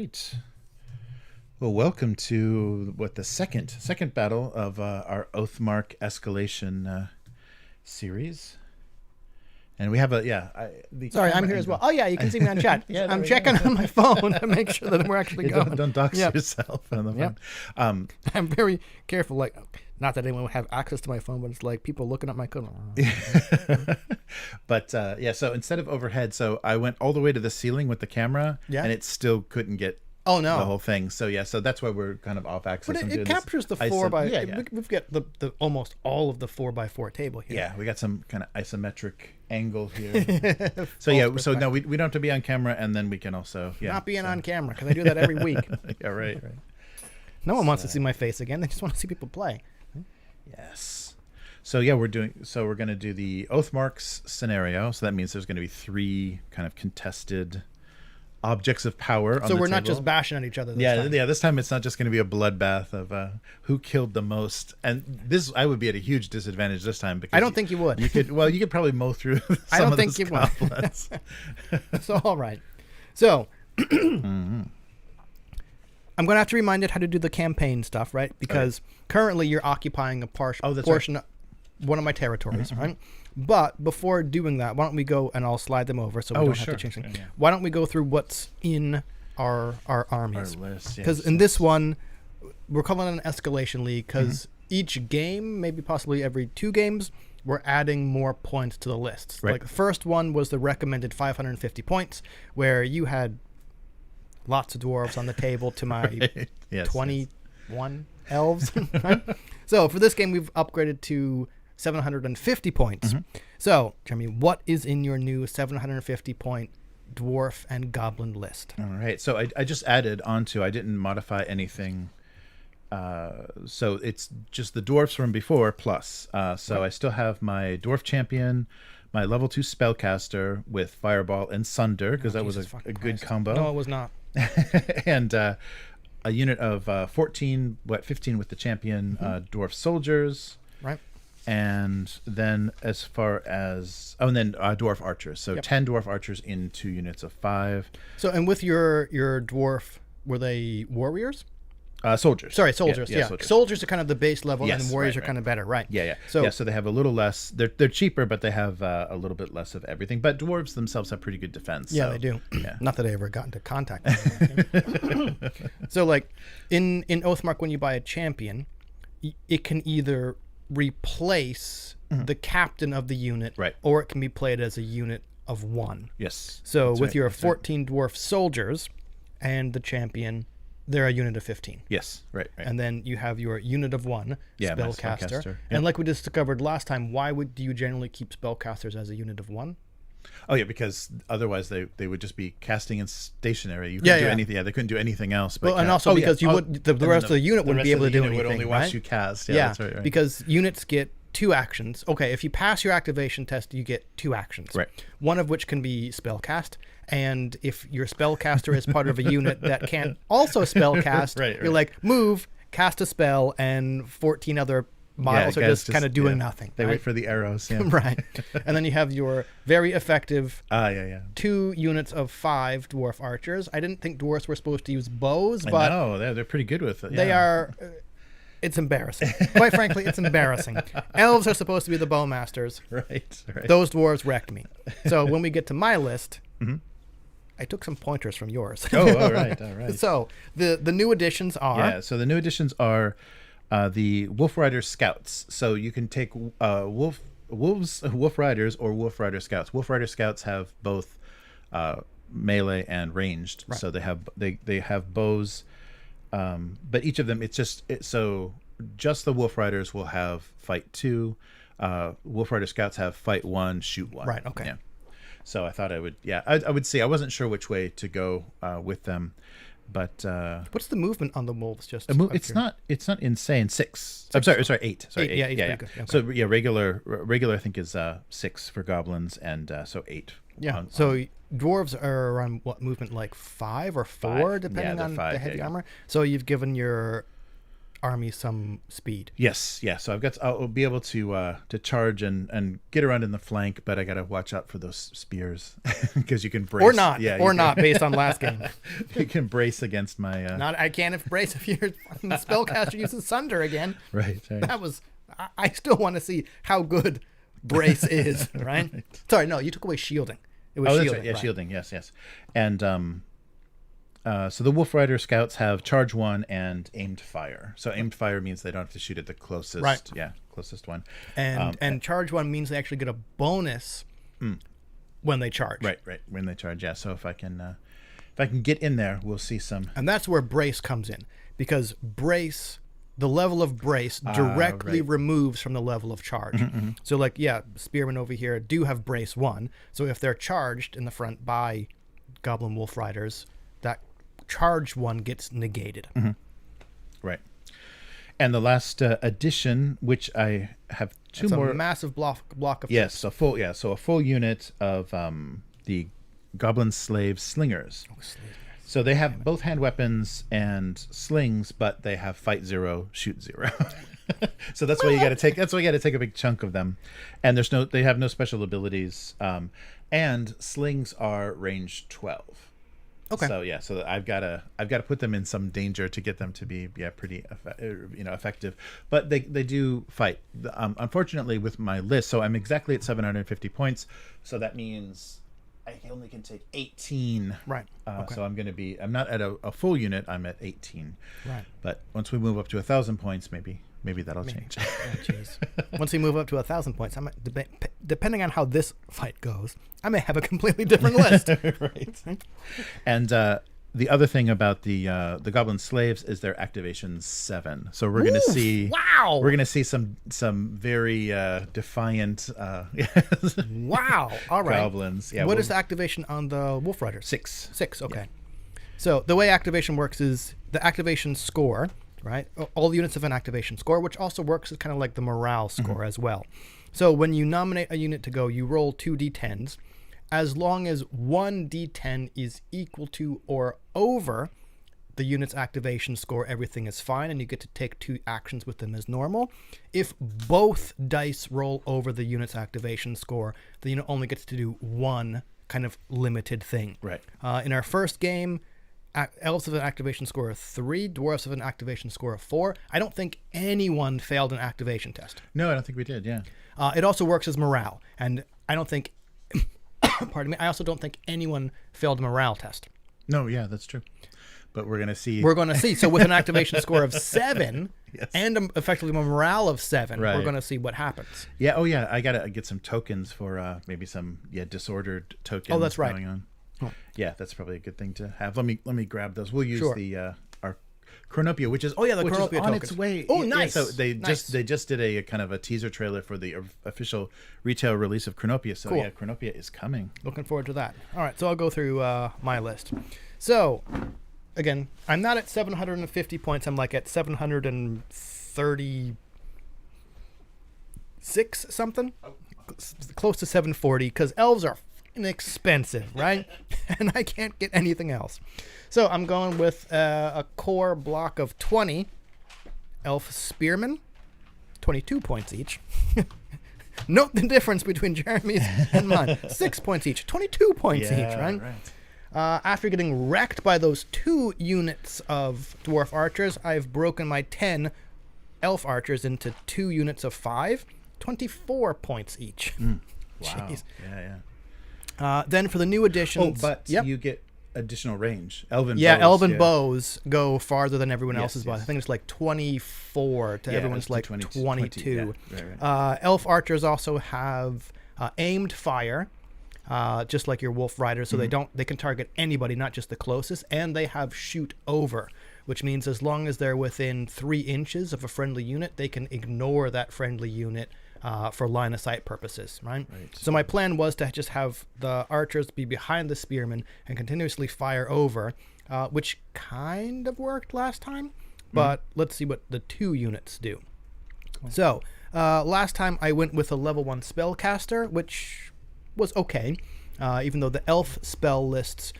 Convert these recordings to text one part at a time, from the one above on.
right. Well, welcome to the second battle of our Oathmark Escalation series, and we have Sorry, I'm here as well. Oh yeah, you can see me on chat. I'm checking on my phone to make sure that we're actually going. Don't dox yourself on the phone. I'm very careful. Like, not that anyone would have access to my phone, but it's like people looking at my phone. But so instead of overhead, so I went all the way to the ceiling with the camera, and it still couldn't get. Oh no! The whole thing. So so that's why we're kind of off axis. But it captures the 4x. We've got the almost all of the 4x4 table here. Yeah, we got some kind of isometric angle here. So no, we don't have to be on camera, and then we can also not being on camera because I do that every week. Yeah, right. No one wants to see my face again. They just want to see people play. Yes. So we're going to do the Oathmarks scenario. So that means there's going to be 3 kind of contested objects of power. So we're not just bashing at each other. This time it's not just going to be a bloodbath of who killed the most. And this, I would be at a huge disadvantage this time because I don't think you would. You could probably mow through. I don't think you would. So all right. So I'm going to have to remind it how to do the campaign stuff, right? Because currently you're occupying a portion of one of my territories, right? But before doing that, why don't we go, and I'll slide them over so we don't have to change things. Why don't we go through what's in our armies? Our list, because in this one, we're calling it an escalation league because each game, maybe possibly every 2 games, we're adding more points to the lists. Right. Like the first one was the recommended 550 points, where you had lots of dwarves on the table to my 21 elves. Right? So for this game, we've upgraded to 750 points. So, Jeremy, what is in your new 750 point dwarf and goblin list? All right. So I just added onto. I didn't modify anything. So it's just the dwarfs from before plus. I still have my dwarf champion, my level 2 spellcaster with fireball and sunder because that was a good combo. No, it was not. And a unit of 15 with the champion dwarf soldiers. Right. And then as far as dwarf archers, so 10 dwarf archers in 2 units of 5. So and with your dwarf, were they warriors? Soldiers. Sorry, soldiers. Yeah, soldiers. Soldiers are kind of the base level, Yes, and warriors right. are kind of better, right? Yeah. So they have a little less. They're cheaper, but they have a little bit less of everything. But dwarves themselves have pretty good defense. Yeah, so, they do. Yeah. Not that I ever got into contact with them. So, like in Oathmark, when you buy a champion, it can either replace the captain of the unit, right, or it can be played as a unit of 1. Yes. So with your 14 dwarf soldiers and the champion, they're a unit of 15. Yes, right. And then you have your unit of 1 spellcaster. Yep. And like we discovered last time, why do you generally keep spellcasters as a unit of 1? Oh yeah, because otherwise they would just be casting in stationary. You couldn't do anything. Yeah, they couldn't do anything else. But and also because you would the rest of the unit wouldn't be able to do anything. Would only watch you cast. Yeah, that's right. Because units get 2 actions. Okay, if you pass your activation test, you get 2 actions. Right. One of which can be spellcast, and if your spellcaster is part of a unit that can't also spellcast, right. You're like move, cast a spell, and 14 other models are just kind of doing nothing. They wait for the arrows. Yeah. Right. And then you have your very effective 2 units of 5 dwarf archers. I didn't think dwarves were supposed to use bows, but no, they're pretty good with it. They are. It's embarrassing. Quite frankly, it's embarrassing. Elves are supposed to be the bowmasters. Right. Those dwarves wrecked me. So when we get to my list, I took some pointers from yours. Oh, all right. So the new additions are... Yeah, so the new additions are the Wolf Rider Scouts. So you can take Wolf Riders or Wolf Rider Scouts. Wolf Rider Scouts have both melee and ranged. Right. So they have bows. But each of them, so just the Wolf Riders will have fight 2. Wolf Rider Scouts have fight 1, shoot 1. Right. Okay. Yeah. So I thought I would see. I wasn't sure which way to go with them, but what's the movement on the wolves? Just it's not insane. 6. I'm sorry, 8. Sorry, 8. Yeah. Okay. So regular I think is 6 for goblins, and so 8. Yeah. So dwarves are on what movement, like 5 or 4, depending on the heavy armor. So you've given your army some speed. Yes, yeah. So I'll be able to charge and get around in the flank, but I got to watch out for those spears because you can brace Or not, Yeah, or not, based on last game. you can brace against my. I can't brace if your spellcaster uses Sunder again. Right. That was. I still want to see how good brace is. Right? Sorry, no, you took away shielding. It was Oh, shielding. that's right. Yeah, right. shielding. Yes. And so the Wolf Rider scouts have charge 1 and aimed fire. So aimed fire means they don't have to shoot at the closest. Right. Yeah, closest one. And charge 1 means they actually get a bonus when they charge. Right. When they charge. Yeah. So if I can get in there, we'll see some. And that's where brace comes in, because brace, the level of brace directly removes from the level of charge. So like, spearmen over here do have brace 1. So if they're charged in the front by Goblin Wolf Riders, that charge 1 gets negated. Right. And the last addition, which I have two more. A massive block of. Yes, a full unit of the Goblin Slave Slingers. So they have both hand weapons and slings, but they have fight 0, shoot 0. So that's why you got to take. That's why you got to take a big chunk of them, and they have no special abilities. And slings are range 12. Okay. So I've got to put them in some danger to get them to be pretty effective. But they do fight. Unfortunately, with my list, so I'm exactly at 750 points. So that means I only can take 18. Right. Okay. So I'm not at a full unit. I'm at 18. Right. But once we move up to 1,000 points, maybe that'll change. Oh, jeez. Once we move up to 1,000 points, I might, depending on how this fight goes, I may have a completely different list. Right. And the other thing about the Goblin Slaves is their activation 7. So we're gonna see. Wow. We're gonna see some very defiant. Wow. All right. Goblins. Yeah. What is the activation on the Wolf Riders? 6. 6. Okay. Yeah. So the way activation works is the activation score. Right, all the units have an activation score, which also works as kind of like the morale score as well. So when you nominate a unit to go, you roll 2 d10s. As long as 1 d10 is equal to or over the unit's activation score, everything is fine, and you get to take 2 actions with them as normal. If both dice roll over the unit's activation score, the unit only gets to do 1 kind of limited thing. Right. In our first game, Elves have an activation score of 3. Dwarves have an activation score of 4. I don't think anyone failed an activation test. No, I don't think we did. Yeah. It also works as morale, and I don't think. Pardon me. I also don't think anyone failed a morale test. No, yeah, that's true. But we're gonna see. We're gonna see. So with an activation score of 7 yes. and effectively a morale of 7, right. we're gonna see what happens. Yeah. Oh, yeah. I gotta get some tokens for maybe some disordered tokens. Oh, that's right. Going on. Oh. Yeah, that's probably a good thing to have. Let me grab those. We'll use the our KokoroNoMe, which is the KokoroNoMe on its way. Oh, nice. Yeah, so they just did a kind of a teaser trailer for the official retail release of KokoroNoMe. So cool. yeah, KokoroNoMe is coming. Looking forward to that. All right, so I'll go through my list. So again, I'm not at 750 points. I'm like at 736 something, close to 740, because elves are expensive, right? And I can't get anything else. So I'm going with a core block of 20 elf spearmen, 22 points each. Note the difference between Jeremy's and mine. 6 points each, 22 points each, right? After getting wrecked by those 2 units of dwarf archers, I've broken my 10 elf archers into 2 units of 5, 24 points each. Wow. Jeez. Yeah. Then for the new additions... Oh, but you get additional range. Elven bows go farther than everyone else's bows. I think it's like 24 to everyone's like 22. 20, right. Elf archers also have aimed fire, just like your wolf riders, so they can target anybody, not just the closest, and they have shoot over, which means as long as they're within 3 inches of a friendly unit, they can ignore that friendly unit for line of sight purposes, right? So my plan was to just have the archers be behind the spearmen and continuously fire over, which kind of worked last time, but let's see what the 2 units do. Cool. So last time I went with a level 1 spellcaster, which was okay, even though the elf spell lists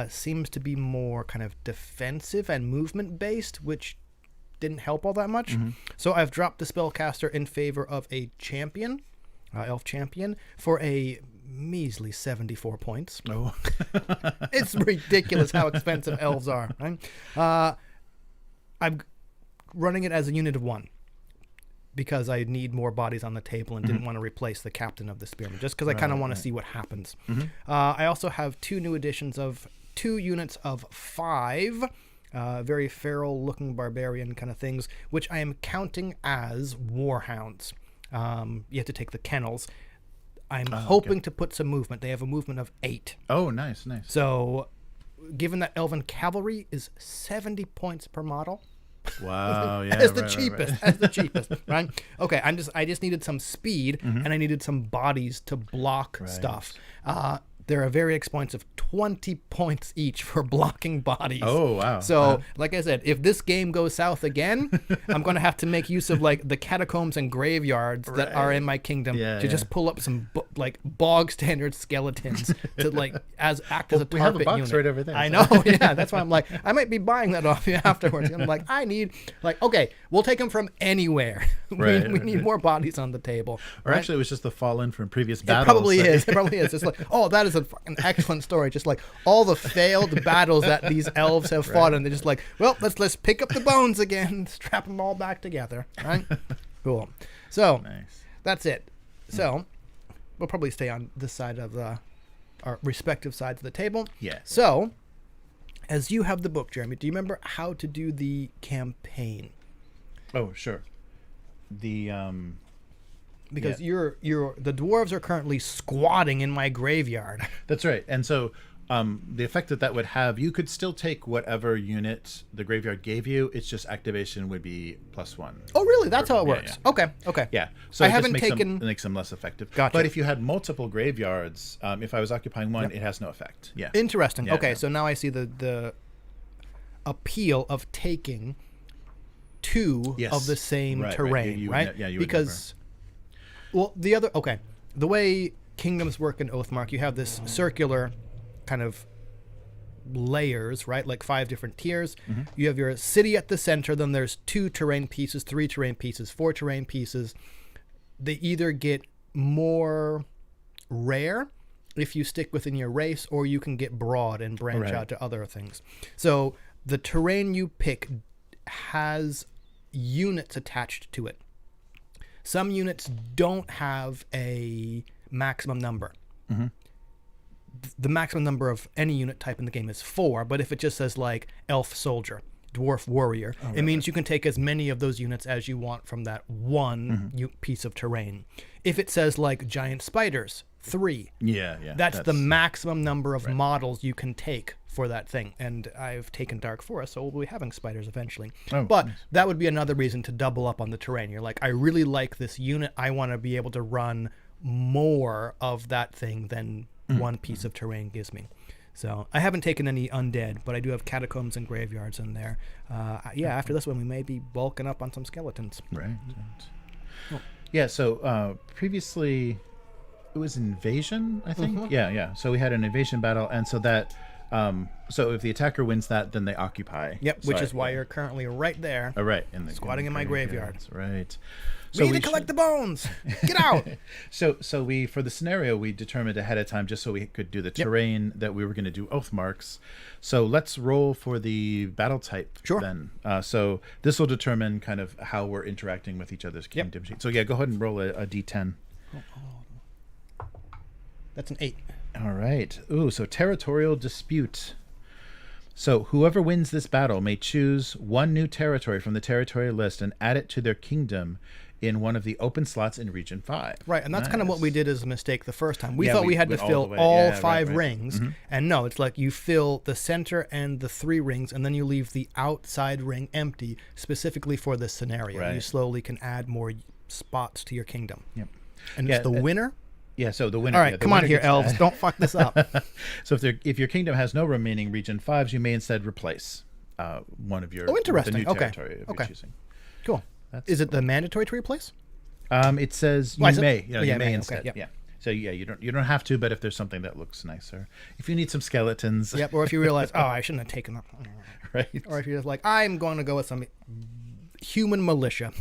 seems to be more kind of defensive and movement based, which didn't help all that much. So I've dropped the spellcaster in favor of a champion, elf champion, for a measly 74 points. Oh. It's ridiculous how expensive elves are. Right? I'm running it as a unit of 1 because I need more bodies on the table and didn't want to replace the captain of the spearmen, just because I kind of want to see what happens. I also have 2 new additions of 2 units of 5, very feral looking barbarian kind of things, which I am counting as warhounds. You have to take the kennels. I'm hoping to put some movement. They have a movement of 8. Oh, nice. So given that elven cavalry is 70 points per model, Wow, yeah. as the cheapest, right? Okay, I just needed some speed and I needed some bodies to block stuff. They're a very expensive 20 points each for blocking bodies. Oh, wow. So, like I said, if this game goes south again, I'm going to have to make use of like the catacombs and graveyards that are in my kingdom to just pull up some like bog standard skeletons to like act as a target we have a box unit. right over there. I know, yeah. That's why I'm like, I might be buying that off you afterwards. I'm like, I need okay, we'll take them from anywhere. We need more bodies on the table. Or actually, it was just the fallen from previous It battles. probably is. It probably is. It's like, oh, that is a fucking excellent story. Just like all the failed battles that these elves have fought, and they're just like, well, let's pick up the bones again, strap them all back together. Right? Cool. So that's it. So we'll probably stay on this side of our respective sides of the table. Yeah. So, as you have the book, Jeremy, do you remember how to do the campaign? Oh, sure. Because the dwarves are currently squatting in my graveyard. That's right. And so the effect that would have, you could still take whatever unit the graveyard gave you. It's just activation would be +1. Oh, really? That's how it works. Yeah. Okay. Yeah. So I it just haven't taken... makes them less effective. Gotcha. But if you had multiple graveyards, if I was occupying one, it has no effect. Yeah. Interesting. Yeah, okay, so now I see the appeal of taking 2 of the same terrain, right? Yeah, you because, well, the way kingdoms work in Oathmark, you have this circular kind of layers, right? Like 5 different tiers. You have your city at the center, then there's 2 terrain pieces, 3 terrain pieces, 4 terrain pieces. They either get more rare if you stick within your race, or you can get broad and branch out to other things. So the terrain you pick has units attached to it. Some units don't have a maximum number. The maximum number of any unit type in the game is 4, but if it just says like elf soldier, dwarf warrior, it means you can take as many of those units as you want from that one piece of terrain. If it says like giant spiders, 3. That's the maximum number of models you can take for that thing. And I've taken Dark Forest, so we'll be having spiders eventually. But that would be another reason to double up on the terrain. You're like, I really like this unit. I want to be able to run more of that thing than one piece of terrain gives me. So I haven't taken any undead, but I do have catacombs and graveyards in there. After this one, we may be bulking up on some skeletons. Right. Yeah, so previously it was invasion, I think. Yeah. So we had an invasion battle, and so that so if the attacker wins that, then they occupy. Yep, which is why you're currently right there. Right. Squatting in my graveyard. That's right. So we need to collect the bones. Get out. So we, for the scenario, we determined ahead of time just so we could do the terrain that we were going to do Oathmarks. So let's roll for the battle type then. So this will determine kind of how we're interacting with each other's kingdom sheet. So yeah, go ahead and roll a d10. That's an 8. All right. Ooh, so territorial dispute. So whoever wins this battle may choose 1 new territory from the territory list and add it to their kingdom in one of the open slots in Region 5. Right, and that's kind of what we did as a mistake the first time. We thought we had to fill all 5 rings, and no, it's like you fill the center and the 3 rings, and then you leave the outside ring empty specifically for this scenario. You slowly can add more spots to your kingdom. Yep. And it's the winner? Yeah, so the winner. All right, come on here, elves. Don't fuck this up. So if your kingdom has no remaining Region 5s, you may instead replace one of your interesting. the new territory of your choosing. Cool. Is it the mandatory to replace? It says you may. You may instead. Okay, yeah. So you don't have to, but if there's something that looks nicer, if you need some skeletons. Yep. Or if you realize, I shouldn't have taken that. Right. Or if you're just like, I'm going to go with some human militia,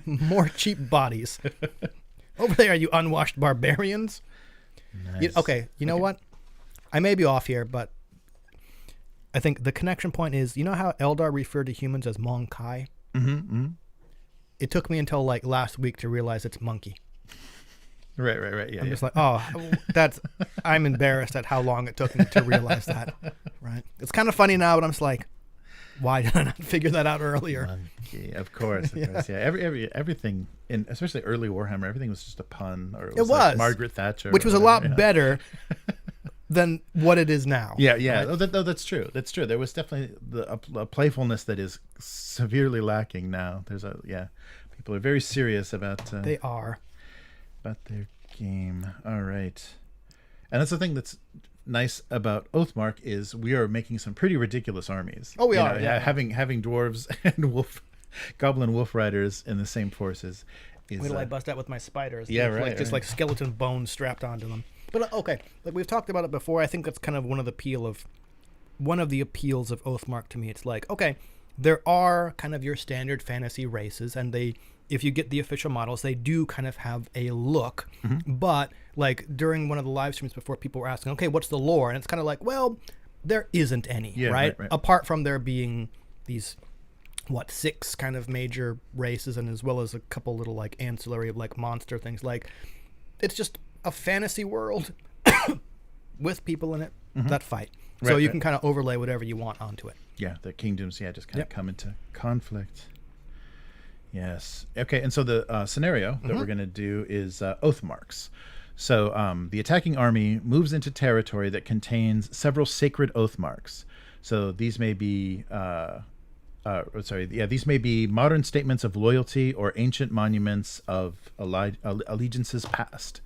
more cheap bodies. Over there, you unwashed barbarians. Nice. You know what? I may be off here, but I think the connection point is, you know how Eldar refer to humans as Monkai? Mm-hmm. It took me until like last week to realize it's monkey. Right. Yeah. I'm just like, I'm embarrassed at how long it took me to realize that. Right. It's kind of funny now, but I'm just like, why did I not figure that out earlier? Monkey, of course. Yeah. Everything in, especially early Warhammer, everything was just a pun, or it was like Margaret Thatcher, which was a lot better than what it is now. Yeah. Right? That's true. There was definitely a playfulness that is severely lacking now. People are very serious about. They are. About their game. All right. And that's the thing that's nice about Oathmark is we are making some pretty ridiculous armies. Oh, we are. Yeah. Having dwarves and goblin wolf riders in the same forces. Wait till I bust out with my spiders. Yeah, right. Just like skeleton bones strapped onto them. But okay, like we've talked about it before. I think that's kind of one of the appeals of Oathmark to me. It's like, okay, there are kind of your standard fantasy races, and if you get the official models, they do kind of have a look. Mm-hmm. But like during one of the live streams before, people were asking, okay, what's the lore? And it's kind of like, well, there isn't any, right? Apart from there being these, 6 kind of major races, and as well as a couple little like ancillary like monster things. Like, it's just a fantasy world with people in it that fight. So you can kind of overlay whatever you want onto it. Yeah, the kingdoms, just kind of come into conflict. Yes. Okay, and so the scenario that we're going to do is Oathmarks. So the attacking army moves into territory that contains several sacred Oathmarks. So these may be these may be modern statements of loyalty or ancient monuments of allegiances past.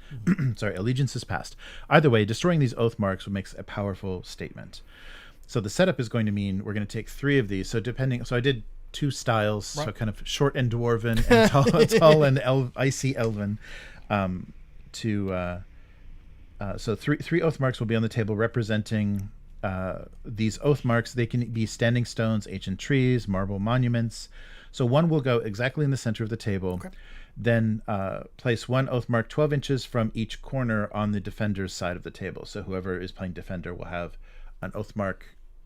Allegiances past. Either way, destroying these Oathmarks makes a powerful statement. So the setup is going to mean we're going to take 3 of these. So I did 2 styles, so kind of short and dwarven, and tall and icy elven. So 3 Oathmarks will be on the table representing these Oathmarks. They can be standing stones, ancient trees, marble monuments. So one will go exactly in the center of the table. Okay. Then place 1 Oathmark 12 inches from each corner on the defender's side of the table. So whoever is playing defender will have an Oathmark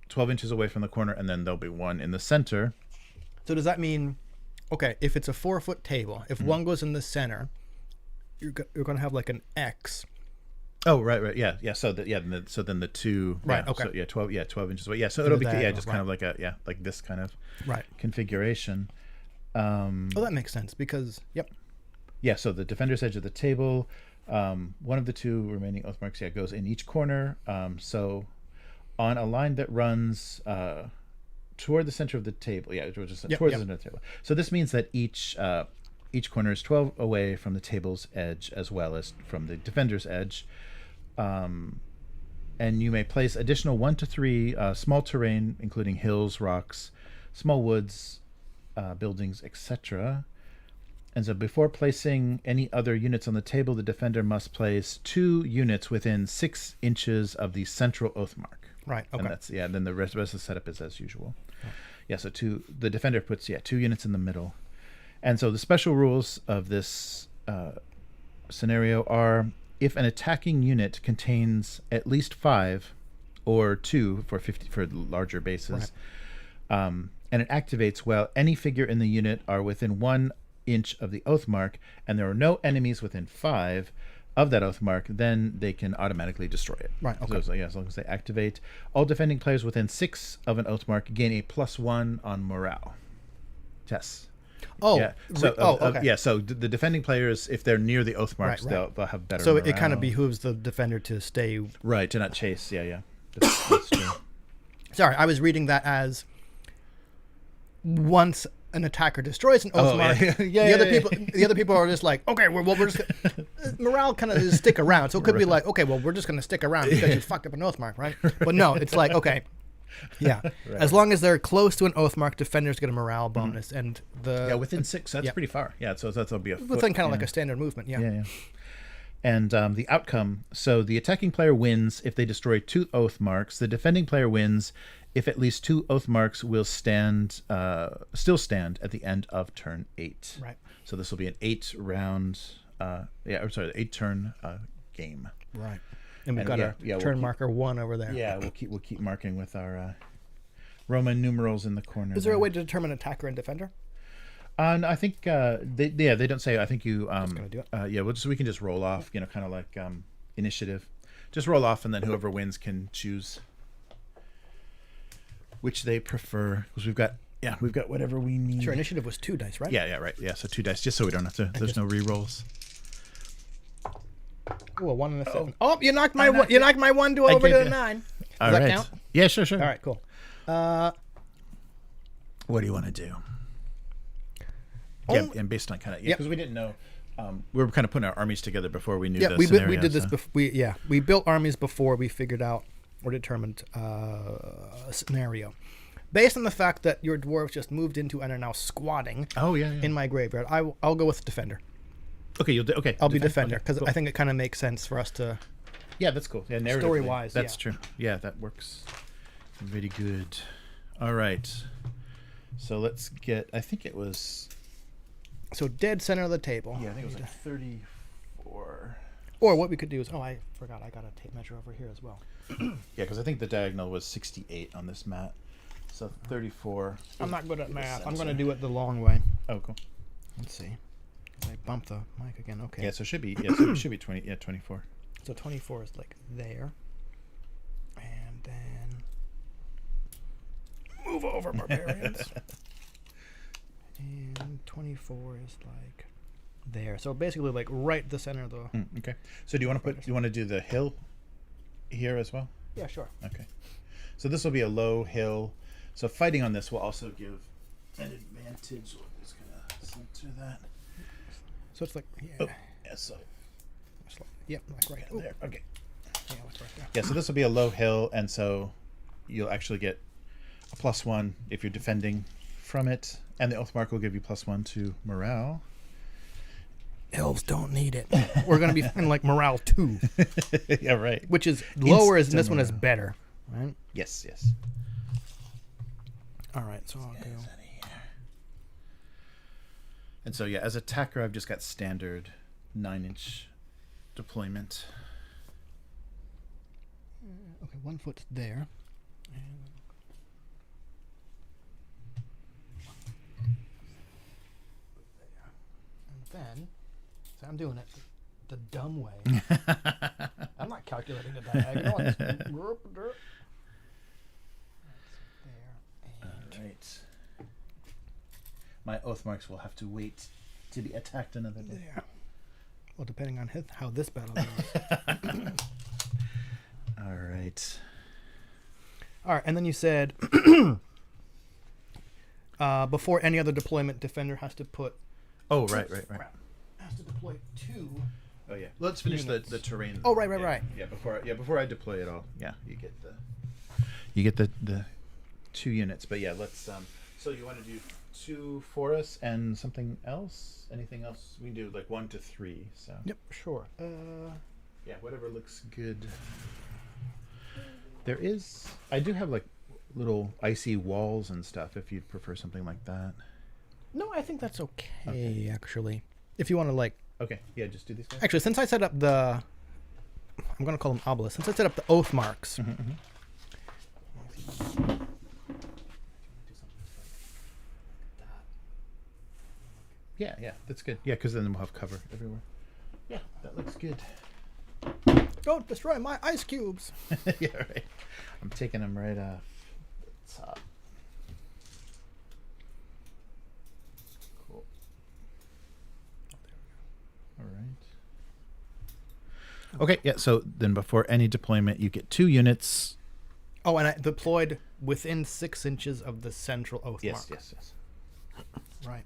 12 inches away from the corner, and then there'll be 1 in the center. So does that mean, okay, if it's a 4-foot table, if one goes in the center, you're going to have like an X. Oh, right, yeah. So then the 2, right? Okay. So 12 inches away. Yeah, so it'll be just kind of like like this kind of configuration. That makes sense because Yeah, so the defender's edge of the table, one of the 2 remaining Oathmarks goes in each corner. So on a line that runs toward the center of the table, towards the center of the table. So this means that each corner is 12 away from the table's edge as well as from the defender's edge. And you may place additional 1 to 3 small terrain, including hills, rocks, small woods, buildings, etc. And so before placing any other units on the table, the defender must place 2 units within 6 inches of the central Oathmark. Right. Okay. And that's then the rest of the setup is as usual. So the defender puts 2 units in the middle. And so the special rules of this scenario are: if an attacking unit contains at least 5 or 2 for larger bases, and it activates while any figure in the unit are within 1 inch of the Oathmark, and there are no enemies within 5 of that Oathmark, then they can automatically destroy it. Right. Okay. So as long as they activate, all defending players within 6 of an Oathmark gain a +1 on morale. Yes. Oh. Yeah. So okay. So the defending players, if they're near the Oathmarks, they'll have better. So morale. It kind of behooves the defender to stay to not chase. Yeah. That's true. Sorry, I was reading that as once an attacker destroys an Oathmark, the other people are just like, okay, we're just morale kind of just stick around. So it could be like, okay, well, we're just going to stick around because you fucked up an Oathmark, right? But no, it's like, okay, as long as they're close to an Oathmark, defenders get a morale bonus, and within 6, that's pretty far. Yeah, so that'll be a foot, within kind of like a standard movement. Yeah. And the outcome, so the attacking player wins if they destroy 2 Oathmarks. The defending player wins if at least 2 Oathmarks will still stand at the end of turn 8. Right. So this will be an 8-round, 8-turn game. Right. And we've And got we'll turn keep- marker 1 over there. Yeah, we'll keep marking with our Roman numerals in the corner. Is there a way to determine attacker and defender? And I think they don't say. I think you gonna do it. we can just roll off. Kind of like initiative. Just roll off, and then whoever wins can choose which they prefer. Because we've got whatever we need. Sure, initiative was 2 dice, right? Yeah, right. Yeah, so 2 dice, just so we don't have to. There's no re-rolls. Ooh, a 1 and a 7. Oh, you knocked my 1 to over to a 9. All Does that right. count? Yeah, sure. All right, cool. What do you want to do? Yeah, and based on kind of because we didn't know, we were kind of putting our armies together before we knew. Yeah, the we scenario, did this so. before. We built armies before we figured out or determined a scenario. Based on the fact that your dwarves just moved into and are now squatting. Oh yeah. In my graveyard, I'll go with defender. Okay, you'll do. Okay, I'll be defender because cool. I think it kind of makes sense for us to. Yeah, that's cool. Yeah, narratively, Story-wise, that's yeah. true. Yeah, that works. Very good. All right. So let's get. I think it was. So dead center of the table. Yeah, I think it was like 34. Or what we could do is, I forgot I got a tape measure over here as well. Yeah, because I think the diagonal was 68 on this mat. So 34. I'm not good at Be the math. I'm center. going to do it the long way. Oh, cool. Let's see. I bumped the mic again. Okay. Yeah, so it should be. Yeah, so it should be 20. Yeah, 24. So 24 is like there. And then move over, barbarians. And 24 is like there. So basically like right the center of the... Okay. So do you want to put? Do you want to do the hill here as well? Yeah, sure. Okay. So this will be a low hill. So fighting on this will also give an advantage. We're just gonna center that. So it's like... Yeah. Oh, yeah. So It's like, yep, like right yeah, there. Okay. Yeah, like right there. Yeah. So this will be a low hill, and so you'll actually get a +1 if you're defending from it, and the Oathmark will give you +1 to morale. Elves don't need it. We're going to be in like morale 2, Yeah. Right. which is lower, and this Instant one is morale. better. Right? Yes. Yes. All right, so I'll go. And so, yeah, as attacker, I've just got standard 9-inch deployment. Okay, 1 foot's there. And then, so I'm doing it the dumb way. I'm not calculating the diagonal. I'm just derp. That's there. And Right. My Oathmarks will have to wait to be attacked another day. there. Well, depending on how this battle goes. All right. All right, and then you said before any other deployment, defender has to put Oh, right. has to deploy 2. Oh, yeah. Let's finish the Units. terrain. Oh, right. Yeah, before I deploy it all. Yeah, you get the 2 units. But yeah, let's. So you want to do 2 for us and something else? Anything else? We can do like 1 to 3. So Yep, sure. yeah, whatever looks good. I do have like little icy walls and stuff. If you'd prefer something like that. No, I think that's okay, actually. If you want to like, Okay. Yeah, just do these guys. actually, since I set up I'm gonna call them obelisks. Since I set up the Oathmarks. Yeah, that's good. Yeah, because then we'll have cover everywhere. Yeah, that looks good. Don't destroy my ice cubes. Yeah, right. I'm taking them right off the top. Cool. All right. Okay, yeah, so then before any deployment, you get 2 units. Oh, and I deployed within 6 inches of the central Oathmark. Yes. Right.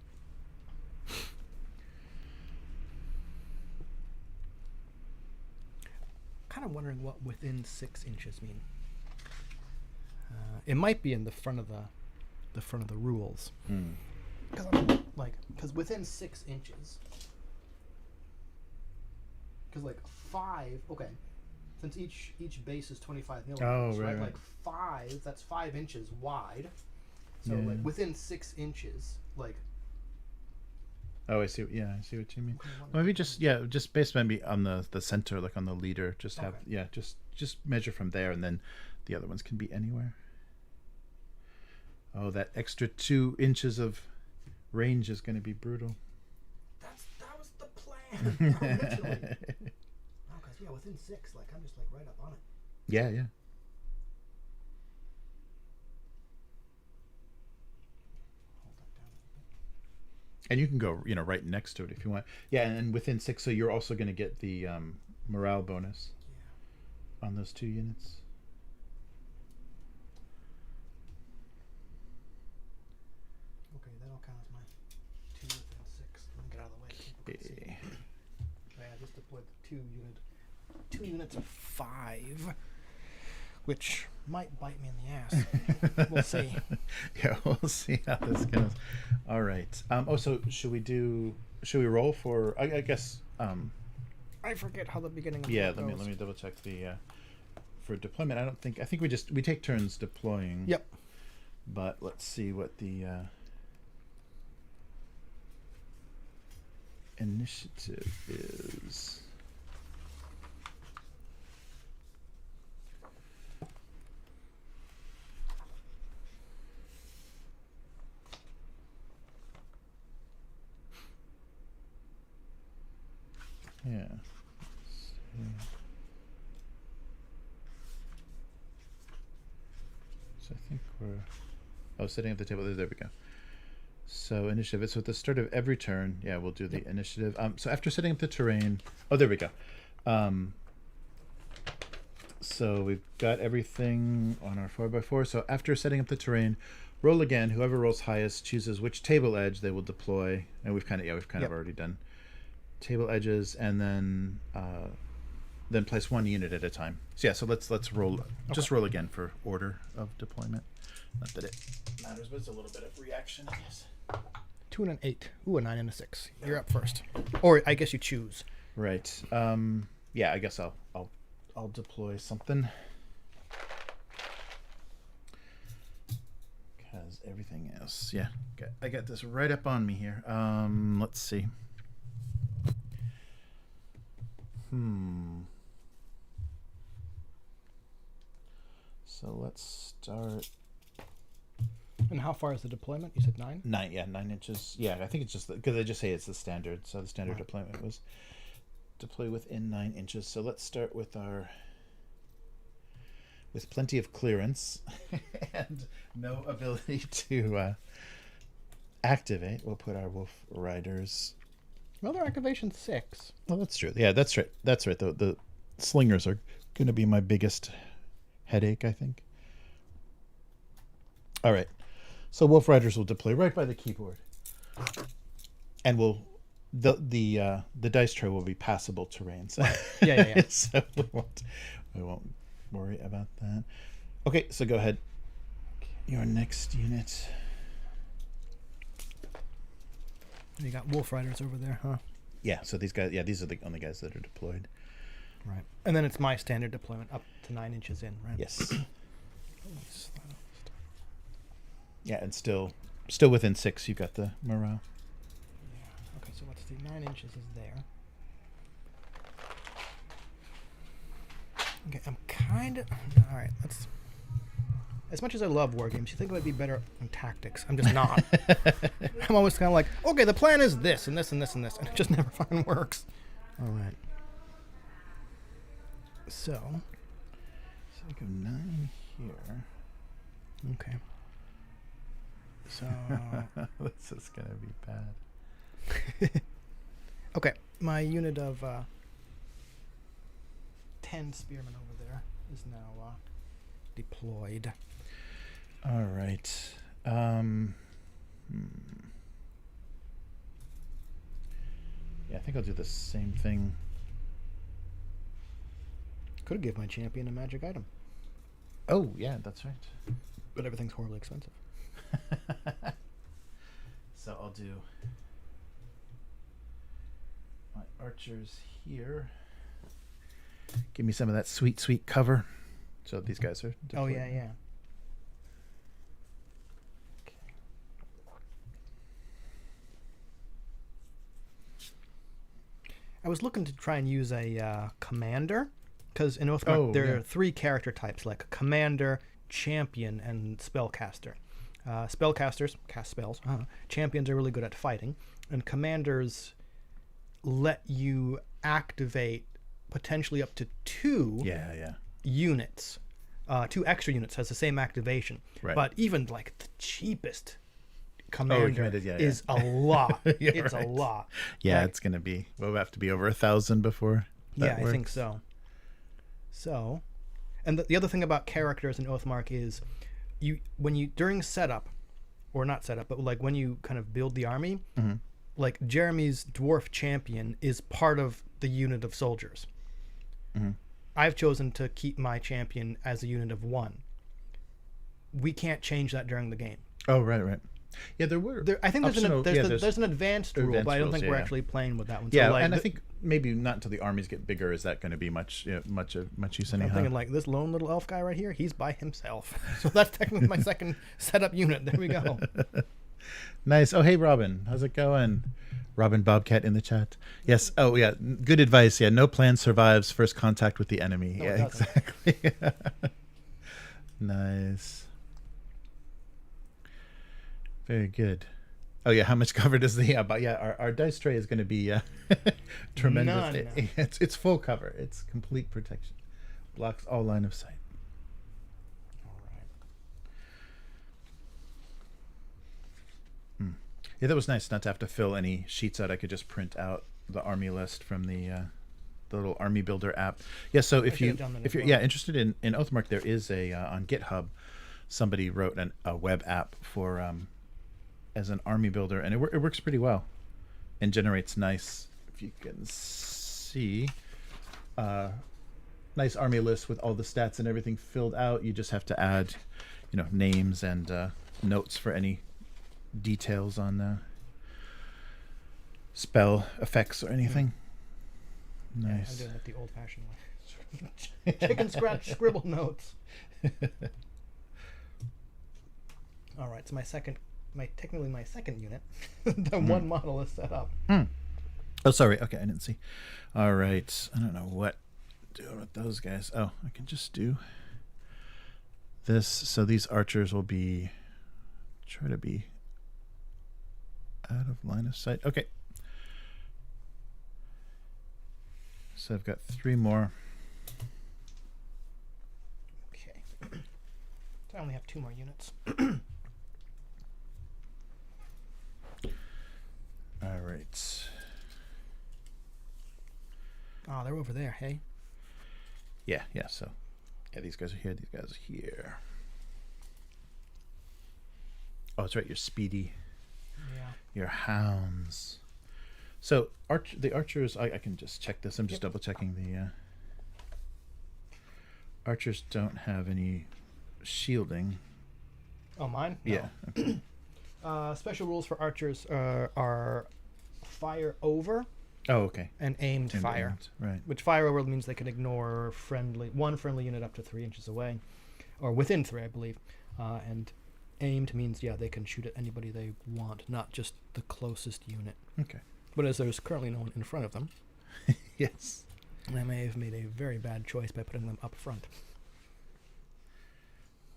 Kind of wondering what within 6 inches mean. It might be in the front of the rules. Because within 6 inches. because like 5. Okay, since each base is 25 Oh, millimeters, right, right? right. Like 5. That's 5 inches wide. So Yeah. like within 6 inches, like. Oh, I see. Yeah, I see what you mean. Okay, Well, maybe just based maybe on the center, like on the leader. Just have Okay. just measure from there, and then the other ones can be anywhere. Oh, that extra 2 inches of range is going to be brutal. That was the plan originally. Oh, because yeah, within 6, like I'm just like right up on it. Yeah, yeah. Hold that down a little bit. And you can go, right next to it if you want. Yeah, and within 6, so you're also going to get the morale bonus on those 2 units. Okay, that'll count as my 2 within 6. Let me get out of the way. Okay. Yeah, I just deployed the 2 units of 5, which might bite me in the ass. We'll see. Yeah, we'll see how this goes. All right. So should we roll for? I guess. I forget how the beginning of Yeah. the Let me double check the for deployment. I think we take turns deploying. Yep. But let's see what the initiative is. Yeah. So I think we're setting up the table. There we go. So initiative. So at the start of every turn, we'll do the initiative. So after setting up the terrain, there we go. So we've got everything on our 4x4. So after setting up the terrain, roll again. Whoever rolls highest chooses which table edge they will deploy. And we've kind of already done table edges, and then place 1 unit at a time. So let's roll. Okay. Just roll again for order of deployment. Not that it matters, but it's a little bit of reaction, I guess. 2 and an 8. Ooh, a 9 and a 6. You're up first, or I guess you choose. Right. I guess I'll deploy something. Because everything else, I got this right up on me here. Let's see. So let's start. And how far is the deployment? You said 9? 9 inches. Yeah, I think it's just because they just say it's the standard. So the standard deployment was deploy within 9 inches. So let's start with plenty of clearance and no ability to activate. We'll put our Wolf Riders. Well, their activation 6. Well, that's true. Yeah, that's right. That's right. The slingers are going to be my biggest headache, I think. All right. So Wolf Riders will deploy right by the keyboard, and the dice tray will be passable terrain. So Yeah. So we won't worry about that. Okay, so go ahead. Your next unit. You got Wolf Riders over there, huh? Yeah. So these guys. Yeah, these are the only guys that are deployed. Right. And then it's my standard deployment up to 9 inches in, right? Yes. Yeah, and still within 6, you got the morale. Yeah. Okay, so let's see. 9 inches is there. Okay, I'm kind of... All right, let's... As much as I love war games, you think it would be better in tactics. I'm just not. I'm always kind of like, okay, the plan is this, and this, and this, and this, and it just never fucking works. All right. So I go 9 here. Okay. So... This is going to be bad. Okay, my unit of 10 spearmen over there is now deployed. All right. Yeah, I think I'll do the same thing. Could give my champion a magic item. Oh, yeah, that's right. But everything's horribly expensive. So I'll do my archers here. Give me some of that sweet, sweet cover. So these guys are deployed. Oh, yeah. I was looking to try and use a commander, because in Oathmark there are 3 character types, like commander, champion, and spellcaster. Spellcasters cast spells. Champions are really good at fighting, and commanders let you activate potentially up to 2 units. 2 extra units has the same activation. Right. But even like the cheapest commander is a lot. It's a lot. Yeah, like, it's gonna be. We'll have to be over 1,000 before. That works. I think so. So, and the other thing about characters in Oathmark is, when you during setup, or not setup, but like when you kind of build the army, like Jeremy's dwarf champion is part of the unit of soldiers. I've chosen to keep my champion as a unit of 1. We can't change that during the game. Oh, right. Yeah, I think there's an advanced rule, but I don't think we're actually playing with that one. So yeah, and I think maybe not until the armies get bigger is that going to be much use anyhow. I'm thinking like this lone little elf guy right here, he's by himself. So that's technically my second setup unit. There we go. Nice. Oh, hey, Robin. How's it going? Robin Bobcat in the chat. Yes. Oh, yeah. Good advice. Yeah. No plan survives first contact with the enemy. Yeah, exactly. Nice. Very good. Oh yeah, how much cover does the our dice tray is going to be tremendous. It's full cover. It's complete protection. Blocks all line of sight. All right. Yeah, that was nice not to have to fill any sheets out. I could just print out the army list from the little army builder app. Yeah, so if you're interested in Oathmark, there is a on GitHub, somebody wrote a web app for as an army builder, and it works pretty well and generates nice, if you can see, nice army lists with all the stats and everything filled out. You just have to add names and notes for any details on spell effects or anything. Nice. I'm doing it the old-fashioned way. Chicken scratch scribble notes. All right, so technically my second unit. The one model is set up. Oh, sorry. Okay, I didn't see. All right. I don't know what doing with those guys. Oh, I can just do this. So these archers will try to be out of line of sight. Okay. So I've got 3 more. Okay. So I only have 2 more units. All right. Oh, they're over there, hey? Yeah, so these guys are here, these guys are here. Oh, that's right, you're speedy. Yeah. Your hounds. So the archers, I can just check this. I'm just double checking the archers don't have any shielding. Oh, mine? No. Yeah. Okay. Special rules for archers are fire over. Oh, okay. And aimed fire. Right. Which fire over means they can ignore one friendly unit up to 3 inches away, or within 3, I believe. And aimed means they can shoot at anybody they want, not just the closest unit. Okay. But as there's currently no one in front of them, yes, I may have made a very bad choice by putting them up front.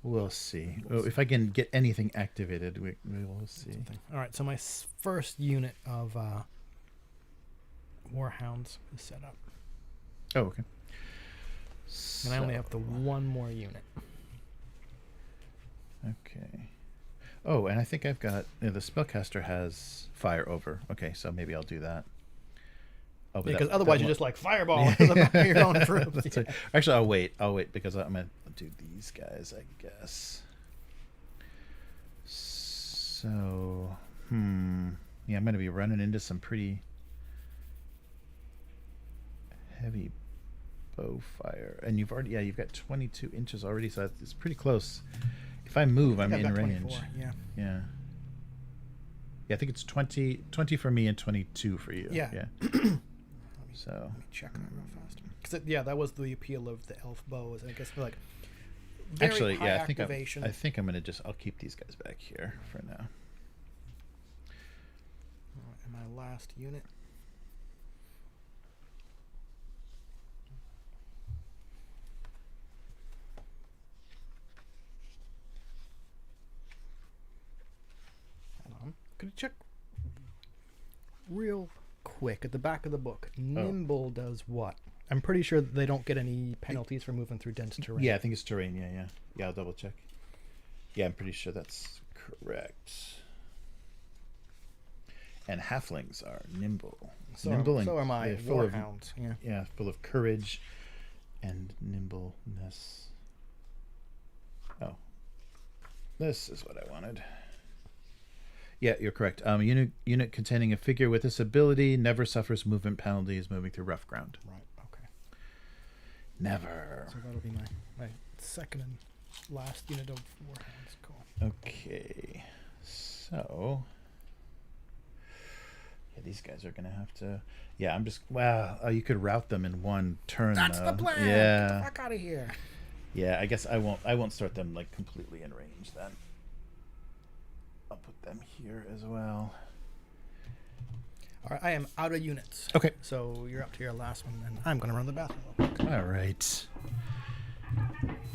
We'll see. If I can get anything activated, we will see. All right, so my first unit of Warhounds is set up. Oh, okay. And I only have the 1 more unit. Okay. Oh, and I think I've got the spellcaster has fire over. Okay, so maybe I'll do that. Oh, because otherwise you're just like fireball your own troops. Right. Actually, I'll wait because I'm gonna do these guys, I guess. So, yeah, I'm gonna be running into some pretty heavy bow fire, and you've got 22 inches already, so it's pretty close. If I move, I'm in range. Yeah. I think it's 20 for me and 22 for you. Yeah. So let me check that real fast. Yeah, that was the appeal of the elf bows. I guess like very Actually, high yeah, activation. I think I'm gonna I'll keep these guys back here for now. And my last unit. Could you check real quick at the back of the book? Nimble does what? I'm pretty sure they don't get any penalties for moving through dense terrain. Yeah, I think it's terrain. Yeah. I'll double check. Yeah, I'm pretty sure that's correct. And halflings are nimble. So nimble so are my warhounds. Yeah, full of courage and nimbleness. Oh, this is what I wanted. Yeah, you're correct. Unit containing a figure with this ability never suffers movement penalties moving through rough ground. Right. Okay. Never. So that'll be my second and last unit of warhounds. Cool. Okay. So. Yeah, these guys are gonna have to. Yeah, I'm just. Wow. You could route them in one turn. That's the plan. Yeah. Get the fuck out of here. Yeah, I guess I won't start them like completely in range then. I'll put them here as well. All right, I am out of units. Okay. So you're up to your last one, and I'm going to run the bathroom. All right.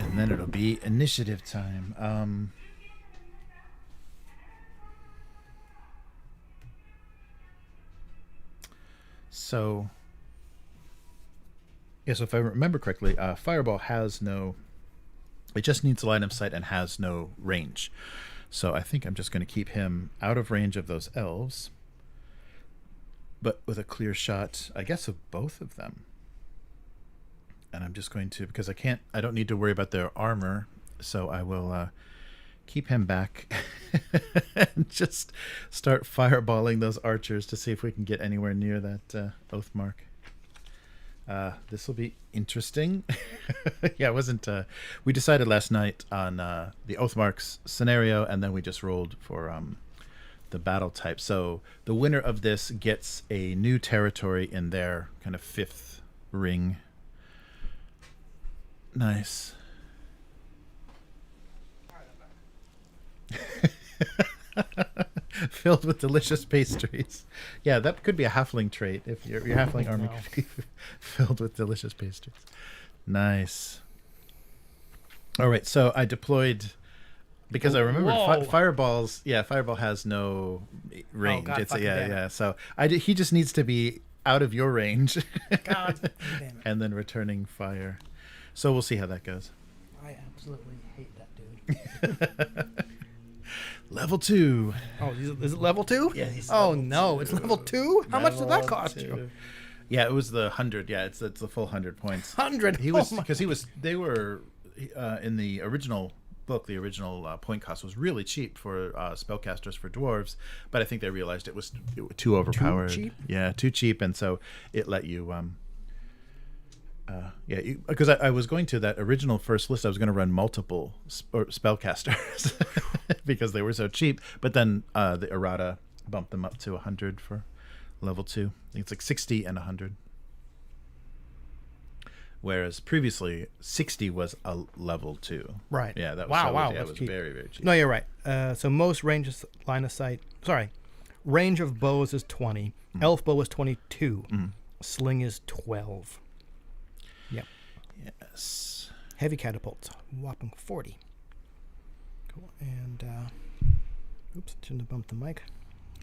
And then it'll be initiative time. So if I remember correctly, Fireball has no... It just needs line of sight and has no range. So I think I'm just going to keep him out of range of those elves, but with a clear shot, I guess, of both of them. And I'm just going to, because I don't need to worry about their armor, so I will keep him back and just start fireballing those archers to see if we can get anywhere near that Oathmark. This will be interesting. Yeah, it wasn't. We decided last night on the Oathmarks scenario, and then we just rolled for the battle type. So the winner of this gets a new territory in their kind of 5th ring. Nice. Filled with delicious pastries. Yeah, that could be a halfling trait if your halfling army could be filled with delicious pastries. Nice. All right, so I deployed because I remembered fireballs. Yeah, fireball has no range. God, yeah. So he just needs to be out of your range. God damn it. And then returning fire. So we'll see how that goes. I absolutely hate that dude. Level 2. Oh, is it level 2? Yeah. He's oh no, it's level 2. How much did that cost you? Yeah, it was the 100. Yeah, it's the full 100 points. 100. He was because they were in the original book. The original point cost was really cheap for spellcasters for dwarves, but I think they realized it was too overpowered. Too cheap? Yeah, too cheap, and so it let you. Because I was going to that original first list, I was going to run multiple spellcasters because they were so cheap. But then the errata bumped them up to 100 for level 2. I think it's like 60 and 100. Whereas previously 60 was a level 2. Right. Yeah. That was wow. Yeah, That's it was cheap. very, very cheap. No, you're right. So most line of sight. Sorry, range of bows is 20. Elf bow is 22. Sling is 12. Yep. Yes. Heavy catapults, whopping 40. Cool. And oops, shouldn't have bumped the mic.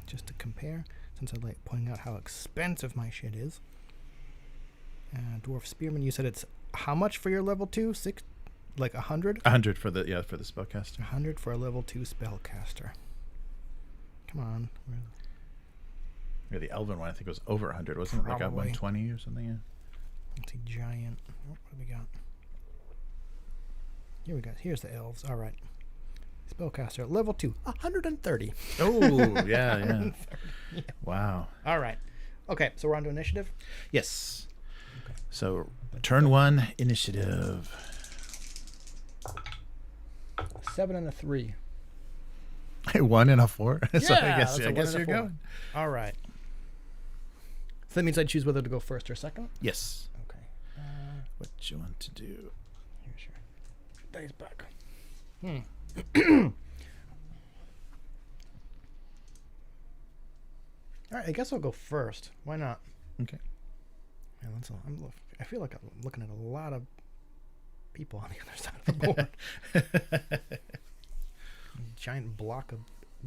Just to compare, since I like pointing out how expensive my shit is. Dwarf spearman, you said it's how much for your level 2? Like 100? 100 for the spellcaster. 100 for a level 2 spellcaster. Come on. Yeah, the elven one I think was over 100, wasn't it? Like at 120 or something. Yeah. It's a giant. What do we got? Here we go. Here's the elves. All right. Spellcaster level 2, 130. Oh, yeah. Wow. All right. Okay, so we're on to initiative. Yes. Okay. So turn 1 initiative. 7 and a 3. 1 and a 4. So Yeah, I guess you're going. All right. So that means I choose whether to go first or second. Yes. Okay. you want to do? Here's your dice back. All right, I guess I'll go first. Why not? Okay. Yeah, I feel like I'm looking at a lot of people on the other side of the board. Giant block of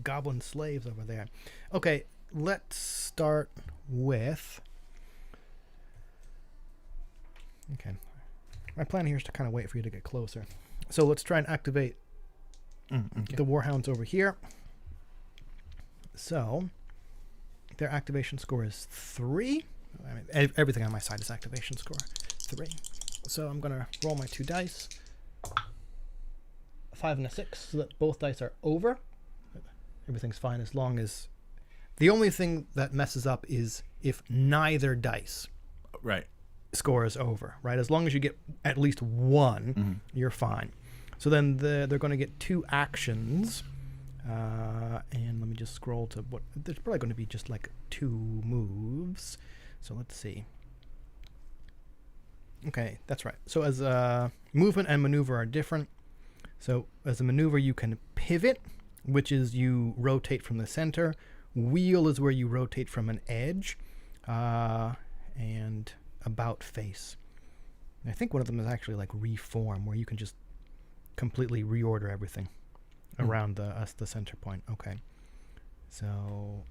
goblin slaves over there. Okay, let's start with... Okay. My plan here is to kind of wait for you to get closer. So let's try and activate the Warhounds over here. So their activation score is 3. I mean, everything on my side is activation score 3. So I'm going to roll my 2 dice. A 5 and a 6, so that both dice are over. Everything's fine as long as... The only thing that messes up is if neither dice score is over, right? As long as you get at least 1, you're fine. So then they're going to get 2 actions. And let me just scroll to what... There's probably going to be just like 2 moves. So let's see. Okay, that's right. So as movement and maneuver are different. So as a maneuver, you can pivot, which is you rotate from the center. Wheel is where you rotate from an edge. And about face. And I think one of them is actually like reform, where you can just completely reorder everything around the center point. Okay. So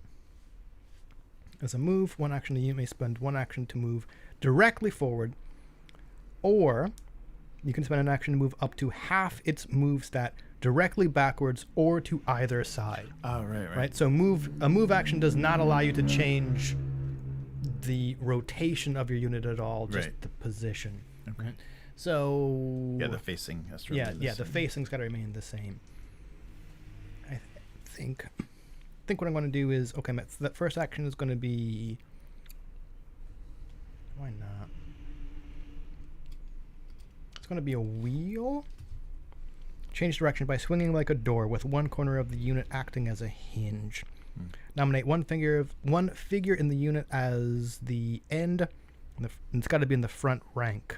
as a move, 1 action, you may spend 1 action to move directly forward, or you can spend an action to move up to half its move stat directly backwards or to either side. Oh, right. Right. So a move action does not allow you to change the rotation of your unit at all, just the position. Okay. Right? So yeah, the facing has to remain the same. The facing's got to remain the same. I think what I'm going to do is, okay, that first action is going to be... Why not? It's going to be a wheel. Change direction by swinging like a door with one corner of the unit acting as a hinge. Nominate one figure in the unit as the end. And it's got to be in the front rank.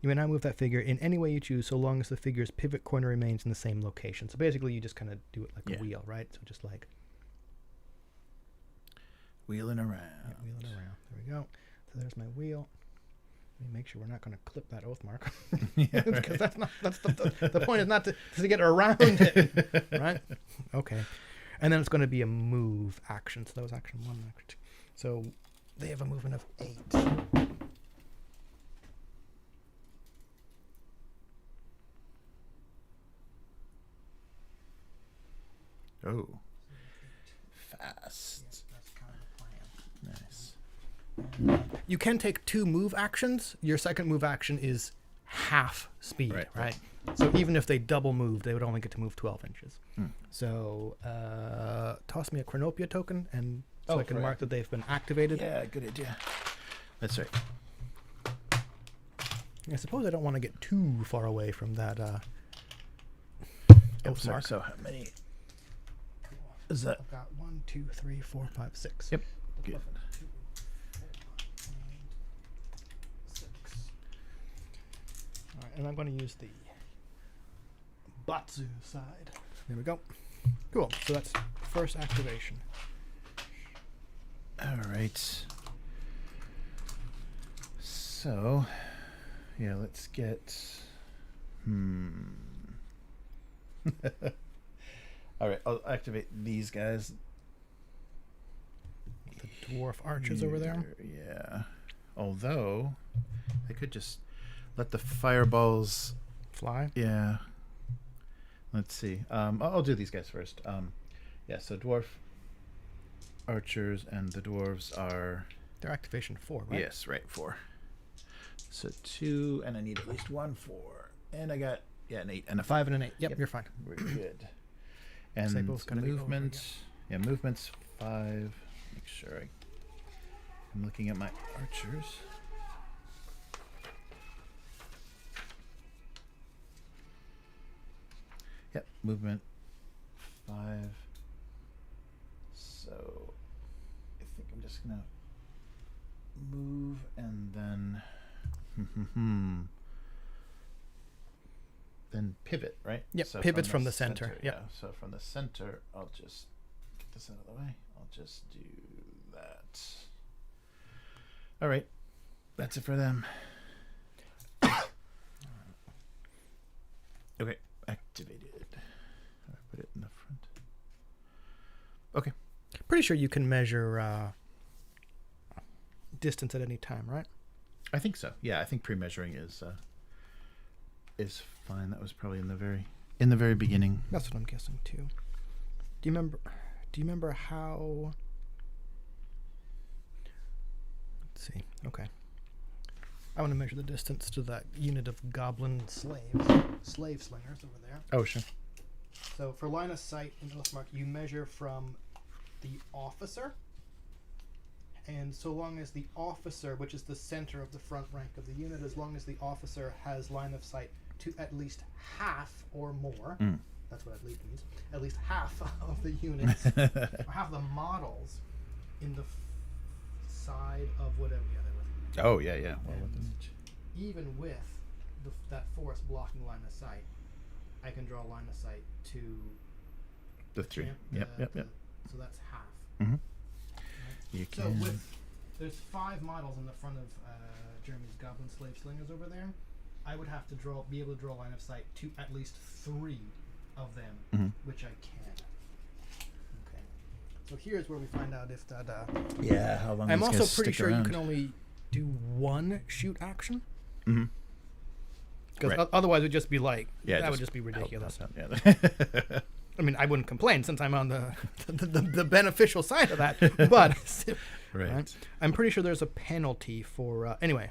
You may now move that figure in any way you choose, so long as the figure's pivot corner remains in the same location. So basically, you just kind of do it like a wheel, right? So just like wheeling around. Yeah, wheeling around. There we go. So there's my wheel. Let me make sure we're not going to clip that Oathmark. Because that's the point is not to get around it, right? Okay. And then it's going to be a move action. So that was action 1, action 2. So they have a movement of 8. Oh. Fast. Yes, that's kind of the plan. Nice. You can take 2 move actions. Your second move action is half speed, right? So even if they double move, they would only get to move 12 inches. So toss me a Chronopia token, and so I can mark that they've been activated. Yeah, good idea. That's right. I suppose I don't want to get too far away from that Oathmark. So how many is that? I've got 1, 2, 3, 4, 5, 6. Yep. Good. 2, 4, 5, 6. All right, and I'm going to use the Batsu side. There we go. Cool. So that's first activation. All right. So, yeah, let's get. All right, I'll activate these guys. The dwarf archers over there. Yeah. Although, I could just let the fireballs fly. Yeah. Let's see. I'll do these guys first. Yeah. So dwarf archers and the dwarves are. They're activation 4, right? Yes, right, 4. So 2, and I need at least 1 4, and I got an 8 and a 5 and an 8. Yep, you're fine. Very good. And they both gotta movement. Yeah, movement's 5. Make sure I'm looking at my archers. Yep, movement 5. So I think I'm just gonna move and then then pivot, right? Yep, So pivots from the center. Yep. Yeah, so from the center, I'll just get this out of the way. I'll just do that. All right, that's it for them. Okay, activated. I put it in the front. Okay. Pretty sure you can measure distance at any time, right? I think so. Yeah, I think pre-measuring is fine. That was probably in the very beginning. That's what I'm guessing too. Do you remember how? Let's see. Okay. I want to measure the distance to that unit of goblin slave slingers over there. Oh, sure. So for line of sight in Oathmark, you measure from the officer, and so long as the officer, which is the center of the front rank of the unit, as long as the officer has line of sight to at least half or more, that's what at least means, at least half of the units, or half the models in the side of whatever, Oh, yeah, yeah. Well, even with that forest blocking line of sight, I can draw a line of sight to the three. Yep. So that's half. Mm-hmm. Right? You So can. there's 5 models in the front of Jeremy's goblin slave slingers over there. I would have to be able to draw a line of sight to at least 3 of them, which I can. Okay. So here's where we find out if that. Yeah. How long? I'm these also guys pretty stick sure around. you can only do 1 shoot action. Mm-hmm. Because Right. otherwise it would just be like, Yeah, that would just be ridiculous. Yeah. I mean, I wouldn't complain since I'm on the beneficial side of that. But Right. I'm pretty sure there's a penalty for anyway.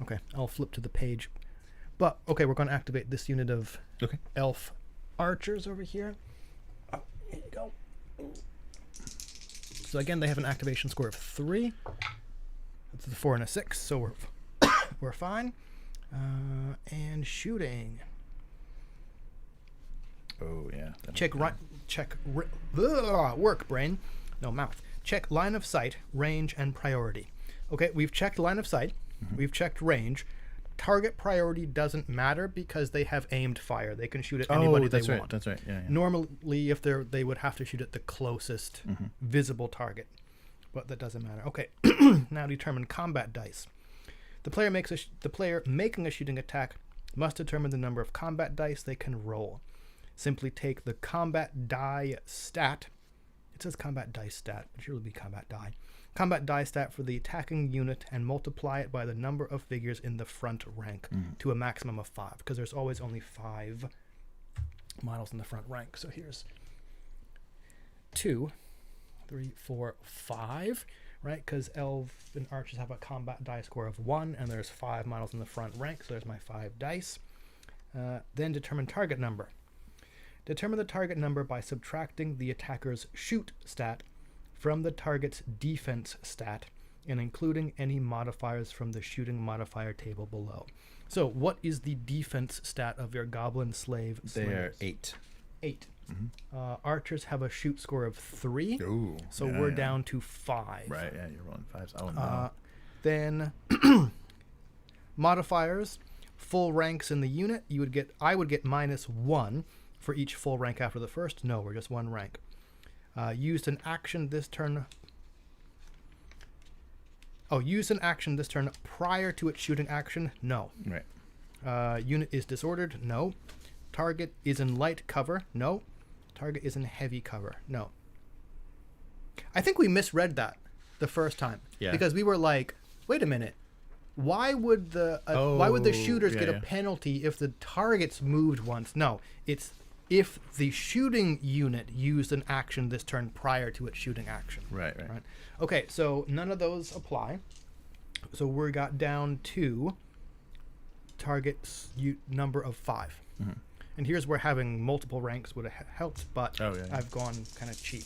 Okay, I'll flip to the page. But okay, we're going to activate this unit of elf archers over here. Oh, here you go. So again, they have an activation score of 3. That's a 4 and a 6, so we're fine. And shooting. Oh yeah. Work brain, no mouth. Check line of sight, range, and priority. Okay, we've checked line of sight. We've checked range. Target priority doesn't matter because they have aimed fire. They can shoot at anybody they want. That's right. Yeah. Normally, if they would have to shoot at the closest visible target, but that doesn't matter. Okay, now determine combat dice. The player making a shooting attack must determine the number of combat dice they can roll. Simply take the combat die stat. It says combat dice stat, but it should really be combat die. Combat die stat for the attacking unit and multiply it by the number of figures in the front rank to a maximum of 5, because there's always only 5 models in the front rank. So here's 2, 3, 4, 5, right? Because elves and archers have a combat die score of 1, and there's 5 models in the front rank, so there's my 5 dice. Then determine target number. Determine the target number by subtracting the attacker's shoot stat from the target's defense stat and including any modifiers from the shooting modifier table below. So what is the defense stat of your goblin slave They're slingers? 8. 8. Archers have a shoot score of 3. Ooh. So we're down to 5. Right, yeah, you're rolling 5s. Oh, no. Then modifiers, full ranks in the unit. I would get -1 for each full rank after the first. No, we're just 1 rank. Used an action this turn. Used an action this turn prior to its shooting action. No. Right. Unit is disordered. No. Target is in light cover. No. Target is in heavy cover. No. I think we misread that the first time. Yeah. Because we were like, wait a minute. Why would the shooters get a penalty if the target's moved once? No, it's if the shooting unit used an action this turn prior to its shooting action. Right. Okay, so none of those apply. So we got down to target's number of 5. And here's where having multiple ranks would have helped, but I've gone kind of cheap.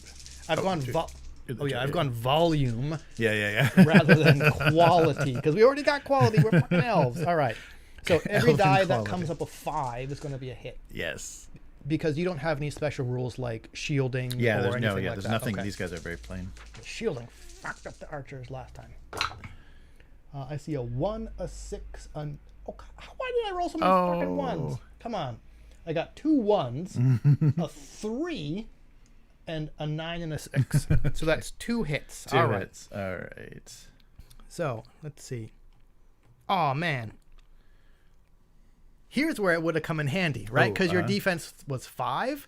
I've gone volume. Yeah. rather than quality, because we already got quality. We're fucking elves. All right. So every Elven die that quality. comes up with 5 is going to be a hit. Yes. Because you don't have any special rules like shielding Yeah, or there's anything like there's that. nothing. Okay. These guys are very plain. Shielding fucked up the archers last time. I see a 1, a 6, an... Oh, why did I roll so many fucking ones? Come on. I got 2 1s, a 3, and a 9 and a 6. So that's 2 hits. 2 hits. All right. So, let's see. Oh, man. Here's where it would have come in handy, right? Because your defense was 5.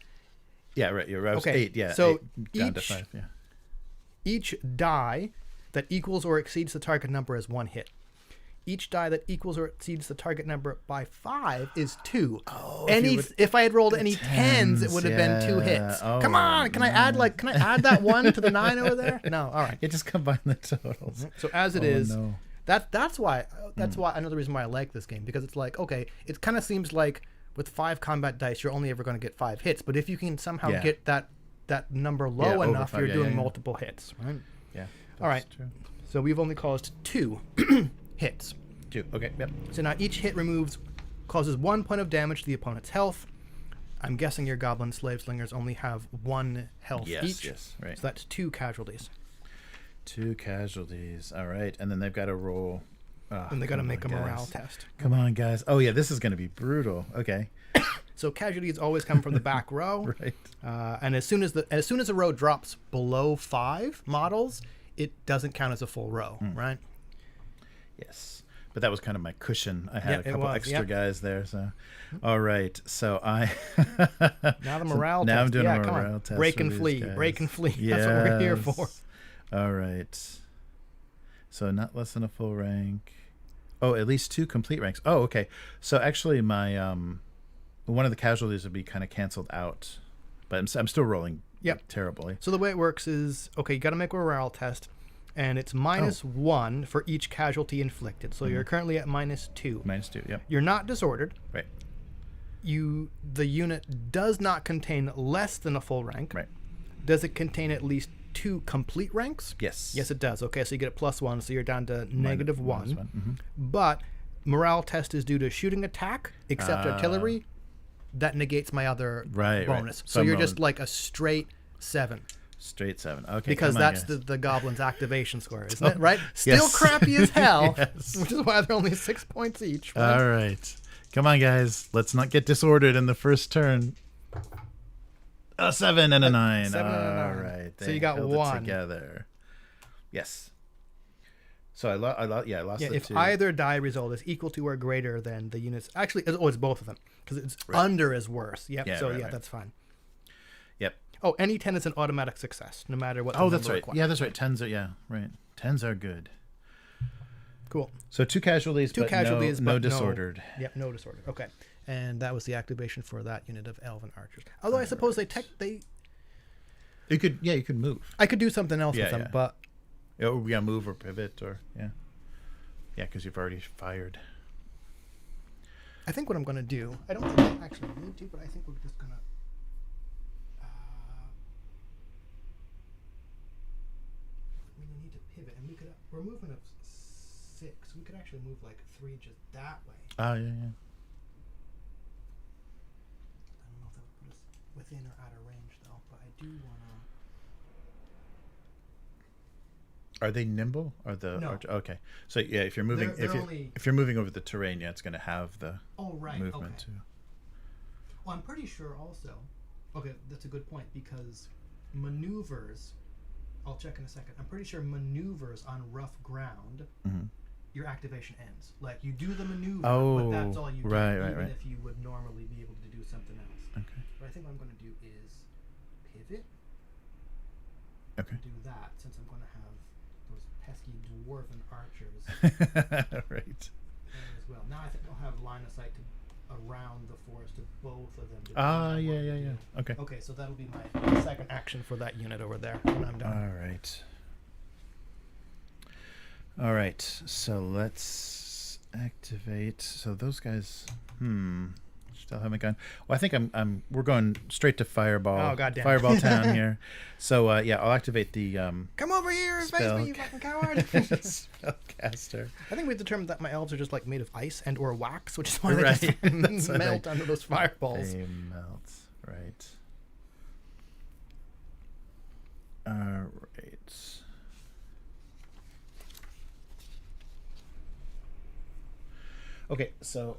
Yeah, right. Your was 8. Yeah. So 8 down to 5. Yeah. Each die that equals or exceeds the target number is 1 hit. Each die that equals or exceeds the target number by 5 is 2. Oh, if I had rolled any 10s, it would have been 2 hits. Come on, can I add that 1 to the 9 over there? No, all right. You just combine the totals. So as it is, that's why another reason why I like this game, because it's like, okay, it kind of seems like with 5 combat dice you're only ever going to get 5 hits, but if you can somehow get that number low enough, you're doing multiple hits, right? Yeah. All right. True. So we've only caused 2 hits. 2. Okay. Yep. So now each hit causes 1 point of damage to the opponent's health. I'm guessing your goblin slave slingers only have 1 health each. Yes. Right. So that's 2 casualties. 2 casualties. All right. And then they've got to roll. And they got to make a morale test. Come on, guys. Oh yeah, this is going to be brutal. Okay. So casualties always come from the back row. Right. And as soon as a row drops below 5 models, it doesn't count as a full row, right? Yes. But that was kind of my cushion. I had a couple extra guys there. So, all right. So now the morale test. Now I'm doing a morale test. Break and flee. Break and flee. That's what we're here for. All right. So not less than a full rank. Oh, at least 2 complete ranks. Oh, okay. So actually, my one of the casualties would be kind of canceled out, but I'm still rolling. Terribly. So the way it works is, okay, you got to make a morale test, and it's -1 for each casualty inflicted. So you're currently at -2. -2. Yep. You're not disordered. Right. The unit does not contain less than a full rank. Right. Does it contain at least 2 complete ranks? Yes. Yes, it does. Okay, so you get a +1, so you're down to -1. Mm-hmm. But morale test is due to shooting attack, except artillery. That negates my other bonus. Right. So you're just like a straight 7. Straight 7. Okay. Because that's the goblin's activation score, isn't it? Right? Still crappy as hell, which is why they're only 6 points each. Right? All right. Come on, guys. Let's not get disordered in the first turn. A 7 and a 9. 7 and a 9. All right. So you got 1 together. Yes. So I lost the if 2. either die result is equal to or greater than the units, actually, it's both of them, because it's under is worse. Yep. Yeah, so that's fine. Yep. Oh, any 10 is an automatic success, no matter what. That's right. Yeah, that's right. 10s are right. 10s are good. Cool. So 2 casualties, but no disordered. Yep, no disordered. Okay, and that was the activation for that unit of elven archers. Although I suppose You could move. I could do something else with them, but. Move or pivot because you've already fired. I think what I'm going to do, I don't think I actually need to, but I think we're just going to we need to pivot, and we're moving up 6. We could actually move like 3 just that way. Oh yeah. I don't know if that would put us within or out of range though, but I do want to. Are they nimble? No. Okay. So if you're moving, if you're moving over the terrain, it's going to have the movement too. Well, I'm pretty sure also. Okay, that's a good point, because maneuvers. I'll check in a second. I'm pretty sure maneuvers on rough ground, your activation ends. Like you do the maneuver, but that's all you do. Even if you would normally be able to do something else. Okay. But I think what I'm going to do is pivot. Okay. Do that, since I'm going to have those pesky dwarven archers. Right. As well. Now I think I'll have line of sight to around the forest to both of them. Yeah. Okay. Okay, so that'll be my second action for that unit over there when I'm done. All right. So let's activate. So those guys. Still haven't gone. Well, I think we're going straight to Fireball. Oh, goddamn. Fireball Town here. So I'll activate the come over here and face me, you fucking coward. Spellcaster. I think we determined that my elves are just like made of ice and or wax, which is why they just melt under those fireballs. They melt, right. All right. Okay, so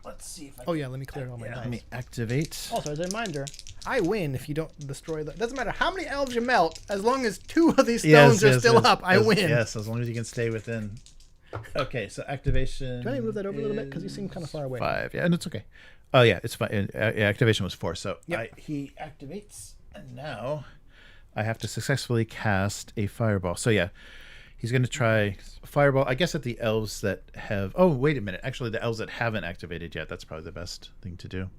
let's see if I. Oh yeah, let me clear all my dice. Let me activate. Also, as a reminder, I win if you don't destroy the. Doesn't matter how many elves you melt, as long as 2 of these stones are still up, I win. Yes, as long as you can stay within. Okay, so activation. Do I need to move that over a little bit because you seem kind of far away? 5. Yeah, and it's okay. Oh yeah, it's fine. Activation was 4, so Yep. he activates, and now I have to successfully cast a fireball. So yeah, he's going to try fireball. I guess at the elves that have. Oh wait a minute. Actually, the elves that haven't activated yet. That's probably the best thing to do.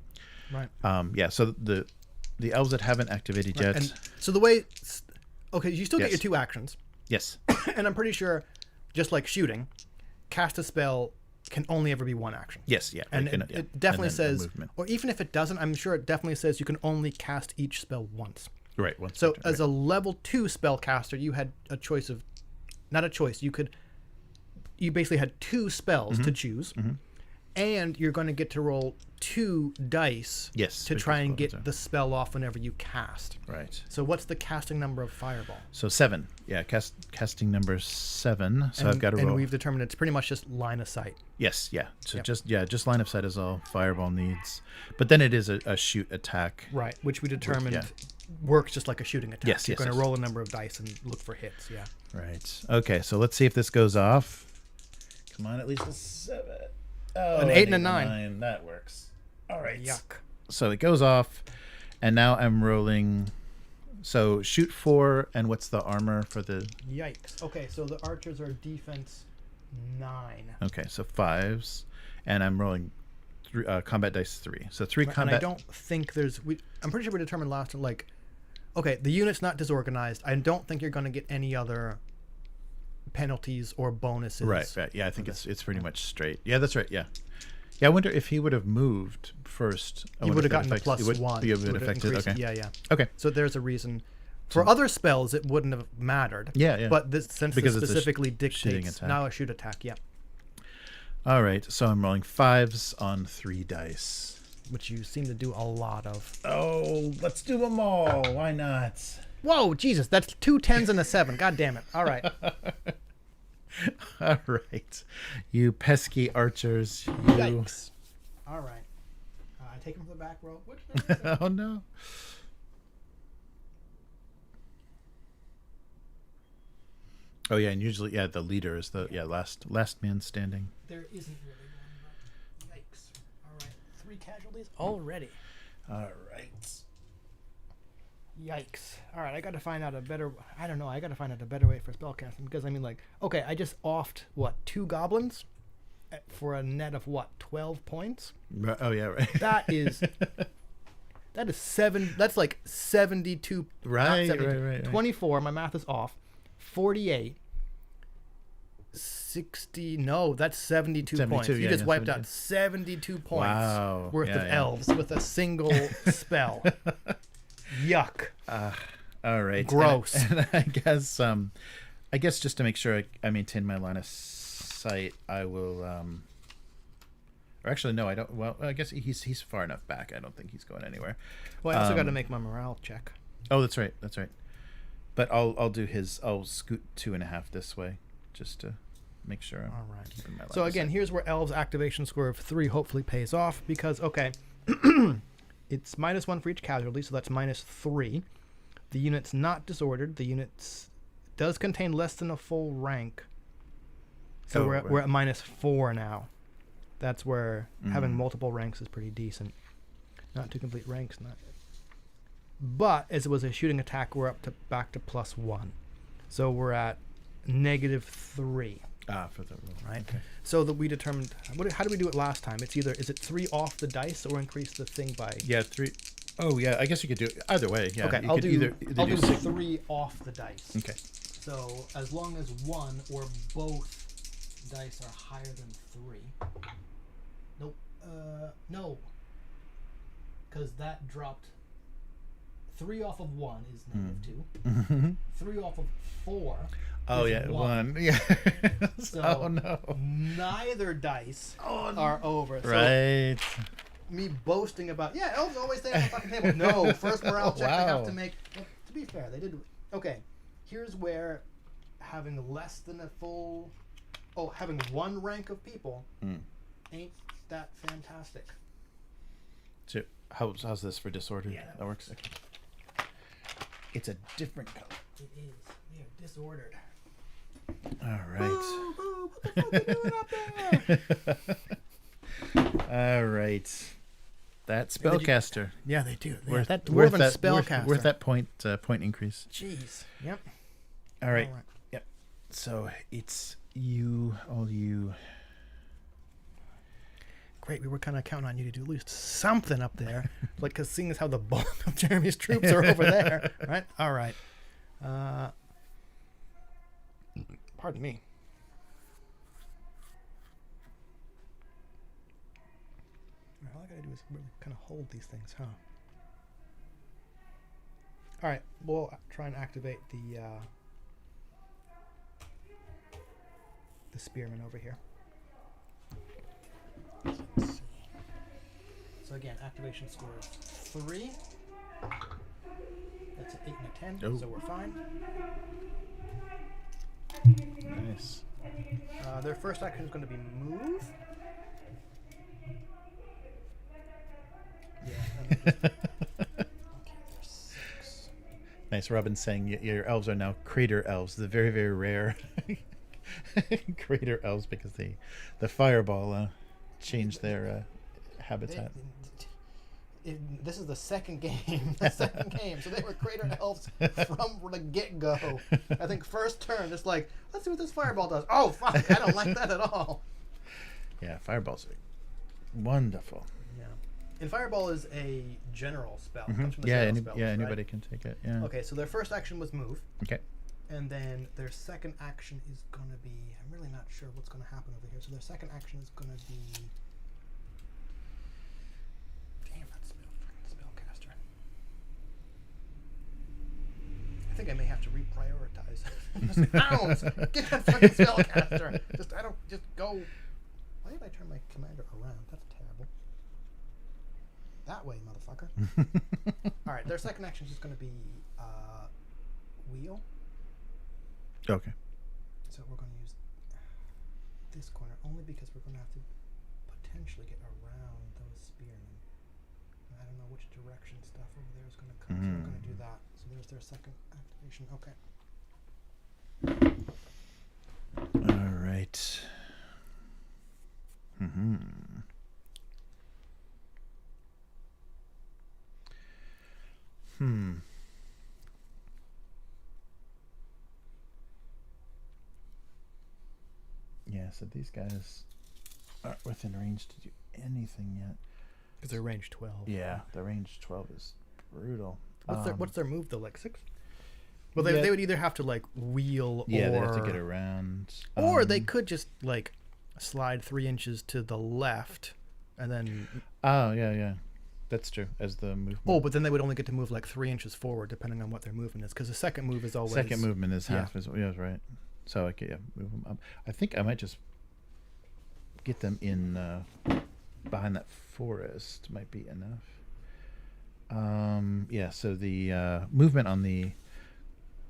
Right. Yeah. So the elves that haven't activated yet. And so the way. Okay, you still get Yes. your 2 actions, Yes. and I'm pretty sure, just like shooting, cast a spell can only ever be 1 action. Yes. Yeah. And yeah. it definitely And then says, movement. or even if it doesn't, I'm sure it definitely says you can only cast each spell once. Right. Once So per turn, as a level 2 spellcaster, you had a choice of, not a choice. You basically had 2 spells Mm-hmm. to choose, and you're going to get to roll 2 dice. Yes, To because try and spells get are- the spell off whenever you cast. Right. So what's the casting number of Fireball? So 7. Yeah. Casting number 7. So I've got to roll. And we've determined it's pretty much just line of sight. Yes, yeah. So Yep. just line of sight is all fireball needs. But then it is a shoot attack. Right, which we determined yeah. works just like a shooting attack. Yes, You're yes, going to yes. roll a number of dice and look for hits, yeah. Right. Okay, so let's see if this goes off. Come on, at least a 7. Oh, An 8 and a 9. That works. All right. Yuck. So it goes off, and now I'm rolling. So shoot 4, and what's the armor for the? Yikes. Okay, so the archers are defense 9. Okay, so 5s, and I'm rolling combat dice 3. So 3 And combat. I don't think I'm pretty sure we determined last time, like, okay, the unit's not disorganized. I don't think you're going to get any other penalties or bonuses. Right. Yeah, I think it's pretty much straight. Yeah, that's right. Yeah. Yeah, I wonder if he would have moved first. You would have gotten the +1. Be a bit Would have affected. increased- Okay. Yeah. Okay. So there's a reason. For other spells, it wouldn't have mattered. Yeah. But since Because this it's a specifically shooting dictates attack. now a shoot attack, yeah, All right. So I'm rolling 5s on 3 dice. which you seem to do a lot of. Oh, let's do them all. Why not? Whoa, Jesus, that's 2 10s and a 7. God damn it. All right. All right. You pesky archers. You. Yikes. All right. I take him to the back row. Which Oh no. Oh yeah, and usually the leader is the last man standing. there isn't really one, but yikes. All right. 3 casualties already. All right. Yikes. All right, I got to find out a better. I don't know. I got to find out a better way for spellcasting because I mean, like, okay, I just offed 2 goblins for a net of 12 points. Oh yeah, right. That is 7. That's like 72. Right, not 72, right. 24. My math is off. 48. 60. No, that's 72 points. 72, You yeah, just yeah, wiped 72. out 72 points Wow. worth Yeah, of yeah. elves with a single spell. Yuck. All right. Gross. And I guess just to make sure I maintain my line of sight, I will. Or actually, no, I don't. Well, I guess he's far enough back. I don't think he's going anywhere. Well, I also got to make my morale check. Oh, that's right. That's right. But I'll do his. I'll scoot 2.5 this way, just to make sure. I'm All right. keeping my line So of again, sight. here's where Elves activation score of 3 hopefully pays off because, okay, it's -1 for each casualty, so that's -3. The unit's not disordered. The unit does contain less than a full rank. So Oh, we're right. at -4 now. That's where having multiple ranks is pretty decent. Not 2 complete ranks, not. But as it was a shooting attack, we're back to +1. So we're at -3. For the roll. Right. Okay. So that we determined. How did we do it last time? Is it 3 off the dice or increase the thing by? Yeah, 3. Oh yeah, I guess you could do it either way. Yeah. Okay, you I'll could do. either I'll do 6. 3 off the dice. Okay. So as long as one or both dice are higher than 3. Nope. No. Because that dropped. 3 off of 1 is -2. 3 off of 4. Oh is yeah, 1. 1. Yeah. So oh no. neither dice are over. So Right. me boasting about elves always stay on the fucking table. No, first morale check they have Wow. to make. Well, to be fair, they did. Okay, here's where having less than a full, having 1 rank of people Ain't that fantastic? So how's this for disorder? Yeah, That works. Okay. It's a different color. It is. We are disordered. All right. Boo, what the fuck are you doing up there? All right. That spellcaster. Yeah, they do. Worth that worth dwarven that spellcaster. worth that point increase. Jeez. Yep. All right. Yep. So it's you, all you. Great. We were kind of counting on you to do at least something up there, like because seeing as how the bulk of Jeremy's troops are over there, right? All right. Pardon me. All I gotta do is really kind of hold these things, huh? All right, we'll try and activate the spearman over here. Let's see. So again, activation score is 3. That's an 8 and a 10, so we're fine. Nice. Their first action is going to be move. Yeah. Okay, there's 6. Nice. Robin's saying your elves are now crater elves, the very, very rare crater elves, because the fireball changed their habitat. This is the second game. So they were crater elves from the get-go. I think first turn, it's like, let's see what this fireball does. Oh, fuck, I don't like that at all. Yeah, fireballs are wonderful. Yeah. And fireball is a general spell. Mm-hmm. Comes from the Yeah, general spells, right? anybody can take it. Yeah. Okay, so their first action was move. Okay. And then their second action is going to be... I'm really not sure what's going to happen over here. So their second action is going to be... Damn, that spellcaster. I think I may have to reprioritize. Just bounce! Get that fucking spellcaster! Just go... Why did I turn my commander around? That's terrible. That way, motherfucker. Alright, their second action is just going to be... wheel. Okay. So we're going to use this corner only because we're going to have to potentially get around those spearmen. And I don't know which direction stuff over there is going to come, so we're going to do that. So there's their second activation. Okay. All right. Yeah, so these guys aren't within range to do anything yet. Because they're range 12. Yeah, the range 12 is brutal. What's their move though? Like 6? Well, they would either have to like wheel, yeah, or they have to get around, or they could just like slide 3 inches to the left, and then. Oh yeah, that's true. As the movement. Oh, but then they would only get to move like 3 inches forward, depending on what their movement is. Because the second move is always. Second movement is half. Yeah, right. So I could move them up. I think I might just get them in behind that forest. Might be enough. Yeah. So the movement on the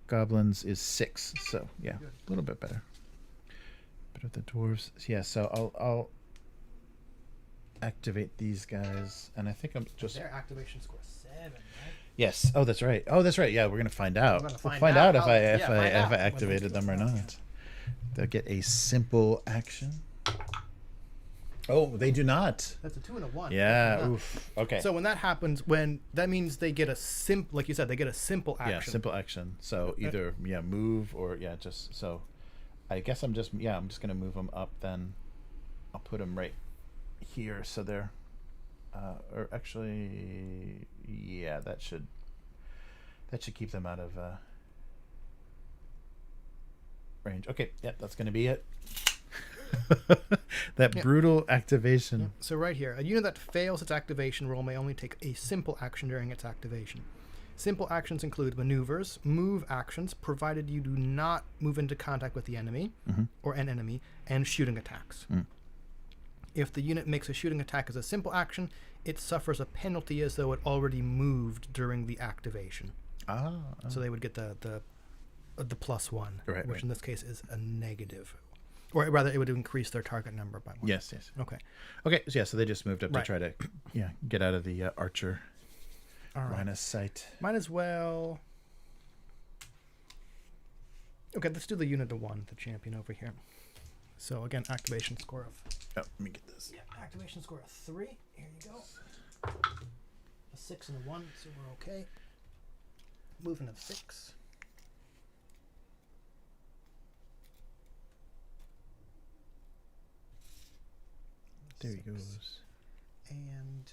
goblins is 6. So yeah, a little bit better. But with the dwarves, yeah. So I'll activate these guys, and I think I'm just. Their activation score 7, right? Yes. Oh, that's right. Yeah, we're gonna find out. We'll find out if I activated them or not. Yeah. They'll get a simple action. Oh, they do not. That's a 2 and a 1. Yeah. Oof. Okay. So when that happens, that means they get a like you said, they get a simple action. Yeah, simple action. So either move or just so. I guess I'm just gonna move them up. Then I'll put them right here, so they're. Or actually, yeah, that should keep them out of range. Okay, yeah, that's going to be it. That brutal activation. Yeah. So right here, a unit that fails its activation roll may only take a simple action during its activation. Simple actions include maneuvers, move actions, provided you do not move into contact with the enemy or an enemy, and shooting attacks. If the unit makes a shooting attack as a simple action, it suffers a penalty as though it already moved during the activation. So they would get the +1, which in this case is a negative. Or rather, it would increase their target number by 1. Yes, yes. Okay. Okay, so yeah, so they just moved up Right. to try to get out of the archer All right. line of sight. Might as well. Okay, let's do the unit of 1, the champion over here. So again, activation score of. Oh, let me get this. Yeah, activation score of 3. Here you go. A 6 and a 1, so we're okay. Movement of 6. There he goes. And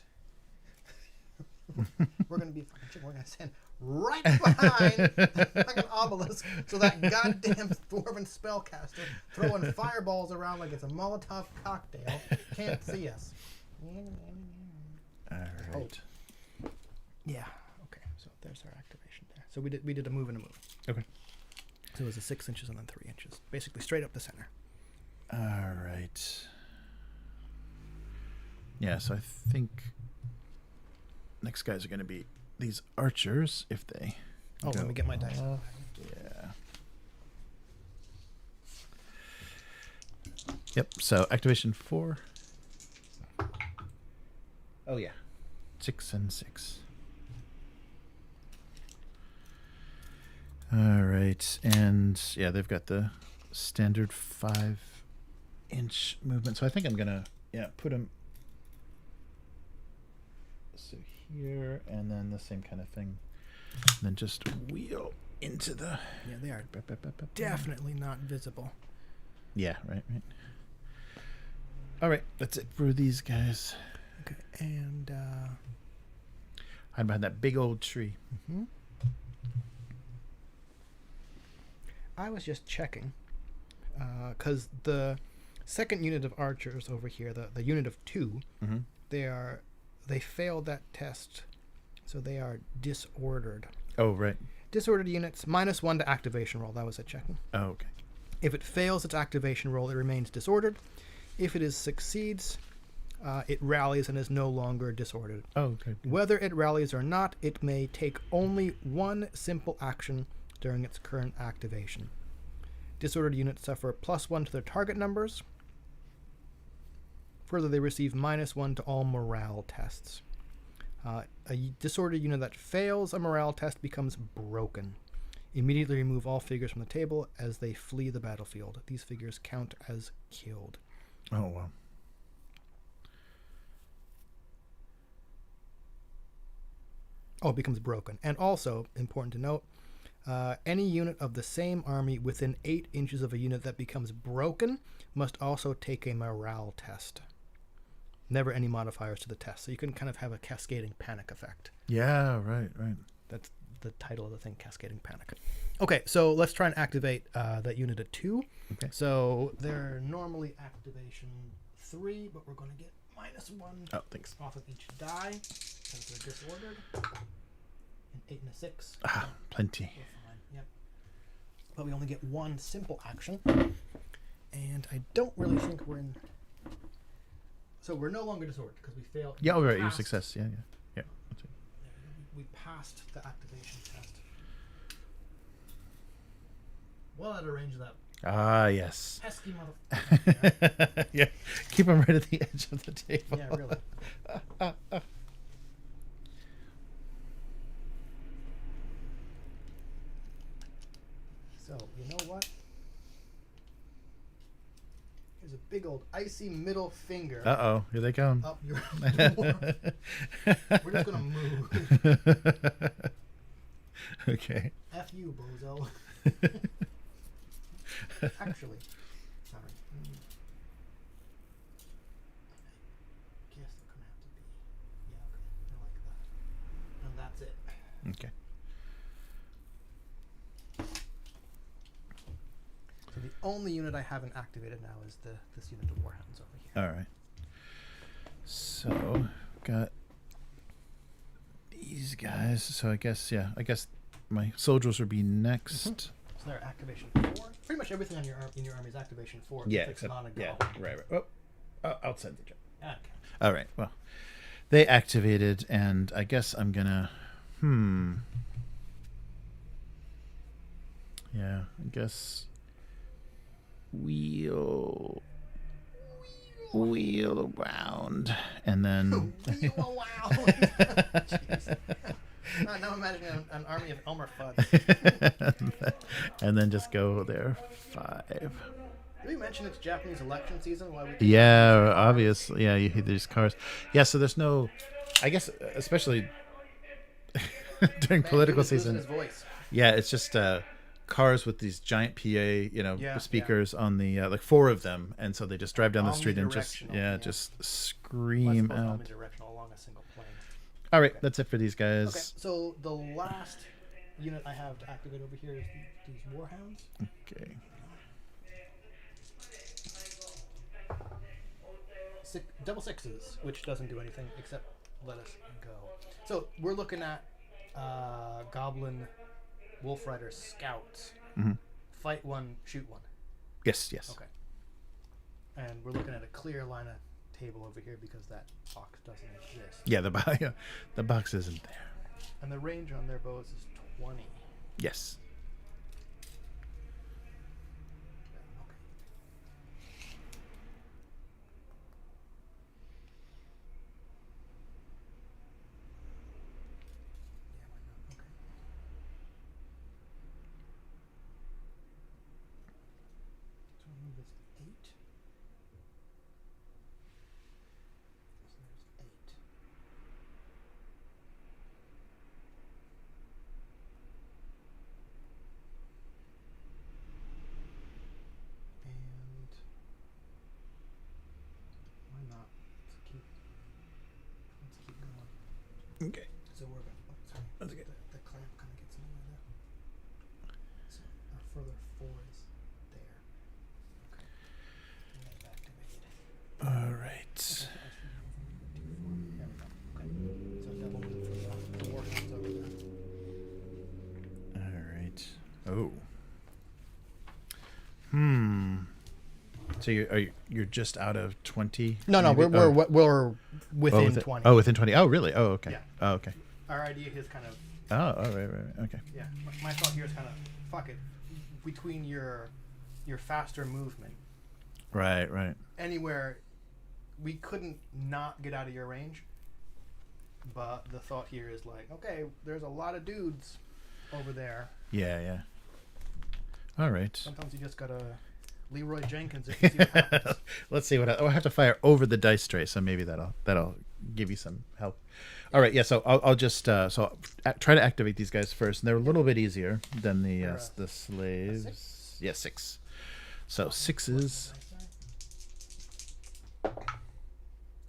we're going to be fucking chicken. We're going to stand right behind like an obelisk so that goddamn dwarven spellcaster throwing fireballs around like it's a Molotov cocktail can't see us. All right. Oh. Yeah. Okay. So there's our activation there. So we did a move and a move. Okay. So it was a 6 inches and then 3 inches, basically straight up the center. All right. Yeah, so I think next guys are going to be these archers if they. Oh, let me get my dice. Yeah. Yep. So activation 4. Oh yeah. 6 and 6. All right, and yeah, they've got the standard 5-inch movement. So I think I'm gonna put them. So here, and then the same kind of thing. And then just wheel into the. Yeah, they are definitely not visible. Yeah, right. All right, that's it for these guys. Okay, and hide behind that big old tree. Mm-hmm. I was just checking because the second unit of archers over here, the unit of 2, Mm-hmm. they failed that test, so they are disordered. Oh, right. Disordered units -1 to activation roll. That was a checking. Oh, okay. If it fails its activation roll, it remains disordered. If it succeeds, it rallies and is no longer disordered. Oh, okay. Whether it rallies or not, it may take only 1 simple action during its current activation. Disordered units suffer +1 to their target numbers. Further, they receive -1 to all morale tests. A disordered unit that fails a morale test becomes broken. Immediately remove all figures from the table as they flee the battlefield. These figures count as killed. Oh, wow. Oh, it becomes broken. And also, important to note, any unit of the same army within 8 inches of a unit that becomes broken must also take a morale test. Never any modifiers to the test. So you can kind of have a cascading panic effect. Yeah, right. That's the title of the thing, Cascading Panic. Okay, so let's try and activate that unit at 2. Okay. So they're normally activation 3, but we're going to get -1 Oh, thanks. off of each die because they're disordered. An 8 and a 6. Ah, plenty. We're fine. Yep. But we only get 1 simple action, and I don't really think we're in. So we're no longer disordered because we failed. Yeah, all right. Your passed- success. Yeah. That's it. We passed the activation test. Well out of range of that Ah, yes. pesky motherfucker. Yeah. Keep them right at the edge of the table. Yeah, really. So, you know what? Here's a big old icy middle finger Uh-oh. Here they come. up your We're just going to move. Okay. F you, bozo. Actually, sorry. I guess they're going to have to be. Yeah, okay. I like that. And that's it. Okay. So the only unit I haven't activated now is this unit of Warhounds over here. All right. So, got these guys. So I guess my soldiers would be next. Mm-hmm. So they're activation 4. Pretty much everything on in your army is activation 4. Yeah, It's except, not a yeah, goblin. right. Oh, outside the job. Okay. All right. Well, they activated, and I guess I'm gonna. Yeah, I guess wheel around, and then Wheel around. Jeez. Now I'm imagining an army of Elmer Fudd. and then just go there 5. Did we mention it's Japanese election season? Why we Yeah, obviously. Yeah, you hit these cars. Yeah, so there's no, I guess, especially during political season. His voice. Yeah, it's just cars with these giant PA, speakers on the like 4 of them, and so they just drive down the street and just just scream out. Along a single plane. All right, that's it for these guys. Okay, so the last unit I have to activate over here is these warhounds. Okay. Double 6s, which doesn't do anything except let us go. So we're looking at Goblin Wolf Rider Scouts. Mm-hmm. Fight 1, shoot 1. Yes. Okay. And we're looking at a clear line of table over here because that box doesn't exist. Yeah, the box isn't there. And the range on their bows is 20. Yes. Okay. So we're going. Sorry. That's okay. The clamp kind of gets in the way there. So our further 4 is there. Okay. And that's activated. All right. There we go. Okay. So double move for the warhounds over there. All right. Oh. So you're just out of 20? No, maybe? we're within 20. Oh, within 20. Oh, really? Oh, okay. Yeah. Oh, okay. Our idea is kind of. Oh, right. Okay. Yeah. My thought here is kind of fuck it. Between your faster movement. Right. Anywhere, we couldn't not get out of your range. But the thought here is like, okay, there's a lot of dudes over there. Yeah. All right. Sometimes you just gotta Leroy Jenkins it and see what happens. Let's see what I have to fire over the dice tray, so maybe that'll give you some help. All right, yeah. So I'll just try to activate these guys first, and they're a little bit easier than the slaves. 6? Yeah, 6. So 6s.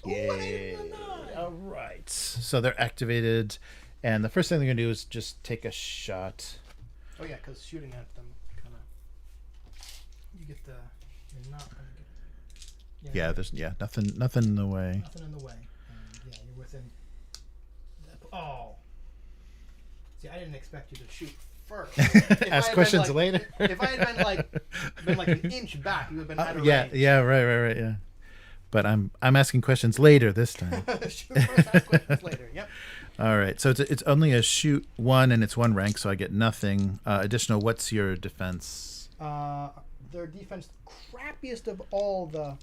Yeah. All right. So they're activated, and the first thing they're gonna do is just take a shot. Oh yeah, because shooting at them kind of you get the you're not gonna get. Yeah, there's nothing in the way. Nothing in the way. And yeah, you're within. Oh. See, I didn't expect you to shoot first. Ask questions later. If I had been like an inch back, you would have been out of range. Yeah, right, yeah. But I'm asking questions later this time. Shoot first, ask questions later. Yep. All right, so it's only a shoot 1, and it's 1 rank, so I get nothing additional. What's your defense? Their defense, crappiest of all the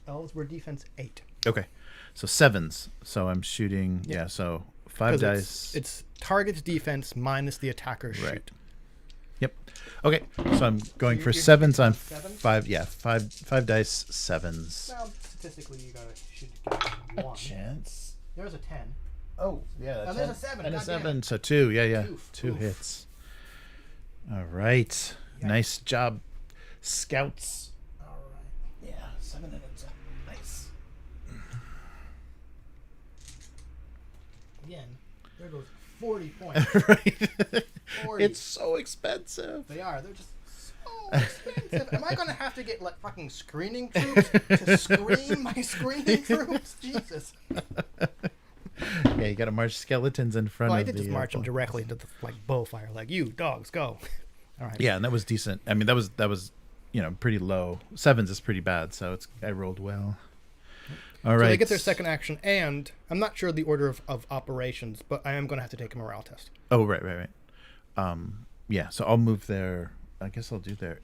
elves, were defense 8. Okay, so 7s. So I'm shooting. Yeah, so 5 dice. It's target's defense minus the attacker's shoot. Right. Yep. Okay, so I'm going for you're 7s on 7? 5. Yeah, 5 dice 7s. Well, statistically, you gotta shoot A 1. chance. There's a 10. Oh, yeah. And there's a 7. And a goddamn. 7. So 2. Yeah. Oof. 2 hits. All right. Yeah. Nice job, scouts. All right. Yeah, 7 and a 10. Nice. Again, there goes 40 points. Right. 40. It's so expensive. They are. They're just so expensive. Am I gonna have to get like fucking screening troops to screen my screening troops? Jesus. Yeah, you got to march skeletons in front Well, of I did the. just march them directly into the bow fire. Like, you dogs, go. All right. Yeah, and that was decent. I mean, that was pretty low. 7s is pretty bad, so I rolled well. All right. So they get their second action, and I'm not sure the order of operations, but I am going to have to take a morale test. Oh, right. Yeah, so I'll move their. I guess I'll do their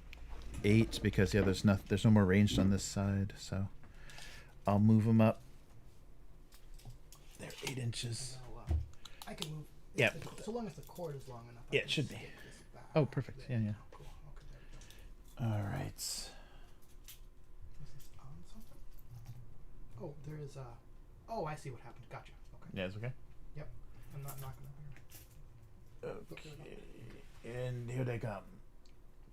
8 because there's no more ranged on this side, so I'll move them up. They're 8 inches. No, I can move. Yeah. So long as the cord is long enough. Yeah, it should be. Oh, perfect. Yeah, yeah. Cool. Okay, there we go. All right. Is this on something? Oh, there is a. Oh, I see what happened. Gotcha. Okay. Yeah, it's okay. Yep. I'm not knocking up here. Okay. And here they come.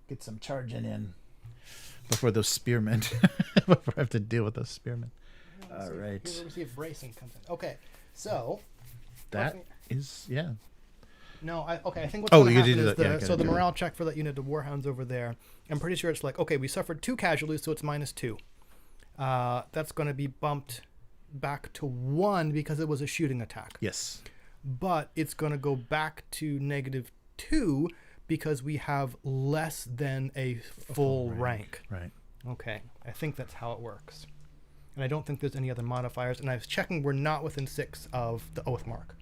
Get some charging in before those spearmen. Before I have to deal with those spearmen. All right. We'll see if bracing comes in. Okay. So. That is, yeah. No, okay. I think what's going to happen is the the morale check for that unit of warhounds over there. I'm pretty sure it's like, okay, we suffered 2 casualties, so it's -2. That's going to be bumped back to 1 because it was a shooting attack. Yes. But it's going to go back to -2 because we have less than a full rank. Right. Okay. I think that's how it works. And I don't think there's any other modifiers. And I was checking, we're not within 6 of the Oathmark.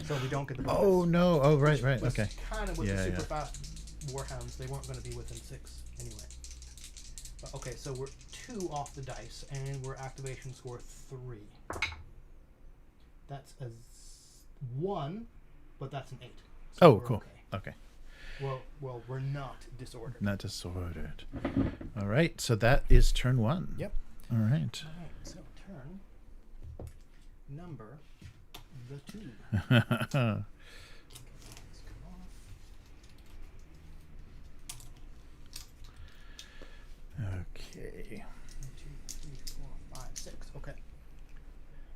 So we don't get the bonus. Oh, no. Oh, right. Okay. Kind of with the super fast warhounds, they weren't going to be within 6 anyway. But, okay, so we're 2 off the dice, and we're activation score 3. That's a 1, but that's an 8. So cool. Okay. Well, we're not disordered. Not disordered. All right. So that is turn 1. Yep. All right. All right, so turn number the 2. Let's come off. Okay. 1, 2, 3, 4, 5, 6. Okay.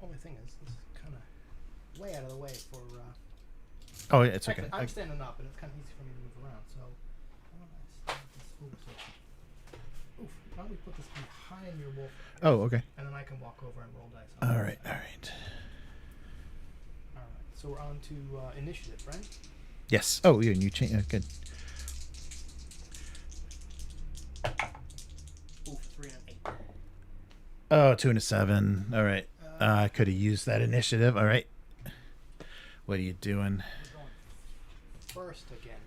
Only thing is, this is kind of way out of the way for. Oh, yeah, it's okay. I'm standing up, and it's kind of easy for me to move around. So, why don't I start this? Oof. Why don't we put this behind your wolf? Oh, okay. And then I can walk over and roll dice. All right. All right. So we're on to initiative, right? Yes. Oh, yeah, and you change. Good. Oof, 3 and 8. Oh, 2 and a 7. All right. I could have used that initiative. All right. What are you doing? We're going first again.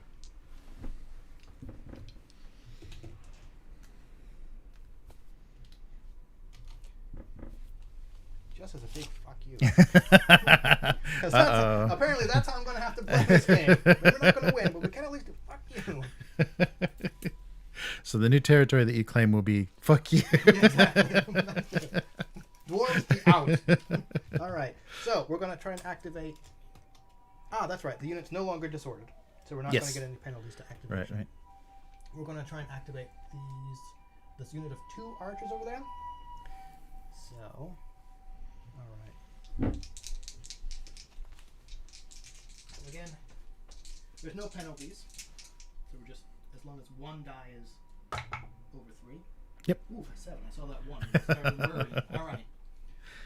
Just as a big fuck you. Because apparently that's how I'm going to have to play this game. We're not going to win, but we can at least do fuck you. So the new territory that you claim will be fuck you. Exactly. Dwarves be out. All right. So we're going to try and activate. Ah, that's right. The unit's no longer disordered. So we're not going to get any penalties to activate. Right. We're going to try and activate this unit of 2 archers over there. So, all right. So again, there's no penalties. So we're just, as long as 1 die is over 3. Yep. Ooh, 7. I saw that 1. I started worrying. All right.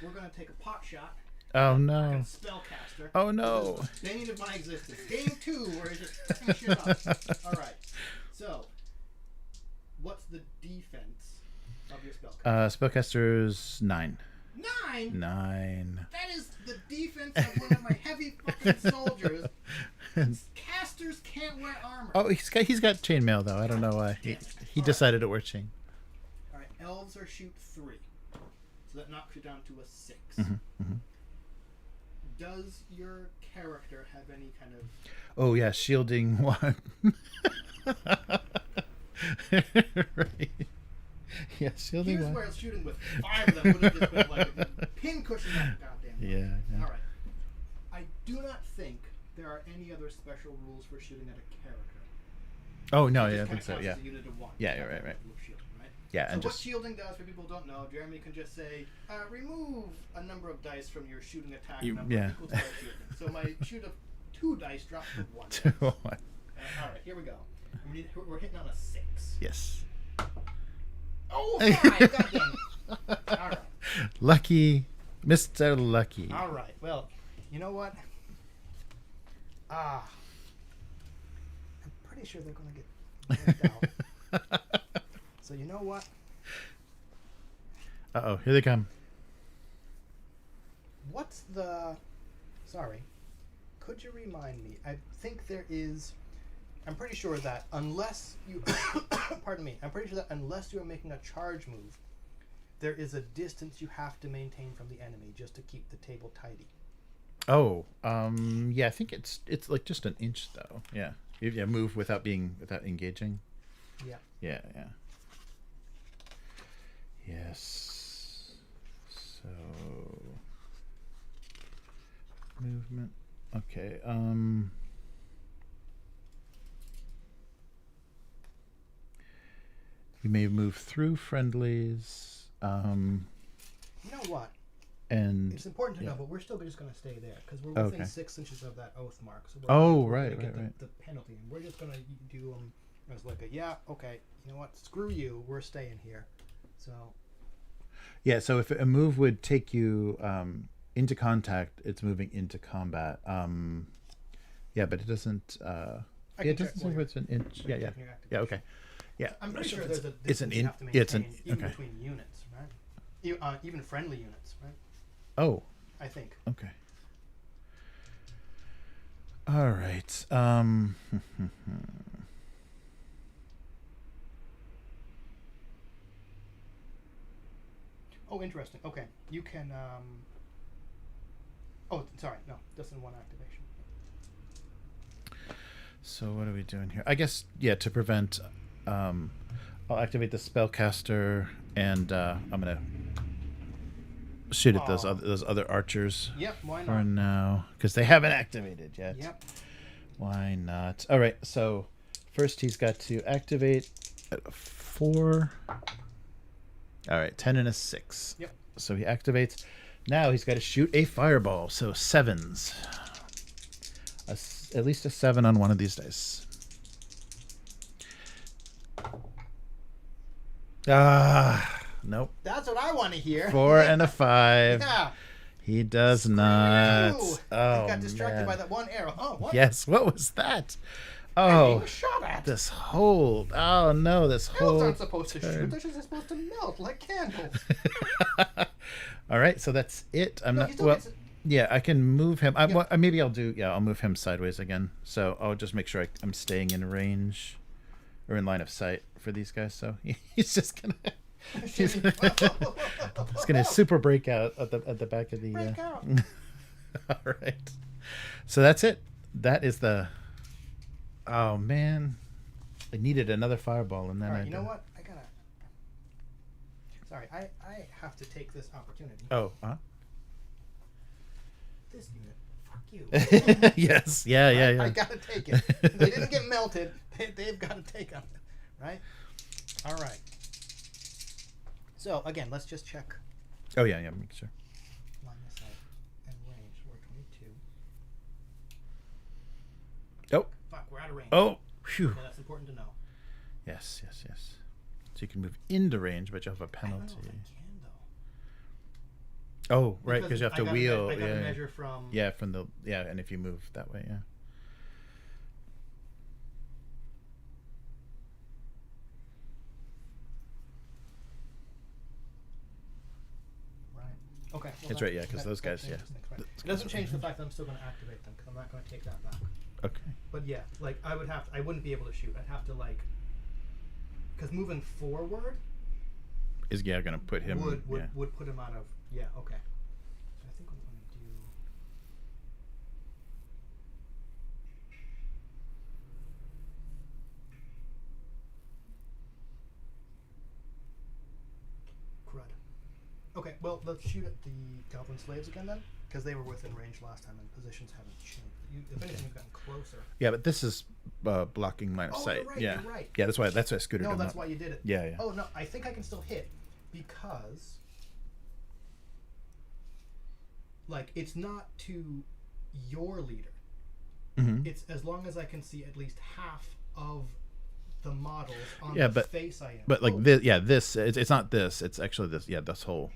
We're going to take a pot shot. Oh, no. Spellcaster. Oh, no. Bane of my existence. Game 2, where you just fucking shit up. All right. So, what's the defense of your spellcaster? Spellcaster's 9. 9? 9. That is the defense of one of my heavy fucking soldiers. Casters can't wear armor. Oh, he's got chainmail though. I don't know why he decided to wear chain. All right, elves are shoot 3, so that knocks you down to a 6. Mm-hmm. Does your character have any kind of? Oh yeah, shielding 1. Right. Yeah, shielding Here's 1. where shooting with 5 of them would have just been like a pin cushion that goddamn. Yeah. All right. I do not think there are any other special rules for shooting at a character. Oh no, It yeah, I just think so. kinda Yeah. counts as a unit of 1. Yeah, you're right. Shielding, right? Yeah, so and what just shielding does, for people who don't know, Jeremy can just say, remove a number of dice from your shooting attack number equals to our shielding. So my shoot of 2 dice drops to 1. 2 1. All right, here we go. We're hitting on a 6. Yes. Oh, 5! Goddamn it. All right. Lucky, Mr. Lucky. All right. Well, you know what? I'm pretty sure they're going to get wiped out. So you know what? Uh-oh, here they come. What's the... Sorry. Could you remind me? I think there is I'm pretty sure that unless you, pardon me, I'm pretty sure that unless you are making a charge move, there is a distance you have to maintain from the enemy just to keep the table tidy. Oh, yeah, I think it's like just an inch though. Yeah, yeah, move without engaging. Yeah. Yeah, yeah. Yes. So movement. Okay. You may move through friendlies. You know what? And it's important to know, but we're still just going to stay there because we're within 6 inches of that Oathmark. So we're right. The penalty, and we're just going to do them as like a okay. You know what? Screw you. We're staying here. So. Yeah. So if a move would take you into contact, it's moving into combat. Yeah, but it doesn't. It doesn't say it's an inch. Yeah. Okay. Yeah. I'm pretty sure there's a it's an inch. It's an even between units, right? Even friendly units, right? Oh. I think. Okay. All right. Oh, interesting. Okay, you can. Oh, sorry. No, that's in one activation. So what are we doing here? I guess to prevent. I'll activate the spellcaster, and I'm gonna shoot at those other archers. Yep, why not? For now, because they haven't activated yet. Yep. Why not? All right. So first he's got to activate at a 4. All right, 10 and a 6. Yep. So he activates. Now he's got to shoot a fireball. So 7s. At least a 7 on one of these dice. Nope. That's what I want to hear. 4 and a 5. Yeah. He does not. I got distracted by that one arrow. Oh, what? Yes. What was that? I'm being shot at. This hold. Oh no, this Elves hold. aren't supposed to shoot. They're just supposed to melt like candles. All right, so that's it. I'm not. Well, yeah, I can move him. Maybe I'll do. Yeah, I'll move him sideways again. So I'll just make sure I'm staying in range or in line of sight for these guys. So he's just gonna. He's gonna super break out at the back of the. Break out. All right. So that's it. That is the. Oh man, I needed another fireball, and then you know what? I gotta. Sorry, I have to take this opportunity. Oh, This unit, fuck you. Yes, yeah. I gotta take it. They didn't get melted. They've got to take them, right? All right. So again, let's just check. Oh yeah, make sure. Line of sight and range. We're 22. Oh. Fuck, we're out of range. Oh, phew. Okay, that's important to know. Yes. So you can move into range, but you have a penalty. I don't know if I can though. Oh, right, because you have to wheel. I got to measure from. Yeah, from the and if you move that way, yeah. Right. Okay. Well, it's right, yeah, because those guys, yeah. Right. It doesn't change the fact that I'm still going to activate them because I'm not going to take that back. Okay. But yeah, like I wouldn't be able to shoot. I'd have to because moving forward is going to put him would put him out of okay. So I think I'm going to do crud. Okay, well let's shoot at the Goblin slaves again then, because they were within range last time and positions haven't changed. If anything, you've gotten closer. Yeah, but this is blocking line of sight. You're right, yeah, you're right. Yeah, that's why I scooted him. No, that's why you did it. Yeah. Oh no, I think I can still hit because it's not to your leader. Mm-hmm. It's as long as I can see at least half of the models on the face I am. But this it's not this. It's actually this. Yeah, this whole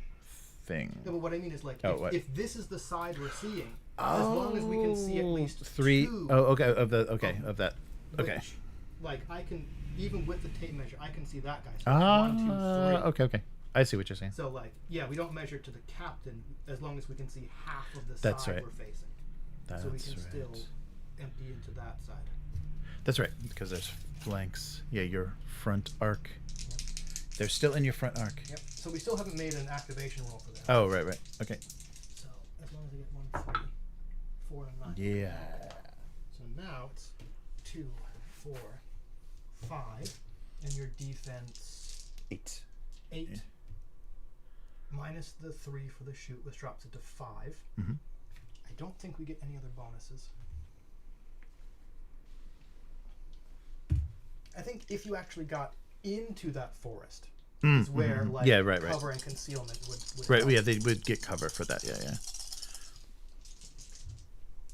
thing. No, but what I mean is if this is the side we're seeing, as long as we can see at least 3. two, of that. Okay. Which, I can even with the tape measure, I can see that guy. So 1, 2, 3. Okay. I see what you're saying. So we don't measure to the captain as long as we can see half of the That's side right. we're facing. That's so we can right. still empty into that side. That's right, because there's flanks. Yeah, your front arc. Yep. They're still in your front arc. Yep. So we still haven't made an activation roll for that. Oh, right. Okay. So as long as I get 1, 3, 4, and 9. Yeah. So now it's 2, 4, 5, and your defense 8. 8. Yeah. Minus the 3 for the shoot, which drops it to 5. Mm-hmm. I don't think we get any other bonuses. I think if you actually got into that forest, is where like cover and concealment would right. help. Yeah, they would get cover for that. Yeah.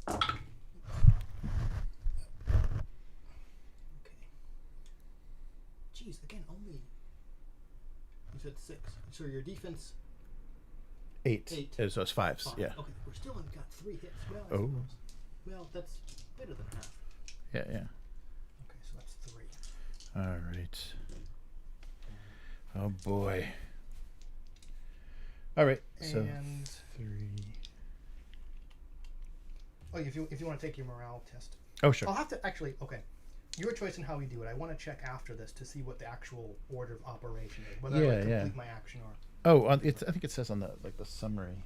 Okay. Jeez, again, only you said 6. So your defense 8. So it's 5s. 5. Yeah. Okay, we're still only got 3 hits. Well, I Oh. suppose. Well, that's better than half. Yeah. Okay, so that's 3. All right. Oh boy. All right. So And 3. oh, if you want to take your morale test, Oh sure. I'll have to actually. Okay, your choice in how we do it. I want to check after this to see what the actual order of operation is, whether I complete my action or. Oh, I think it says on the summary.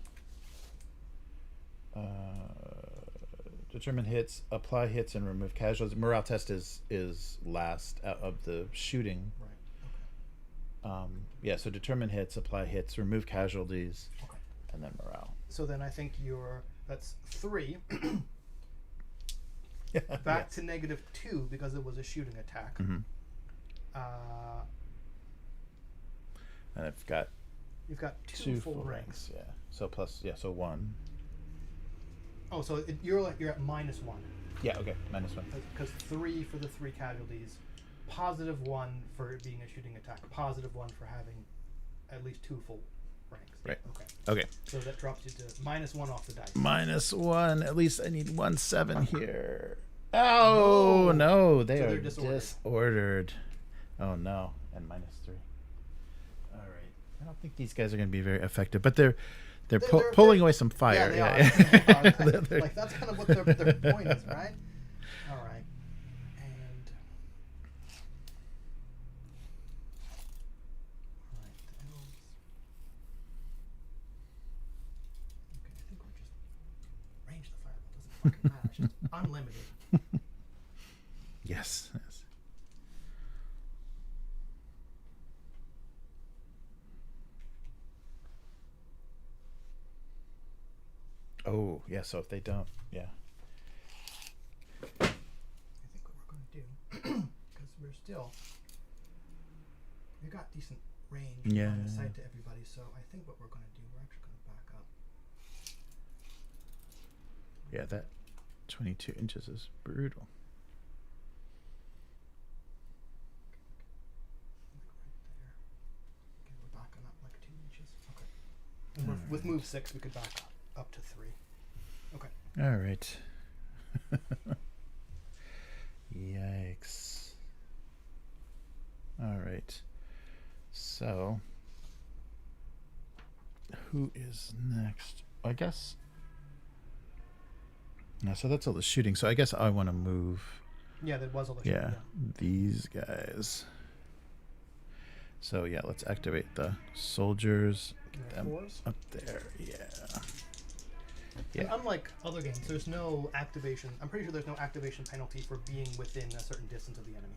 Determine hits, apply hits, and remove casualties. Morale test is last out of the shooting. Right. Yeah. So determine hits, apply hits, remove casualties, Okay. and then morale. So then I think that's 3. Back to -2 because it was a shooting attack. Mm-hmm. And I've got You've got 2 full ranks. Yeah. So plus so 1. Oh, so you're at -1. Yeah. Okay. -1. Because 3 for the 3 casualties, +1 for it being a shooting attack, +1 for having at least 2 full ranks. Right. Okay. So that drops you to -1 off the dice. -1. At least I need 1 7 here. Oh no, they are disordered. Oh no, and -3. All right. I don't think these guys are going to be very effective, but they're pulling away some fire. Yeah, they are. Like that's kind of what their point is, right? All right. And all right, the elves. Okay, I think we're just range the fireball. Doesn't fucking matter. It's just unlimited. Yes. Oh, yeah, so if they don't, yeah. I think what we're going to do, because we've got decent range on the site to everybody, so I think what we're going to do, we're actually going to back up. Yeah, that 22 inches is brutal. Okay, we're backing up like 2 inches. Okay. And with move 6, we could back up to 3. Okay. All right. Yikes. All right. So, who is next? I guess. No, so that's all the shooting. So I guess I want to move. Yeah, that was all the shooting. Yeah, these guys. So yeah, let's activate the soldiers. Get them up there. Yeah. And unlike other games, there's no activation. I'm pretty sure there's no activation penalty for being within a certain distance of the enemy.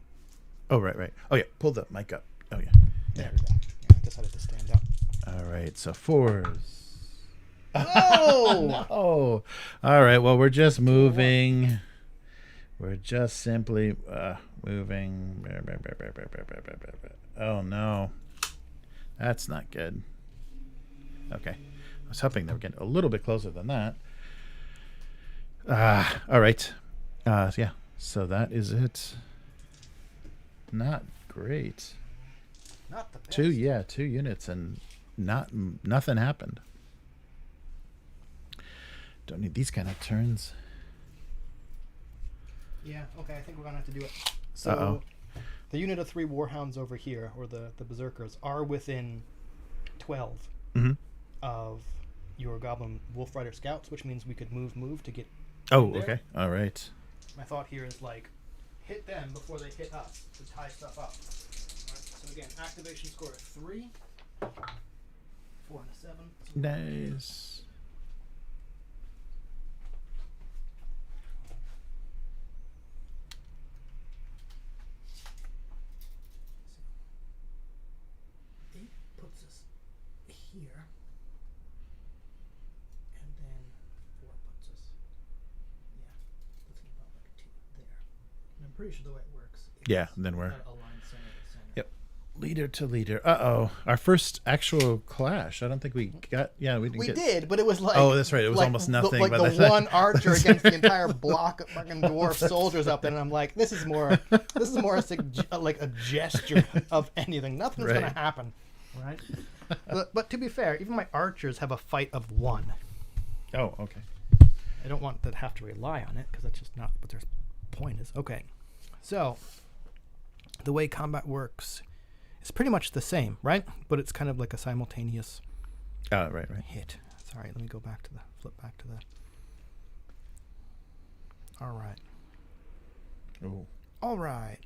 Oh, right. Oh, yeah. Pull the mic up. Oh, yeah. There we go. Yeah, I decided to stand up. All right. So 4s. Oh! No. All right. Well, we're just moving. We're just simply moving. Oh, no. That's not good. Okay. I was hoping they were getting a little bit closer than that. All right. Yeah. So that is it. Not great. Not the best. 2 units and nothing happened. Don't need these kind of turns. Yeah, okay, I think we're gonna have to do it. So the unit of 3 warhounds over here, or the berserkers, are within 12 of your goblin wolf rider scouts, which means we could move to get in there. Okay. All right. My thought here is like hit them before they hit us to tie stuff up. Right, so again, activation score of 3, 4 and a 7. Nice. Puts us here, and then 4 puts us, puts me about like 2 there. And I'm pretty sure the way it works. Yeah, and then we're aligned center to center. Yep, leader to leader. Our first actual clash. I don't think we got. Yeah, we didn't. We did, but it was like. Oh, that's right. It was like almost nothing. Like but the one archer against the entire block of fucking dwarf soldiers up there, and I'm like, this is more like a gesture of anything. Nothing's gonna happen. Right, but to be fair, even my archers have a fight of 1. Oh, okay. I don't want to have to rely on it because that's just not what their point is. Okay, so the way combat works is pretty much the same, right? But it's kind of like a simultaneous Right. hit. Sorry, let me go back to the flip back to the. All right. Oh. All right.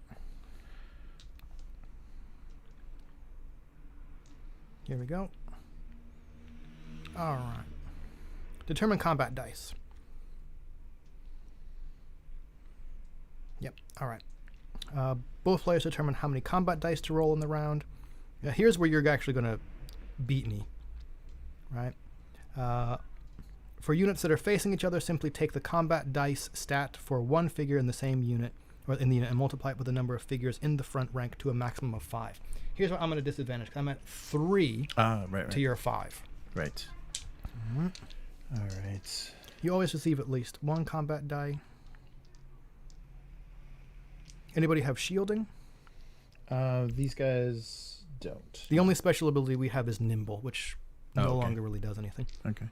Here we go. All right. Determine combat dice. Yep. All right. Both players determine how many combat dice to roll in the round. Now, here's where you're actually going to beat me. Right? For units that are facing each other, simply take the combat dice stat for one figure in the same unit, or in the unit, and multiply it with the number of figures in the front rank to a maximum of 5. Here's where I'm at a disadvantage. I'm at 3 Right. to your 5. Right. Mm-hmm. All right. You always receive at least 1 combat die. Anybody have shielding? These guys don't. The only special ability we have is nimble, which no okay. longer really does anything. Okay.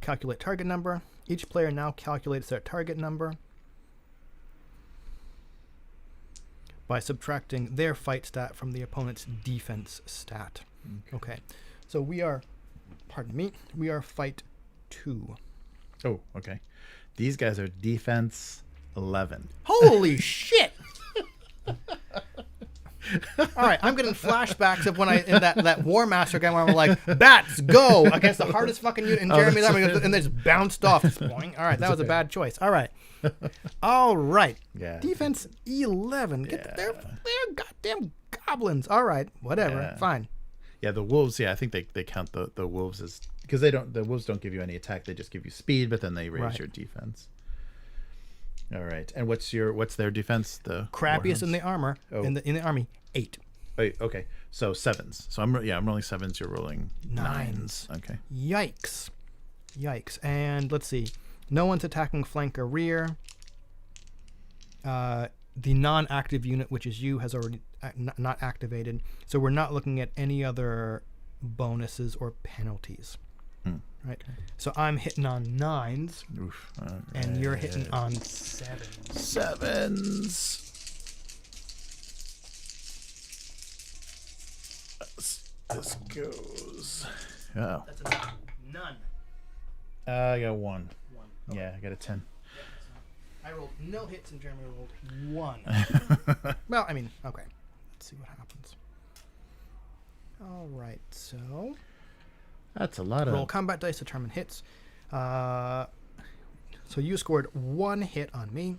Calculate target number. Each player now calculates their target number by subtracting their fight stat from the opponent's defense stat. Okay. So we are, we are fight 2. Oh, okay. These guys are defense 11. Holy shit! All right, I'm getting flashbacks of when in that War Master game where I'm like, bats go against the hardest fucking unit in Jeremy's army, and they just bounced off. Boing. All right, that was a bad choice. All right. Yeah. Defense 11. They're goddamn goblins. All right, whatever. Yeah. Fine. Yeah, the wolves. Yeah, I think they count the wolves as, because the wolves don't give you any attack. They just give you speed, but then they raise your defense. All right, and what's their defense? The crappiest in the armor in the army 8. Wait, okay, so 7s. So I'm rolling 7s. You're rolling 9s. Okay. Yikes. And let's see. No one's attacking flank or rear. The non-active unit, which is you, has already not activated. So we're not looking at any other bonuses or penalties. Right. So I'm hitting on 9s. Oof. And you're hitting on 7s. 7s. This goes. Oh. That's a none. I got 1. Okay. Yeah, I got a 10. I rolled no hits and Jeremy rolled 1. Well, I mean, okay. Let's see what happens. All right, so That's a lot of. roll combat dice, determine hits. So you scored 1 hit on me.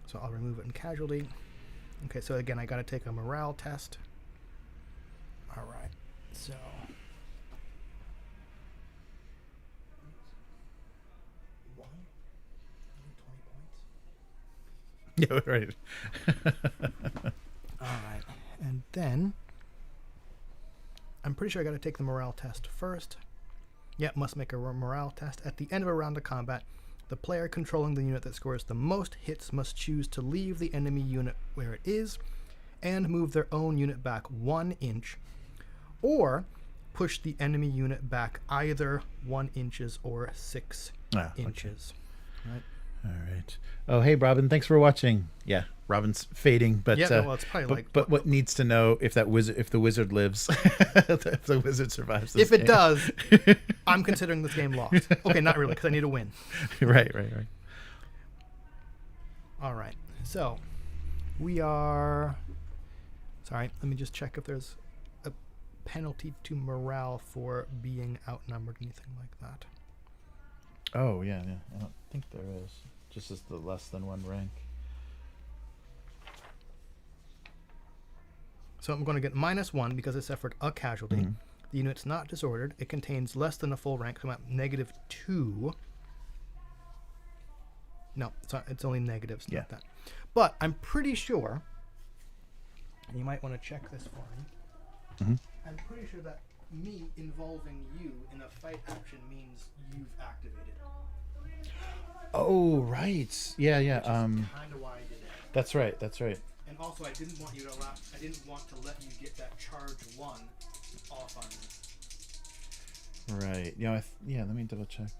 So I'll remove it in casualty. Okay, so again, I got to take a morale test. All right, so. Yeah, right. All right, and then I'm pretty sure I got to take the morale test first. Yeah, must make a morale test. At the end of a round of combat, the player controlling the unit that scores the most hits must choose to leave the enemy unit where it is and move their own unit back 1 inch, or push the enemy unit back either 1 inches or 6 inches. Right. All right. Oh, hey, Robin. Thanks for watching. Yeah, Robin's fading, but yeah, well, it's probably but what needs to know if the wizard lives, if the wizard survives. This if it game. does, I'm considering this game lost. Okay, not really, because I need a win. Right. All right. So we are. Sorry, let me just check if there's a penalty to morale for being outnumbered, anything like that. Oh, yeah. I don't think there is. Just as the less than one rank. So I'm going to get -1 because I suffered a casualty. Mm-hmm. The unit's not disordered. It contains less than a full rank, so I'm at -2. No, it's only negatives, not that. But I'm pretty sure, and you might want to check this for me, I'm pretty sure that me involving you in a fight action means you've activated. Oh, right. Yeah. Which is kind of why I did it. That's right. And also, I didn't want to let you get that charge 1 off on me. Right. Let me double check.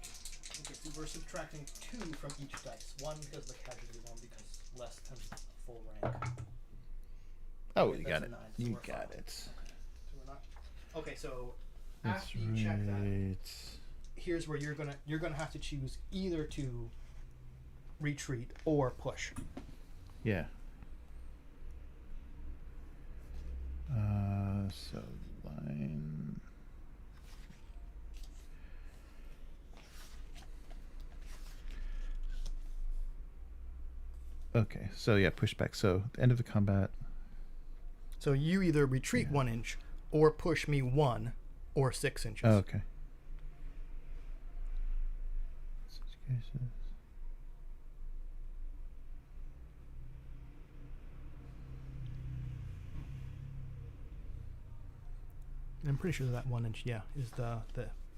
Okay, so we're subtracting 2 from each dice. 1 because of the casualty, 1 because less than full rank. Oh, you got it. 9, so You we're got fine. it. So we're not. Okay, so That's after you check that, right. here's where you're gonna have to choose either to retreat or push. Yeah. So line. Okay, so yeah, pushback. So the end of the combat. So you either retreat 1 inch or push me 1 or 6 inches. Oh, okay. Such cases. I'm pretty sure that 1 inch, is the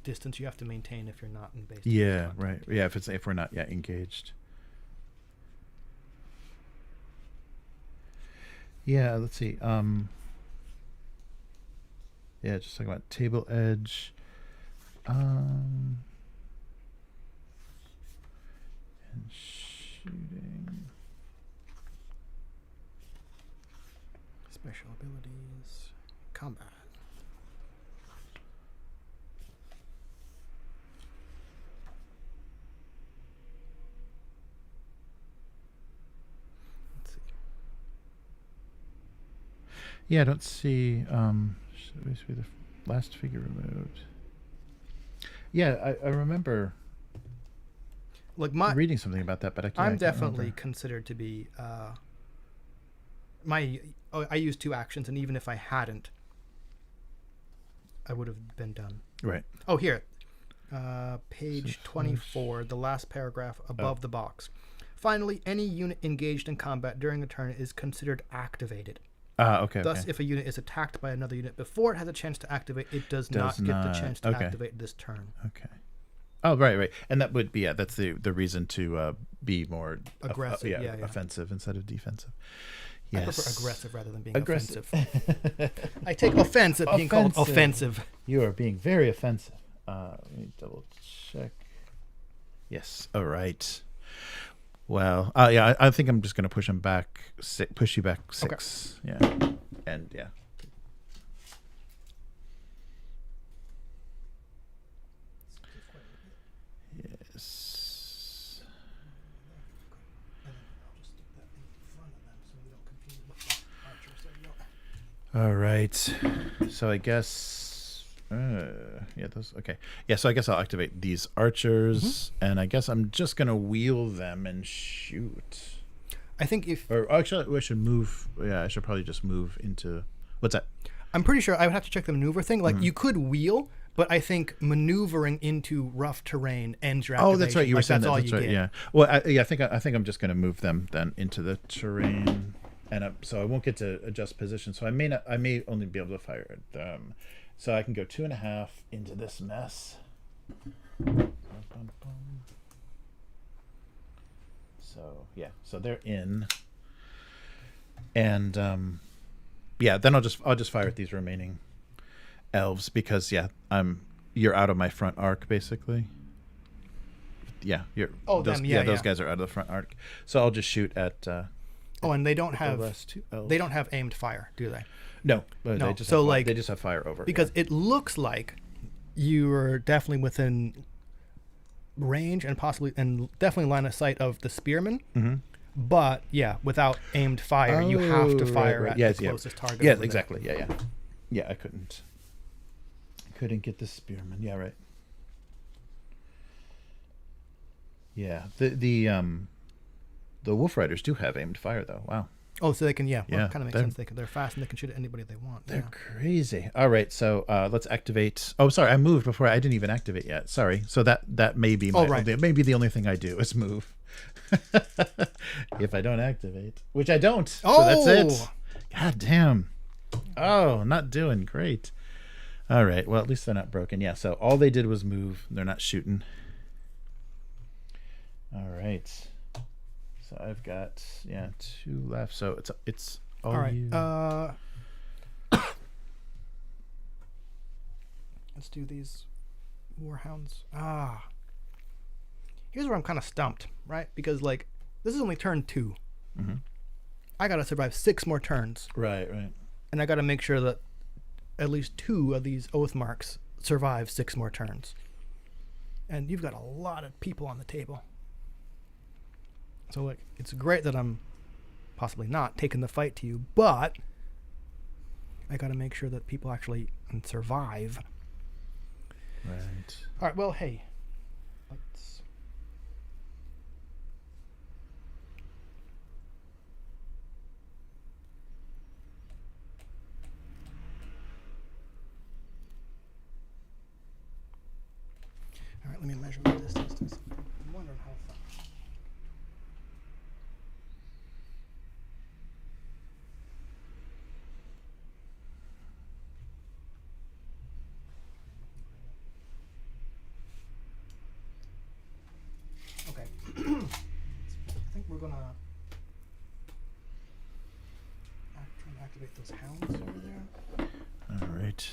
distance you have to maintain if you're not in base. Yeah, right. Yeah, if we're not yet engaged. Yeah, let's see. Yeah, just talking about table edge. And shooting. Special abilities, combat. Let's see. Yeah, I don't see. Should we see the last figure removed? Yeah, I remember. Like reading something about that, but I can't. I'm definitely considered to be. I use 2 actions, and even if I hadn't, I would have been done. Right. Oh, here, page 24, the last paragraph above the box. Finally, any unit engaged in combat during a turn is considered activated. Okay. Thus, if a unit is attacked by another unit before it has a chance to activate, it does not get the chance to activate this turn. Okay. Oh, right. And that would be, that's the reason to be more aggressive, offensive instead of defensive. Yes. I prefer aggressive rather than being offensive. I take offense at being called offensive. You are being very offensive. Let me double check. Yes. All right. Well, I think I'm just going to push him back, push you back 6. Okay. Yeah. And yeah. Yes. All right. So I guess, those, okay. Yeah, so I guess I'll activate these archers, and I guess I'm just going to wheel them and shoot. I think Or actually, I should move. Yeah, I should probably just move into, what's that? I'm pretty sure I would have to check the maneuver thing. Like, you could wheel, but I think maneuvering into rough terrain ends your activation. Oh, that's right. You were saying that's all that's you right. get. Yeah. Well, I think I'm just going to move them then into the terrain, and so I won't get to adjust position. So I may only be able to fire at them. So I can go 2.5 into this mess. So yeah. So they're in, and then I'll just fire at these remaining elves because you're out of my front arc basically. Yeah, those guys are out of the front arc. So I'll just shoot at. And they don't have aimed fire, do they? No, they just have fire over. Because it looks like you are definitely within range and definitely line of sight of the spearmen. But yeah, without aimed fire, you have to fire right. at Yes, the yeah. closest target. Yes, over there. exactly. Yeah, yeah. Yeah, I couldn't get the spearman. Yeah, right. Yeah. The wolf riders do have aimed fire though. Wow. Oh, so they can, yeah. Well, Yeah, it kind of makes sense. They're fast and they can shoot at anybody they want. They're Yeah. crazy. All right, so let's activate. Oh, sorry, I moved before. I didn't even activate yet. Sorry. So that may be my. Oh, right. Maybe the only thing I do is move. If I don't activate, which I don't. Oh, so that's it. God damn. Oh, not doing great. All right. Well, at least they're not broken. Yeah. So all they did was move. They're not shooting. All right. So I've got 2 left. So it's all right. you. Let's do these warhounds. Here's where I'm kind of stumped, right? Because like this is only turn 2. Mm-hmm. I gotta survive 6 more turns, Right. and I gotta make sure that at least 2 of these Oathmarks survive 6 more turns. And you've got a lot of people on the table. So like, it's great that I'm possibly not taking the fight to you, but I gotta make sure that people actually can survive. Right. All right. Well, hey, let's. All right. Let me measure the distance. I'm wondering how far. Okay. I think we're gonna try and activate those hounds over there. All right.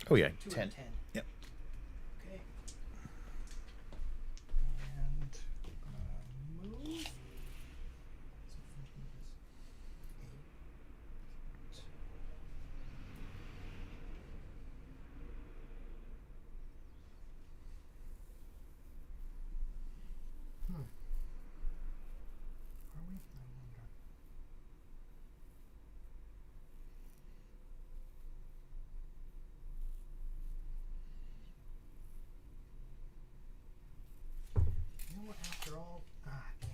Oh yeah, 2 10. and 10. Yep. Okay. And move. So first move is 8. Are we? I wonder. You know what? After all, damn.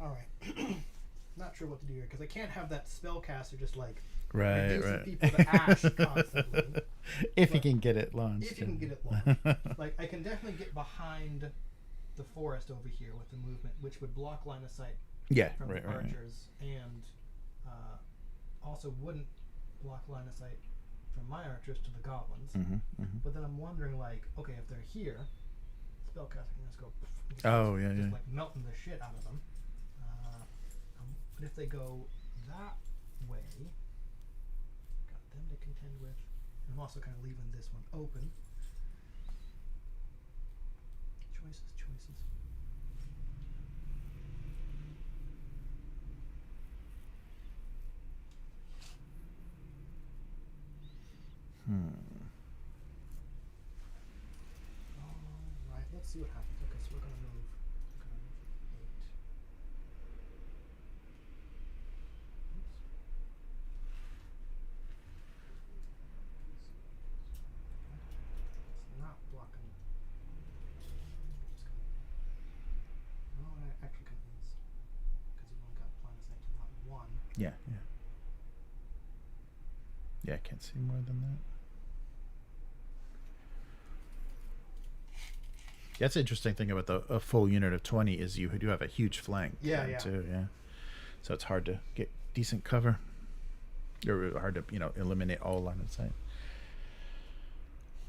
All right. Not sure what to do here because I can't have that spellcaster just like reducing people to ash constantly. If you can get it launched. If you can get it launched. Like I can definitely get behind the forest over here with the movement, which would block line of sight from the archers, and also wouldn't block line of sight from my archers to the goblins. But then I'm wondering, like, okay, if they're here, spellcaster can just go. Just like melting the shit out of them. But if they go that way, got them to contend with. And I'm also kind of leaving this one open. Choices. Alright, let's see what happens. Okay, so we're gonna move 8. It's not blocking. No, it actually kind of is. Because you've only got line of sight to lot 1. Yeah. Yeah, I can't see more than that. That's the interesting thing about a full unit of 20 is you do have a huge flank. Too, yeah. So it's hard to get decent cover. Or hard to, eliminate all line of sight.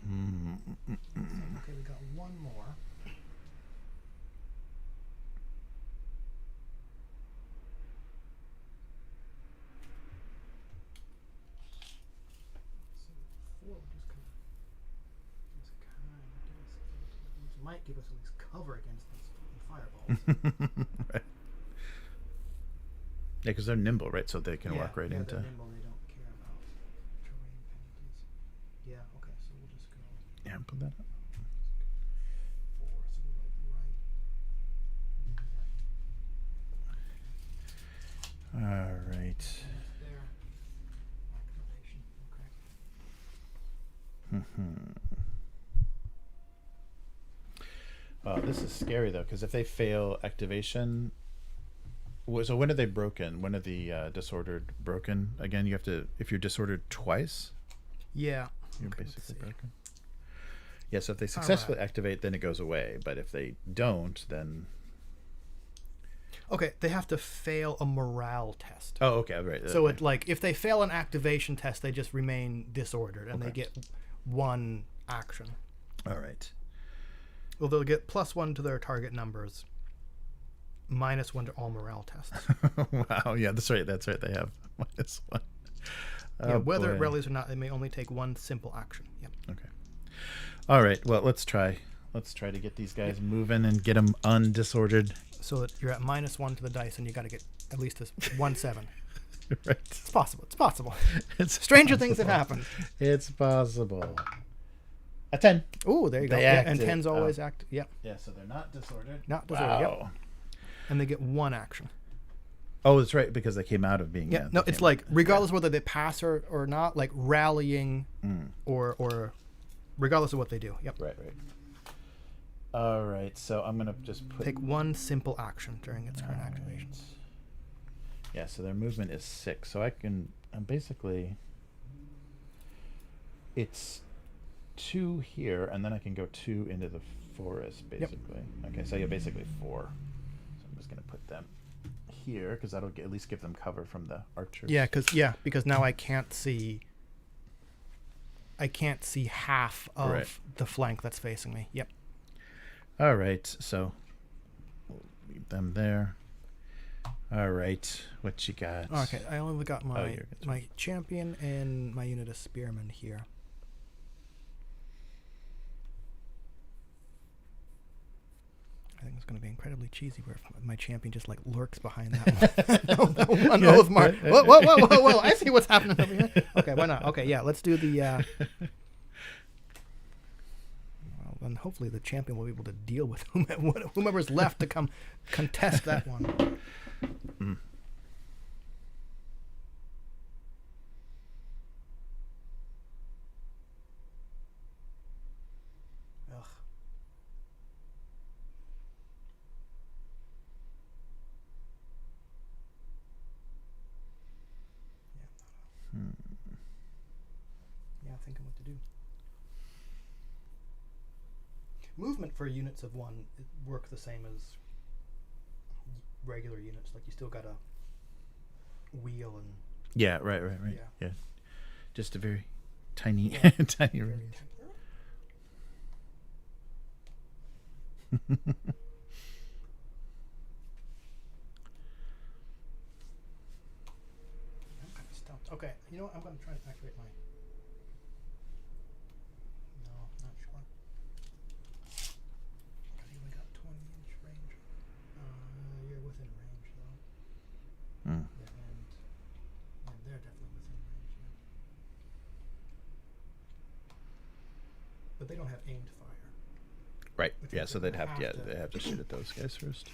Okay, we got one more. Might give us at least cover against those fireballs. Right. Yeah, because they're nimble, right? So they can walk right they're into. nimble. They don't care about terrain penalties. Yeah. Okay. So we'll just go Yeah, put that up. 4. So we're like right. All right. There. Activation. Okay. This is scary though, because if they fail activation, so when are they broken? When are the disordered broken? Again, you have to, if you're disordered twice, Yeah. you're Okay, basically broken. Yeah, so if they successfully activate, then it goes away. But if they don't, then... Okay, they have to fail a morale test. Oh, okay, right. So it like if they fail an activation test, they just remain disordered and they get 1 action. All right. Well, they'll get +1 to their target numbers, -1 to all morale tests. Wow, yeah, that's right. That's right. They have -1. Yeah, whether it rallies or not, they may only take 1 simple action. Yep. Okay. All right. Well, let's try. Let's try to get these guys moving and get them undisordered. So that you're at -1 to the dice, and you got to get at least a 1/7. Right. It's possible. It's possible. It's Stranger things have happened. It's possible. A 10. Ooh, there you go. They Yeah, and acted. 10's always active. Yep. Yeah, so they're not disordered. Not disordered. Yep. Wow. And they get 1 action. Oh, that's right, because they came out of being... Yeah. No, it's like regardless whether they pass or not, like rallying or regardless of what they do. Yep. Right. All right, so I'm going to just put... Take 1 simple action during its current activations. Yeah, so their movement is 6. So I'm basically... It's 2 here, and then I can go 2 into the forest, basically. Yep. Okay, so yeah, basically 4. So I'm just going to put them here, because that'll at least give them cover from the archers. Yeah, because now I can't see half of the flank that's facing me. Yep. All right, so we'll leave them there. All right, what you got? Okay, I only got my good. my champion and my unit of spearmen here. I think it's going to be incredibly cheesy where my champion just like lurks behind that one Oathmark. Whoa! I see what's happening over here. Okay, why not? Okay, yeah, let's do the. Well, then hopefully the champion will be able to deal with whomever's left to come contest that one. Mm. Ugh. Yeah, thinking what to do. Movement for units of 1 work the same as regular units. Like you still got to wheel and Yeah, right. Yeah, just a very tiny, tiny range. I'm kind of stumped. Okay, you know what? I'm going to try to activate mine. No, not sure. I think we got 20-inch range. You're within range, though. Mm. Yeah, and they're definitely within range. Yeah. But they don't have aimed fire. Right. Which Yeah, means so they're they'd gonna have to, they have to shoot at those guys first.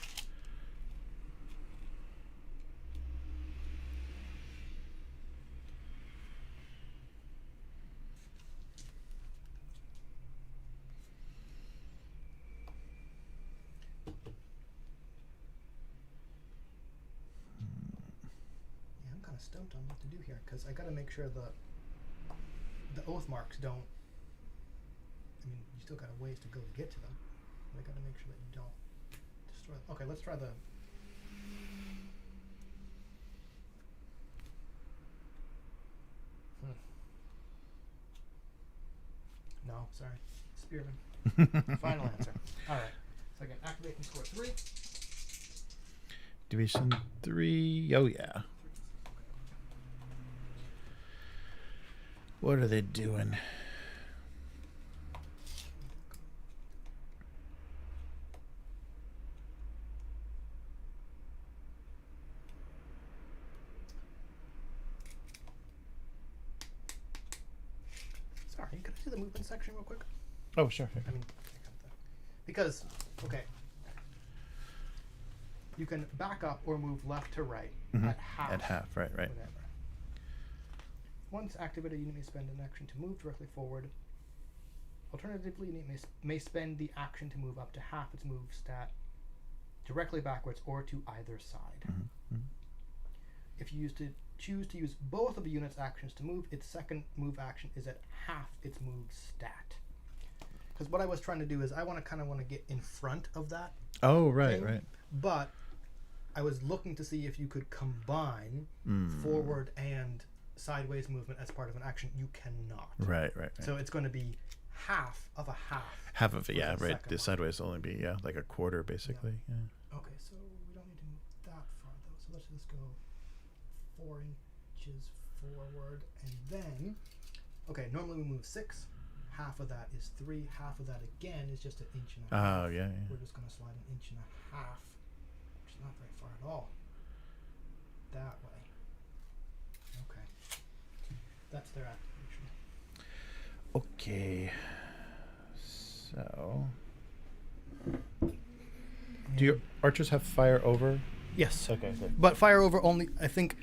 Yeah, I'm kind of stoked on what to do here because I got to make sure the Oathmarks don't. I mean, you still got a ways to go to get to them. But I got to make sure that you don't destroy them. Okay, let's try the. No, sorry. Spearman. Final answer. All right. So again, activation score 3. Division 3. Oh, yeah. What are they doing? see the movement section real quick? Oh, sure. I mean, because, okay. You can back up or move left to right at half. At half, right. Whatever. Once activated, you may spend an action to move directly forward. Alternatively, you may spend the action to move up to half its move stat directly backwards or to either side. If you choose to use both of the unit's actions to move, its second move action is at half its move stat. Because what I was trying to do is I want to get in front of that. Oh, right, thing, right. But I was looking to see if you could combine forward and sideways movement as part of an action. You cannot. Right. So it's going to be half of a half. Half of it, yeah, right. The one. sideways will only be, like a quarter, basically. Yeah. Okay, so we don't need to move that far, though. So let's just go 4 inches forward. And then, okay, normally we move 6. Half of that is 3. Half of that, again, is just 1.5 inches. Oh, yeah. We're just going to slide 1.5 inches, which is not very far at all. That way. Okay. That's their activation. Okay. So, do your archers have fire over? Yes. Okay. Good. But fire over only, I think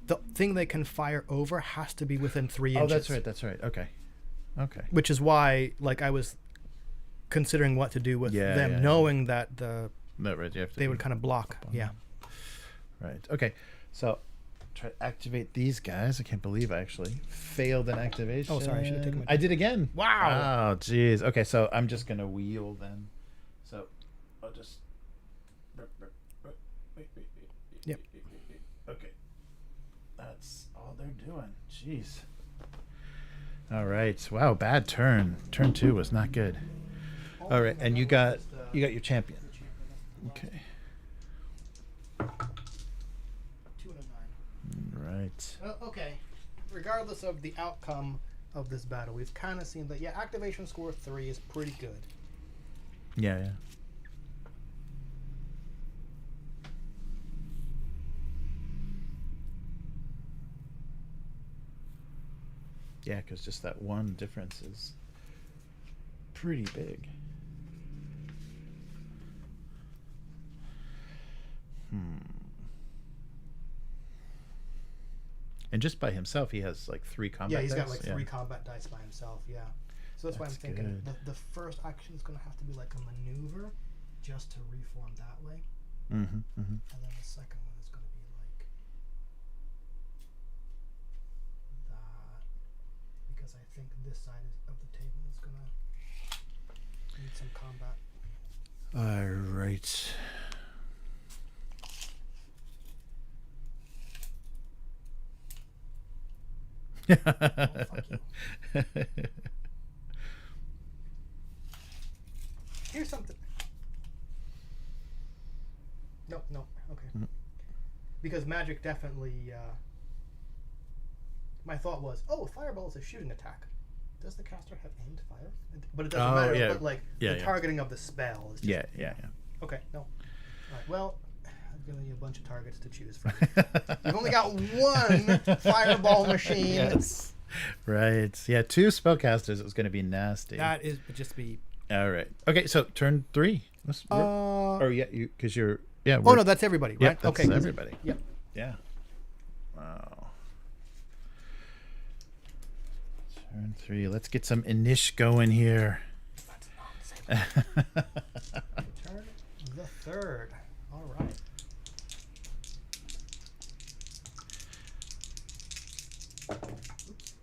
the thing they can fire over has to be within 3 inches. Oh, that's right. Okay. Which is why, I was considering what to do with them, knowing that they would kind of block. Yeah. Right. Okay. So, try to activate these guys. I can't believe I actually failed an activation. Oh, sorry. I should have taken my... I did again. Wow. Oh, jeez. Okay, so I'm just going to wheel then. So, I'll just... Yep. Okay. That's all they're doing. Jeez. All right. Wow, bad turn. Turn 2 was not good. All right, and you got your champion. Okay. 2 and a 9. Right. Well, okay. Regardless of the outcome of this battle, we've kind of seen that, activation score 3 is pretty good. Yeah. Yeah, because just that one difference is pretty big. And just by himself, he has 3 combat dice. Yeah, he's got 3 combat dice by himself, yeah. So that's why I'm thinking the first action is going to have to be a maneuver just to reform that way. And then the second one is going to be that. Because I think this side of the table is going to need some combat. All right. Oh, fuck you. Here's something. No, okay. Because magic definitely. My thought was, fireball is a shooting attack. Does the caster have aimed fire? But it doesn't matter. Yeah. But the targeting of the spell is just. Yeah. Okay, no. All right, well. I've given you a bunch of targets to choose from. You've only got one fireball machine. Yes. Right. Yeah, 2 spellcasters. It was going to be nasty. That would just be. All right. Okay, so turn 3. Because you're. Yeah. Oh no, that's everybody, right? Yep, that's okay. everybody. Yep. Yeah. Wow. Turn 3. Let's get some Inish going here. Turn the 3rd. All right.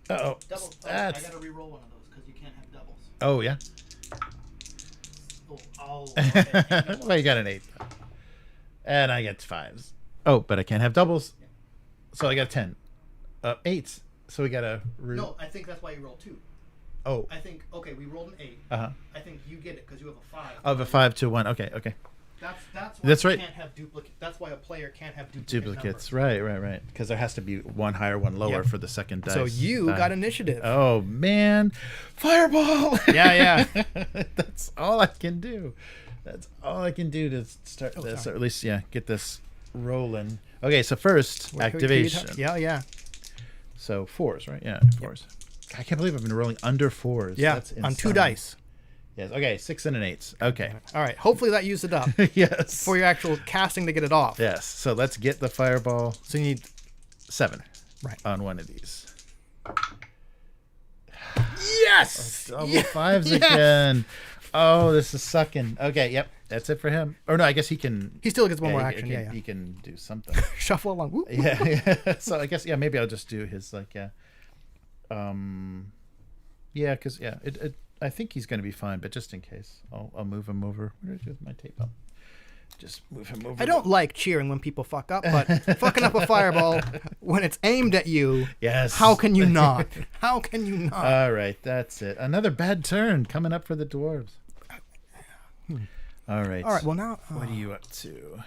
Uh-oh. Double. I got to re-roll one of those because you can't have doubles. Oh, yeah? Okay. Well, you got an 8. And I get 5s. Oh, but I can't have doubles. Yeah. So I got 10. 8s. So we got to... No, I think that's why you roll 2. Oh. I think, we rolled an 8. Uh-huh. I think you get it because you have a 5. I have a 5 to 1. Okay. That's why right. Can't have duplicate. That's why a player can't have duplicates. Right. Because there has to be one higher, one lower for the second dice. So you got initiative. Oh man, fireball! Yeah. That's all I can do. That's all I can do to start this, or at least get this rolling. Okay, so first activation. Yeah. So 4s, right? Yeah, 4s. I can't believe I've been rolling under 4s. Yeah, That's on 2 insane. dice. Yes. Okay, 6 and an 8. Okay. All right. Hopefully that used it up Yes. for your actual casting to get it off. Yes. So let's get the fireball. So you need 7. Right. On one of these. Yes. Double 5s again. Oh, this is sucking. Okay. Yep. That's it for him. Or no, I guess he can. He still gets one more he action. can- He can do something. Shuffle along. Whoop. Yeah. So I guess maybe I'll just do his because I think he's going to be fine, but just in case, I'll move him over. What did I do with my tape? Just move him over. I don't like cheering when people fuck up, but fucking up a fireball when it's aimed at you. Yes. How can you not? How can you not? All right, that's it. Another bad turn coming up for the dwarves. All right. All right. Well, now. What are you up to?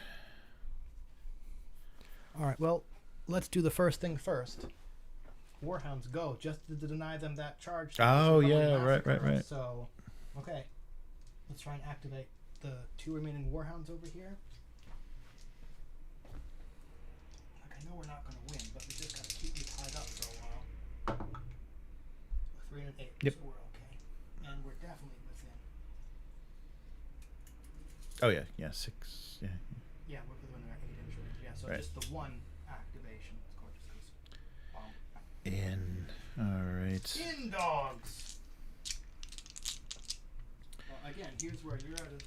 All right. Well, let's do the first thing first. Warhounds go just to deny them that charge. Oh yeah, right. So, okay, let's try and activate the 2 remaining warhounds over here. Like, I know we're not going to win, but we just got to keep you tied up for a while. 3 and 8, Yep. so we're okay, and we're definitely within. Oh yeah, 6. Yeah. Yeah, we're within our 8-inch range. Yeah, so Right. just the 1 activation. Of course, In. All right. In dogs. Well, again, here's where you're at a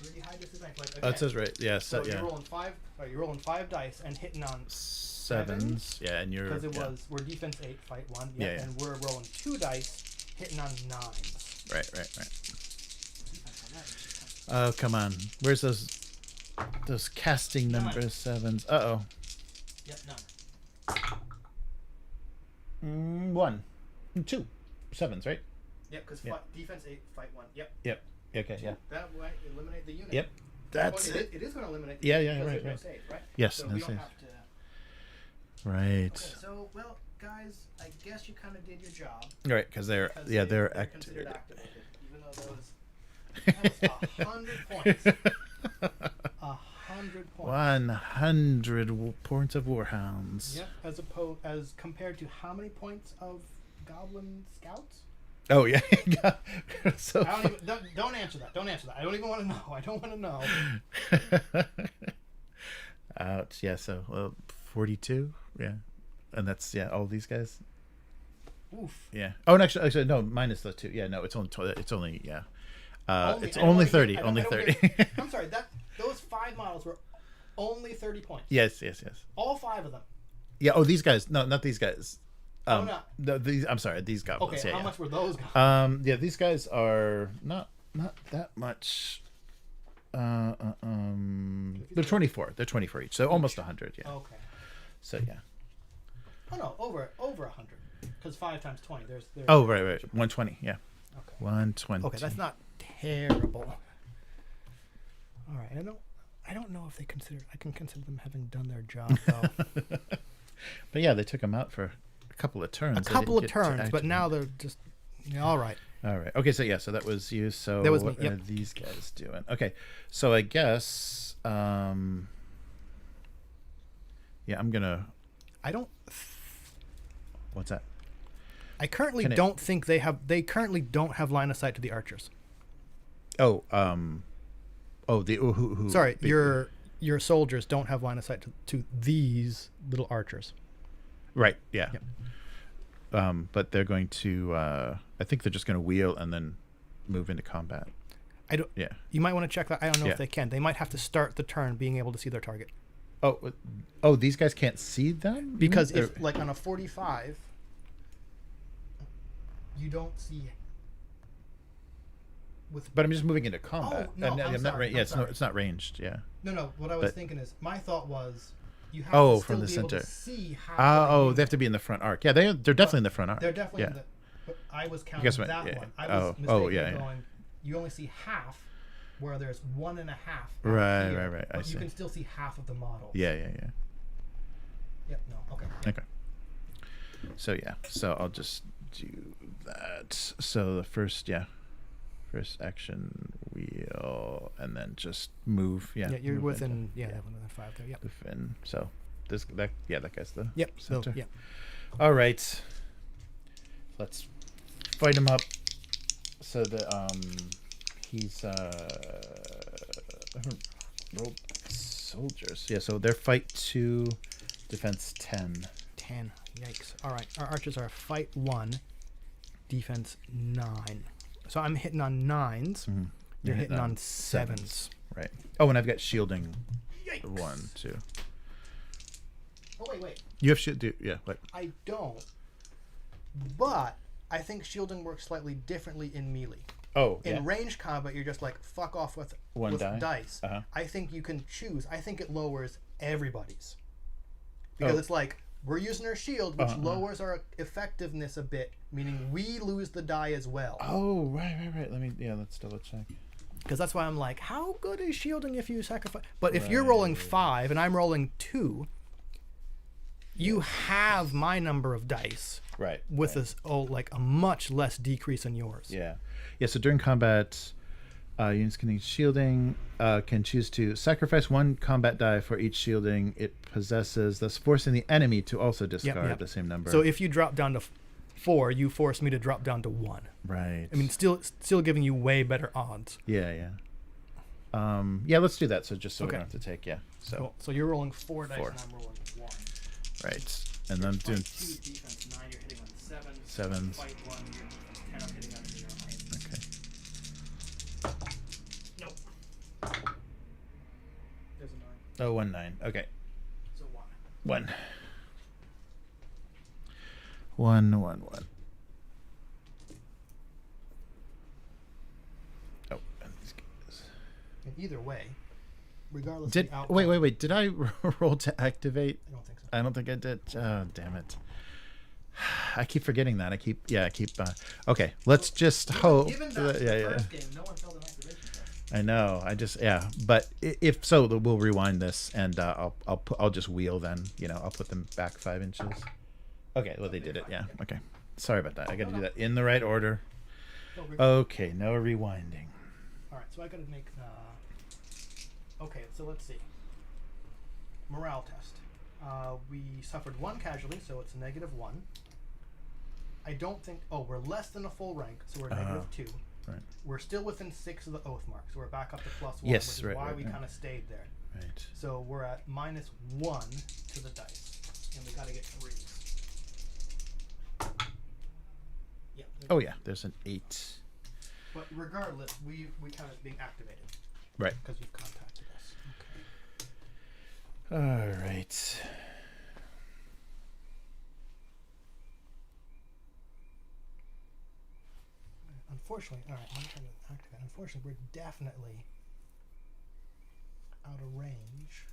pretty high disadvantage. Like, again, It says right. Yeah. so yeah. you're rolling 5. You're rolling 5 dice and hitting on 7s. Yeah, and you're. because we're defense 8, fight 1. Yep, Yeah. And we're rolling 2 dice, hitting on 9s. Right. Defense on that is just Oh come on. Where's those casting Nine. number 7s? Uh Yep, oh. none. 1, 2, 7s, right? Yep, because Yeah. defense 8, fight 1. Yep. Yep. Okay. Yeah. That way, eliminate the unit. Yep. That's Well, it. It is going to eliminate the Yeah, unit yeah, because right, there's no right. save, right? Yes, So no we don't save. have to. Right. Okay, so, well, guys, I guess you kind of did your job. Right, because they're Considered activated. activated, even though that was 100 points. 100 points. 100 points of warhounds. Yep. As compared to how many points of goblin scouts? Oh yeah. So I don't answer that. Don't answer that. I don't even want to know. I don't want to know. ouch. Yeah. So 42. Yeah, and that's all these guys. Oof. Yeah. Oh, and actually no, minus the 2. Yeah. No, it's only it's only Only- it's I don't only wanna 30. get- I Only don't 30. get- I'm sorry. Those 5 models were only 30 points. Yes. All 5 of them. Yeah. Oh, these guys. No, not these guys. No. These. I'm sorry. These goblins. Okay. Yeah. How yeah. much were those goblins? Yeah, these guys are not that much. They're 24. They're 24 each, so almost 100. Yeah. Okay. So yeah. Oh no, over 100. Because 5 times 20. There's. Oh right. 120. Yeah. Okay. 120. Okay, that's not terrible. All right, I don't know if I can consider them having done their job though. But yeah, they took them out for a couple of turns. A They couple didn't of get to turns, but activate. now they're just all right. All right. Okay. So that was you. So That was me, what yep. are these guys doing? Okay. So I guess. Yeah, I'm gonna. I don't. What's that? I currently Can it- don't think they have. They currently don't have line of sight to the archers. Oh. Oh, who? Sorry, your soldiers don't have line of sight to these little archers. Right. Yeah. Yep. But they're going to. I think they're just going to wheel and then move into combat. I don't. Yeah. You might want to check that. I don't know Yeah. if they can. They might have to start the turn being able to see their target. Oh, these guys can't see them Because They're- if, like, on a 45, you don't see. But I'm just moving into combat. Oh, no, I'm not. sorry, Yeah, I'm it's sorry. it's not ranged. Yeah. No. What I was But- thinking is, my thought was, you have Oh, to still from the be able center. to see half. Oh, they have to be in the front arc. Yeah, they're definitely in the front arc. They're definitely Yeah. in the. But I was counting guess what- that yeah. one. I was Oh, mistakenly yeah. going. You only see half, where there's 1.5. out Right, here, right. I But see. you can still see half of the model. Yeah. Yep. No. Okay. Yeah. Okay. So yeah. So I'll just do that. So the first action wheel, and then just move. Yeah. Yeah, you're move within. into- Yeah, within 5 there. Yep. Within. So that guy's the Yep. So center. yep. All right. Let's fight him up. So that he's rolled soldiers. Yeah, so they're fight 2, defense 10. 10. Yikes. All right. Our archers are fight 1, defense 9. So I'm hitting on 9s. Mm-hmm. You're hitting on 7s. Right. Oh, and I've got shielding. Yikes. 1, 2. Oh, wait. You have shield. Yeah. What? I don't. But I think shielding works slightly differently in melee. Oh, in range combat, you're just like, fuck off with dice. Uh-huh. I think you can choose. I think it lowers everybody's. Because it's like, we're using our shield, which lowers our effectiveness a bit, meaning we lose the die as well. Oh, right. Let's double check. Because that's why I'm like, how good is shielding if you sacrifice? But if you're rolling 5 and I'm rolling 2, you have my number of dice. Right. With a much less decrease in yours. Yeah. So during combat, units can use shielding can choose to sacrifice 1 combat die for each shielding it possesses, thus forcing the enemy to also discard the same number. So if you drop down to 4, you force me to drop down to 1. Right. I mean, still giving you way better odds. Yeah. Let's do that. So just so we don't have to take. Yeah. So. Cool. So you're rolling 4 dice, and I'm rolling 1. Right. And then doing 2 defense 9. You're hitting on 7s. 7s. Fight 1. You're 10. I'm hitting on 0. Okay. Nope. There's a 9. Oh, 1 9. Okay. So 1. 1. 1 1 1. Oh, and these guys. And either way, regardless Did of the outcome, wait? Did I roll to activate? I don't think so. I don't think I did. Oh, damn it! I keep forgetting that. I keep. Okay, let's just hope. Given that, the first game, no one failed an activation test. I know. But if so, we'll rewind this, and I'll just wheel then. I'll put them back 5 inches. Okay. Well, they did it. Yeah. Okay. Sorry about that. I got to do that in the right order. Okay. No rewinding. All right. So I got to make. Okay. So let's see. Morale test. We suffered 1 casualty, so it's a -1. I don't think. Oh, we're less than a full rank, so we're -2. Right. We're still within 6 of the Oathmark, so we're back up to +1, Yes, which is right, why right, we right. kind of stayed there. Right. So we're at -1 to the dice, and we got to get 3s. Yeah. Oh yeah. There's an 8. But regardless, we kind of being activated. Right. Because you've contacted us. Okay. All right. Unfortunately, all right, I'm trying to activate. Unfortunately, we're definitely out of range.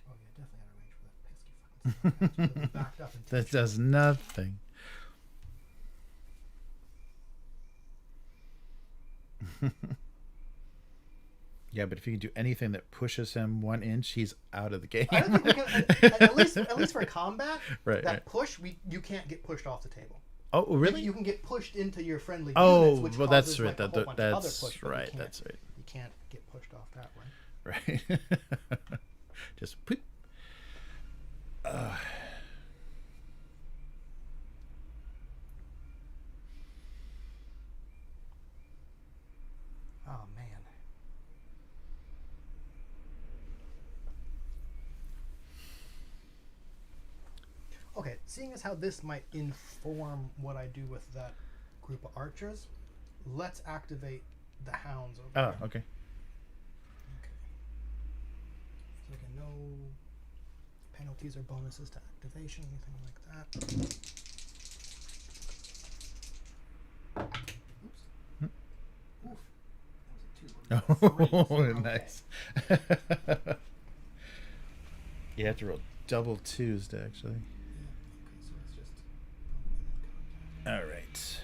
Oh yeah, definitely out of range for that pesky fucking stuff. It's backed up and That does nothing. Yeah, but if you can do anything that pushes him 1 inch, he's out of the game. I don't think we can, at least for combat, Right, that right. push, you can't get pushed off the table. Oh, really? You can get pushed into your friendly Oh, units, which well, causes, that's right. like, a whole bunch of That's other push, but right. you That's right. You can't get pushed off that way. Right. Just poop. Oh man. Okay, seeing as how this might inform what I do with that group of archers, let's activate the hounds over Oh, there. okay. Okay. So again, no penalties or bonuses to activation, anything like that. Oops. Oof. That was a 2. Oh, So we're okay. nice. You have to roll double 2s to actually. Okay, so it's just All right.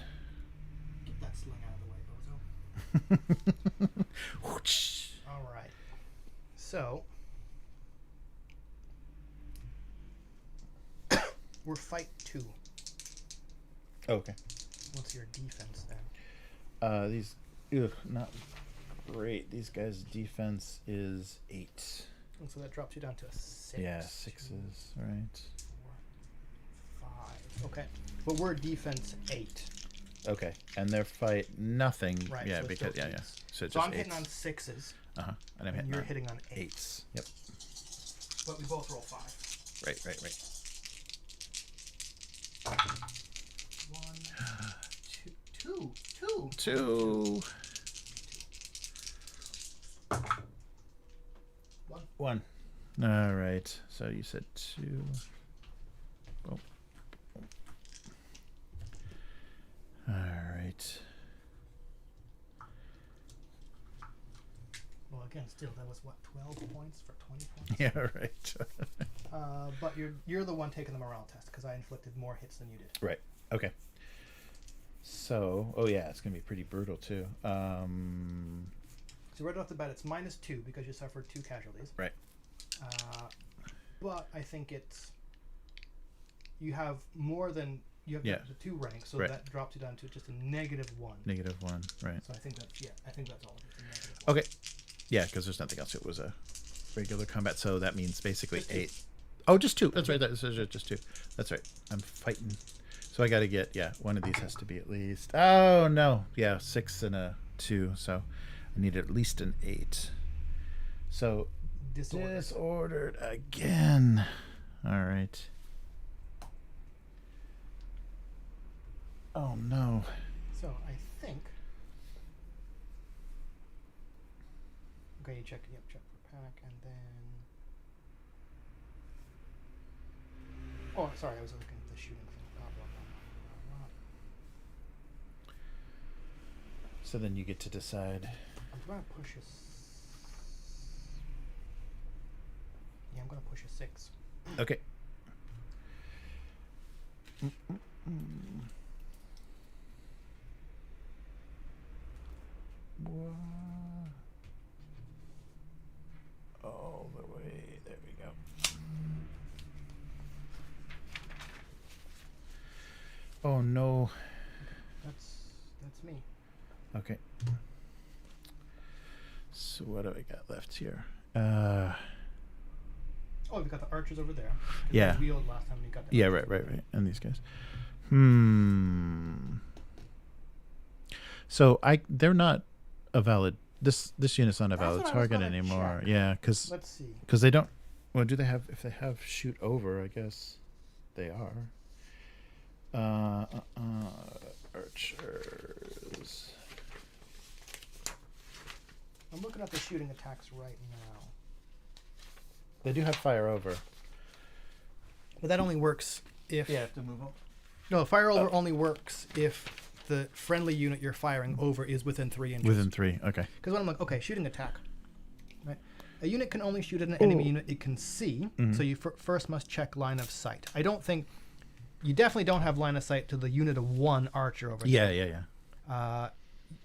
get that sling out of the way, bozo. Whoosh. All right. So we're fight 2. Okay. What's your defense then? These, not great. These guys' defense is 8. And so that drops you down to 6. Yeah, 6s, right? 4, 5. Okay. But we're defense 8. Okay, and their fight nothing. Right. Yeah, so it's because still yeah. eights. So it's So just I'm hitting eights. on 6s. And I'm And hitting you're on hitting on 8s. eights. Yep. But we both roll 5. Right. 1, 2, 2. 2. 1. All right. So you said 2. Oh. All right. Well, again, still, that was what, 12 points for 20 points? Yeah, right. But you're the one taking the morale test because I inflicted more hits than you did. Right. Okay. So, oh yeah, it's gonna be pretty brutal too. So right off the bat, it's -2 because you suffered 2 casualties. Right. But I think it's you have more than you have the 2 ranks, so Right. that drops you down to just a -1. -1. Right. So I think that's all. It's a -1. Okay. Yeah, because there's nothing else. It was a regular combat, so that means basically Just 8. Oh, just 2. That's right. That's just 2. That's right. I'm fighting. So I got to get one of these has to be at least. Oh no, 6 and a 2. So I need at least an 8. So disordered again. All right. Oh no. So I think. Okay, you check. Yep, check for panic, and then. Oh, sorry, I was looking at the shooting thing. So then you get to decide. I'm gonna push a. Yeah, I'm gonna push a 6. Okay. All the way. There we go. Oh no. That's me. Okay. So what do I got left here? Oh, we got the archers over there. Yeah. We wheeled last time we got the Yeah, archers right. over there. And these guys. So they're not a valid. This unit's not a That's valid what I was target gonna anymore. check. Yeah, because Let's see. they don't. Well, do they have? If they have shoot over, I guess they are. Archers. I'm looking at the shooting attacks right now. They do have fire over. But that only works if... Yeah, have to move them. No, fire over only works if the friendly unit you're firing over is within 3 inches. Within 3, okay. Because when I'm like, okay, shooting attack. Right? A unit can only shoot at an enemy unit it can see, so you first must check line of sight. I don't think... You definitely don't have line of sight to the unit of 1 archer over there. Yeah.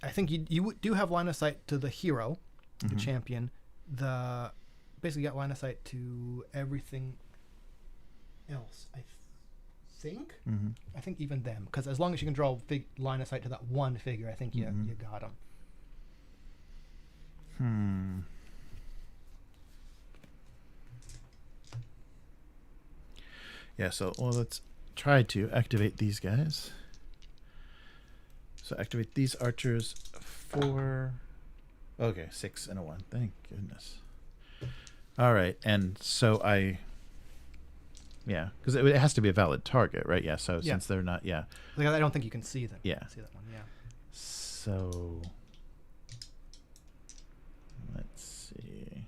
I think you do have line of sight to the hero, the champion. Basically got line of sight to everything else, I think. I think even them, because as long as you can draw line of sight to that one figure, I think you got them. Yeah, so let's try to activate these guys. So activate these archers for... Okay, 6 and a 1. Thank goodness. All right, and so yeah, because it has to be a valid target, right? Yeah, so since they're not, Like, I don't think you can see them. Yeah. See that one, yeah. So let's see.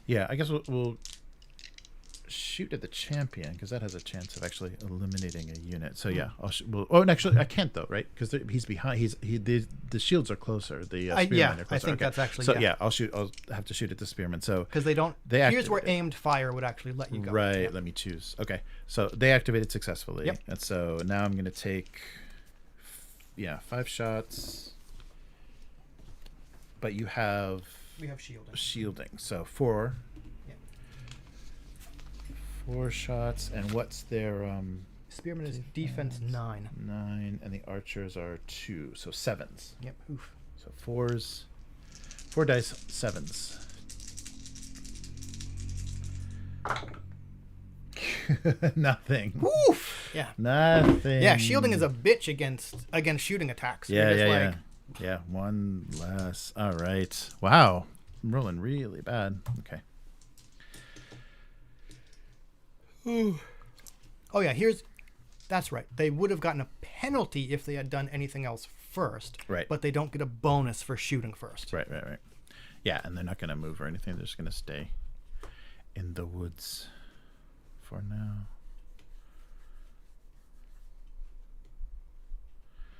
Yeah, I guess we'll shoot at the champion because that has a chance of actually eliminating a unit. So yeah, I'll and actually I can't though, right? Because he's behind. The shields are closer. The spearmen are closer. I think that's actually so. Yeah, I'll shoot. I'll have to shoot at the spearmen. So because they don't. Here's where aimed fire would actually let you go. Right. Yeah. Let me choose. Okay. So they activated successfully. Yep. And so now I'm going to take 5 shots. But you have... We have shielding. Shielding. So 4. Yep. 4 shots. And what's their... Spearman is defense 9. 9. And the archers are 2. So 7s. Yep. Oof. So 4s. 4 dice, 7s. Nothing. Woof. Yeah. Nothing. Yeah, shielding is a bitch against shooting attacks. Yeah, You're yeah, just yeah. Yeah, one less. All right. Wow. I'm rolling really bad. Okay. Oh yeah, that's right. They would have gotten a penalty if they had done anything else first. Right. But they don't get a bonus for shooting first. Right. Yeah, and they're not going to move or anything. They're just going to stay in the woods for now.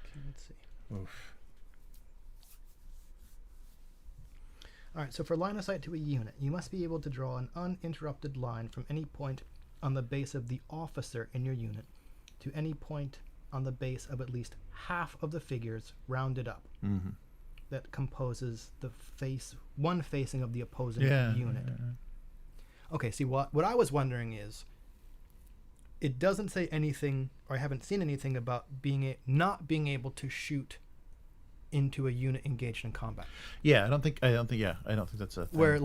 Okay, let's see. Oof. All right, so for line of sight to a unit, you must be able to draw an uninterrupted line from any point on the base of the officer in your unit to any point on the base of at least half of the figures rounded up that composes the one facing of the opposing unit. Okay, see, what I was wondering is, it doesn't say anything, or I haven't seen anything about not being able to shoot into a unit engaged in combat. Yeah, I don't think that's a thing. Where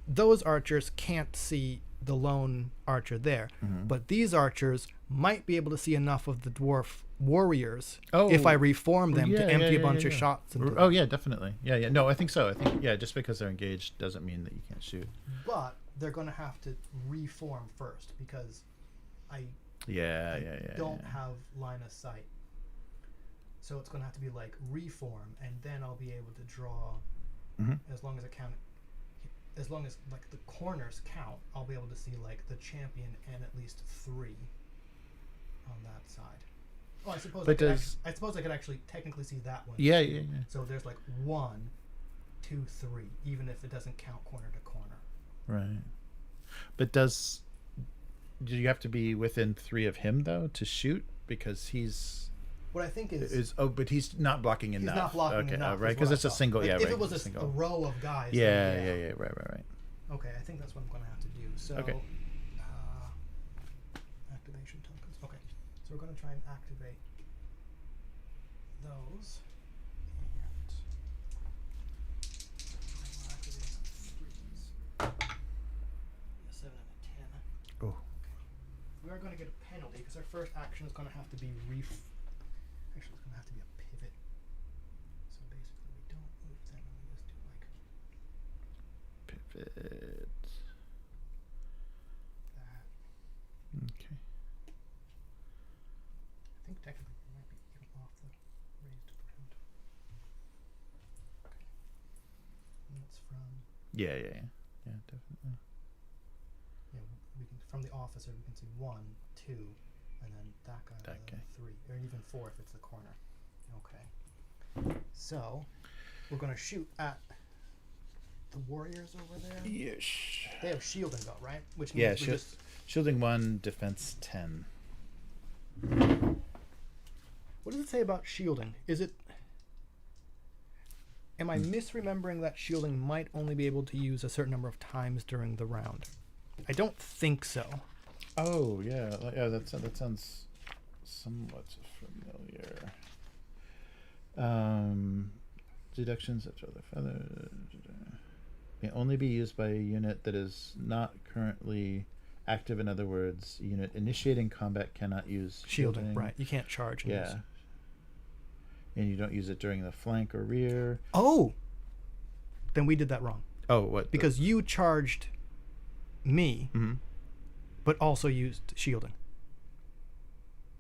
those archers can't see the lone archer there, but these archers might be able to see enough of the dwarf warriors if I reform them to empty a bunch of shots into them. Oh yeah, definitely. Yeah. No, I think so. I think just because they're engaged doesn't mean that you can't shoot. But they're going to have to reform first because I don't have line of sight. So it's going to have to be like reform, and then I'll be able to draw as long as like the corners count. I'll be able to see like the champion and at least 3 on that side. Oh, I suppose I could actually technically see that one. Yeah. So there's like 1, 2, 3, even if it doesn't count corner to corner. Right. But do you have to be within 3 of him though to shoot? Because he's what I think but he's not blocking enough. He's not blocking enough. Right, because it's a single. Like, yeah, if right. If it was a row of guys. Yeah. Right. Okay, I think that's what I'm going to have to do. So, okay. Activation tokens. Okay, so we're going to try and activate those. And activate some 3s. 7 and a 10. Oh. Okay. We are going to get a penalty because our first action is going to have to be Actually, it's going to have to be a pivot. So basically, we don't move them, and we just do like pivot. That. Okay. I think technically we might be even off the raised ground. Okay. And that's from. Yeah, definitely. Yeah, we can from the officer we can see 1, 2, and then that guy. 3, or even 4 if it's the corner. Okay. So we're gonna shoot at the warriors over there. Yes. They have shielding though, right? Which means shielding 1, defense 10. What does it say about shielding? Am I misremembering that shielding might only be able to use a certain number of times during the round? I don't think so. Oh yeah, that sounds somewhat familiar. Deductions that other feather may only be used by a unit that is not currently active. In other words, a unit initiating combat cannot use shielding. Right, you can't charge. And you don't use it during the flank or rear. Oh, then we did that wrong. Oh, what? Because you charged me, but also used shielding.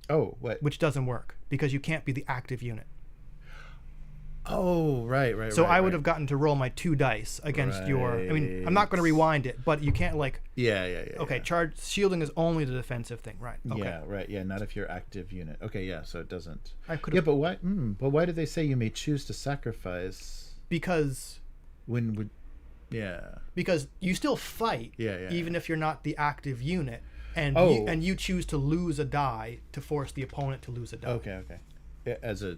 Oh, what? Which doesn't work because you can't be the active unit. Oh, right. So I would have gotten to roll my 2 dice against your. I mean, I'm not going to rewind it, but you can't like. Yeah. Okay, charge shielding is only the defensive thing, right? Okay. Yeah, right. Yeah, not if you're active unit. Okay, yeah. So it doesn't. I could. Yeah, but why? But why did they say you may choose to sacrifice? Because. Because you still fight. Yeah. Even if you're not the active unit, and you choose to lose a die to force the opponent to lose a die. Okay. Yeah, as a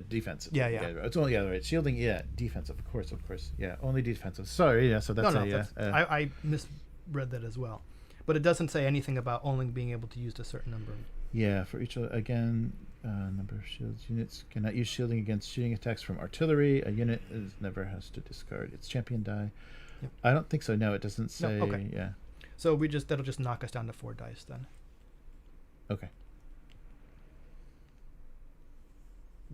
defensive. Yeah. It's only right. Shielding, defensive. Of course. Yeah, only defensive. Sorry. Yeah. So that's I misread that as well, but it doesn't say anything about only being able to use a certain number. Yeah. For each number of shields, units cannot use shielding against shooting attacks from artillery. A unit never has to discard its champion die. Yep. I don't think so. No, it doesn't say. No, okay. Yeah. So that'll just knock us down to 4 dice then. Okay.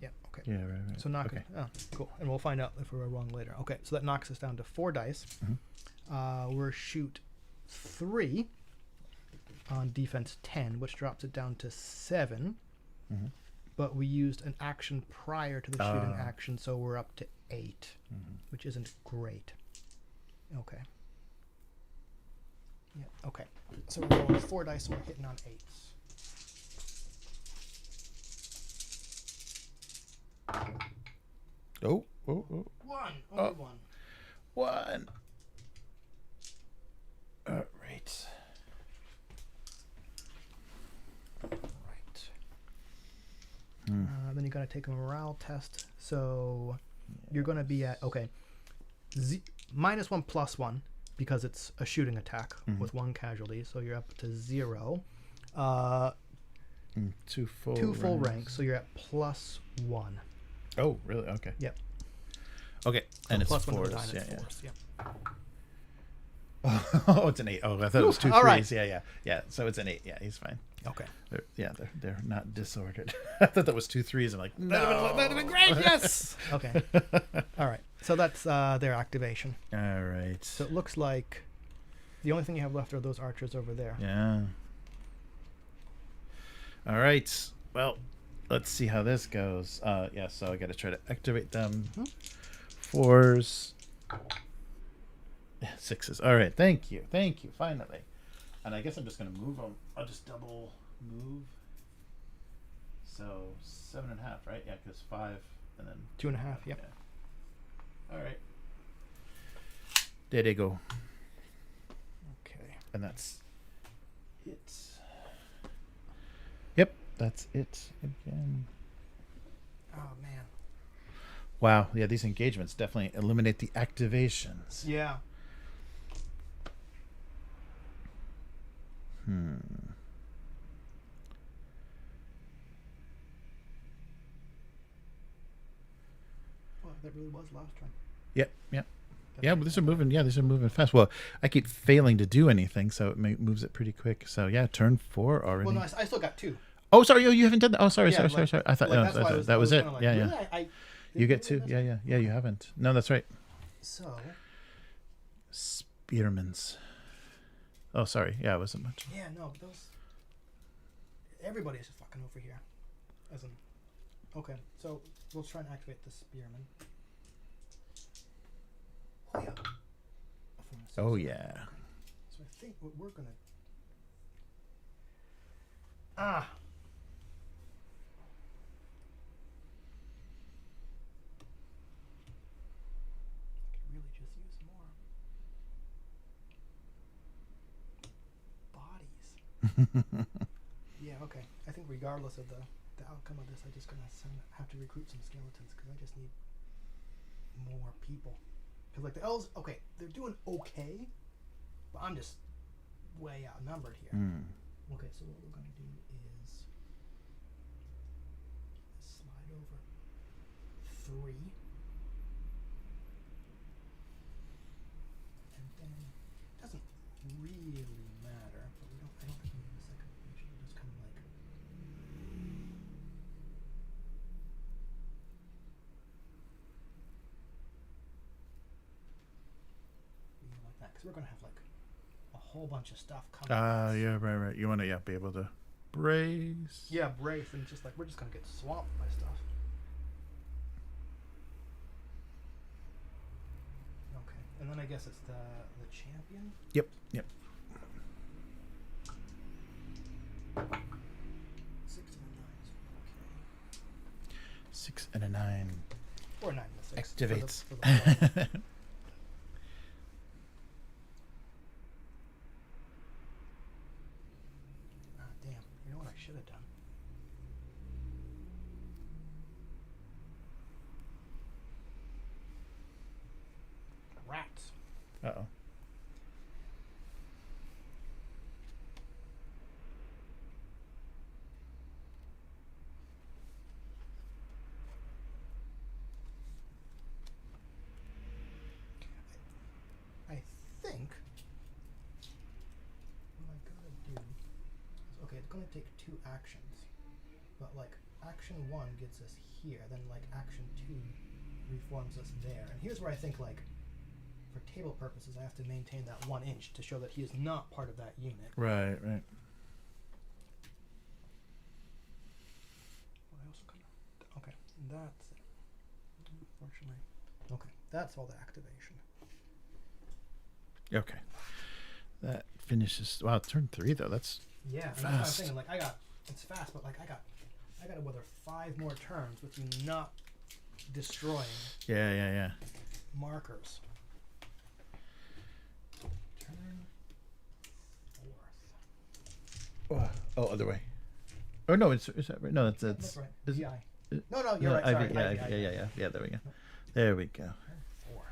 Yeah. Okay. Yeah. Right. So knock Okay. it. Oh, cool. And we'll find out if we were wrong later. Okay. So that knocks us down to 4 dice. We're shoot 3 on defense 10, which drops it down to 7. But we used an action prior to the shooting action, so we're up to 8, which isn't great. Okay. Yeah. Okay. So we're rolling 4 dice, and we're hitting on 8s. Oh. 1. Only 1. 1. Right. Then you got to take a morale test. So you're going to be at, okay, -1 +1 because it's a shooting attack with 1 casualty. So you're up to 0. 2 full 2 full ranks. So you're at +1. Oh, really? Okay. Yep. Okay. So and it's +1 to the 4s. die, and Yeah. it's 4s. Yep. Oh, it's an 8. Oh, I thought it was 2 all 3s. right. Yeah. So it's an 8. Yeah, he's fine. Okay. They're not disordered. I thought that was 2 3s. I'm like, no. That'd have been great. Yes. Okay. All right. So that's their activation. All right. So it looks like the only thing you have left are those archers over there. Yeah. All right. Well, let's see how this goes. Yeah. So I got to try to activate them. 4s. 6s. All right. Thank you. Finally. And I guess I'm just going to move them. I'll just double move. So 7.5, right? Yeah, because 5 and then 2.5. Yep. Yeah. All right. There they go. Okay. And that's it. Yep, that's it again. Oh man. Wow. Yeah, these engagements definitely eliminate the activations. Yeah. Well, that really was last turn. Yep. Yeah, but these are moving. Yeah, these are moving fast. Well, I keep failing to do anything, so it moves it pretty quick. So yeah, turn 4 already. Well, no, I still got 2. Oh, sorry. Oh, you haven't done that. Oh, sorry. Yeah, Sorry. I thought that's why that was it. kinda like, Yeah. really? You get 2. Yeah. You haven't. No, that's right. So. Spearmans. Oh, sorry. Yeah, it wasn't much. Yeah, no, but those. Everybody's just fucking over here. As in. Okay, so we'll try and activate the spearman. Oh yeah. Oh yeah. So I think what we're gonna. I could really just use more bodies. Yeah. Okay. I think regardless of the outcome of this, I just gonna have to recruit some skeletons because I just need more people. Because like the elves, okay, they're doing okay, but I'm just way outnumbered here. Okay, so what we're gonna do is slide over 3, and then it doesn't really matter, but I don't think we need a second legion. We'll just kind of like. Like that, because we're gonna have like a whole bunch of stuff coming. Yeah, right. You want to be able to brace. Yeah, brace, and just like we're just gonna get swamped by stuff. Okay, and then I guess it's the champion. Yep. 6 and a 9 is okay. 6 and a 9. Or 9 and a 6. Activates. For the damn. You know what I should have done? Rats. Uh-oh. it's going to take 2 actions, but like action 1 gets us here, then like action 2 reforms us there. And here's where I think like for table purposes I have to maintain that 1 inch to show that he is not part of that unit. Right. What else can I... Okay, that's it. Unfortunately. Okay, that's all the activation. Okay. That finishes. Wow, turn 3 though. That's yeah. fast. That's what I'm thinking. Like it's fast, but like I got to weather 5 more turns with you not destroying. Yeah. Markers. Turn 4th. Oh, other way. Oh no, is that right? No, that's right. Is, VI. No, you're right. Sorry. Yeah. There we go. There we go. 4.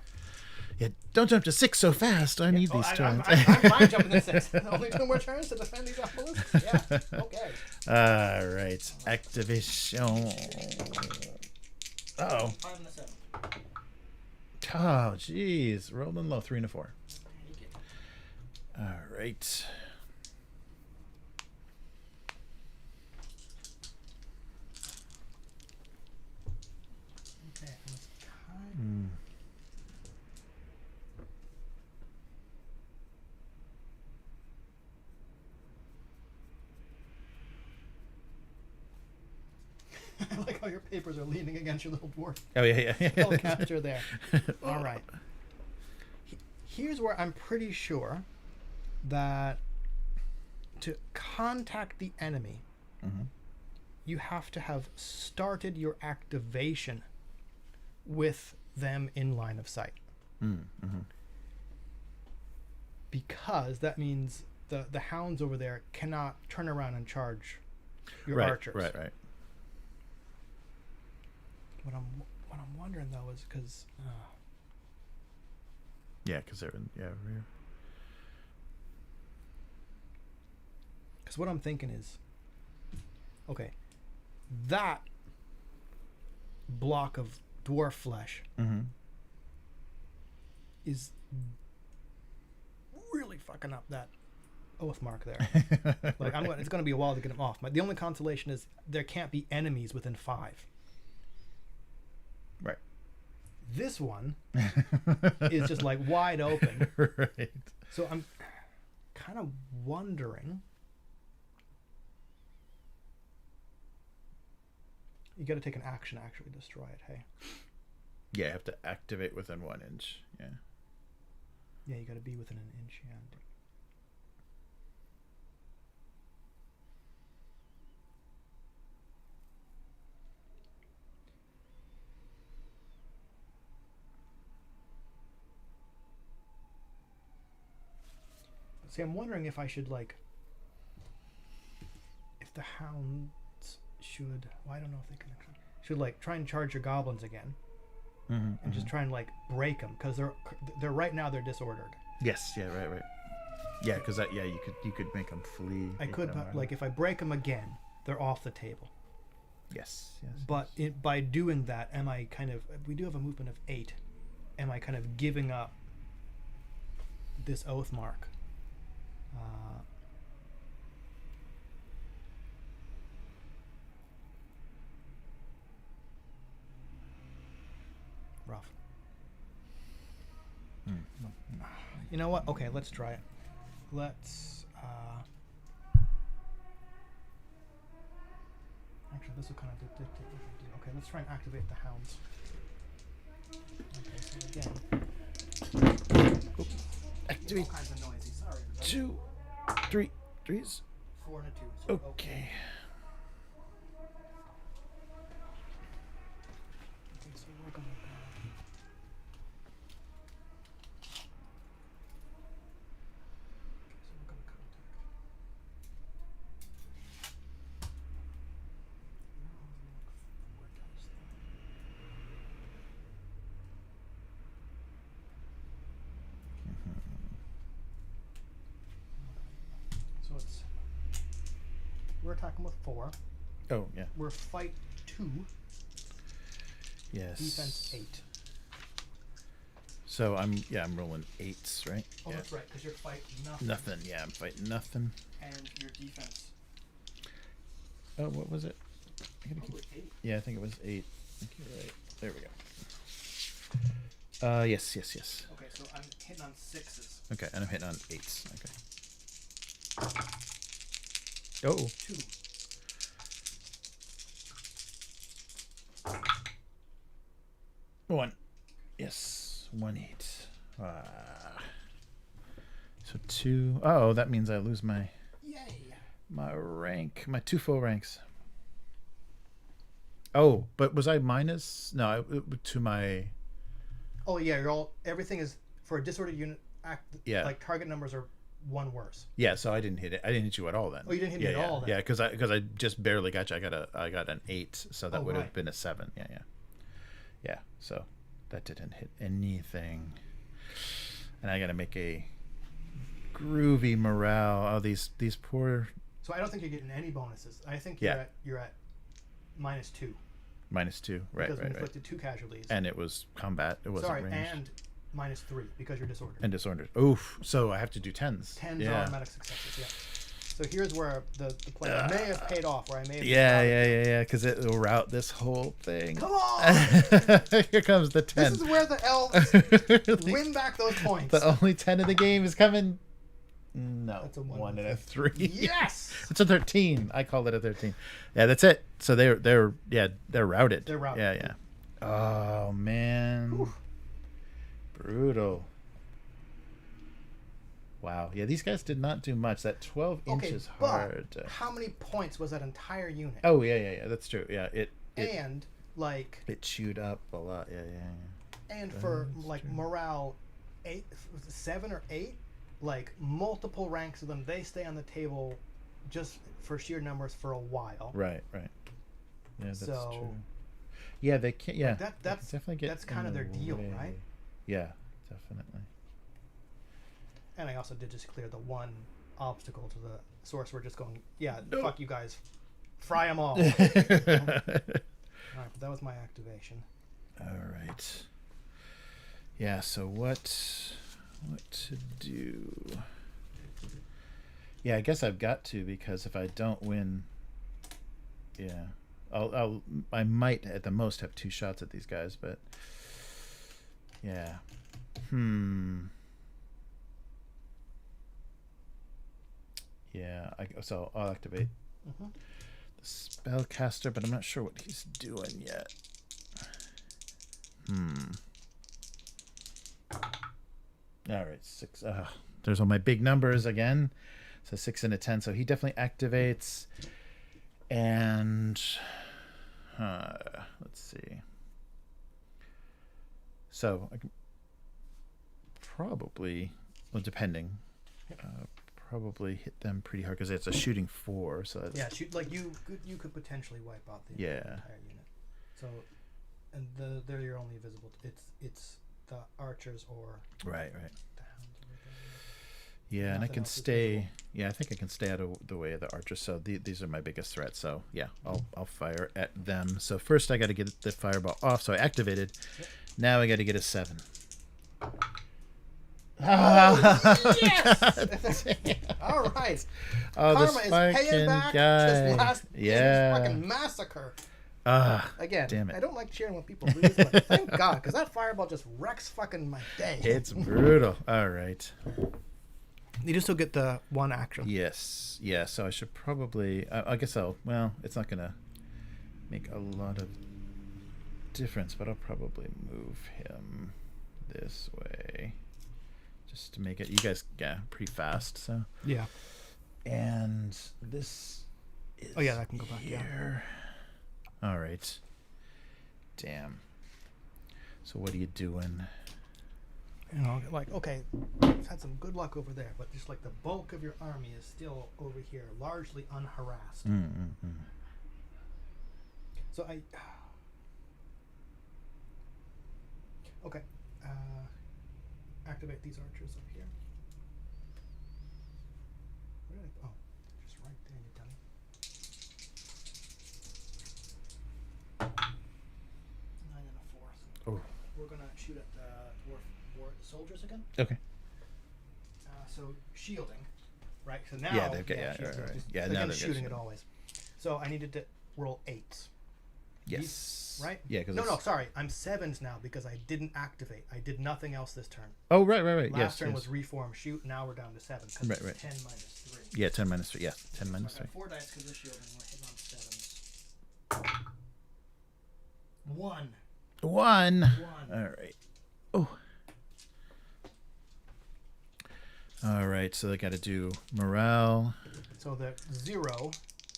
Yeah, don't jump to 6 so fast. I need these turns. I'm fine jumping to 6. Only 2 more turns to defend these obelisks? Yeah, okay. All right, activation. Uh-oh. 5 and a 7. Oh, jeez. Rolling low, 3 and a 4. Take it. All right. Okay, and it's kind I like how your papers are leaning against your little dwarf Oh, yeah. spellcaster there. All right. Here's where I'm pretty sure that to contact the enemy, you have to have started your activation with them in line of sight. Because that means the hounds over there cannot turn around and charge your archers. Right. What I'm wondering though is because Yeah, because they're in rear. Because what I'm thinking is, okay, that block of dwarf flesh is really fucking up that Oathmark there. Like it's going to be a while to get him off. But the only consolation is there can't be enemies within 5. Right. This one is just like wide open. Right. So I'm kind of wondering. You got to take an action to actually destroy it, hey? Yeah, you have to activate within 1 inch. Yeah. Yeah, you got to be within an inch, yeah. See, I'm wondering if I should, like, if the hounds should, well, I don't know if they can actually, should, like, try and charge your goblins again, and just try and, like, break them, because they're right now they're disordered. Yes, yeah, right. Yeah, because you could make them flee. I could, but, like, if I break them again, they're off the table. Yes. But by doing that, am I kind of, we do have a movement of 8, am I kind of giving up this Oathmark? Rough. You know what? Okay, let's try it. Let's actually this will kind of dictate what we do. Okay, let's try and activate the hounds. Okay, so again. Oops. Activate. All kinds of noisy. Sorry. 2, 3, 3s. 4 and a 2. So Okay. Okay, so we're gonna go. So it's we're attacking with 4. Oh, yeah. We're fight 2. Yes. Defense 8. So I'm rolling 8s, right? Oh, yeah. that's right, because you're fight nothing. Nothing. Yeah, I'm fighting nothing. And your defense Oh, what was it? I gotta keep, Probably 8. yeah, I think it was 8. I think you're right. There we go. Yes. Okay, so I'm hitting on 6s. Okay, and I'm hitting on 8s. Okay. Oh. 2. 1. Yes. 1 8. So 2. Oh, that means I lose my rank, my 2 full ranks. Oh, but was I minus? No, to my. Oh yeah, everything is for a disordered unit. Yeah. Like target numbers are 1 worse. Yeah, so I didn't hit it. I didn't hit you at all then. Oh, you didn't hit me at all then. Yeah, because I just barely got you. I got an 8, so that would have been a 7. Yeah. So that didn't hit anything, and I got to make a groovy morale. Oh, these poor. So I don't think you're getting any bonuses. I think you're at -2. -2, right, because we right. inflicted 2 casualties. And it was combat. It wasn't ranged. And -3 because you're disordered. And disordered. Oof. So I have to do 10s. 10s are automatic successes. Yeah. So here's where the plan may have paid off. Where I may have. Yeah. Because it will route this whole thing. Come on! Here comes the 10. This is where the elves win back those points. The only 10 of the game is coming. No, That's a 1 and a 3. Yes, it's a 13. I call it a 13. Yeah, that's it. So they're routed. They're routed. Yeah. Oh man, Oof. Brutal. Wow. Yeah, these guys did not do much. That 12 inches hard. But how many points was that entire unit? Oh yeah. That's true. Yeah, it chewed up a lot. Yeah. And for like true. Morale, 7 or 8. Like multiple ranks of them, they stay on the table just for sheer numbers for a while. Right. Yeah, that's true. Yeah, they can't. Yeah, that's definitely get. That's kind of their deal, right? Yeah, definitely. And I also did just clear the 1 obstacle to the source. We're just going. Yeah, fuck you guys, fry them all. All right, but that was my activation. All right. Yeah. So what to do? Yeah, I guess I've got to, because if I don't win, yeah, I might at the most have 2 shots at these guys, but yeah. Yeah, so I'll activate the spellcaster, but I'm not sure what he's doing yet. All right, 6. There's all my big numbers again. So 6 and a 10. So he definitely activates. And let's see. So I can probably, well, depending, probably hit them pretty hard because it's a shooting 4. So that's, shoot, like you could potentially wipe out the entire unit. So, and they're your only visible. It's the archers or right. The hounds. Yeah, and I can stay. Yeah, I think I can stay out of the way of the archers. So these are my biggest threats. So yeah, I'll fire at them. So first I got to get the fireball off. So I activated. Yep. Now I got to get a 7. Oh, yes! All right. Oh, Karma this is fucking paying back guy. this last fucking massacre. Again, damn it. I don't like cheering when people lose, but thank God, because that fireball just wrecks fucking my day. It's brutal. All right. You just still get the 1 action. Yes. Yeah, so I should probably... I guess well, it's not going to make a lot of difference, but I'll probably move him this way. Just to make it... You guys, pretty fast, so... Yeah. And this is... Oh, yeah, that can go back, here. Yeah. All right. Damn. So what are you doing? You know, like, okay, you've had some good luck over there, but just like the bulk of your army is still over here, largely unharassed. So okay, activate these archers up here. Where did oh, just right there, you dummy. 9 and a 4th. Oh. We're gonna shoot at the dwarf soldiers again. Okay. So shielding, right? So now they've got right. Yeah, now they're shooting it always. So I needed to roll 8s. Yes. Right? Yeah. Because No, sorry. I'm 7s now because I didn't activate. I did nothing else this turn. Oh, right. Last turn was reform, shoot. Now we're down to 7. Right. 10 minus 3. Yeah, 10 minus 3. Yeah, 10 minus 3. 4 dice because of shield and we're hitting on 7s. 1. 1. All right. Oh. All right. So they got to do morale. So the 0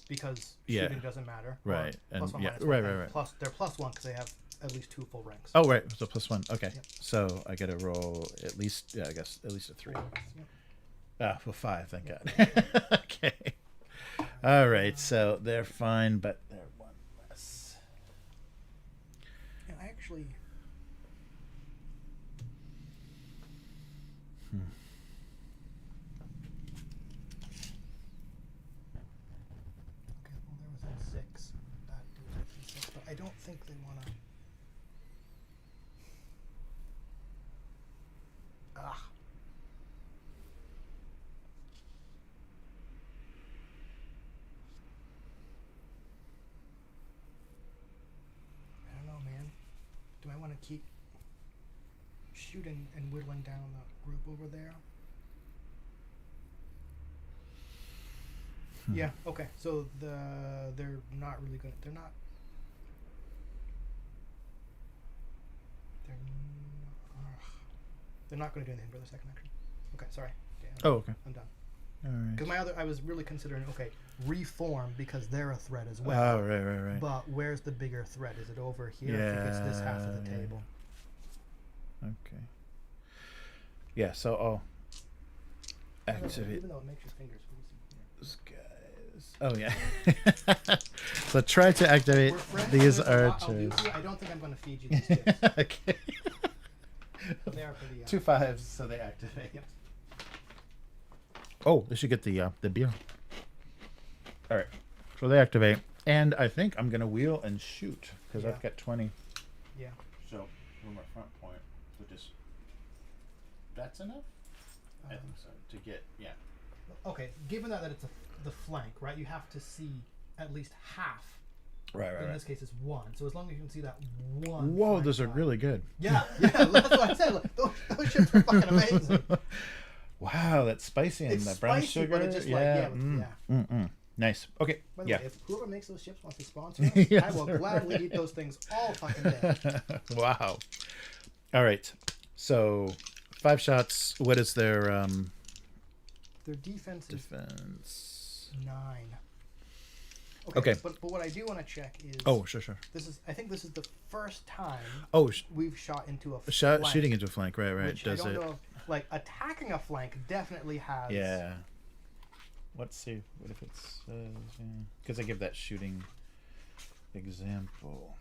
because shooting doesn't matter. Right. And plus 1 minus 1. Right. Plus they're plus 1 because they have at least 2 full ranks. Oh, right. So +1. Okay. Yep. So I got to roll at least. Yeah, I guess at least a 3. Yep. Well, 5. Thank God. Okay. All right. So they're fine, but they're 1 less. Yeah, I actually. Okay, well, there was a 6. That dude was a 6, but I don't think they want to. I don't know, man. Do I want to keep shooting and whittling down the group over there? Yeah. Okay. So they're not really good. They're not. They're not going to do anything for the second action. Okay. Sorry. Okay. I'm done. All right. Because I was really considering reform because they're a threat as well. Oh, right. But where's the bigger threat? Is it over here? I think it's this half of the table. Okay. Yeah. So I'll activate. Even though it makes your fingers These guys. Oh yeah. So try to activate these archers. I don't think I'm going to feed you these chips. Okay. They are pretty. 2 5s, so they activate. Yep. Oh, they should get the beer. All right. So they activate, and I think I'm gonna wheel and shoot because I've got 20. Yeah. So from my front point, so just that's enough. I think so to get Okay, given that it's the flank, right? You have to see at least half. Right. In this case, it's 1. So as long as you can see that 1. Whoa, those are really good. Yeah, that's what I said. Like, those ships are fucking amazing. Wow, that's spicy and It's that brown spicy, sugar. but it's just Nice. Okay. By the way, if whoever makes those chips wants to sponsor us, Yes, I will gladly eat those things all fucking day. Wow. All right. So 5 shots. What is their Their defense is defense? 9. Okay. But what I do want to check is. Oh, sure. I think this is the first time. Oh, we've shot into a flank, shooting into a flank. Right. Which Does I don't it? know. Like attacking a flank definitely has. Yeah. Let's see. What if it's because I give that shooting example.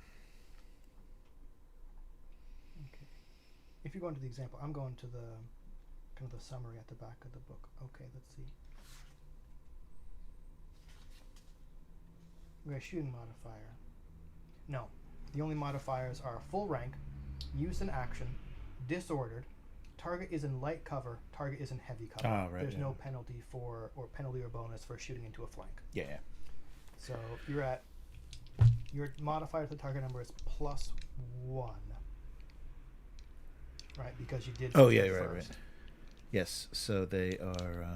Okay. If you go into the example, I'm going to the kind of the summary at the back of the book. Okay, let's see. Okay, shooting modifier. No, the only modifiers are full rank, use in action, disordered, target is in light cover, target is in heavy cover. Right. There's no penalty or bonus for shooting into a flank. Yeah. So your modifier to the target number is +1. Right, because you did. Oh yeah, right. Yes, so they are.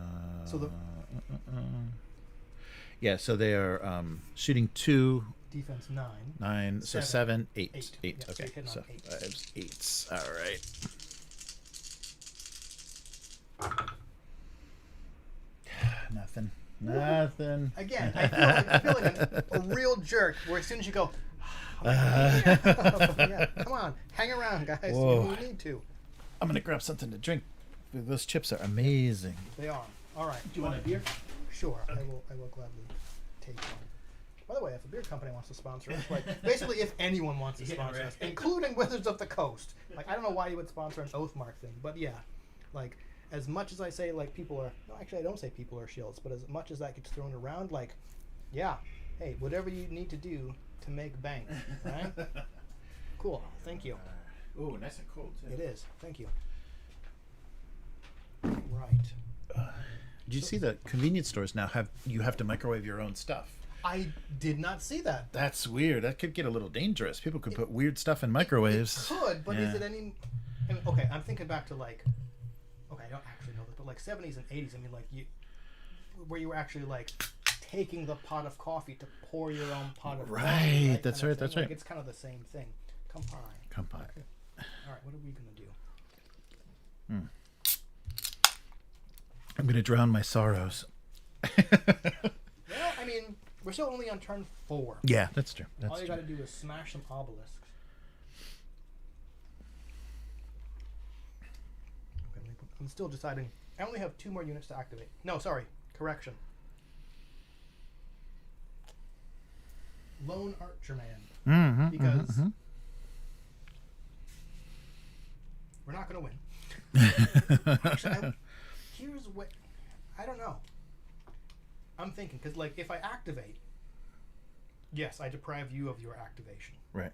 Yeah, so they are shooting 2. Defense 9. 9. So 7, 8. 8. Okay, So 5s, 8s. All right. Nothing. Again, I feel like a real jerk. Where as soon as you go, yeah, come on, hang around, guys. Whoa. You need to. I'm gonna grab something to drink. Those chips are amazing. They are. All right. Do you want a beer? Sure, I will gladly take one. By the way, if a beer company wants to sponsor us, like basically if anyone wants to sponsor us, including Wizards of the Coast, like I don't know why you would sponsor an Oathmark thing, but yeah, like as much as I say like people are, no, actually I don't say people are shills, but as much as that gets thrown around, like, yeah, hey, whatever you need to do to make bank, right? Cool, thank you. Ooh, nice and cold too. It is, thank you. Right. Did you see the convenience stores now have to microwave your own stuff? I did not see that. That's weird. That could get a little dangerous. People could put weird stuff in microwaves. It could, but is it any... I mean, okay, I'm thinking back to like... Okay, I don't actually know this, but like 70s and 80s, I mean, like where you were actually like taking the pot of coffee to pour your own pot of coffee. Right, that's right, that's right. It's kind of the same thing. Kampai. Okay. All right, what are we going to do? I'm going to drown my sorrows. Well, I mean, we're still only on turn 4. Yeah, that's true. All you got to do is smash some obelisks. Okay, I'm still deciding. I only have 2 more units to activate. No, sorry. Correction. Lone Archer Man. Because we're not going to win. Actually, here's what... I don't know. I'm thinking, because like if I activate, yes, I deprive you of your activation. Right.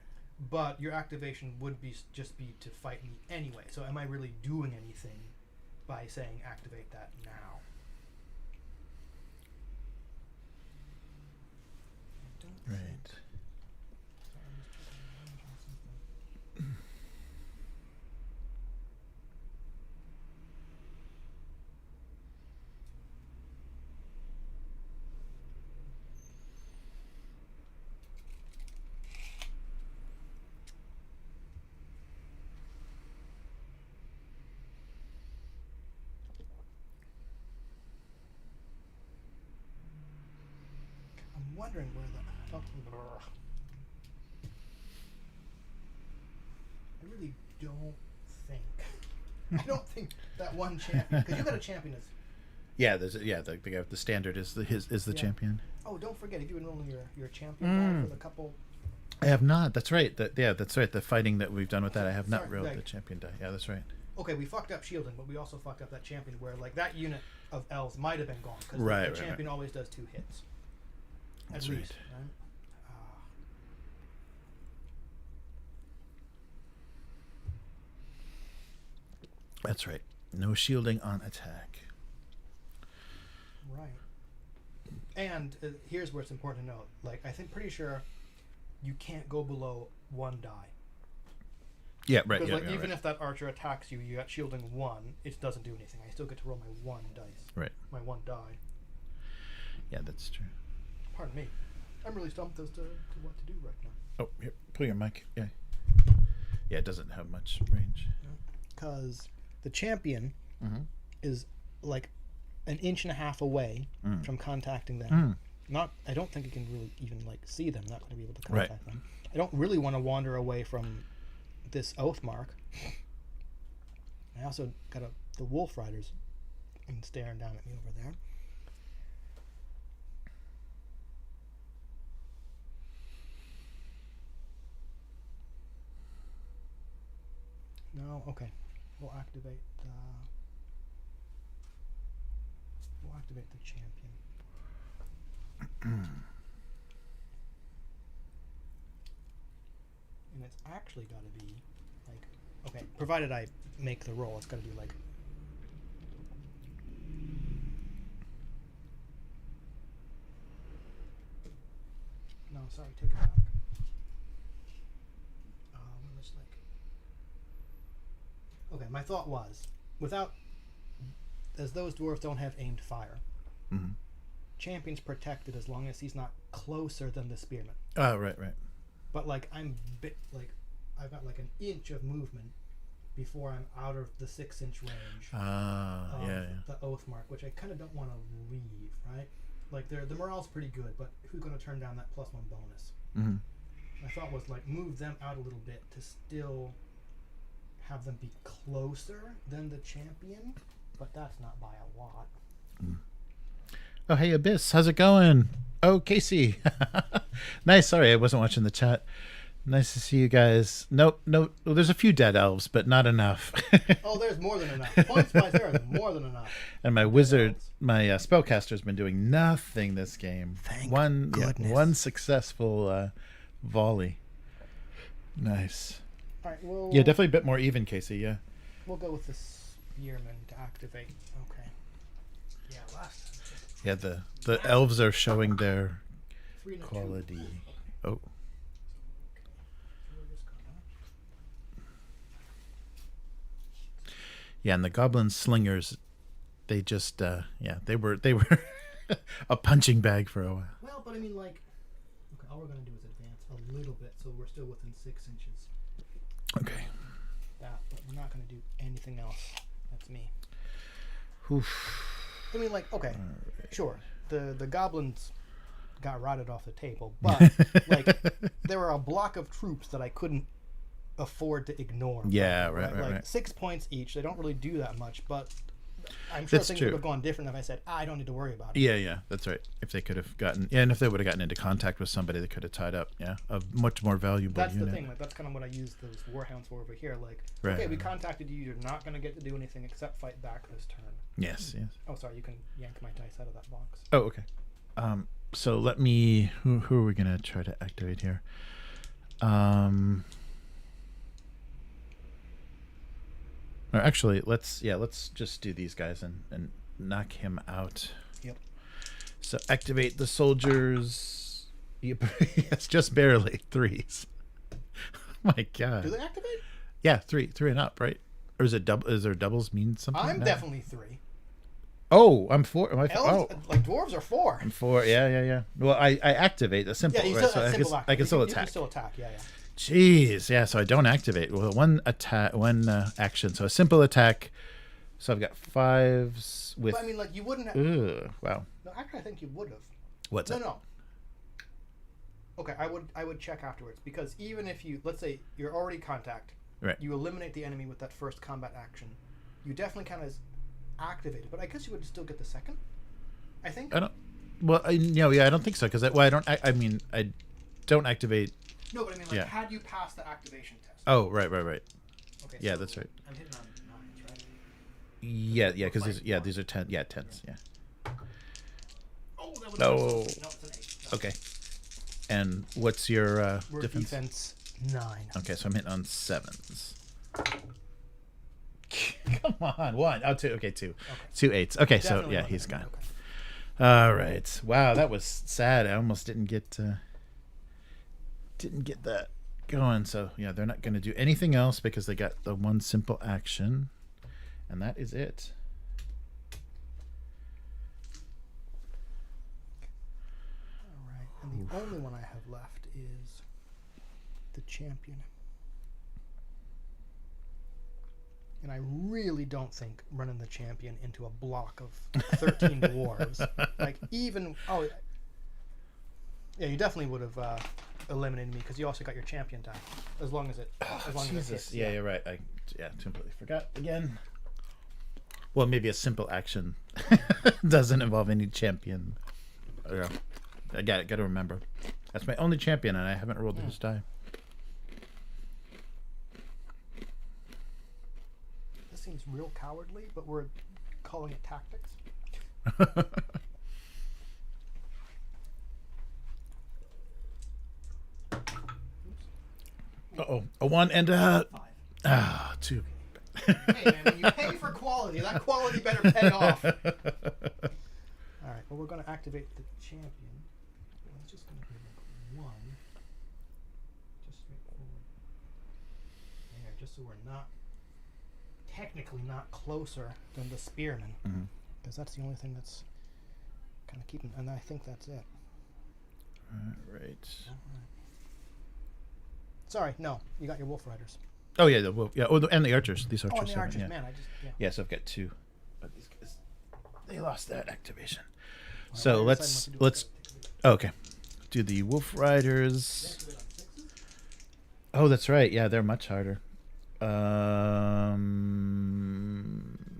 But your activation would just be to fight me anyway. So am I really doing anything by saying activate that now? Right. I'm wondering where the... I really don't think... I don't think that one champion... Because you got a champion as... Yeah, the standard is the champion. Oh, don't forget, if you enroll in your champion die for the couple... I have not. That's right. That's right. The fighting that we've done with that, I have not rolled the champion die. Yeah, that's right. Okay, we fucked up shielding, but we also fucked up that champion where like that unit of elves might have been gone because the champion always does 2 hits. That's at least, right. That's right. No shielding on attack. Right. And here's where it's important to note. Like, I think pretty sure you can't go below 1 die. Yeah, right. Because even if that archer attacks you, you got shielding 1, it doesn't do anything. I still get to roll my 1 dice. Right. My 1 die. Yeah, that's true. Pardon me. I'm really stumped as to what to do right now. Oh, here, pull your mic. Yeah. Yeah, it doesn't have much range. Because the champion is like an inch and a half away from contacting them. I don't think you can really even like see them. Not going to be able to contact them. I don't really want to wander away from this Oathmark. I also got the Wolf Riders staring down at me over there. No, okay. We'll activate the champion. And it's actually got to be like, okay, provided I make the roll, it's got to be like no, sorry, take it back. Let's like, okay, my thought was, as those dwarves don't have aimed fire, champion's protected as long as he's not closer than the spearman. Oh, right. But like I've got like an inch of movement before I'm out of the 6-inch range of the Oathmark, which I kind of don't want to leave, right? Like the morale's pretty good, but who's going to turn down that +1 bonus? My thought was like move them out a little bit to still have them be closer than the champion, but that's not by a lot. Oh, hey, Abyss. How's it going? Oh, Casey. Nice. Sorry, I wasn't watching the chat. Nice to see you guys. No. Well, there's a few dead elves, but not enough. Oh, there's more than enough. Points-wise, there is more than enough. And my wizard, my spellcaster's been doing nothing this game. Thank goodness. One successful volley. Nice. All right, well... Yeah, definitely a bit more even, Casey, yeah. We'll go with the spearman to activate. Okay. Yeah, last time. Yeah, the elves are showing their 3 and a 2. quality. Oh. Yeah, and the Goblin Slingers, they just they were a punching bag for a while. Well, but I mean, like, okay, all we're gonna do is advance a little bit, so we're still within 6 inches. Okay. That, but we're not gonna do anything else. That's me. Oof. I mean, like, okay, sure, the goblins got rotted off the table, but like, there were a block of troops that I couldn't afford to ignore. Yeah, right. Like 6 points each. They don't really do that much, but I'm sure things would have gone different if I said, I don't need to worry about it. Yeah, that's right. If they could have gotten, and if they would have gotten into contact with somebody, they could have tied up, a much more valuable That's unit. the thing. Like, that's kind of what I used those warhounds for over here. Like, okay, we contacted you. You're not going to get to do anything except fight back this turn. Yes. Oh, sorry. You can yank my dice out of that box. Oh, okay. So let me. Who are we gonna try to activate here? Or actually, let's just do these guys and knock him out. Yep. So activate the soldiers. Yes, just barely 3s. Oh my god. Do they activate? Yeah, 3 and up, right? Or is it double? Is there doubles mean something? I'm definitely 3. Oh, I'm 4. Am I 4? Elves, Oh, like dwarves are 4. I'm 4. Yeah. Well, I activate a simple. Yeah, right? So I can still You attack. can still attack. Yeah. Jeez, yeah. So I don't activate. Well, one action. So a simple attack. So I've got 5s with. But I mean, like, you wouldn't. Wow. No, actually, I think you would have. What's that? No. Okay, I would check afterwards, because even if you, let's say you're already contact, right? You eliminate the enemy with that first combat action. You definitely kind of activate it, but I guess you would still get the second. I think. I don't. Well, I don't think so, because I don't. I mean, I don't activate. No, but I mean, like, had you passed the activation test? Oh, right. Okay. Yeah, so that's right. I'm hitting on 9s, right? Yeah, because these are 10. Yeah, 10s. Yeah. Oh, that was No. It's an 8. Okay. And what's your We're defense? 9. Okay, so I'm hitting on 7s. Come on, 1. Oh, 2. Okay, 2. 2 8s. Okay, Definitely so yeah, he's okay. gone. All right. Wow, that was sad. I almost didn't get that going. So yeah, they're not going to do anything else because they got the one simple action, and that is it. All right, and the only one I have left is the champion. And I really don't think running the champion into a block of 13 dwarves, like even yeah, you definitely would have eliminated me, because you also got your champion die, as long as it hits. Yeah, you're right. I completely forgot again. Well, maybe a simple action doesn't involve any champion. I got to remember. That's my only champion, and I haven't rolled his die. Seems real cowardly, but we're calling it tactics. Uh-oh. A 1 and a 2. Hey man, when you pay for quality, that quality better pay off. Alright, well, we're going to activate the champion. It's just going to be like 1. Just straightforward. There, just so we're not technically not closer than the spearman, because that's the only thing that's kind of keeping, and I think that's it. All right. Sorry, no, you got your wolf riders. Oh yeah, the wolf. Yeah, and the archers. These archers. Oh, and the archers, yeah. man, I just Yeah, so I've got 2, but these guys, they lost that activation. So let's okay, do the wolf riders. Oh, that's right. Yeah, they're much harder.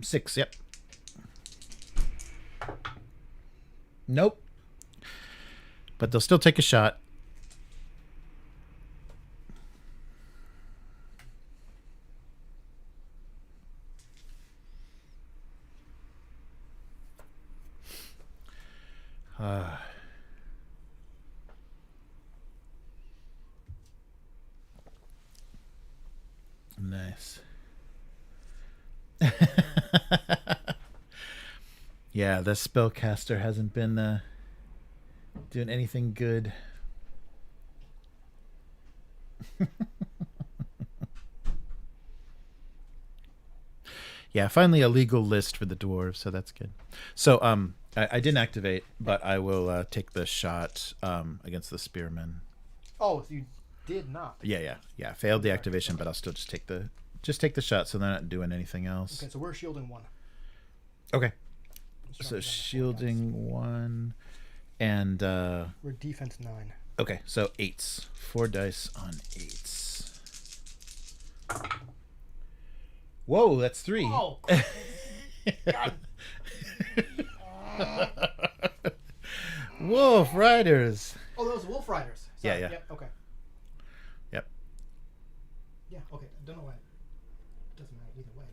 6. Yep. Nope. But they'll still take a shot. Nice. Yeah, the spellcaster hasn't been Doing anything good? Yeah, finally a legal list for the dwarves, so that's good. So I didn't activate, but I will take the shot against the spearman. Oh, so you did not. Yeah. Failed the activation, but I'll still just take the shot, so they're not doing anything else. Okay, so we're shielding 1. Okay. So shielding 1, and we're defense 9. okay, so 8s. 4 dice on 8s. Whoa, that's 3. Oh, God. Wolf Riders. Oh, those Wolf Riders. Sorry. Yeah. Yep. Okay. Yep. Yeah. Okay. I don't know why. It doesn't matter either way.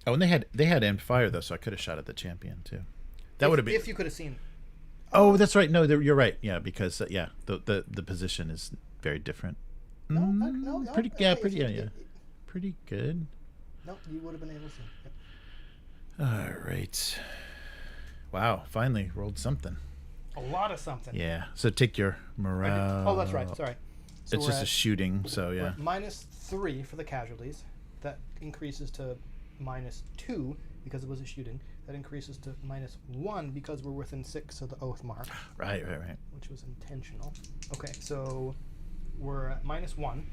Oh, and they had aimed fire though, so I could have shot at the champion too. That would have been if you could have seen. Oh, that's right. No, you're right. Yeah, because the position is very different. No, pretty okay, pretty pretty good. No, you would have been able to see. Yep. All right. Wow, finally rolled something. A lot of something. Yeah. So take your morale. Oh, that's right. Sorry. So It's just a shooting, so yeah. -3 for the casualties. That increases to -2 because it was a shooting. That increases to -1 because we're within 6 of the Oathmark. Right. Which was intentional. Okay, so we're at -1,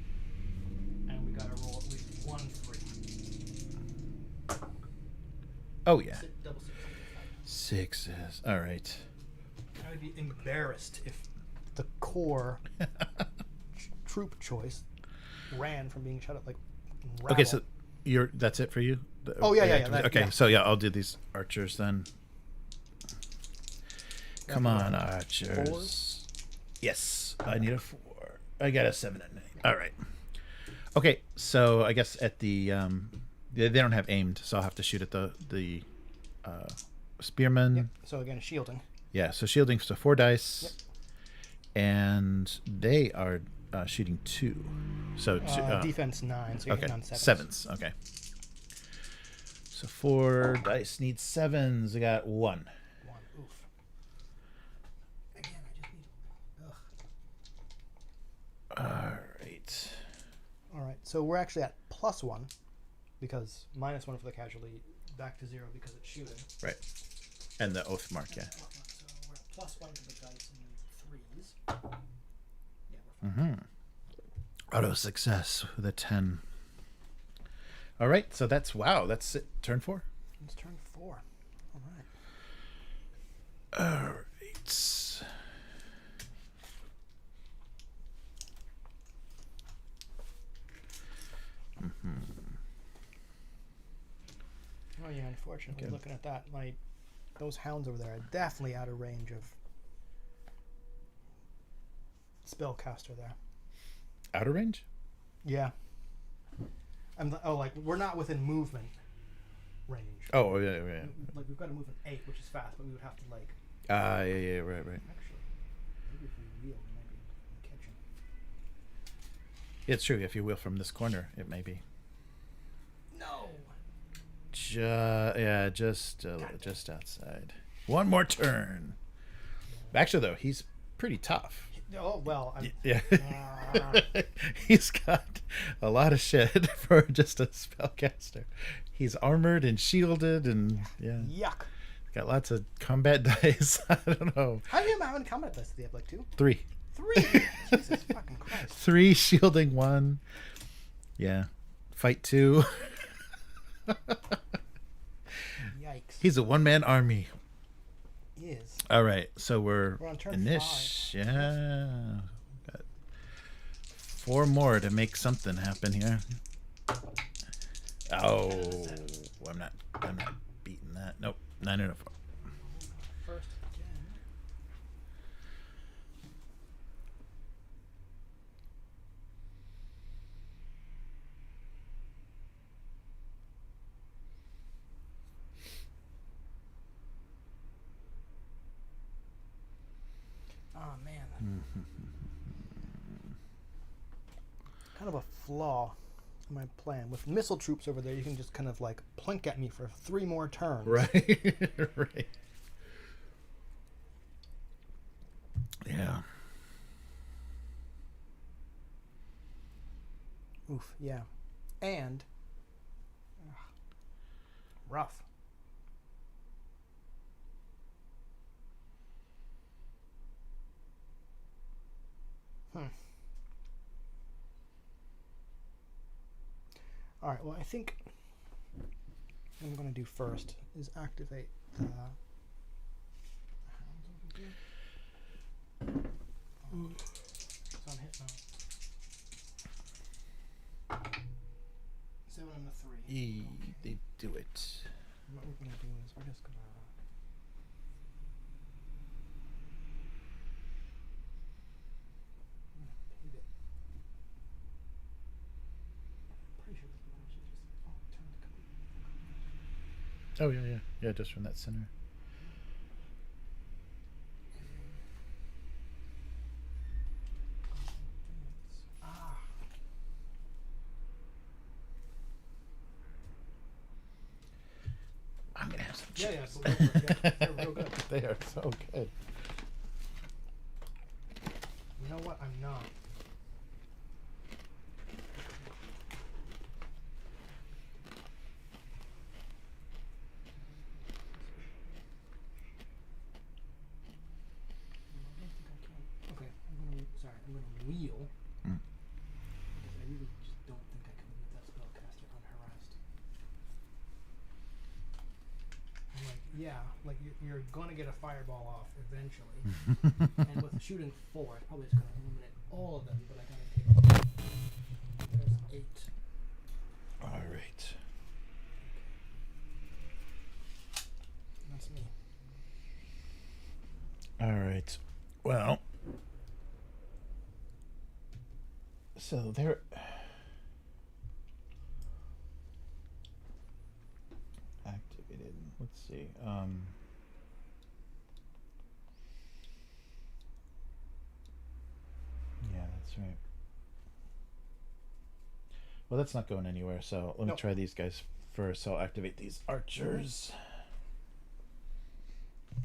and we gotta roll at least 1 3. Oh yeah. Double 6. 6s. All right. I would be embarrassed if the core troop choice ran from being shot at like. Rabble. Okay, so that's it for you? Oh yeah. Okay, yeah. so yeah, I'll do these archers then. Come on, archers. 4s? Yes, I need a 4. I got a 7 and 8. All right. Okay, so I guess at the they don't have aimed, so I'll have to shoot at the spearman. Yep. So again, shielding. Yeah, so shielding, so 4 dice. Yep. And they are shooting 2. So defense 9, so you're okay, hitting on 7s. 7s. Okay. So 4 dice need 7s. I got 1. 1. Oof. Again, I just need. Ugh. All right. So we're actually at +1 because -1 for the casualty, back to 0 because it's shooting. Right. And the Oathmark, yeah. So we're at +1 for the dice and 3s. Yeah, we're fine. Auto success with a 10. All right, so that's it. Turn 4. It's turn 4. All right. All right. Oh yeah, unfortunately, Okay. looking at that, those hounds over there are definitely out of range of spellcaster there. Outer range? Yeah. We're not within movement range. Oh, yeah. Like we've got to move an 8, which is fast, but we would have to like. Yeah, right. Actually, maybe if we wheel, we might be able to catch him. Yeah, it's true. If you wheel from this corner, it may be. No. Just outside. One more turn. Actually, though, he's pretty tough. Oh well. Yeah. He's got a lot of shit for just a spellcaster. He's armored and shielded, and yeah. Yuck. Got lots of combat dice. I don't know. How do you have any combat dice? Do you have like 2? 3. 3. Jesus fucking Christ. 3 shielding 1. Yeah. Fight 2. Yikes. He's a one-man army. He is. All right, so we're on turn in this. 5. Yeah. Got 4 more to make something happen here. Oh, I'm not beating that. Nope. 9 and a 4. First again. Oh man. kind of a flaw in my plan. With missile troops over there, you can just kind of like plink at me for 3 more turns. Right. Right. Yeah. Oof, yeah. And rough. All right, well, I think what I'm going to do first is activate the hounds over here. So I'm hitting on 7 and a 3. They do it. What we're going to do is we're just going to pivot. Pretty sure this one should just turn the Oh, yeah, yeah. Yeah, just from that center. I'm going to have some Yeah, chips. yeah, go for it. Yeah, they're real good. They are so good. You know what? I'm not. Okay, I'm gonna wheel. Mm. Because I really just don't think I can leave that spellcaster unharassed. I'm like, yeah, like you're gonna get a fireball off eventually. And with shooting 4, it's probably just gonna eliminate all of them, but I gotta take there's 8. All right. That's me. All right. Well, so they're activated. Let's see. Yeah, that's right. Well, that's not going anywhere. So let me Nope. try these guys first. So I'll activate these archers.